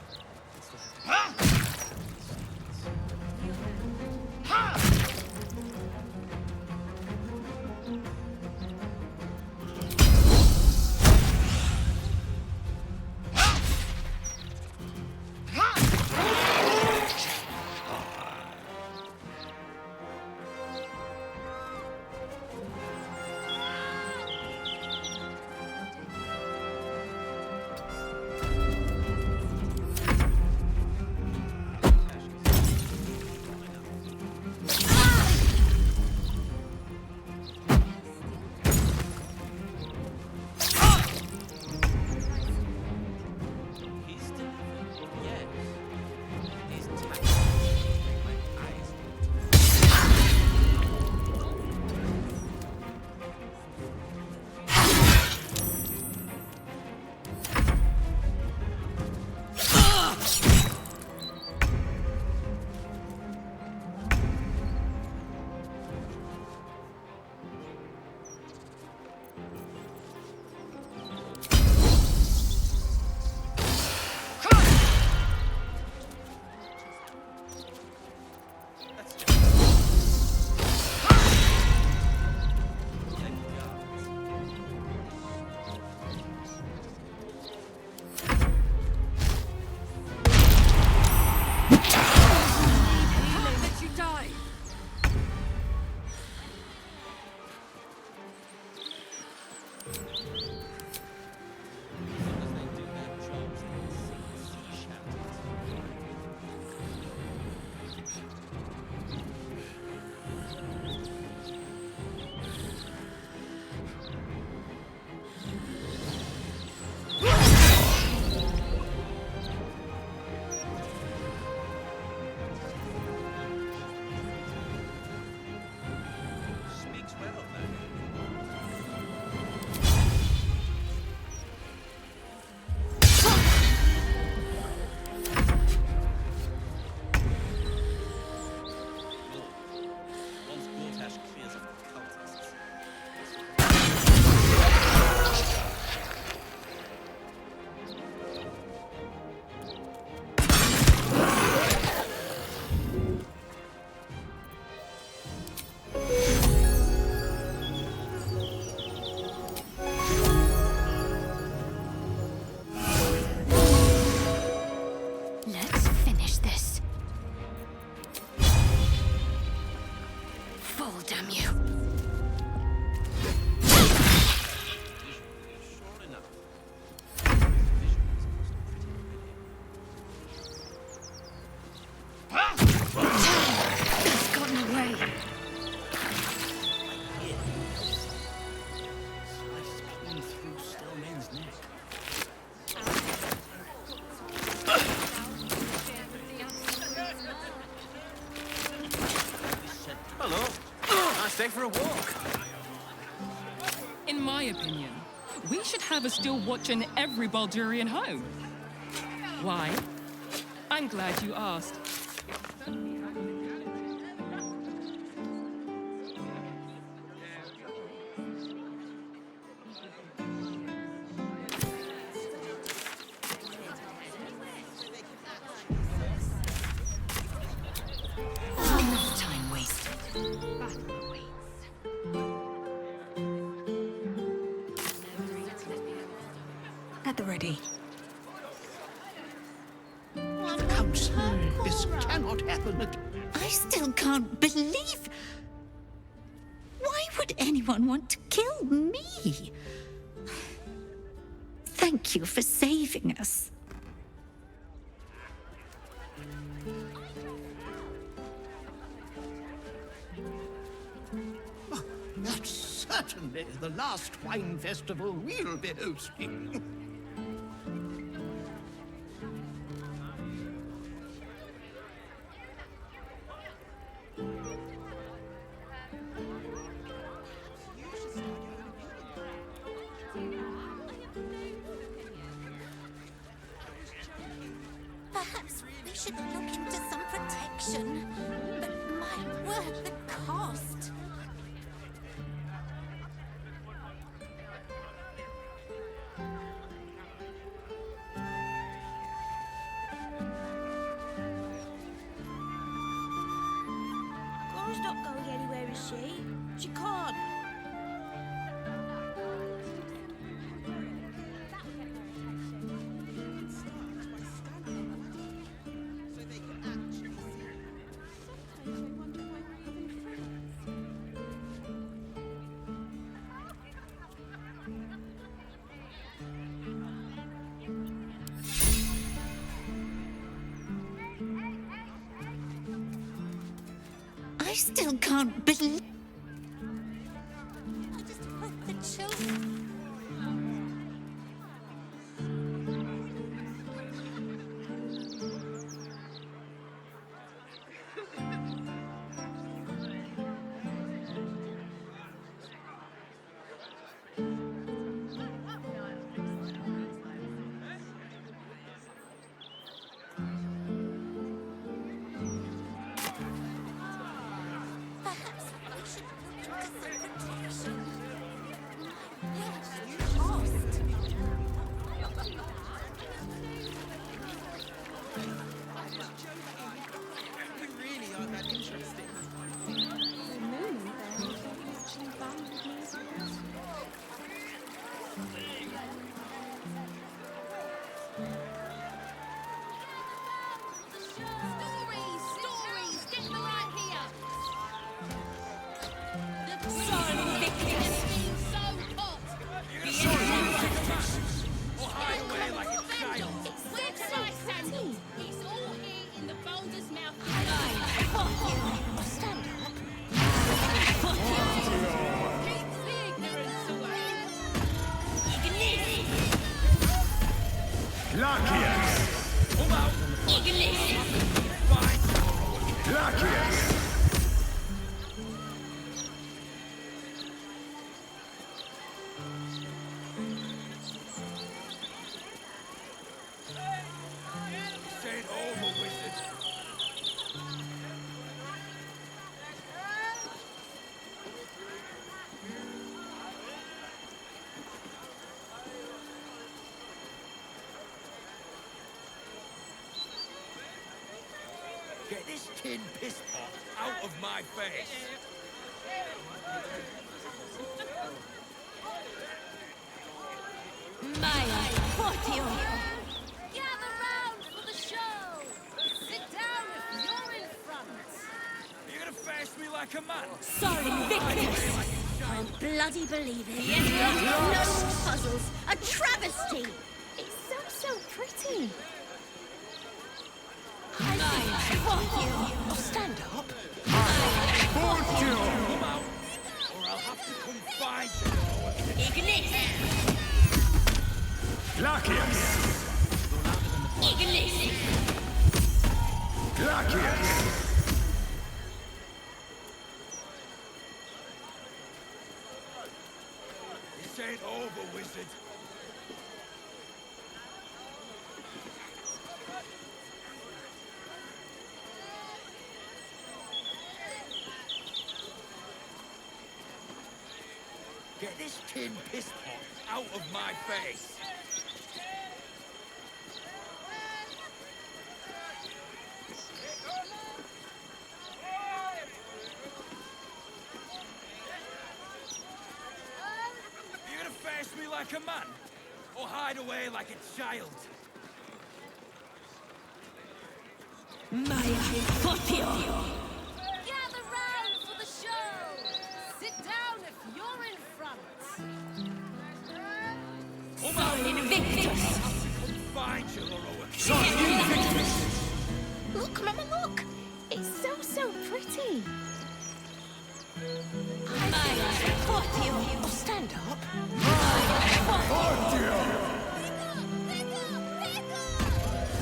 Hello. Nice day for a walk. In my opinion, we should have a steel watch in every Baldurian home. Why? I'm glad you asked. Enough time wasted. At the ready. Council, this cannot happen again. I still can't believe... Why would anyone want to kill me? Thank you for saving us. Oh, that's certainly the last wine festival we'll be hosting. Perhaps we should look into some protection. But my word, the cost. Cora's not going anywhere, is she? She can't. I still can't believe... I just hope the children... Perhaps we should look into some protection. We really aren't that interesting. Stories! Get them right here! Where can I send them? It's all here in the Balder's mouth. Stand up. Keep the ignorance away. Get this tin piss pot out of my face! Maya, Fortio! Gather round for the show! Sit down if you're in front! Are you gonna face me like a man? Sorry, Victus! Can't bloody believe it! No puzzles! A travesty! It's so pretty! Maya, Fortio! Stand up! Come out, or I'll have to come find you! Ignis! Glacius! Ignis! Glacius! ain't over, wizard. Get this tin piss pot out of my face! You gonna face me like a man? Or hide away like a child? Maya Potio! Gather round for the show! Sit down if you're in front! Sol Invictus! Find you, heroic. Sol Invictus! Look, Mama, look! It's so pretty! Maya Potio! Oh, stand up! Maya Potio!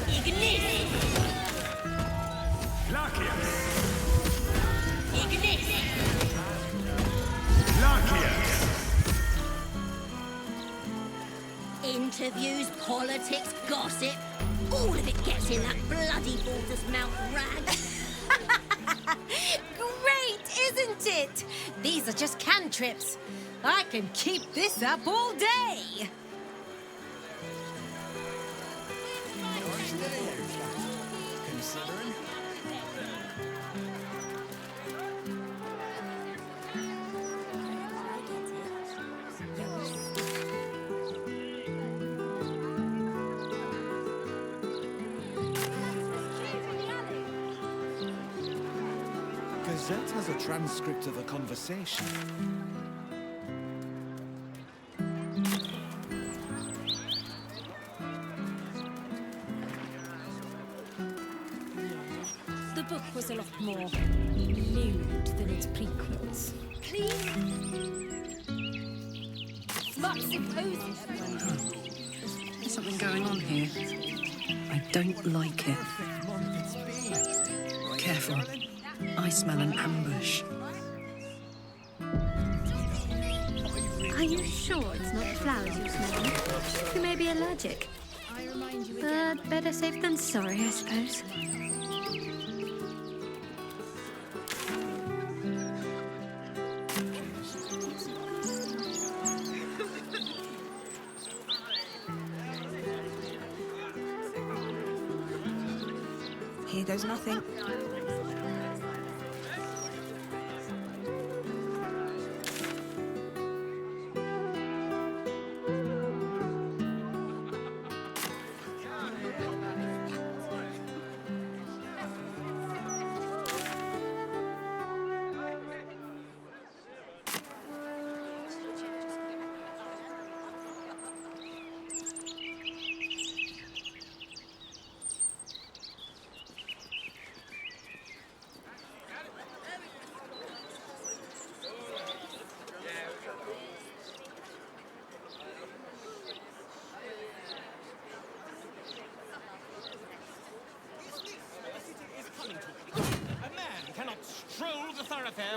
Ignis! Lachias! Ignis! Lachias! Interviews, politics, gossip, all of it gets in that bloody Balder's mouth rag. Great, isn't it? These are just cantrips. I can keep this up all day. Considering? Gazette has a transcript of a conversation. The book was a lot more lewd than its prequels. Please? Smart symposium. There's something going on here. I don't like it. Careful. I smell an ambush. Are you sure it's not the flowers you're smelling? You may be allergic. But better safe than sorry, I suppose. Here goes nothing.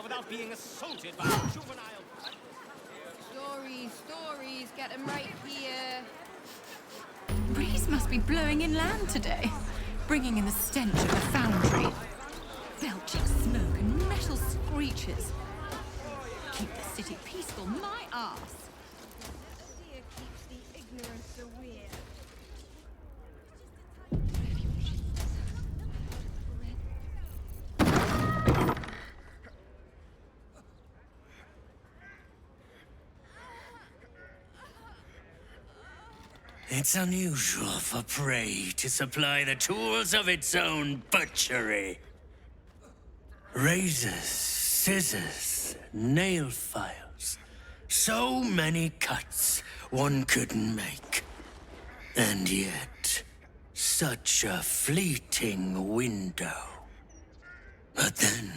Without being assaulted by a juvenile. Stories, get them right here. Breeze must be blowing inland today, bringing in the stench of the foundry. Belching smoke and metal screeches. Keep the city peaceful, my arse. Fear keeps the ignorant aware. It's unusual for prey to supply the tools of its own butchery. Razors, scissors, nail files. So many cuts one couldn't make. And yet, such a fleeting window. But then,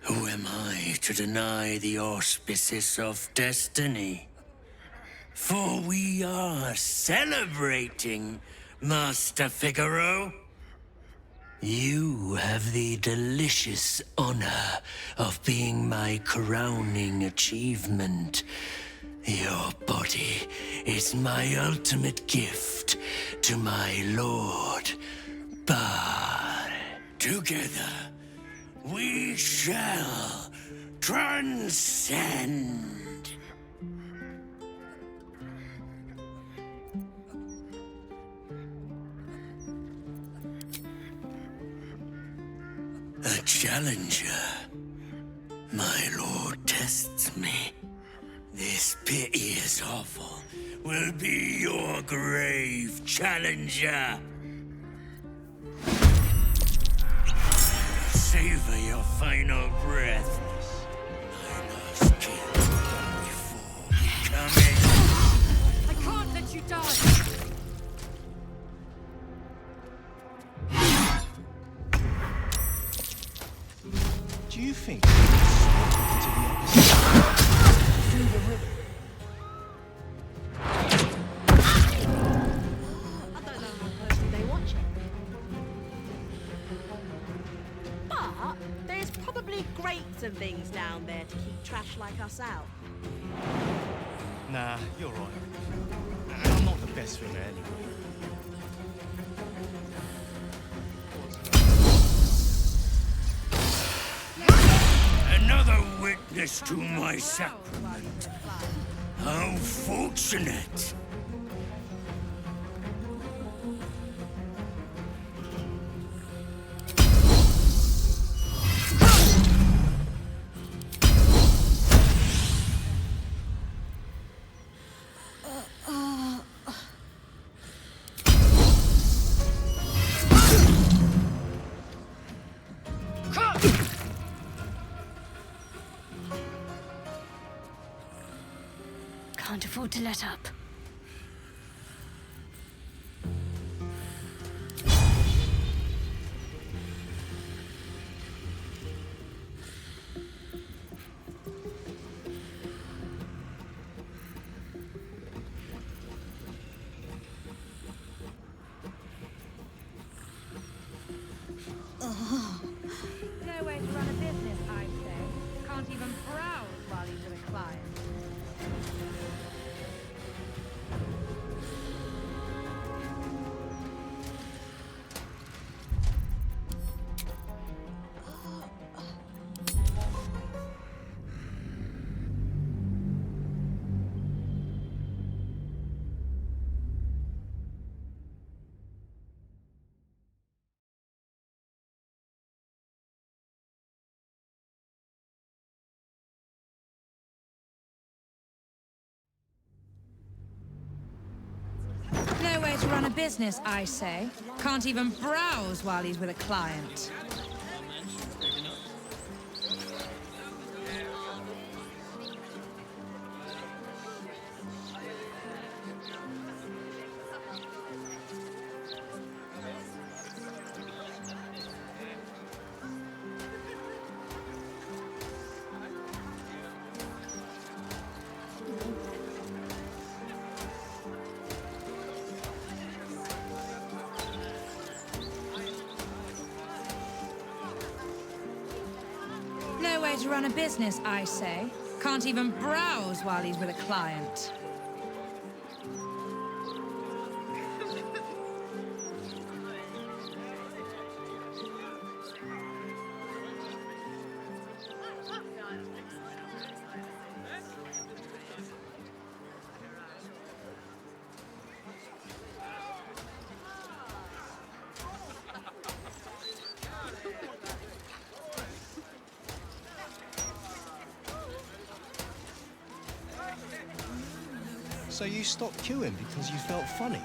who am I to deny the auspices of destiny? For we are celebrating, Master Figaro. You have the delicious honor of being my crowning achievement Your body is my ultimate gift to my lord, Baldur. Together, we shall transcend. A challenger. My lord tests me. This pit is awful. Will be your grave, challenger. Savor your final breath. My last kill before becoming. I can't let you die! Do you think you can swim to the other side? Through the river? I don't know how closely they watch it. But there's probably grates and things down there to keep trash like us out. Nah, you're right. I'm not the best swimmer anyway. Another witness to my sacrament. How fortunate. Can't afford to let up. No way to run a business, I'd say. Can't even browse while he's with a client. No way to run a business, I say. Can't even browse while he's with a client. No way to run a business, I say. Can't even browse while he's with a client. So you stopped queuing because you felt funny?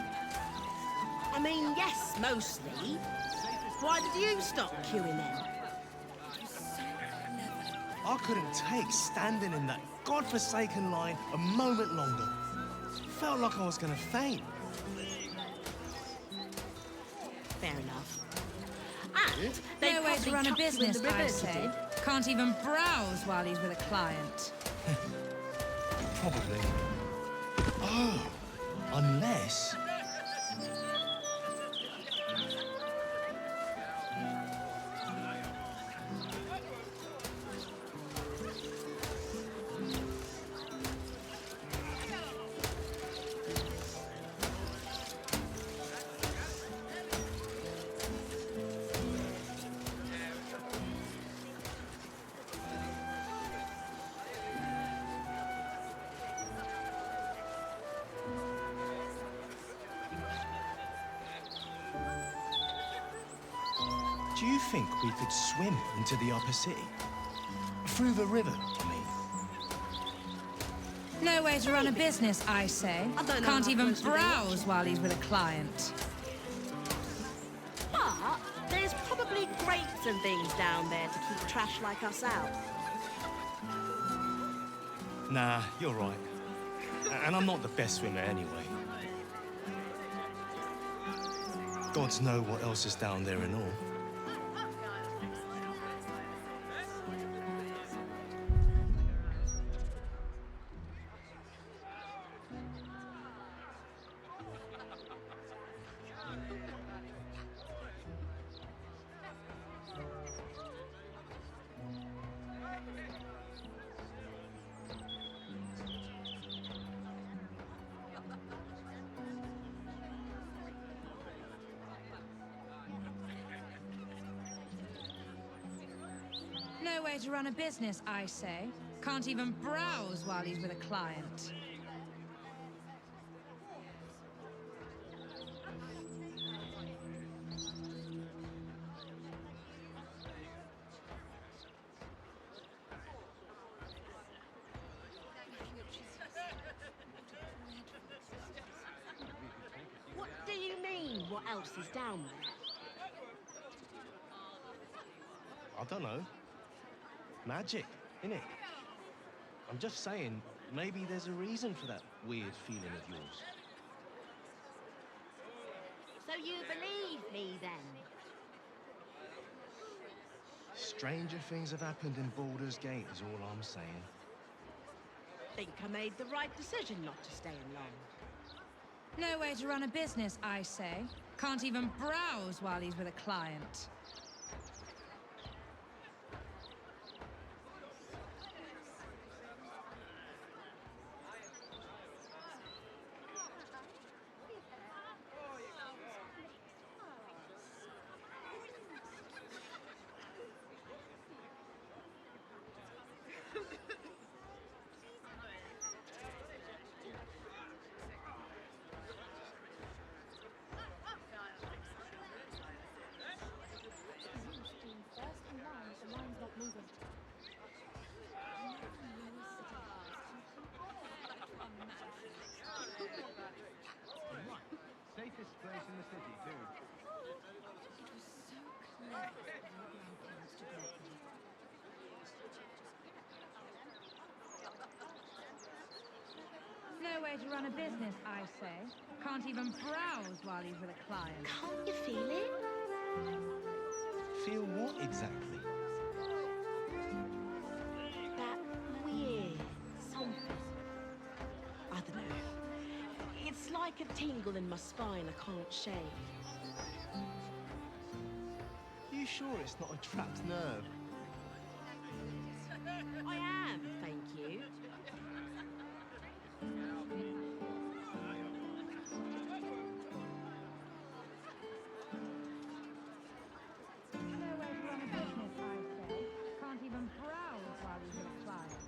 I mean, yes, mostly. Why did you stop queuing then? I couldn't take standing in that godforsaken line a moment longer. Felt like I was gonna faint. Fair enough. And they No way to probably run a chucked you in business, the river I if you say. did. Can't even browse while he's with a client. Probably. Oh, unless... Do you think we could swim into the upper city? Through the river, I mean. No way to run a business, I say. I don't know Can't how even close we can watch browse it. while he's with a client. But there's probably grates and things down there to keep trash like us out. Nah, you're right. And I'm not the best swimmer anyway. Gods know what else is down there and all. No way to run a business, I say. Can't even browse while he's with a client. What do you mean, what else is down there? I don't know. Magic, innit? I'm just saying, maybe there's a reason for that weird feeling of yours. So you believe me, then? Stranger things have happened in Baldur's Gate is all I'm saying. Think I made the right decision not to stay in long. No way to run a business, I say. Can't even browse while he's with a client. Safest place in the city, too. No way to run a business, I say. Can't even browse while he's with a client. Can't you feel it? Feel what exactly? That weird something. I don't know. It's like a tingle in my spine I can't shake. You sure it's not a trapped nerve? I am, thank you. No way to run a business, I say. Can't even browse while he's with a client.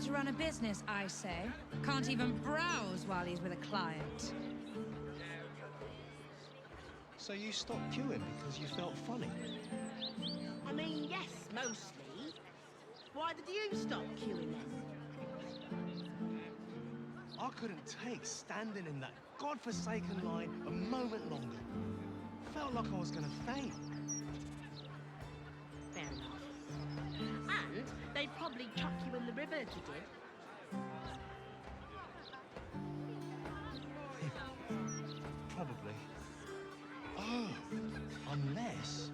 way to run a business, I say. Can't even browse while he's with a client. So you stopped queuing because you felt funny? I mean, yes, mostly. Why did you stop queuing then? I couldn't take standing in that godforsaken line a moment longer. Felt like I was gonna faint. Fair enough. And they'd probably chuck you in the river if you did. Probably. Oh, unless...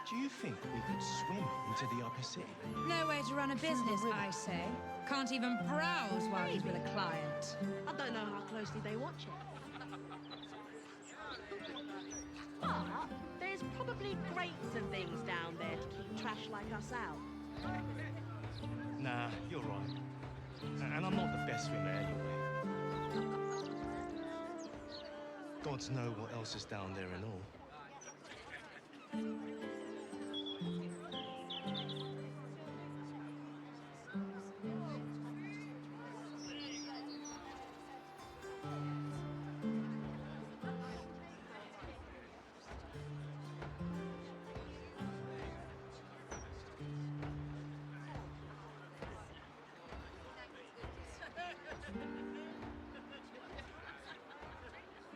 Do you think we could swim into the upper city? No way to run a business, I say. Can't even browse while he's with a client. I don't know how closely they watch it. But there's probably crates and things down there to keep trash like us out. Nah, you're right. And I'm not the best swimmer anyway. Gods know what else is down there and all.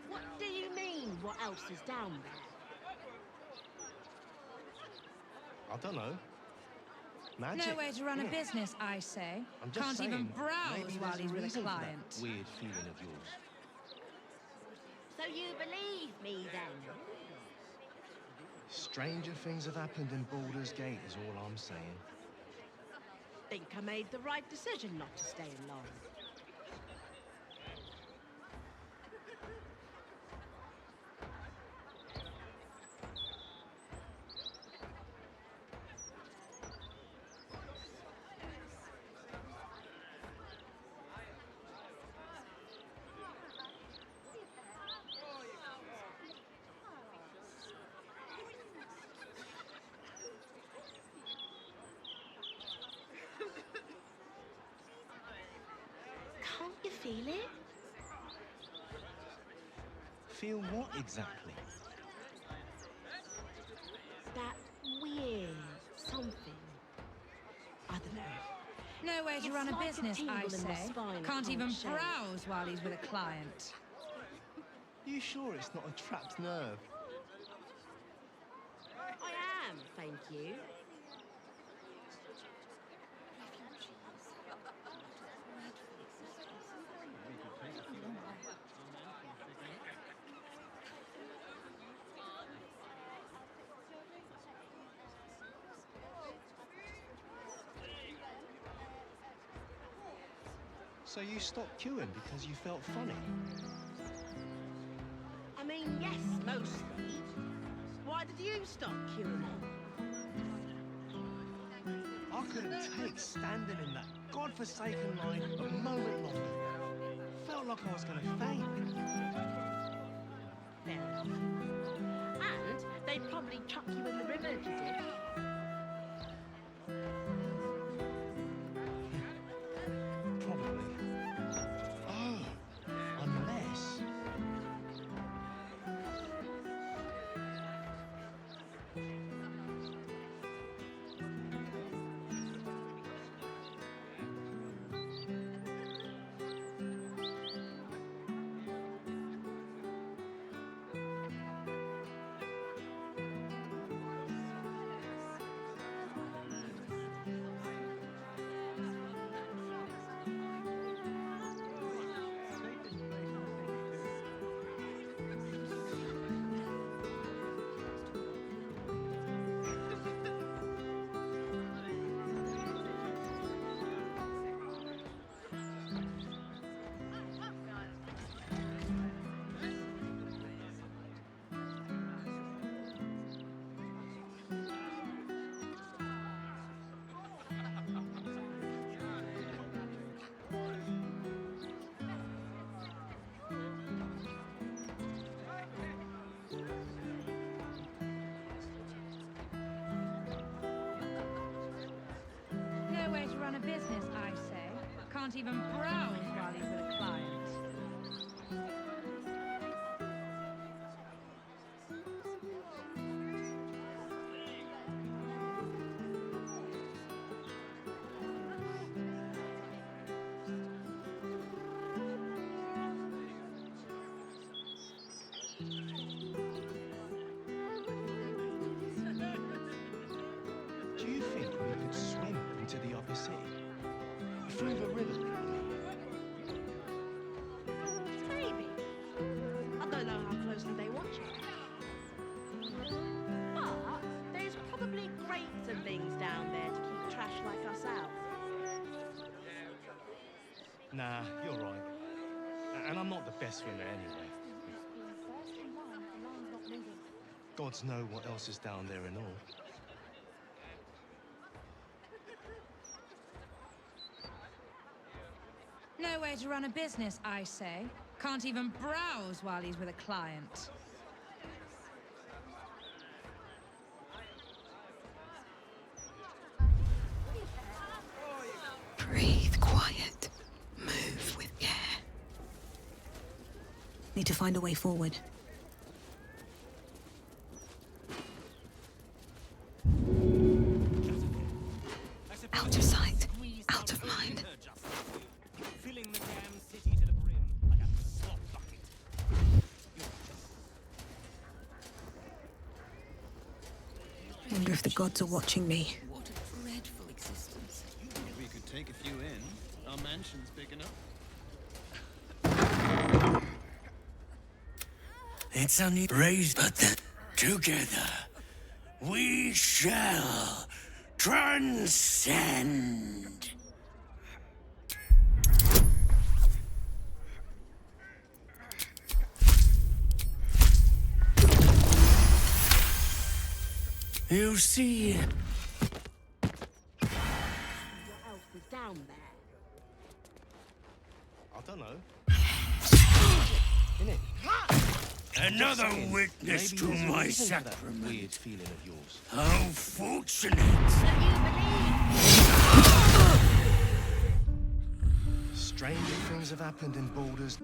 What do you mean, what else is down there? I don't know. Magic. No way to run a business, I say. I'm just Can't saying, even browse maybe while there's he's with a reason for that client. weird feeling of yours. So you believe me then? Stranger things have happened in Baldur's Gate is all I'm saying. Think I made the right decision not to stay in long. Can't you feel it? Feel what exactly? That weird something. I don't know. No way to It's run a like a business, tingle I in the say. spine I Can't even shake. browse while he's with a client. You sure it's not a trapped nerve? I am, thank you. So you stopped queuing because you felt funny? I mean, yes, mostly. Why did you stop queuing then? I couldn't take standing in that godforsaken line a moment longer. Felt like I was gonna faint. Fair enough. And they'd probably chuck you in the river if you did. Probably. Oh, unless... run a business, I say. Can't even browse while he's with a client. Do you think we could swim into the other city? Through the river? Maybe. I don't know how closely they watch it. But there's probably grates and things down there to keep trash like us out. Nah, you're right. And I'm not the best swimmer anyway. Gods know what else is down there and all. Nowhere to run a business, I say. Can't even browse while he's with a client. Breathe quiet. Move with care. Need to find a way forward. Out of sight, out of mind. Filling the damn city to the brim like a slop bucket. Wonder if the gods are watching me. What a dreadful existence. We could take a few in. Our mansion's big enough. It's only raised, but together we shall transcend. You see, What else is down there? I don't know. Innit? another witness Maybe to there's a my reason for that sacrament. weird feeling of yours. How fortunate! Stranger things have happened in Baldur's.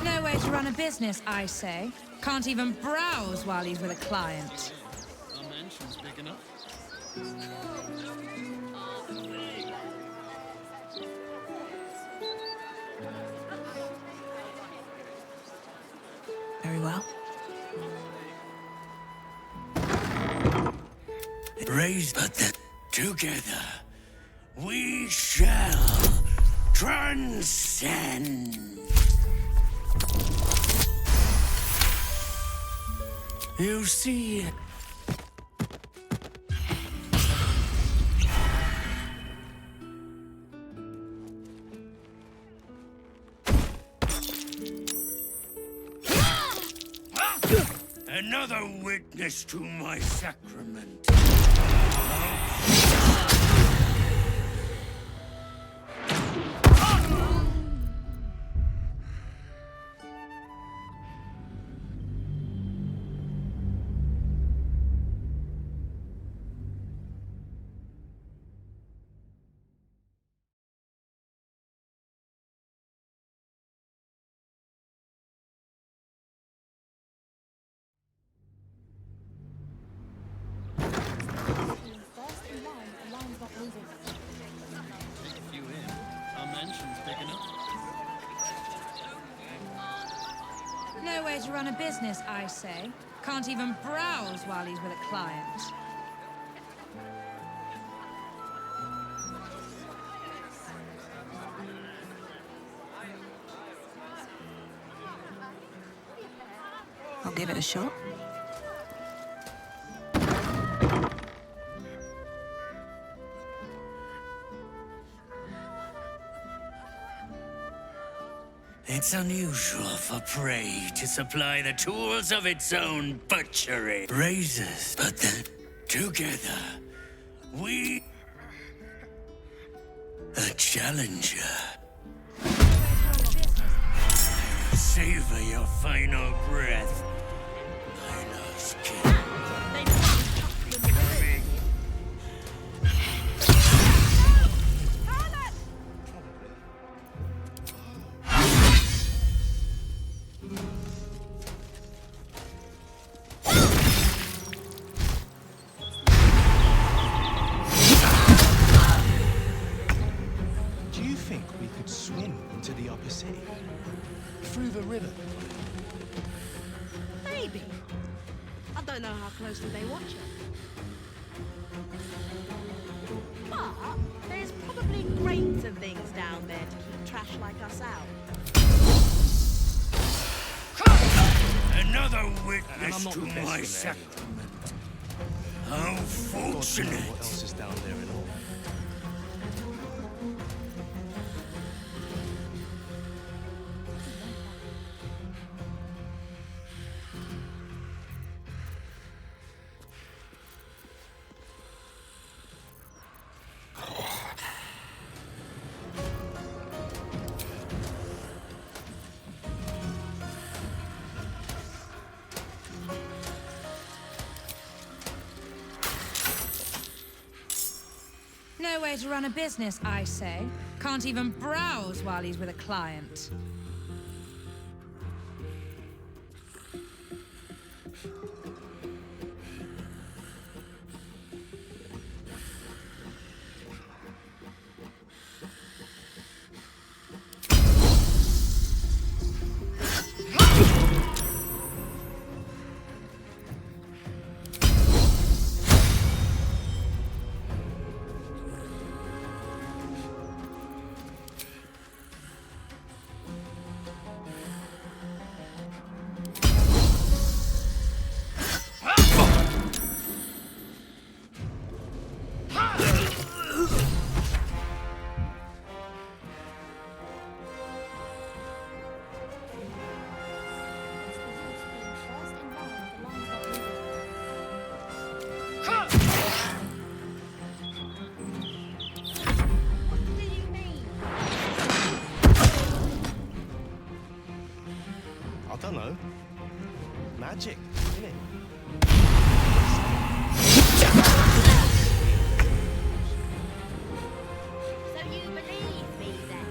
Nowhere to run a business, I say. Can't even browse while he's with a client. Our mansion's big enough. Very well. Raised, but together we shall transcend. You see, another witness to my sacrament. Take a few in. Our mansion's big enough. Nowhere to run a business, I say. Can't even browse while he's with a client. I'll give it a shot. It's unusual for prey to supply the tools of its own butchery. Razors, but then together, we... a challenger. Savor your final breath. My last kill. Do you think we could swim into the upper sea? Through the river? Maybe. I don't know how closely they watch it. But there's probably grates and things down there to keep trash like us out. Another witness to my sacrament. How fortunate. What else is down there in all? No way to run a business, I say. Can't even browse while he's with a client. I don't know. Magic, innit? So you believe me then?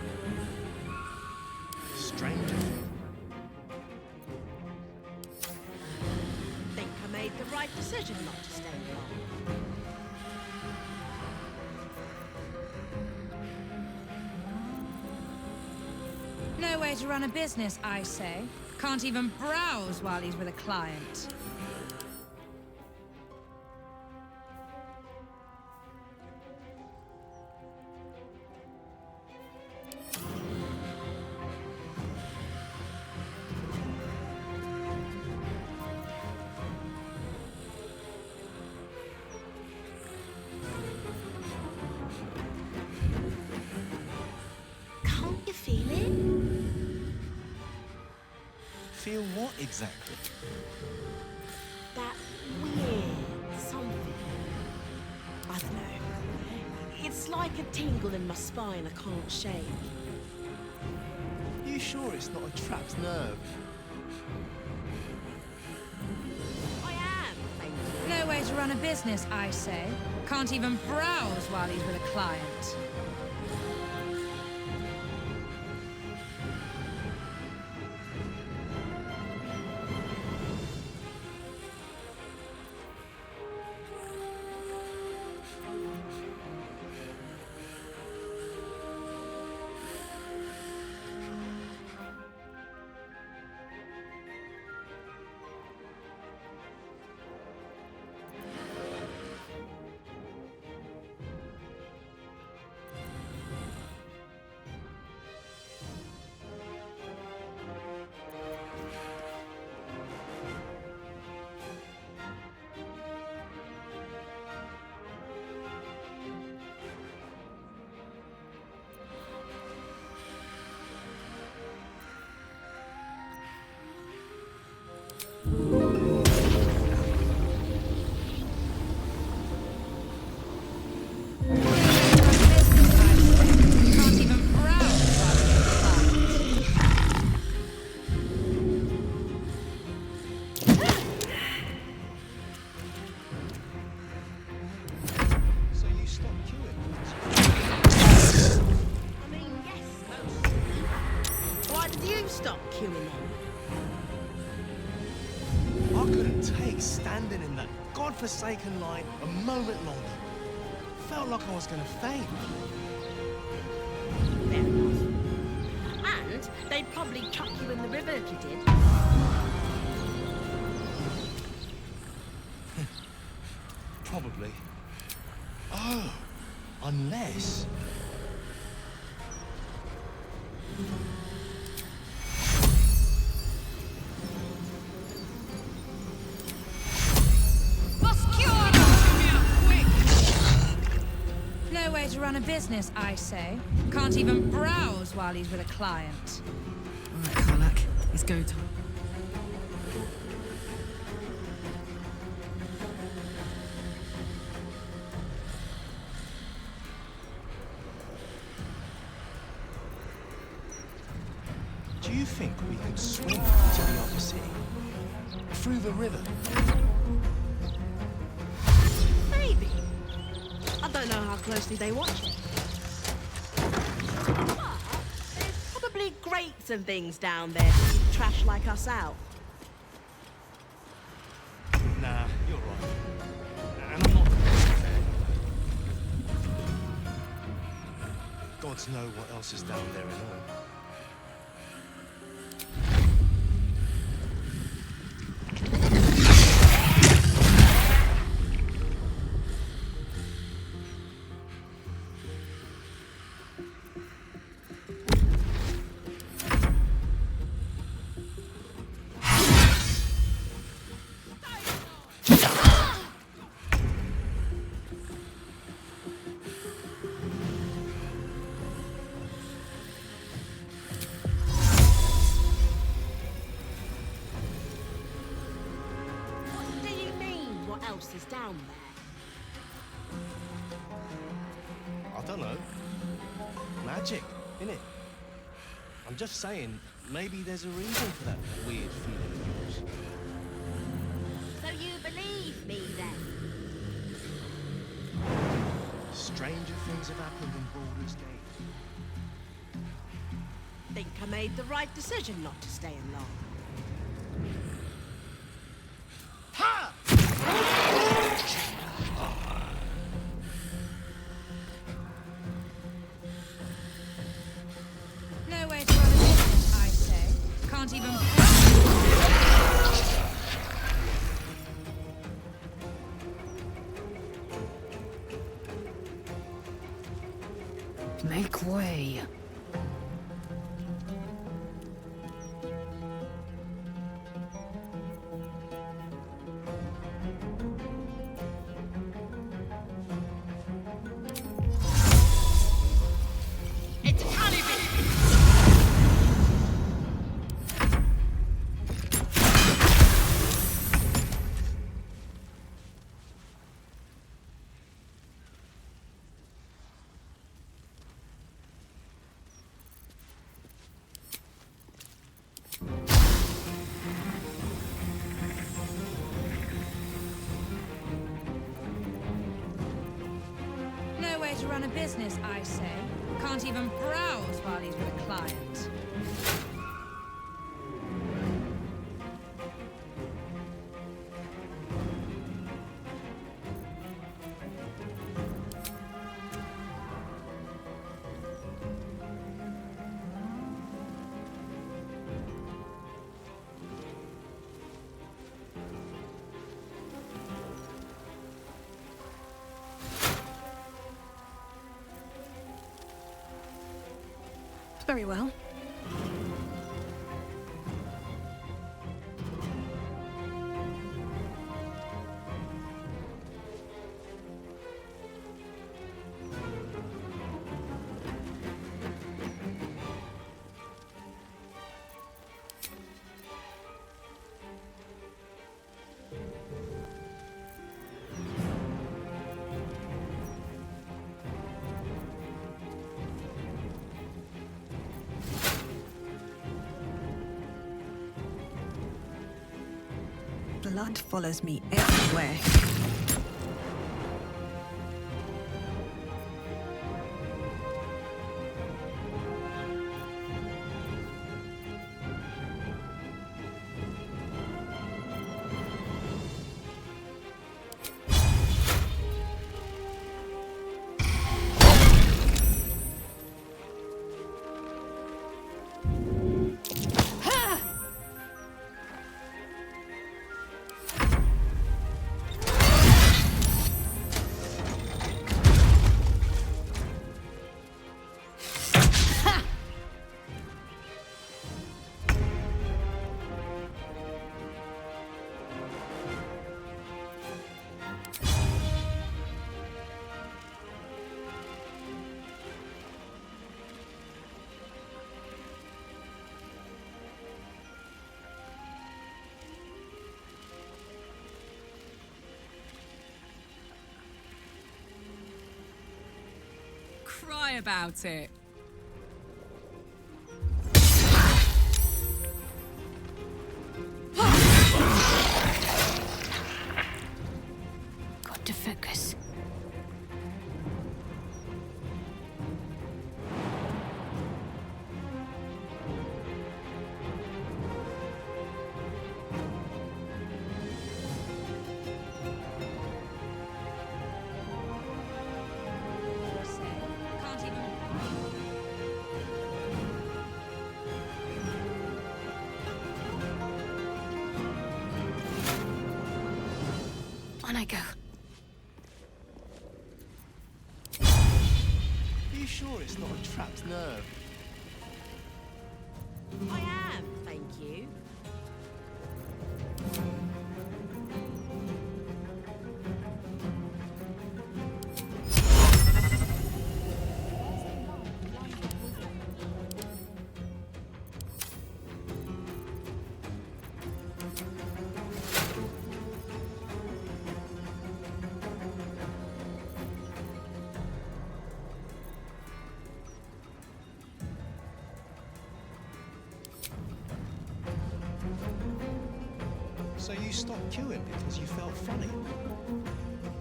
Stranger. Think I made the right decision not to stay long. No way to run a business, I say. Can't even browse while he's with a client. Can't you feel it? Feel what exactly? That weird something. I don't know. It's like a tingle in my spine I can't shake. You sure it's not a trapped nerve? I am, thank you. No way to run a business, I say. Can't even browse while he's with a client. going on. I couldn't take standing in that godforsaken line a moment longer. Felt like I was gonna faint. Fair enough. And they'd probably chuck you in the river if you did. Probably. Oh, unless... No way to run a business, I say. Can't even browse while he's with a client. All right, Karlak, it's go time. Do you think we could swim to the other city? Through the river? Maybe. I don't know how closely they watch it. But there's probably grates and things down there to keep trash like us out. Nah, you're right. And I'm not fair. Gods know what else is down there and all. Else is down there? I don't know. Magic, innit? I'm just saying, maybe there's a reason for that weird feeling of yours. So you believe me then? Stranger things have happened in Baldur's Gate. Think I made the right decision not to stay in long. Ha! No way to run a business, I say. Can't even... Make way. No way to run a business, I say. Can't even browse while he's with a client. Very well. Blood follows me everywhere. cry about it. Got to focus. Can't even. On I go. Are you sure it's not a trapped nerve? I am, thank you. So you stopped queuing because you felt funny?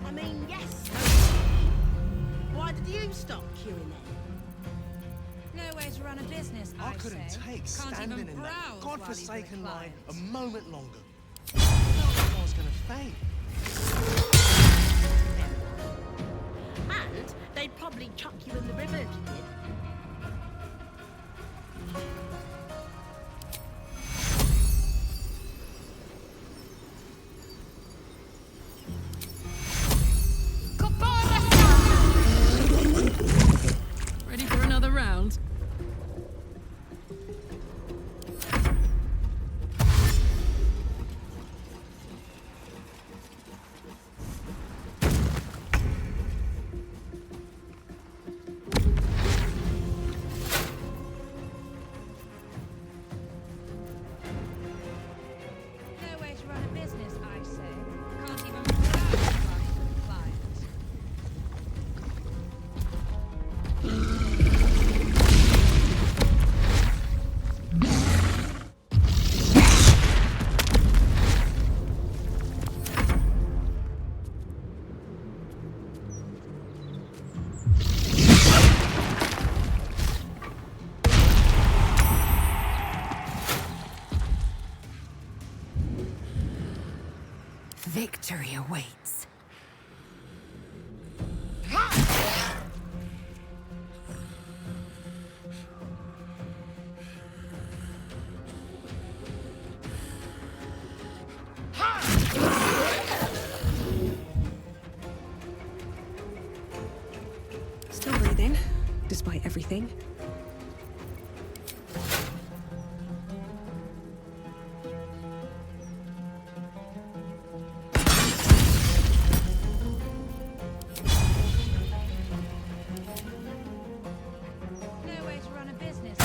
I mean, yes. Why did you stop queuing then? No way to run a business, I I couldn't say. take Can't standing even in that browse while he's with a godforsaken line a client. moment longer. I felt like I was gonna faint. And they'd probably chuck you in the river if you did. Ready for another round? No way to run a business, I say. Can't even browse while he's with a client. Victory awaits. Still breathing, despite everything. No way to run a business.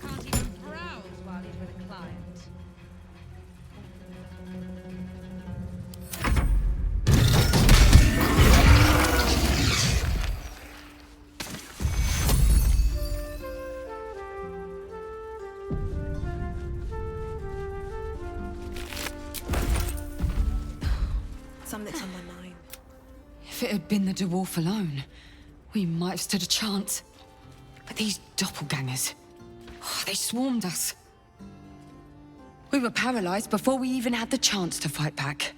Can't even browse while he's with a client. Something's on my mind. If it had been the dwarf alone, we might have stood a chance. But these doppelgangers, they swarmed us. We were paralyzed before we even had the chance to fight back.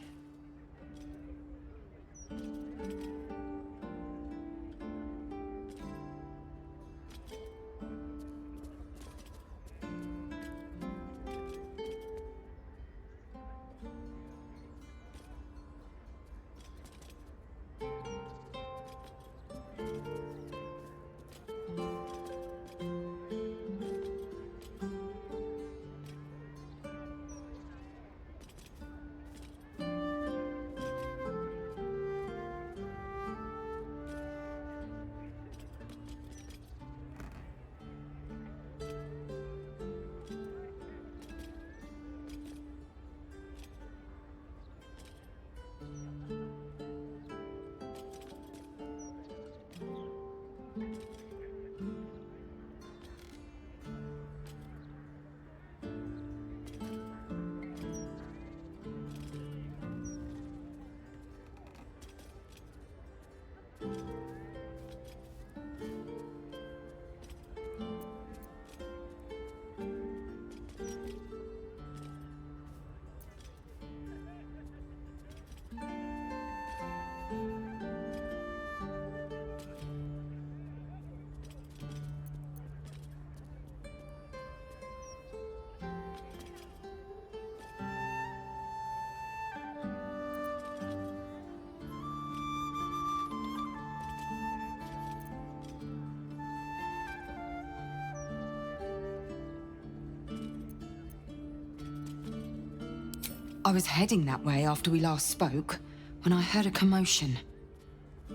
I was heading that way after we last spoke when I heard a commotion.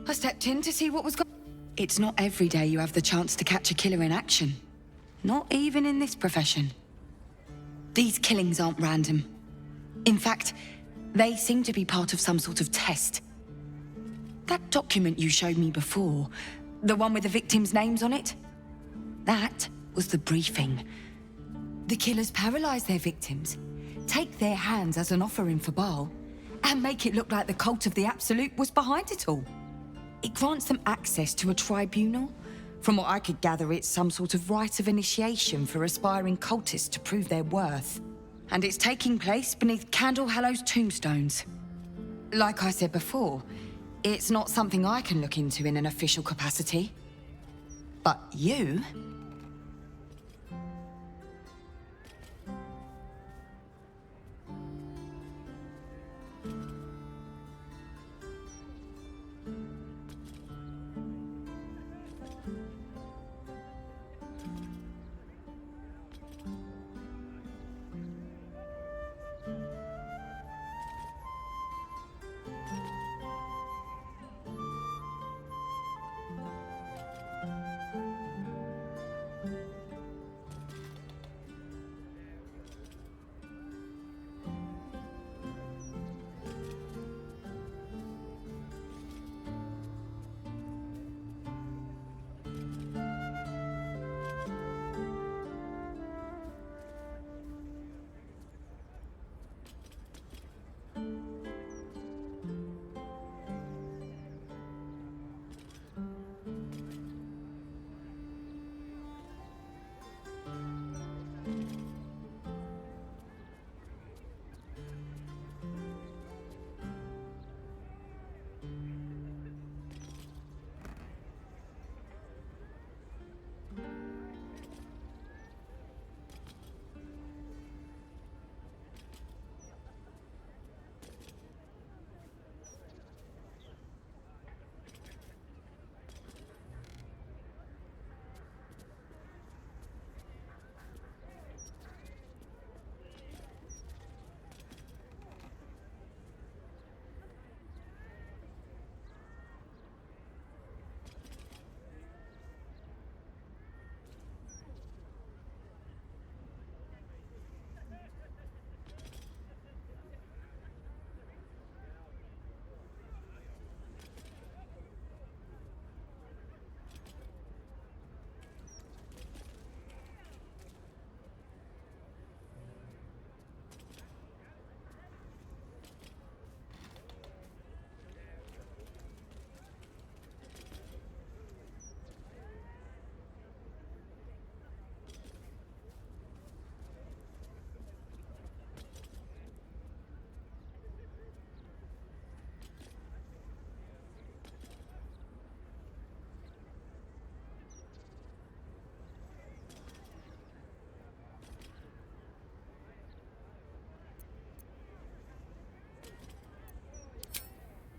I stepped in to see what was going on. It's not every day you have the chance to catch a killer in action. Not even in this profession. These killings aren't random. In fact, they seem to be part of some sort of test. That document you showed me before, the one with the victims' names on it, that was the briefing. The killers paralyze their victims, take their hands as an offering for Baal, and make it look like the cult of the Absolute was behind it all. It grants them access to a tribunal. From what I could gather, it's some sort of rite of initiation for aspiring cultists to prove their worth. And it's taking place beneath Candle Hallow's tombstones. Like I said before, it's not something I can look into in an official capacity. But you...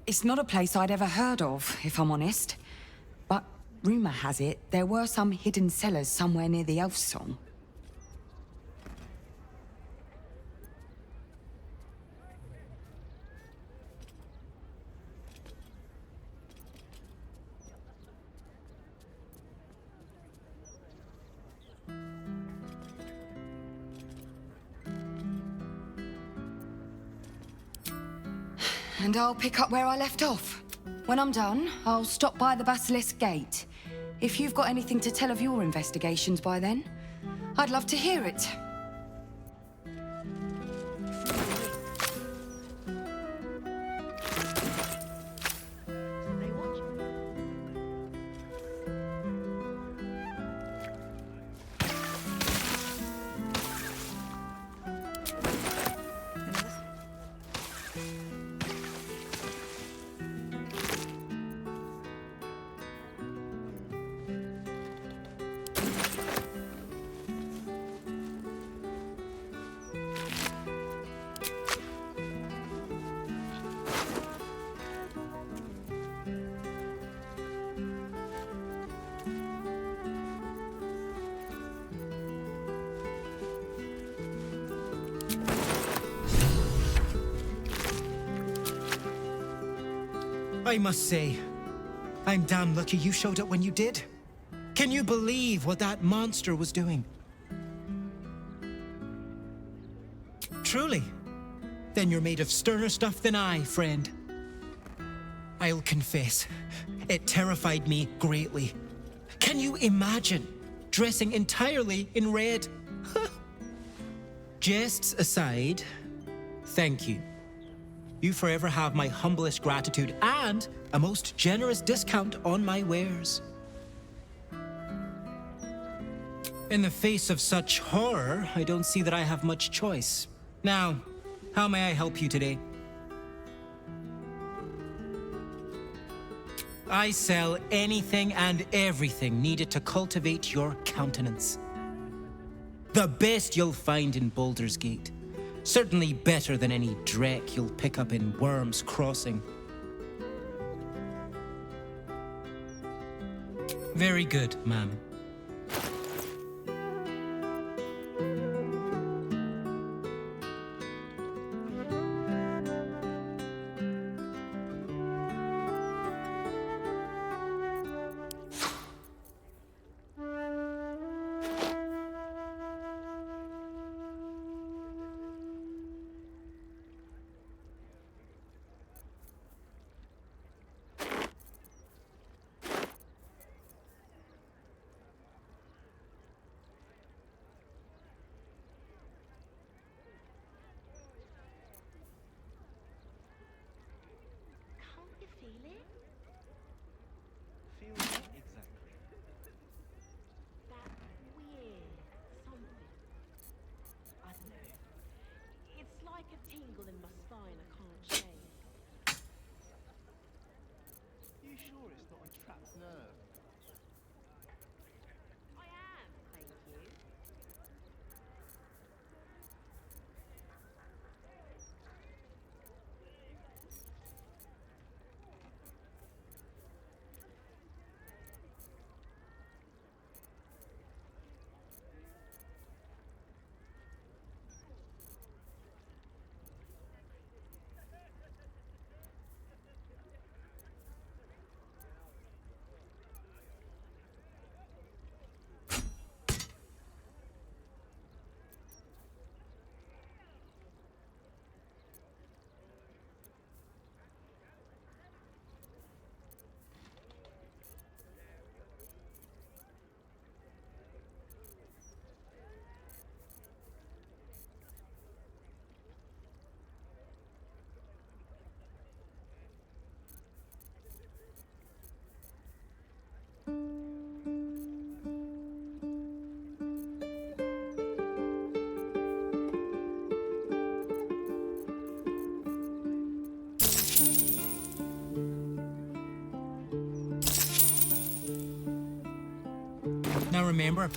It's not a place I'd ever heard of, if I'm honest. But rumor has it there were some hidden cellars somewhere near the Elf Song. And I'll pick up where I left off. When I'm done, I'll stop by the Basilisk Gate. If you've got anything to tell of your investigations by then, I'd love to hear it. I must say, I'm damn lucky you showed up when you did. Can you believe what that monster was doing? Truly? Then you're made of sterner stuff than I, friend. I'll confess, it terrified me greatly. Can you imagine dressing entirely in red? Jests aside, thank you. You forever have my humblest gratitude and a most generous discount on my wares. In the face of such horror, I don't see that I have much choice. Now, how may I help you today? I sell anything and everything needed to cultivate your countenance. The best you'll find in Baldur's Gate. Certainly better than any dreck you'll pick up in Worm's Crossing. Very good, ma'am. Now remember,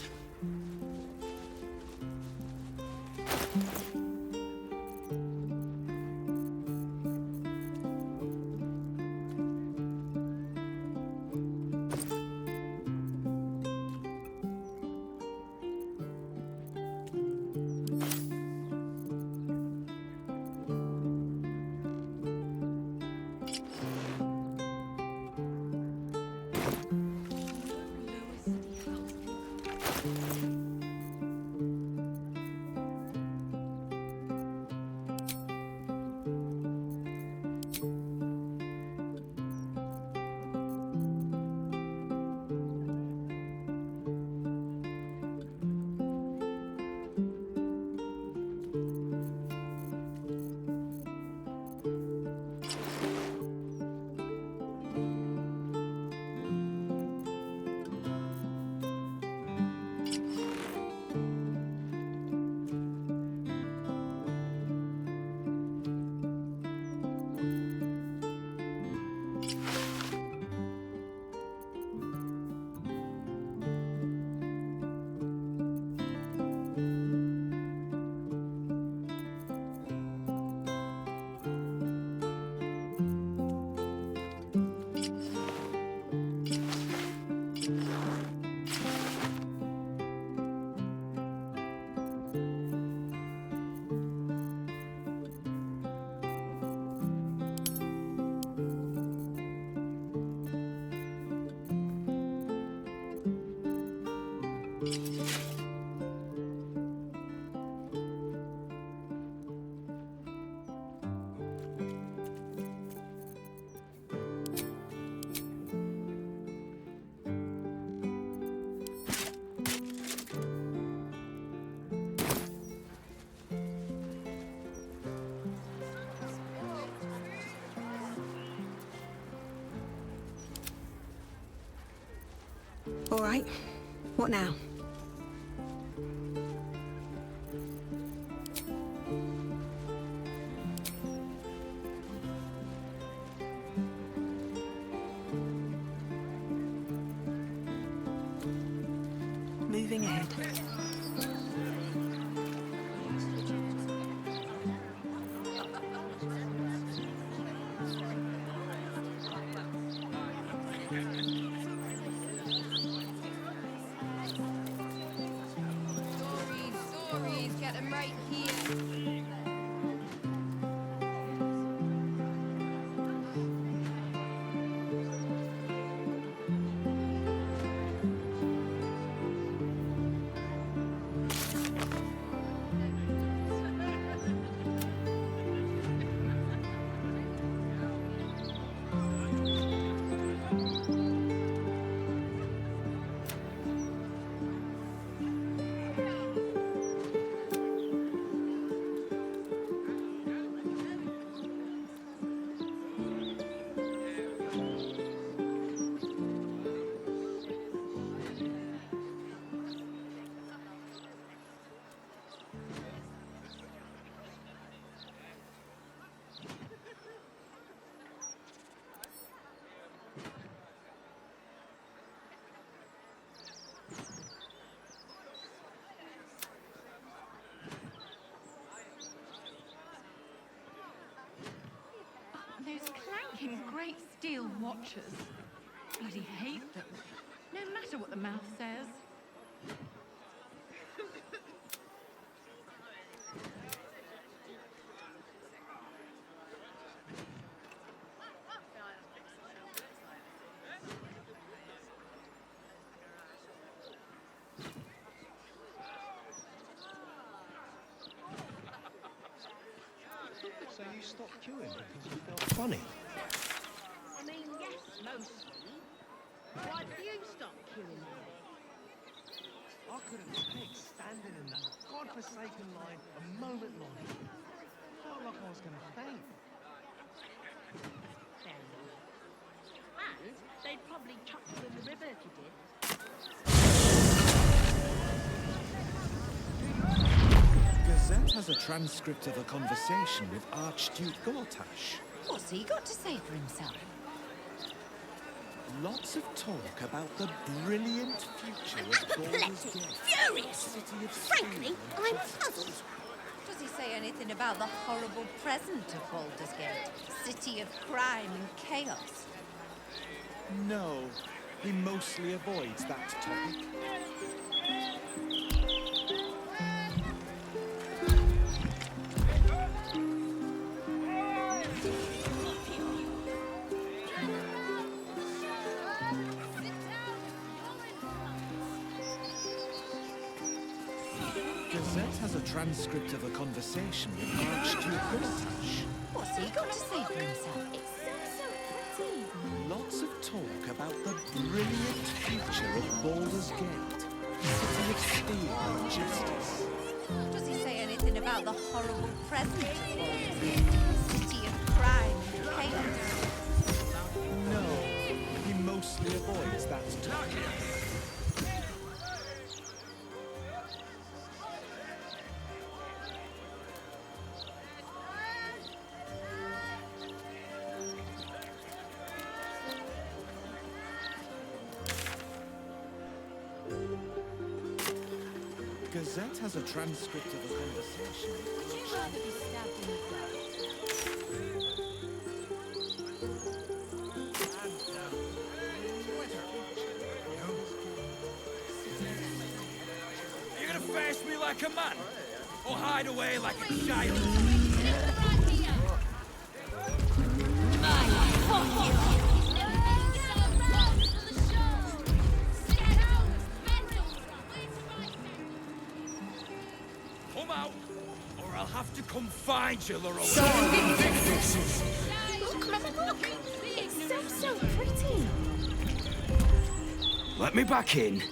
All right. What now? Moving ahead. Stories, get them right here. Those clanking great steel watches. Bloody hate them. No matter what the mouth says. So you stopped queuing because you felt funny? I mean, yes, mostly. Why did you stop queuing? I couldn't take standing in that godforsaken line a moment longer. Felt like I was going to faint. Fair enough. And they'd probably chuck you in the river if you did. Gazette has a transcript of a conversation with Archduke Gortash. What's he got to say for himself? Lots of talk about the brilliant future of Baldur's Apathetic, Gate. furious. City of Frankly, steel and I'm justice. puzzled. Does he say anything about the horrible present of Baldur's Gate? City of crime and chaos. No, he mostly avoids that topic. Gazette has a transcript of a conversation with Archduke Gortash. What's he got to say for himself? It's so pretty. Lots of talk about the brilliant future of Baldur's Gate. City of steel and justice. Does he say anything about the horrible present of Baldur's Gate? City of crime and chaos. No, he mostly avoids that topic. Gazette has a transcript of a conversation. Would you rather be stabbed in the gut? Are you gonna face me like a man? Or hide away like a child? Come out, or I'll have to come find you, Laurel. Look, Mama, look! It's so pretty. Let me back in.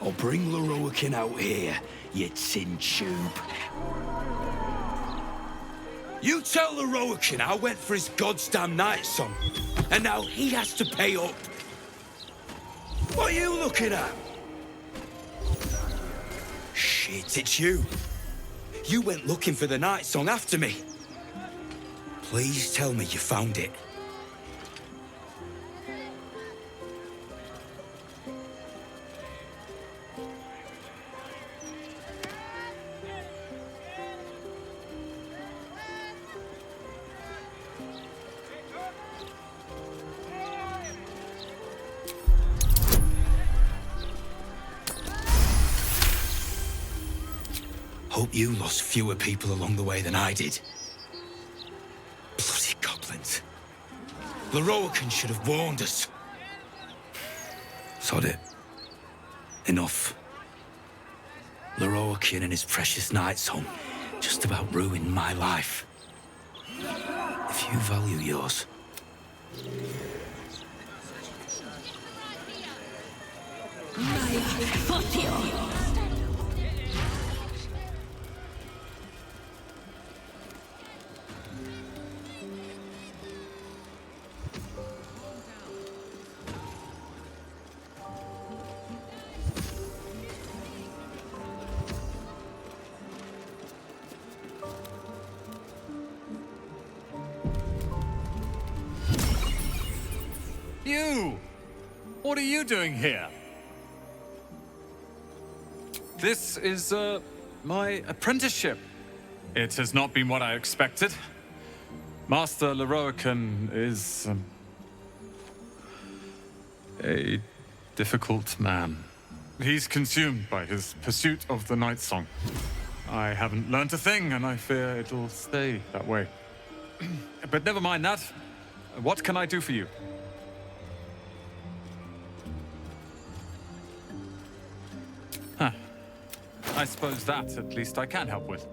I'll bring Leroican out here, you tin tube. You tell Leroican I went for his goddamn night song, and now he has to pay up. What are you looking at? Shit, it's you. You went looking for the night song after me. Please tell me you found it. Hope you lost fewer people along the way than I did. Bloody goblins. Lorroakan should have warned us. Sod it. Enough. Lorroakan and his precious night song just about ruined my life. If you value yours... You! What are you doing here? This is, my apprenticeship. It has not been what I expected. Master Lorroakan is, a difficult man. He's consumed by his pursuit of the night song. I haven't learnt a thing, and I fear it'll stay that way. But never mind that. What can I do for you? I suppose that, at least, I can help with.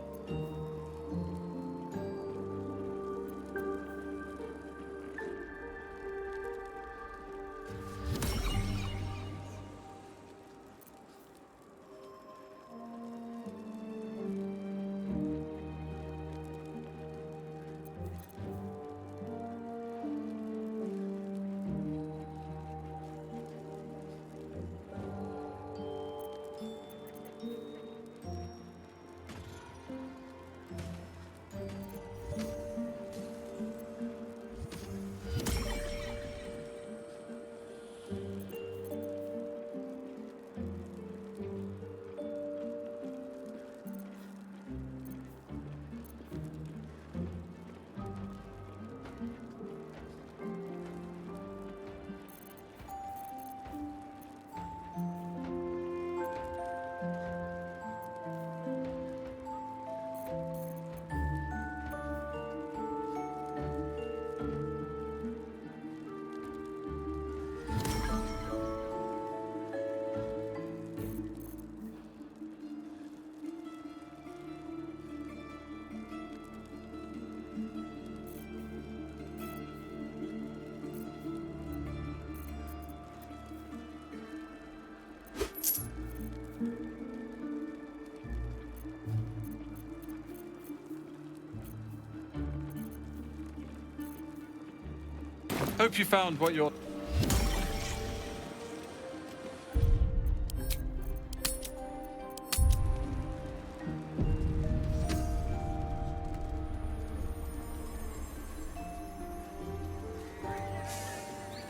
Hope you found what you're...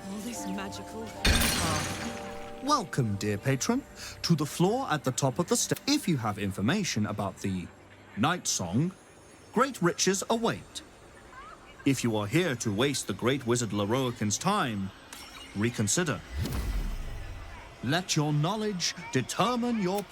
All this magical... Welcome, dear patron, to the floor at the top of the stairs. If you have information about the night song, great riches await. If you are here to waste the great wizard Lorroakan's time, reconsider. Let your knowledge determine your...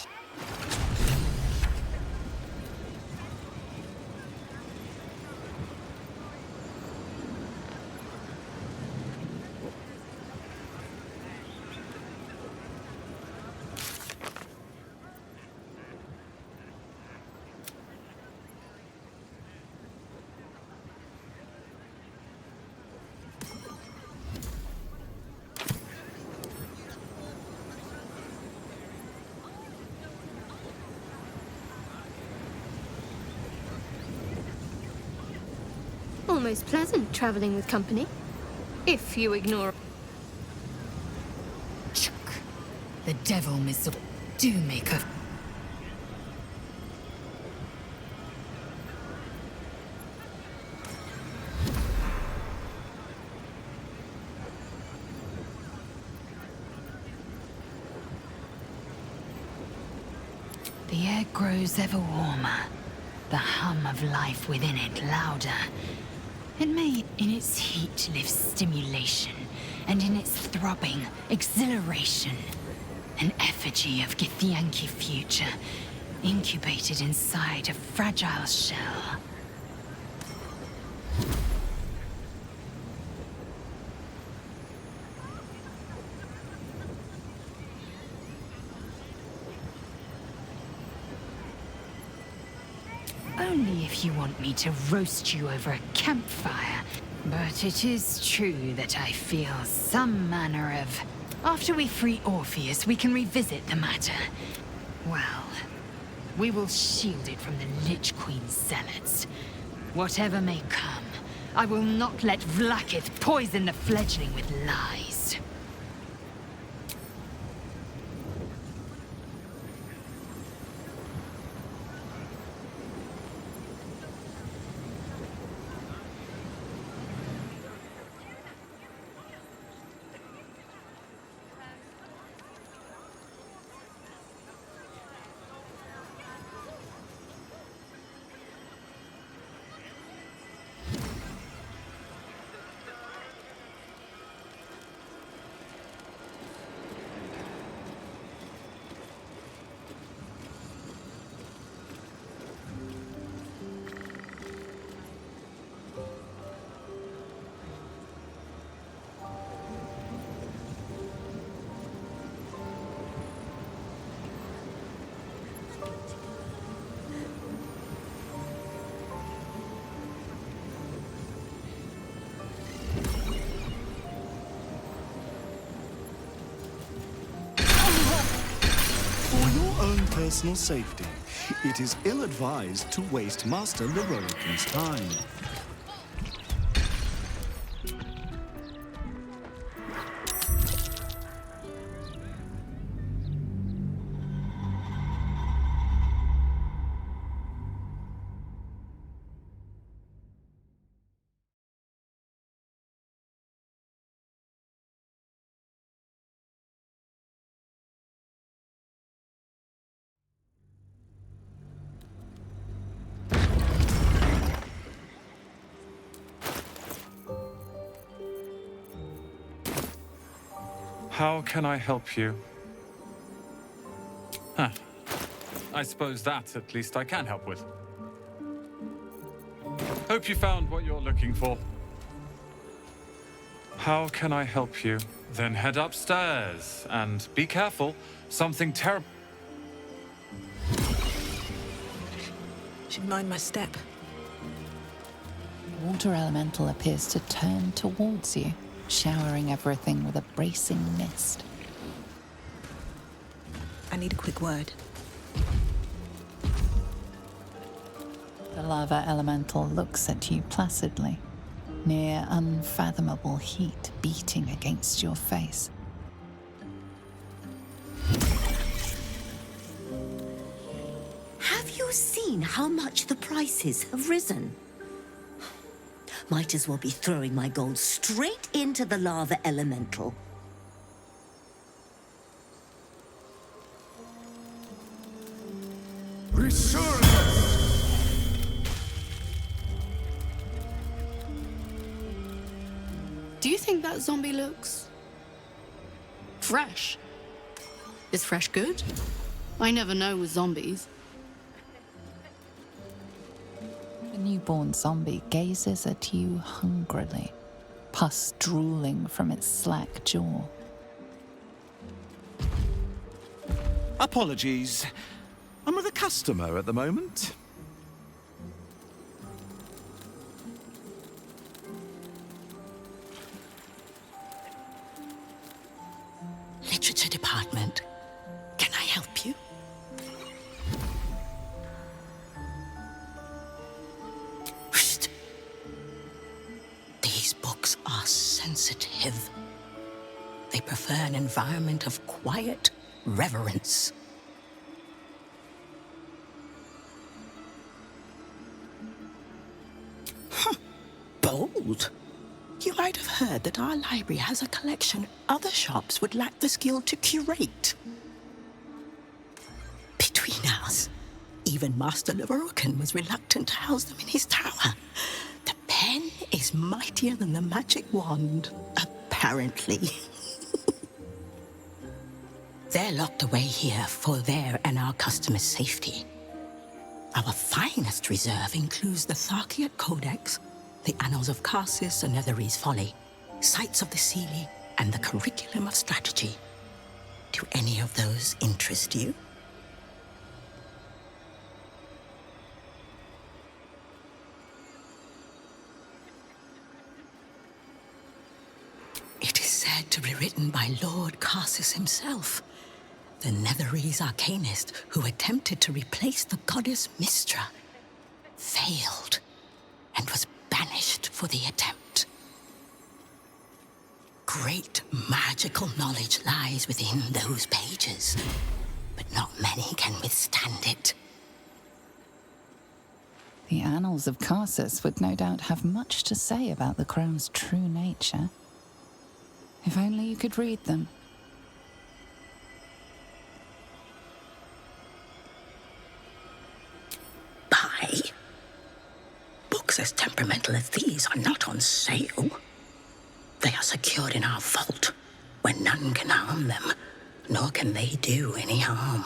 Almost pleasant traveling with company, if you ignore... devil, Miss. Do make a... The air grows ever warmer, the hum of life within it louder. It may, in its heat, live stimulation, and in its throbbing, exhilaration. An effigy of Githyanki future, incubated inside a fragile shell. Only if you want me to roast you over a campfire. But it is true that I feel some manner of... After we free Orpheus, we can revisit the matter. Well, we will shield it from the Lich Queen's zealots. Whatever may come, I will not let Vlaakith poison the fledgling with lies. Personal safety, it is ill-advised to waste Master Leroikin's time. How can I help you? Huh. I suppose that, at least, I can help with. Hope you found what you're looking for. How can I help you? Then head upstairs, and be careful. Something terrible... Should mind my step. The water elemental appears to turn towards you, showering everything with a bracing mist. I need a quick word. The lava elemental looks at you placidly, near unfathomable heat beating against your face. Have you seen how much the prices have risen? Might as well be throwing my gold straight into the lava elemental. Do you think that zombie looks... fresh? Is fresh good? I never know with zombies. The newborn zombie gazes at you hungrily, pus drooling from its slack jaw. Apologies. I'm with a customer at the moment. Literature department. Can I help you? Shh. These books are sensitive. They prefer an environment of quiet, reverence. Bold. You might have heard that our library has a collection other shops would lack the skill to curate. Between us, even Master Lerocan was reluctant to house them in his tower. The pen is mightier than the magic wand, apparently. They're locked away here for their and our customers' safety. Our finest reserve includes the Tharkiot Codex, the Annals of Karsus and Netherese Folly, Sights of the Seelie, and the Curriculum of Strategy. Do any of those interest you? It is said to be written by Lord Karsus himself, the Netherese arcanist who attempted to replace the goddess Mystra, failed, and was banished for the attempt. Great magical knowledge lies within those pages, but not many can withstand it. The Annals of Karsus would no doubt have much to say about the crone's true nature. If only you could read them. Buy? Books as temperamental as these are not on sale. They are secured in our vault, where none can harm them, nor can they do any harm.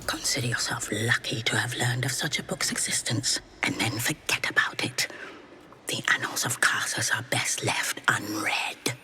Consider yourself lucky to have learned of such a book's existence, and then forget about it. The Annals of Karsus are best left unread.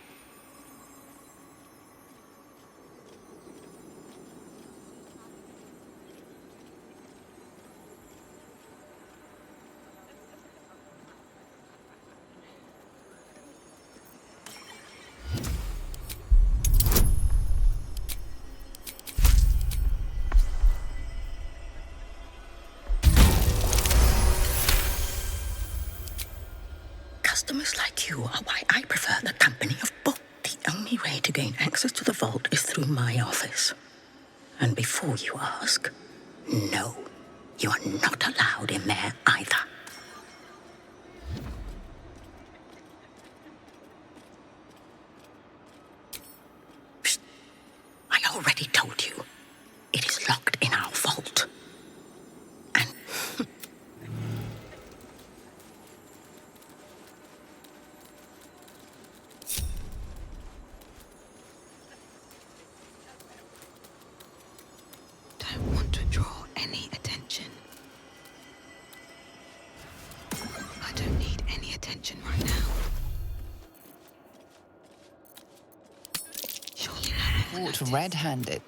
Customers like you are why I prefer the company of books. The only way to gain access to the vault is through my office. And before you ask, no, you are not allowed in there either. Psst. I already told you. It is locked in our vault. And... Don't want to draw any attention. I don't need any attention right now. Surely no one will Caught notice. red-handed.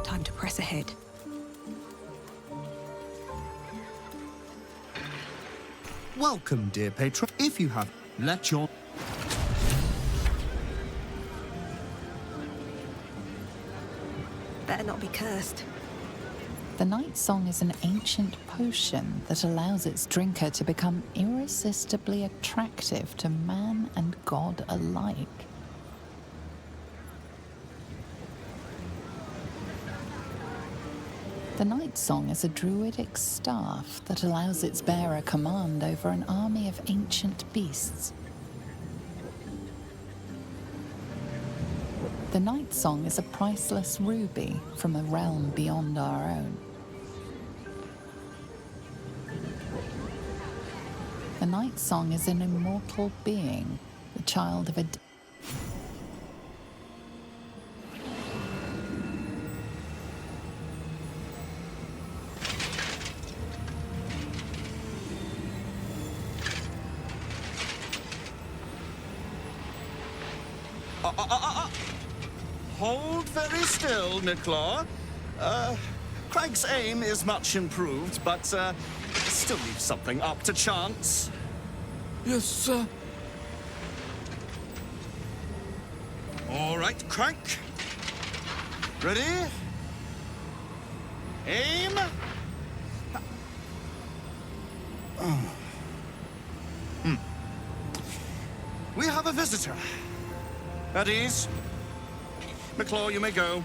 Time to press ahead. Welcome, dear patron. If you have, let your... Better not be cursed. The Night Song is an ancient potion that allows its drinker to become irresistibly attractive to man and god alike. The Night Song is a druidic staff that allows its bearer command over an army of ancient beasts. The Night Song is a priceless ruby from a realm beyond our own. The Night Song is an immortal being, the child of a... hold very still, Nicklaw. Craig's aim is much improved, but still leaves something up to chance. Yes, sir. All right, Craig. Ready? Aim. Oh. We have a visitor. At ease. McClaw, you may go.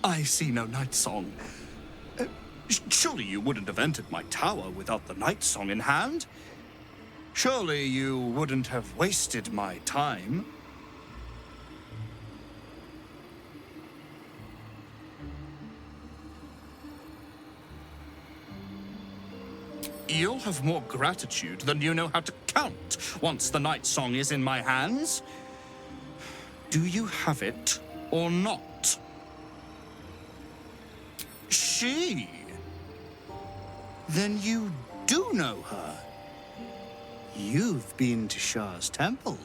I see no night song. Surely you wouldn't have entered my tower without the night song in hand? Surely you wouldn't have wasted my time? You'll have more gratitude than you know how to count once the night song is in my hands. Do you have it or not? She? Then you do know her. You've been to Shah's temple,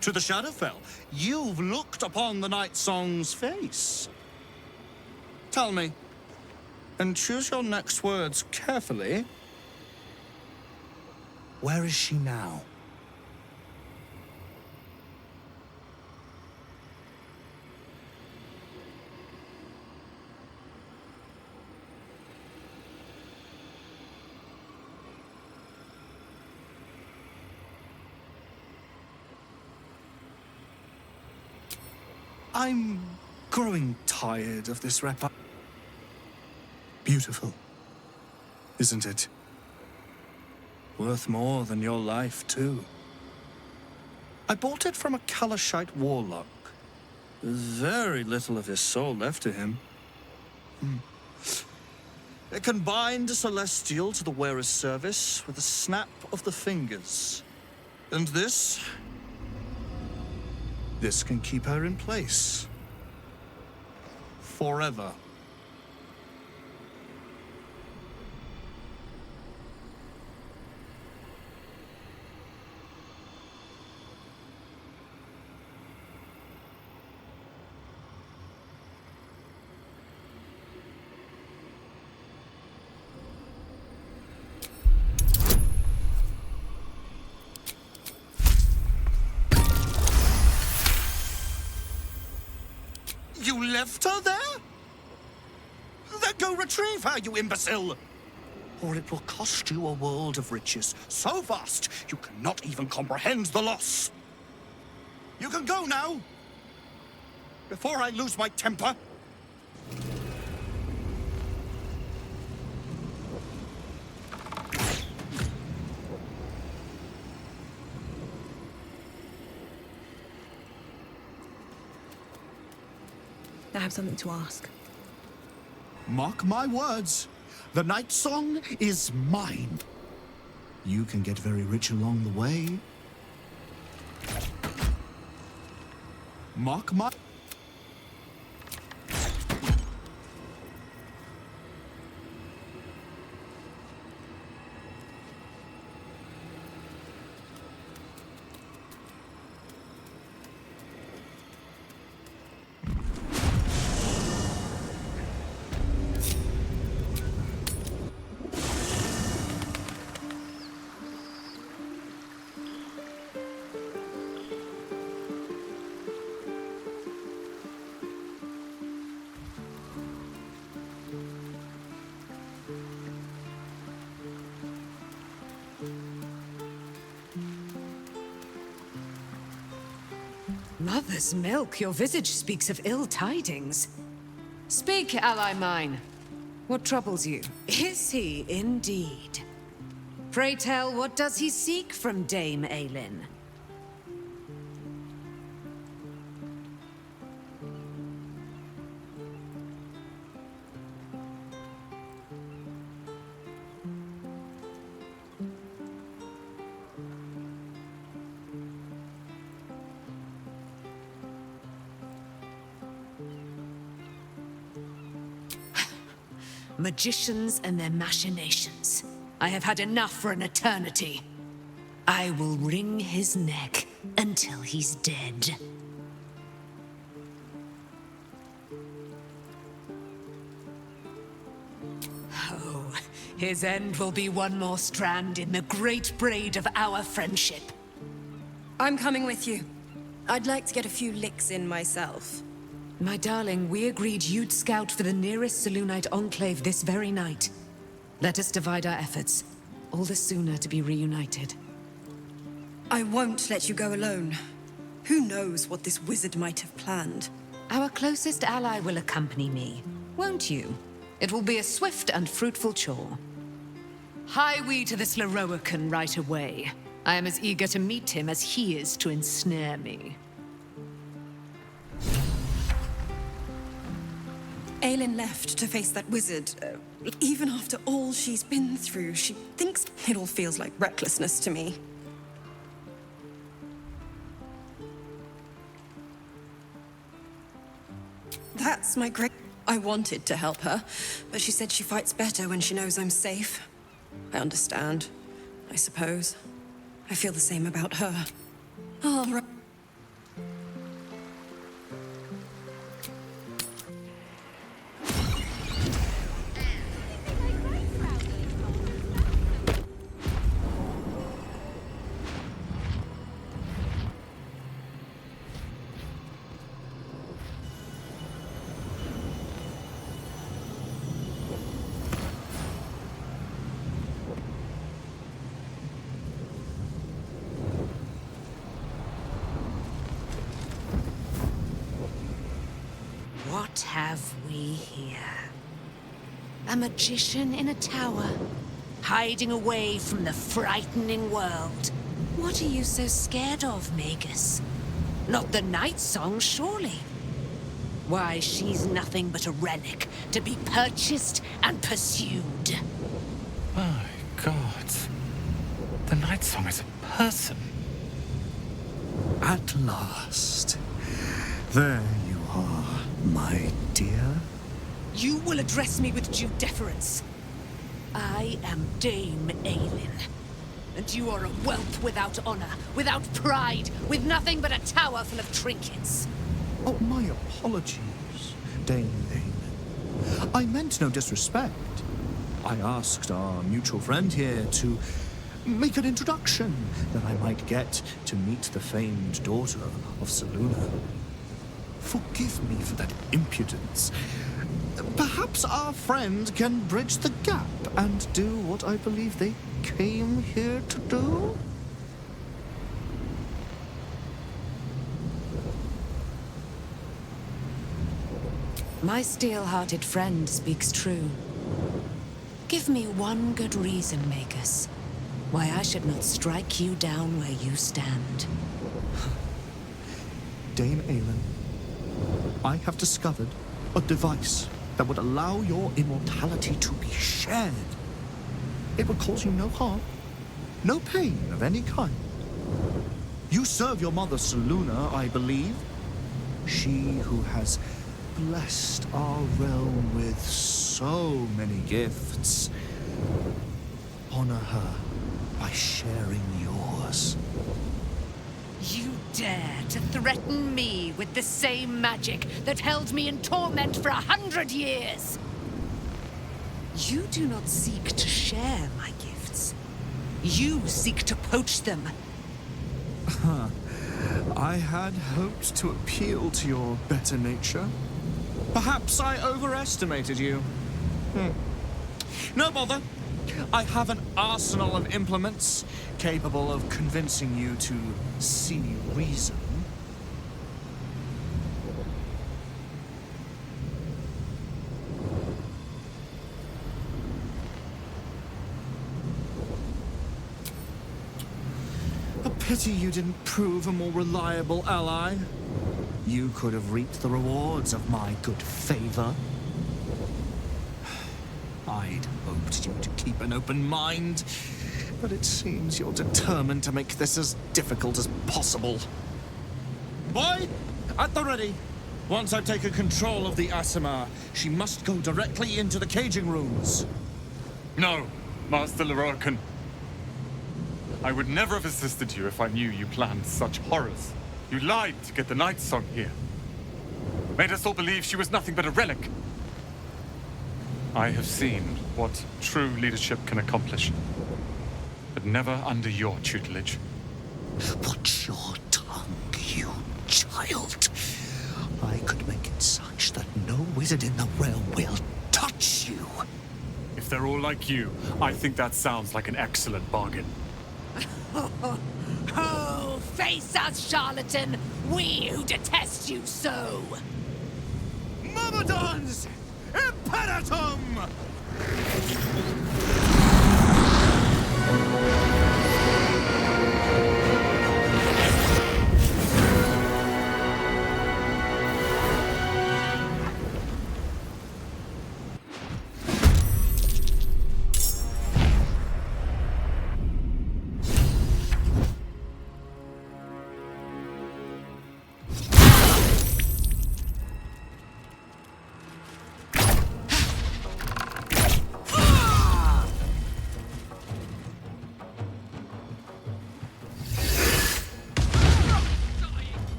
to the Shadowfell. You've looked upon the night song's face. Tell me, and choose your next words carefully. Where is she now? I'm growing tired of this rap. Beautiful, isn't it? Worth more than your life, too. I bought it from a Kalashite warlock. There's very little of his soul left to him. It can bind a celestial to the wearer's service with a snap of the fingers. And this can keep her in place. Forever. You left her there? Then go retrieve her, you imbecile! Or it will cost you a world of riches, so vast you cannot even comprehend the loss. You can go now, before I lose my temper. I have something to ask. Mark my words, the night song is mine. You can get very rich along the way. Mark my... Mother's milk, your visage speaks of ill tidings. Speak, ally mine. What troubles you? Is he indeed? Pray tell, what does he seek from Dame Aelin? Magicians and their machinations. I have had enough for an eternity. I will wring his neck until he's dead. Oh, his end will be one more strand in the great braid of our friendship. I'm coming with you. I'd like to get a few licks in myself. My darling, we agreed you'd scout for the nearest Selûnite enclave this very night. Let us divide our efforts. All the sooner to be reunited. I won't let you go alone. Who knows what this wizard might have planned? Our closest ally will accompany me, won't you? It will be a swift and fruitful chore. Hie we to this Lorroakan right away. I am as eager to meet him as he is to ensnare me. Aelin left to face that wizard. Even after all she's been through, she thinks it all feels like recklessness to me. That's my great... I wanted to help her, but she said she fights better when she knows I'm safe. I understand, I suppose. I feel the same about her. All right. What have we here? A magician in a tower, hiding away from the frightening world. What are you so scared of, Magus? Not the Night Song, surely? Why, she's nothing but a relic to be purchased and pursued. My God. The Night Song is a person. At last. There you are, my dear. You will address me with due deference. I am Dame Aelin. And you are a whelp without honor, without pride, with nothing but a tower full of trinkets. Oh, my apologies, Dame Aelin. I meant no disrespect. I asked our mutual friend here to make an introduction, that I might get to meet the famed daughter of Selûne. Forgive me for that impudence. Perhaps our friend can bridge the gap and do what I believe they came here to do? My steel-hearted friend speaks true. Give me one good reason, Magus, why I should not strike you down where you stand. Dame Aelin, I have discovered a device that would allow your immortality to be shared. It would cause you no harm, no pain of any kind. You serve your mother Selûne, I believe. She who has blessed our realm with so many gifts. Honor her by sharing yours. You dare to threaten me with the same magic that held me in torment for 100 years? You do not seek to share my gifts. You seek to poach them. I had hoped to appeal to your better nature. Perhaps I overestimated you. No bother. I have an arsenal of implements capable of convincing you to see reason. A pity you didn't prove a more reliable ally. You could have reaped the rewards of my good favor. I'd hoped you to keep an open mind, but it seems you're determined to make this as difficult as possible. Boy, at the ready. Once I've taken control of the Asimar, she must go directly into the caging rooms. No, Master Lorcan. I would never have assisted you if I knew you planned such horrors. You lied to get the Night Song here. Made us all believe she was nothing but a relic. I have seen what true leadership can accomplish. But never under your tutelage. Watch your tongue, you child. I could make it such that no wizard in the realm will touch you. If they're all like you, I think that sounds like an excellent bargain. Oh, face us, charlatan! We who detest you so! Myrmidons! Imperatum!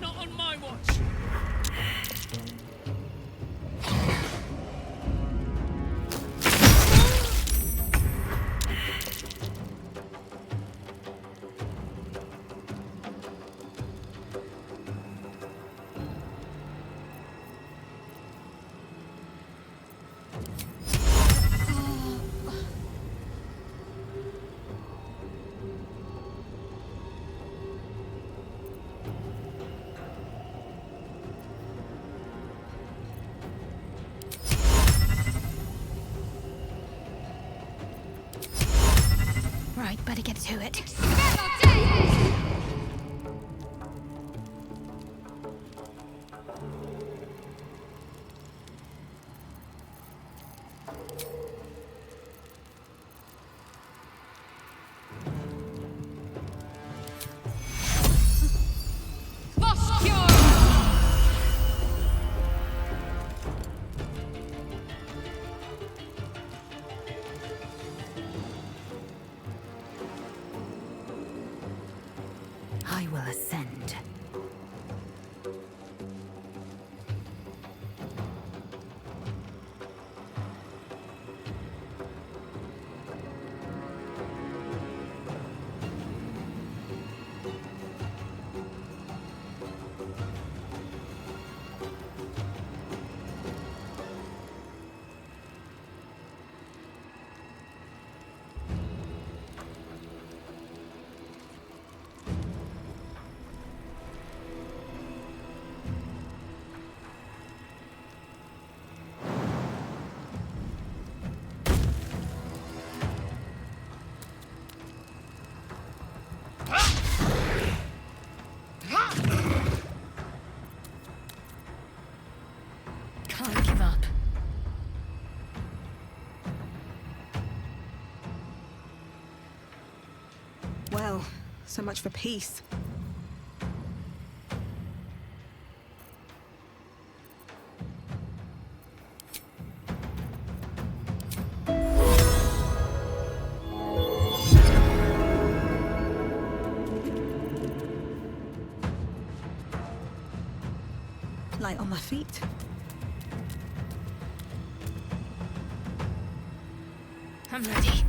Not on my watch! Right, better get to it. I will ascend. Can't give up. Well, so much for peace. Light on my feet. I'm ready.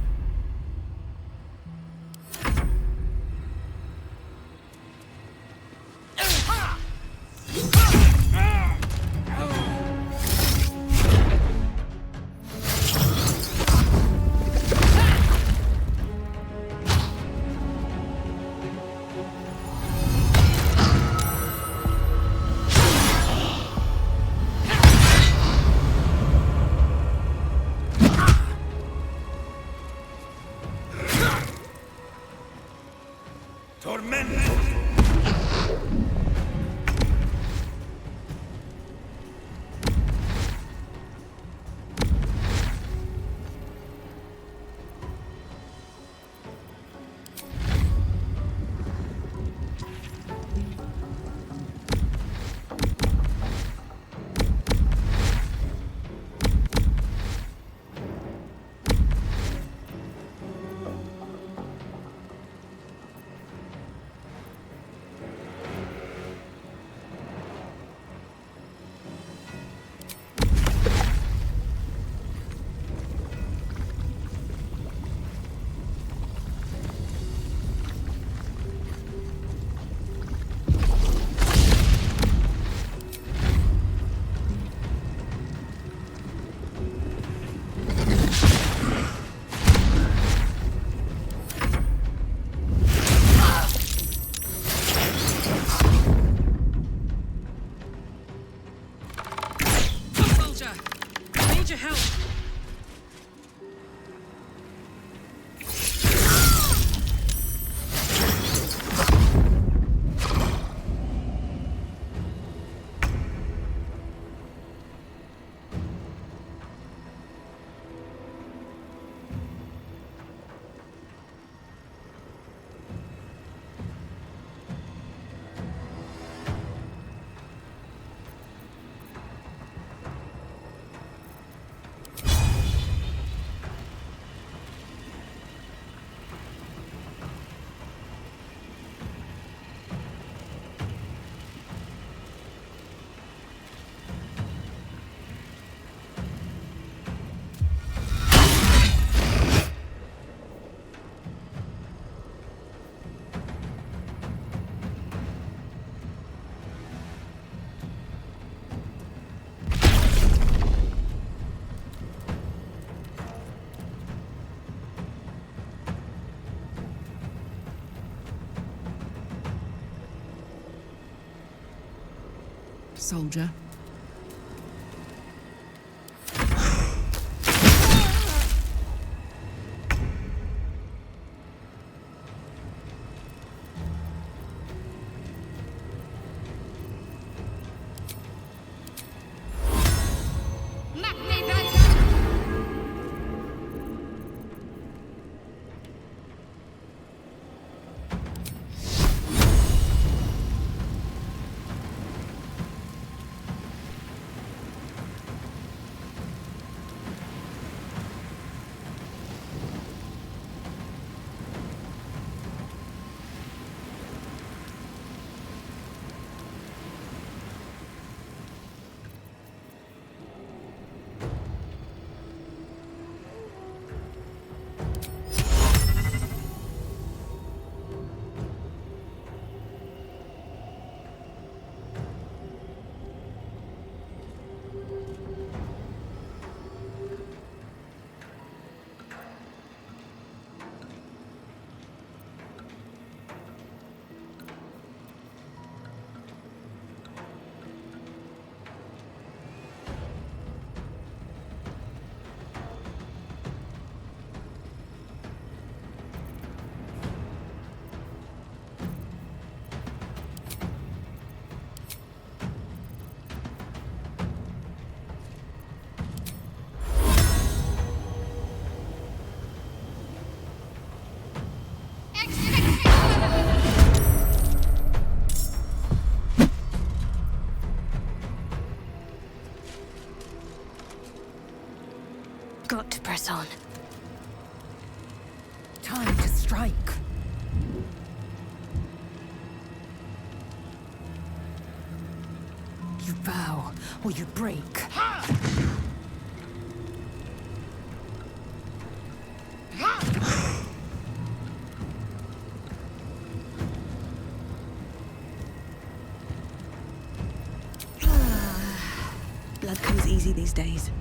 soldier. Got to press on. Time to strike. You bow or you break. Blood comes easy these days.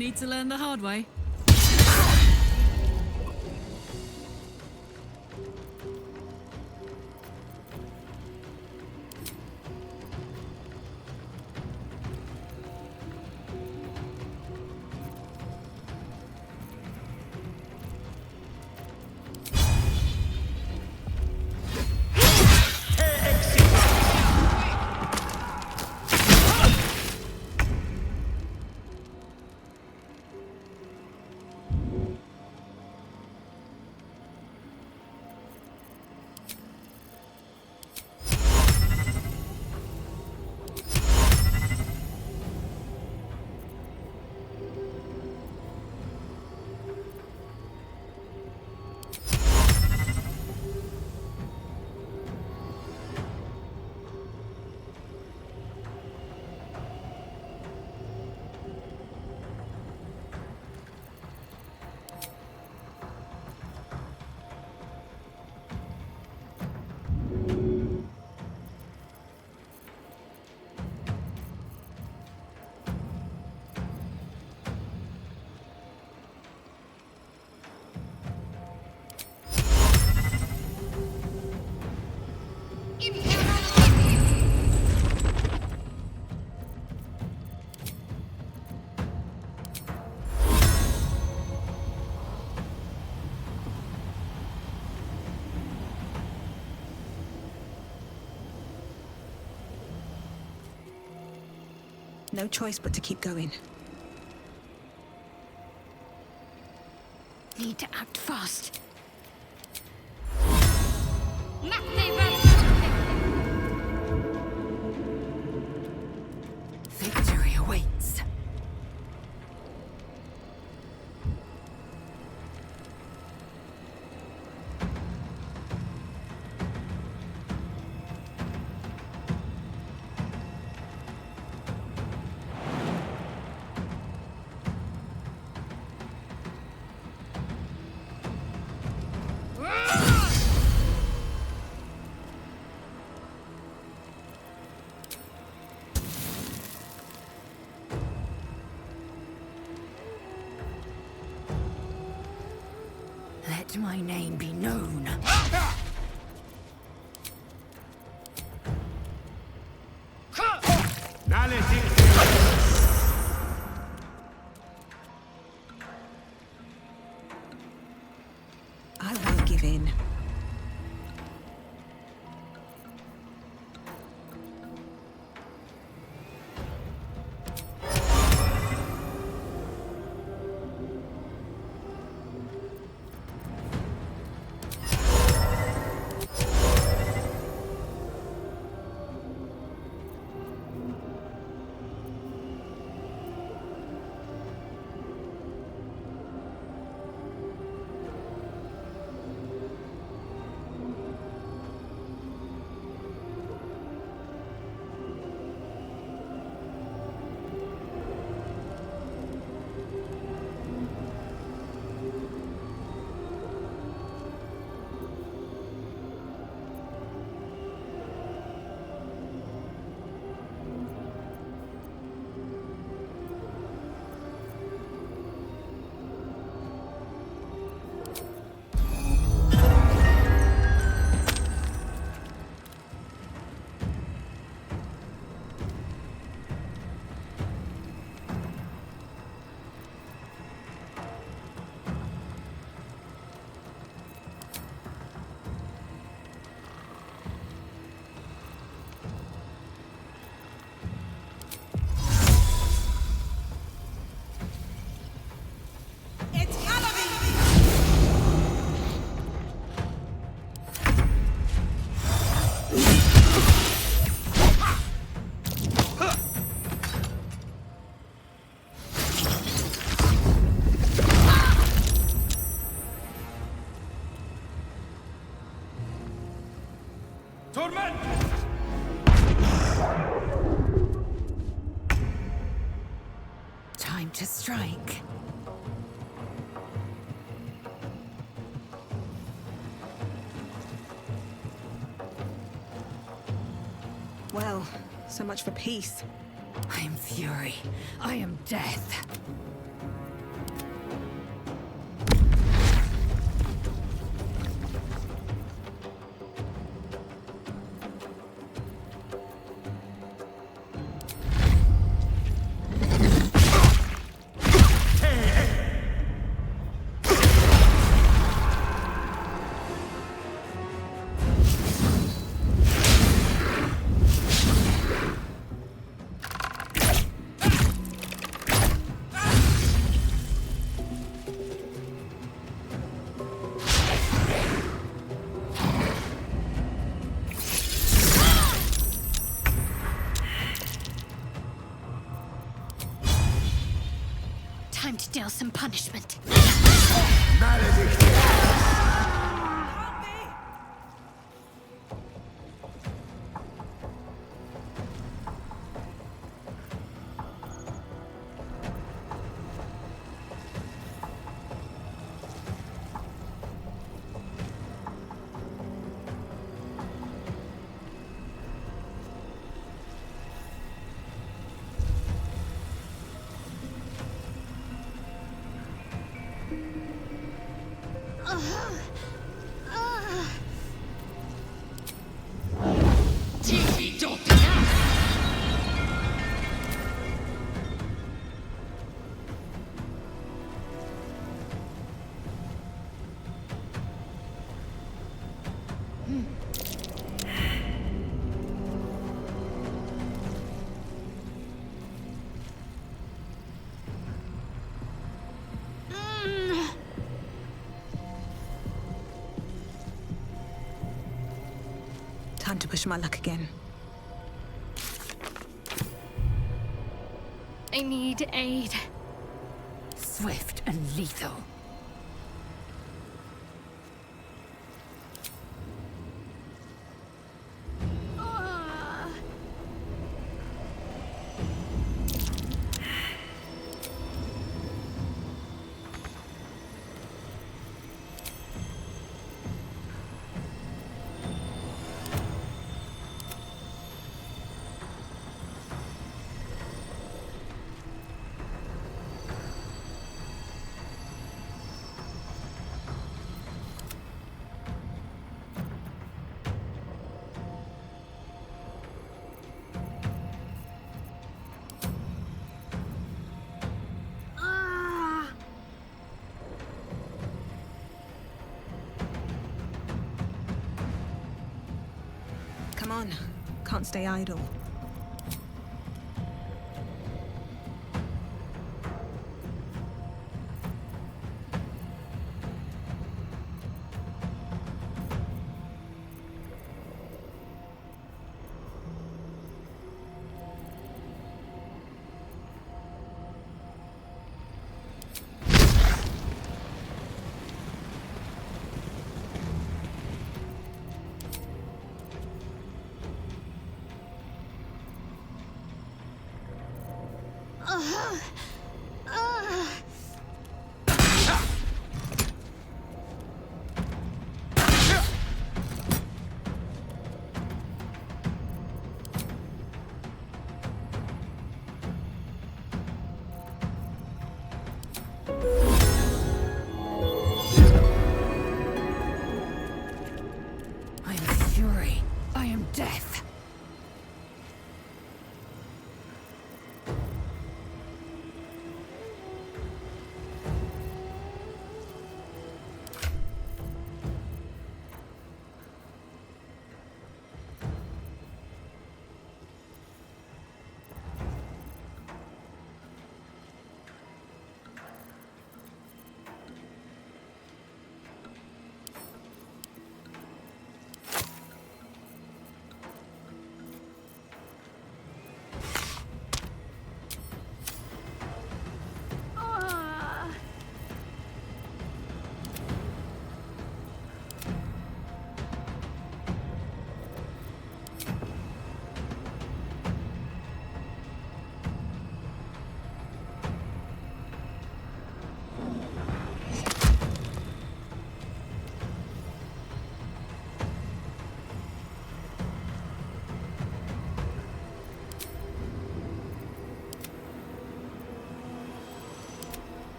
Need to learn the hard way. No choice but to keep going. Need to act fast. Victory awaits. Let my name be known. I won't give in. Time to strike. Well, so much for peace. I am fury. I am death. still some punishment. Time to push my luck again. I need aid. Swift and lethal. Come on, can't stay idle. I am fury. I am death.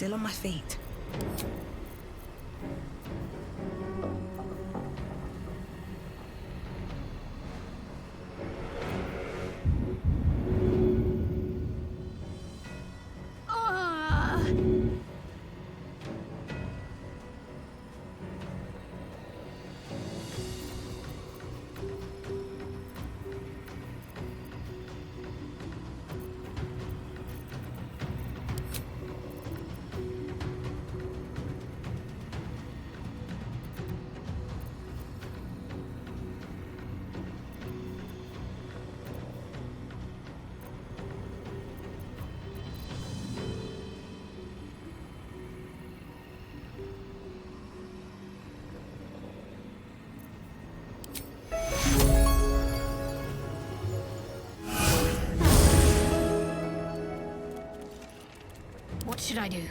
still on my feet. What should I do?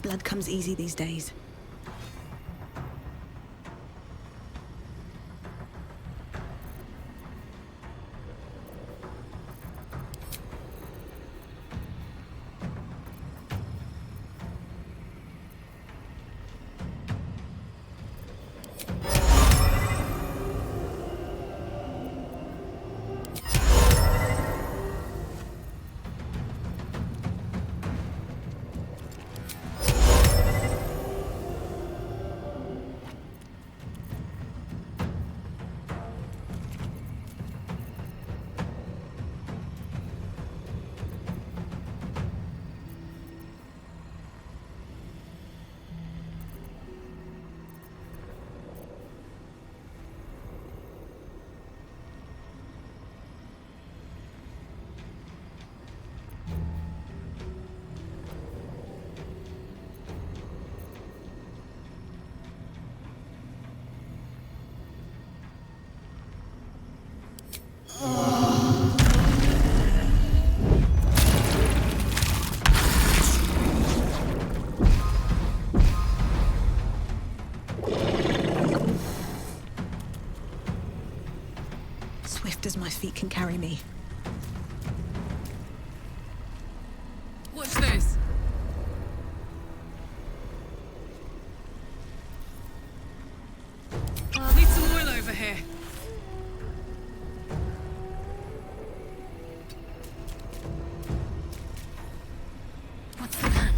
Blood comes easy these days. Swift as my feet can carry me. Watch this. Need some oil over here. What's the plan?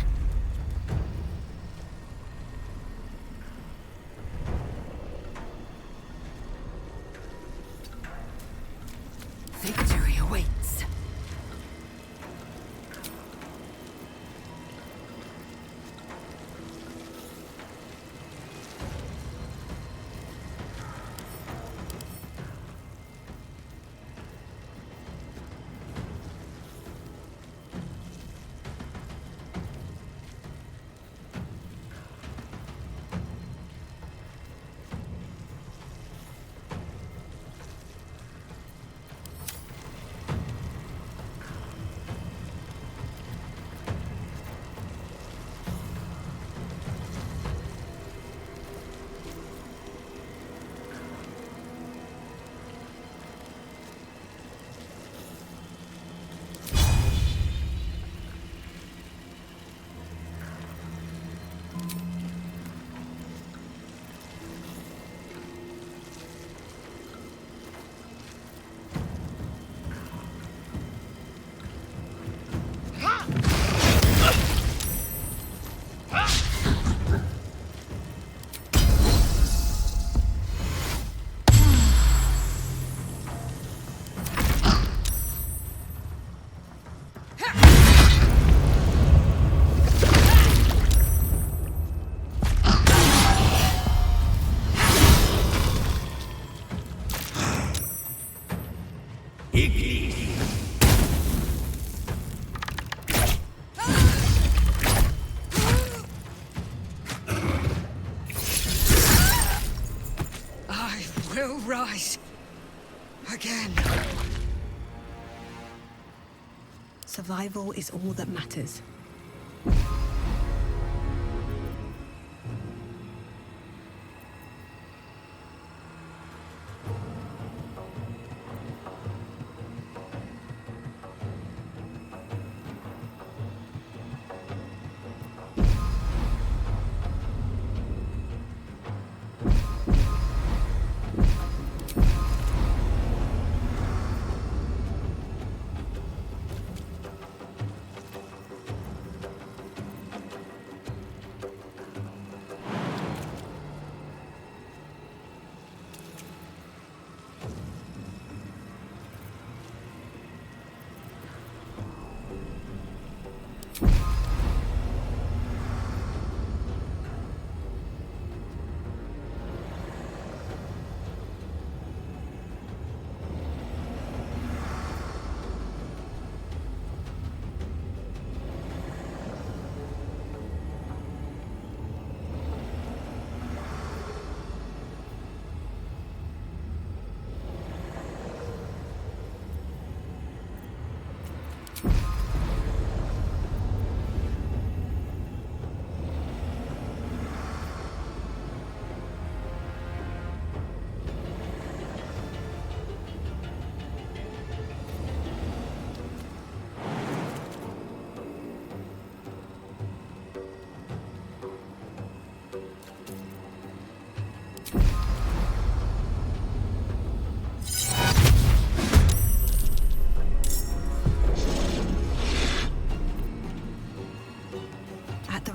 Victory awaits. I will rise again. Survival is all that matters.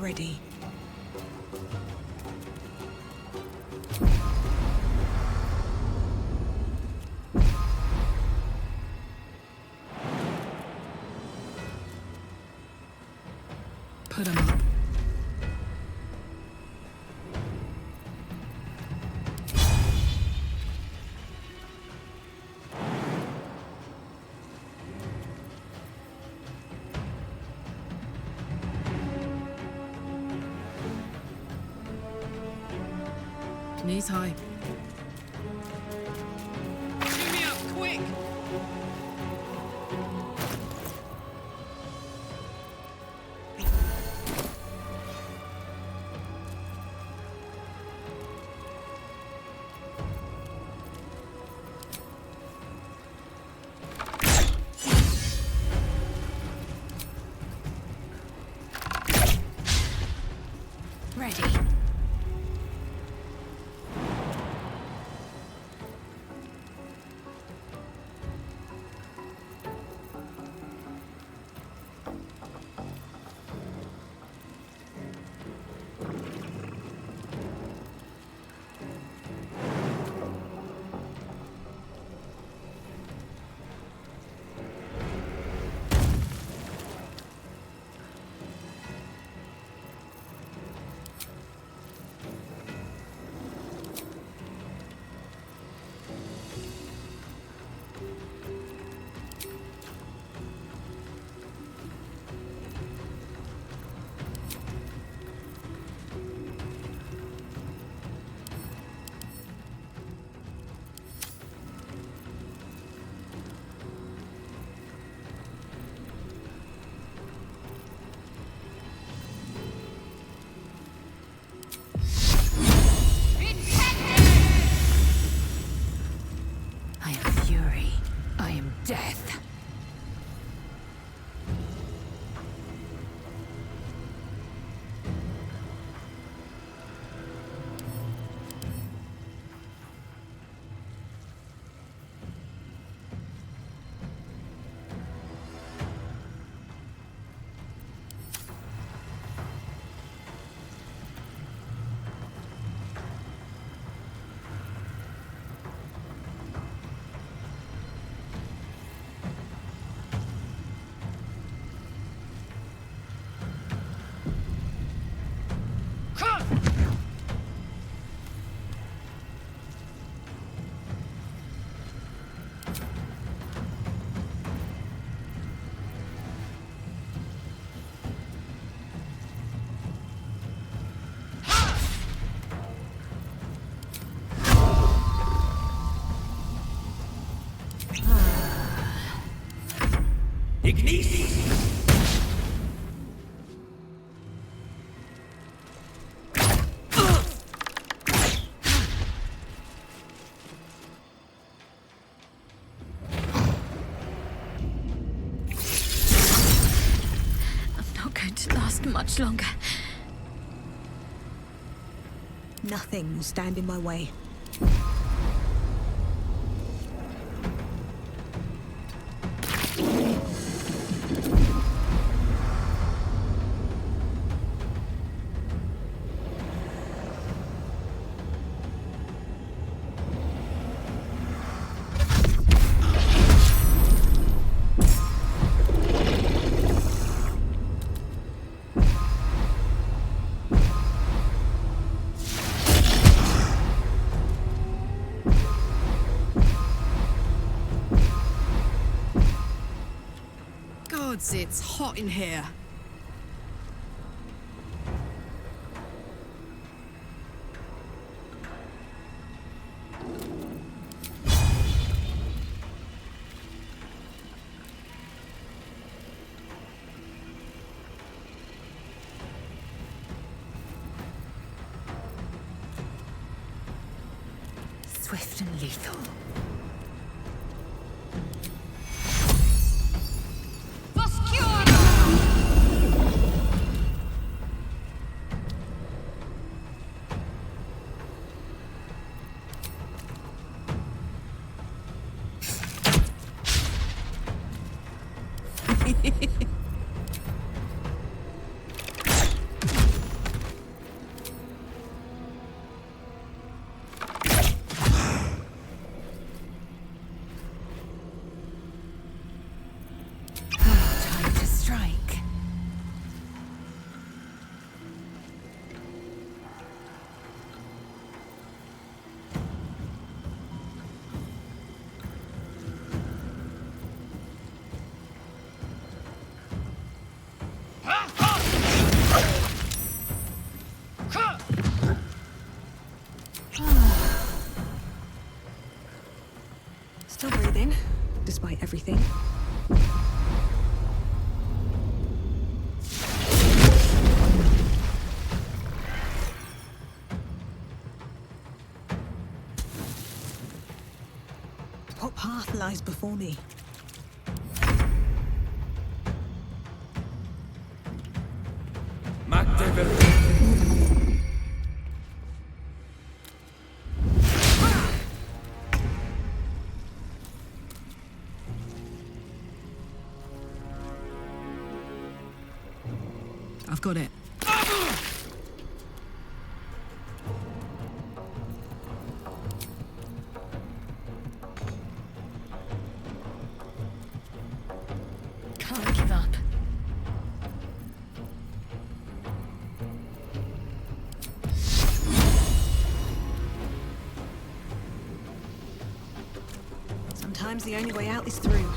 ready. Put him up. Knees high. Shoot me up, quick! Ready. I am fury. I am death. Much longer. Nothing will stand in my way. Gods, it's hot in here. Swift and lethal. despite everything. What path lies before me? I've got it. Can't give up. Sometimes the only way out is through.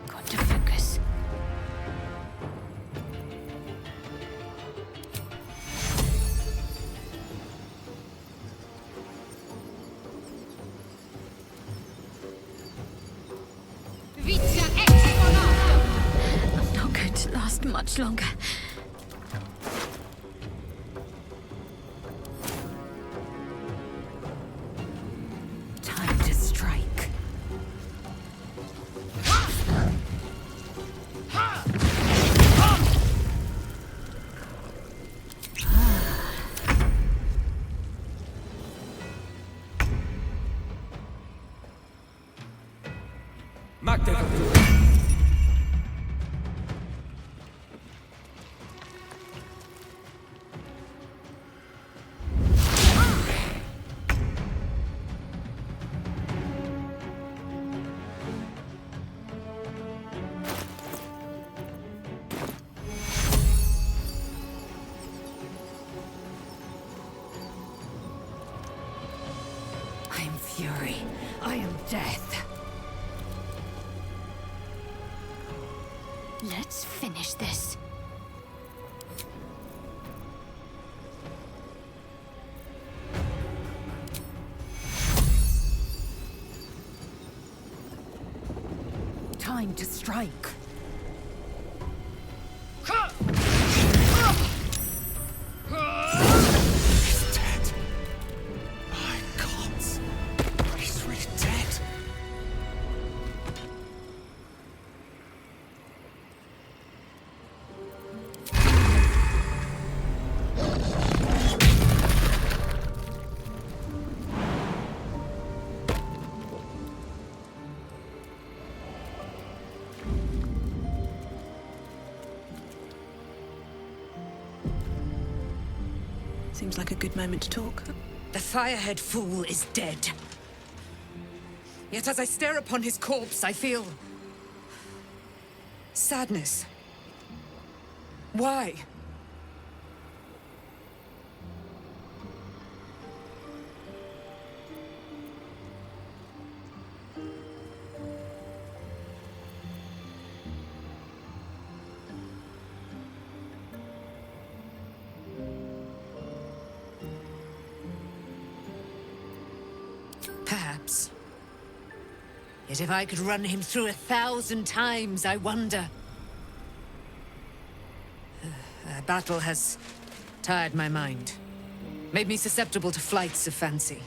Got to focus. I'm not going to last much longer. Time to strike. I am fury. I am death. Let's finish this. Time to strike. He's dead. My gods. He's really dead. Seems like a good moment to talk. The Firehead fool is dead. Yet as I stare upon his corpse, I feel sadness. Why? Perhaps. Yet if I could run him through 1,000 times, I wonder. Battle has tired my mind, made me susceptible to flights of fancy.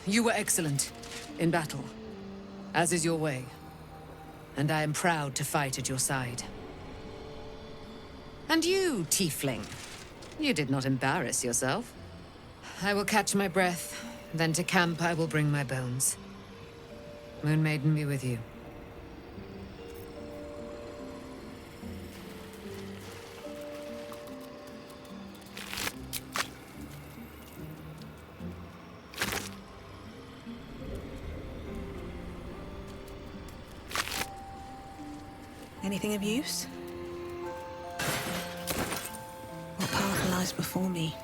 You were excellent in battle, as is your way, and I am proud to fight at your side. And you, tiefling, you did not embarrass yourself. I will catch my breath Then to camp I will bring my bones. Moon Maiden be with you. Anything of use? What path lies before me?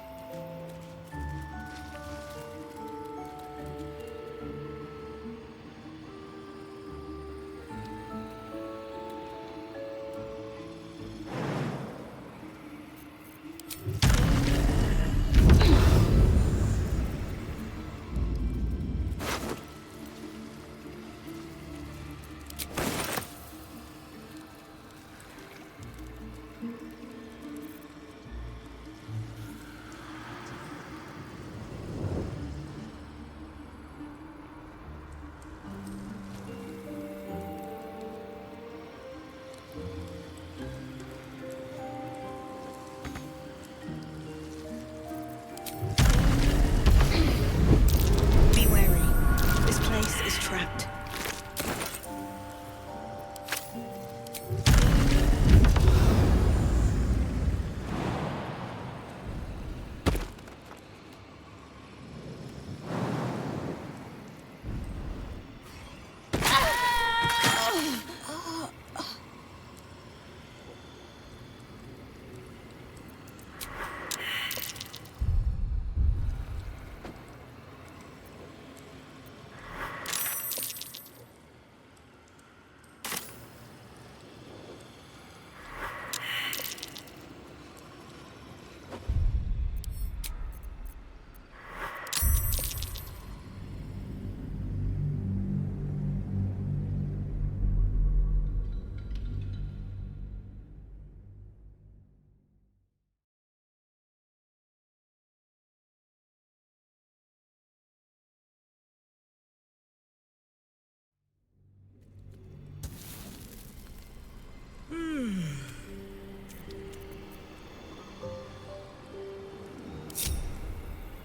Be wary. This place is trapped.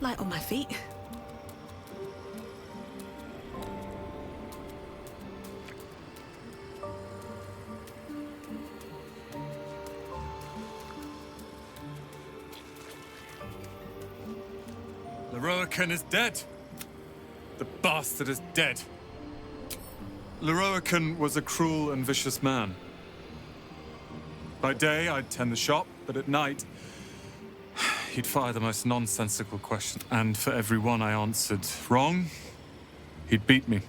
Light on my feet. Leroican is dead. The bastard is dead. Leroican was a cruel and vicious man. By day, I'd tend the shop, but at night, he'd fire the most nonsensical questions. And for every one I answered wrong, he'd beat me.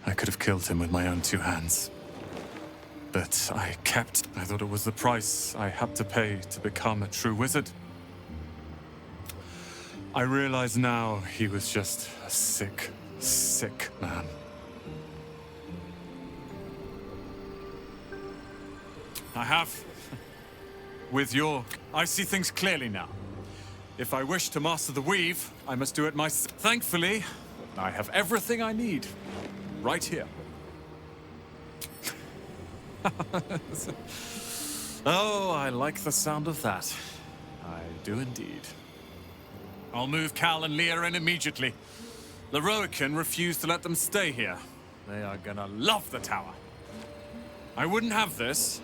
I could have killed him with my own two hands. But I thought it was the price I had to pay to become a true wizard. I realize now he was just a sick, sick man. I have. I see things clearly now. If I wish to master the weave, I must do it myself. Thankfully, I have everything I need right here. Oh, I like the sound of that. I do indeed. I'll move Cal and Leah in immediately. Leroican refused to let them stay here. They are gonna love the tower. I wouldn't have this,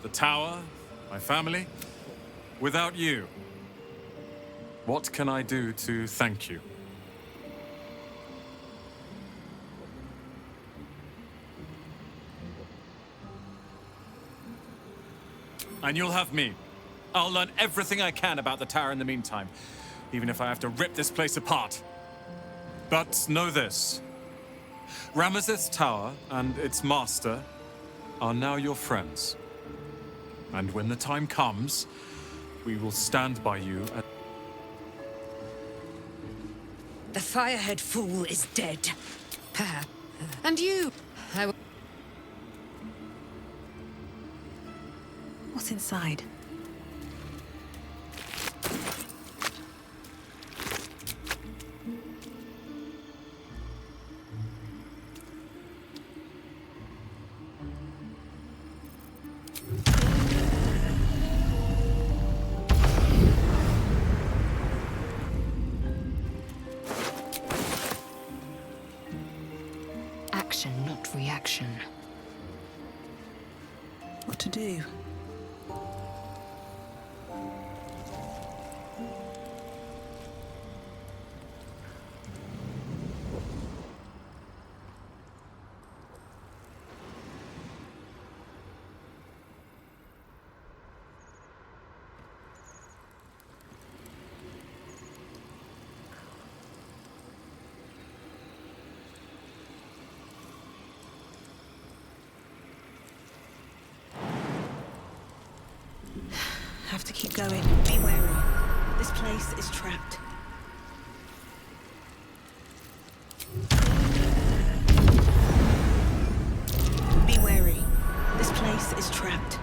the tower, my family, without you. What can I do to thank you? And you'll have me. I'll learn everything I can about the tower in the meantime, even if I have to rip this place apart. But know this. Ramesses Tower and its master are now your friends. And when the time comes, we will stand by you. The Firehead fool is dead. Perhaps. And you. What's inside? action, not reaction. What to do? Have to keep going. Be wary. This place is trapped. Be wary. This place is trapped.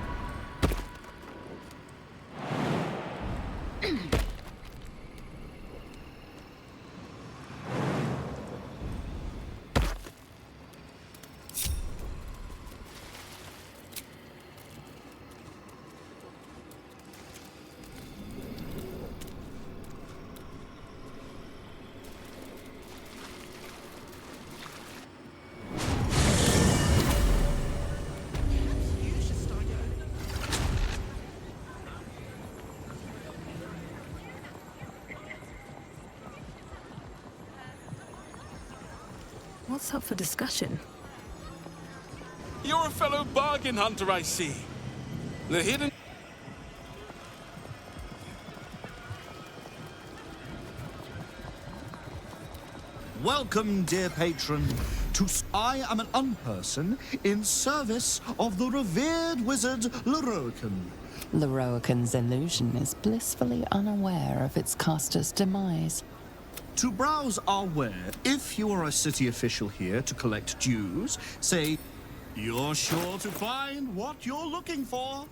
What's up for discussion? You're a fellow bargain hunter, I see. The hidden... Welcome, dear patron, to... I am an unperson in service of the revered wizard Leroican. Leroican's illusion is blissfully unaware of its caster's demise. To browse our ware, if you are a city official here to collect dues, say, you're sure to find what you're looking for.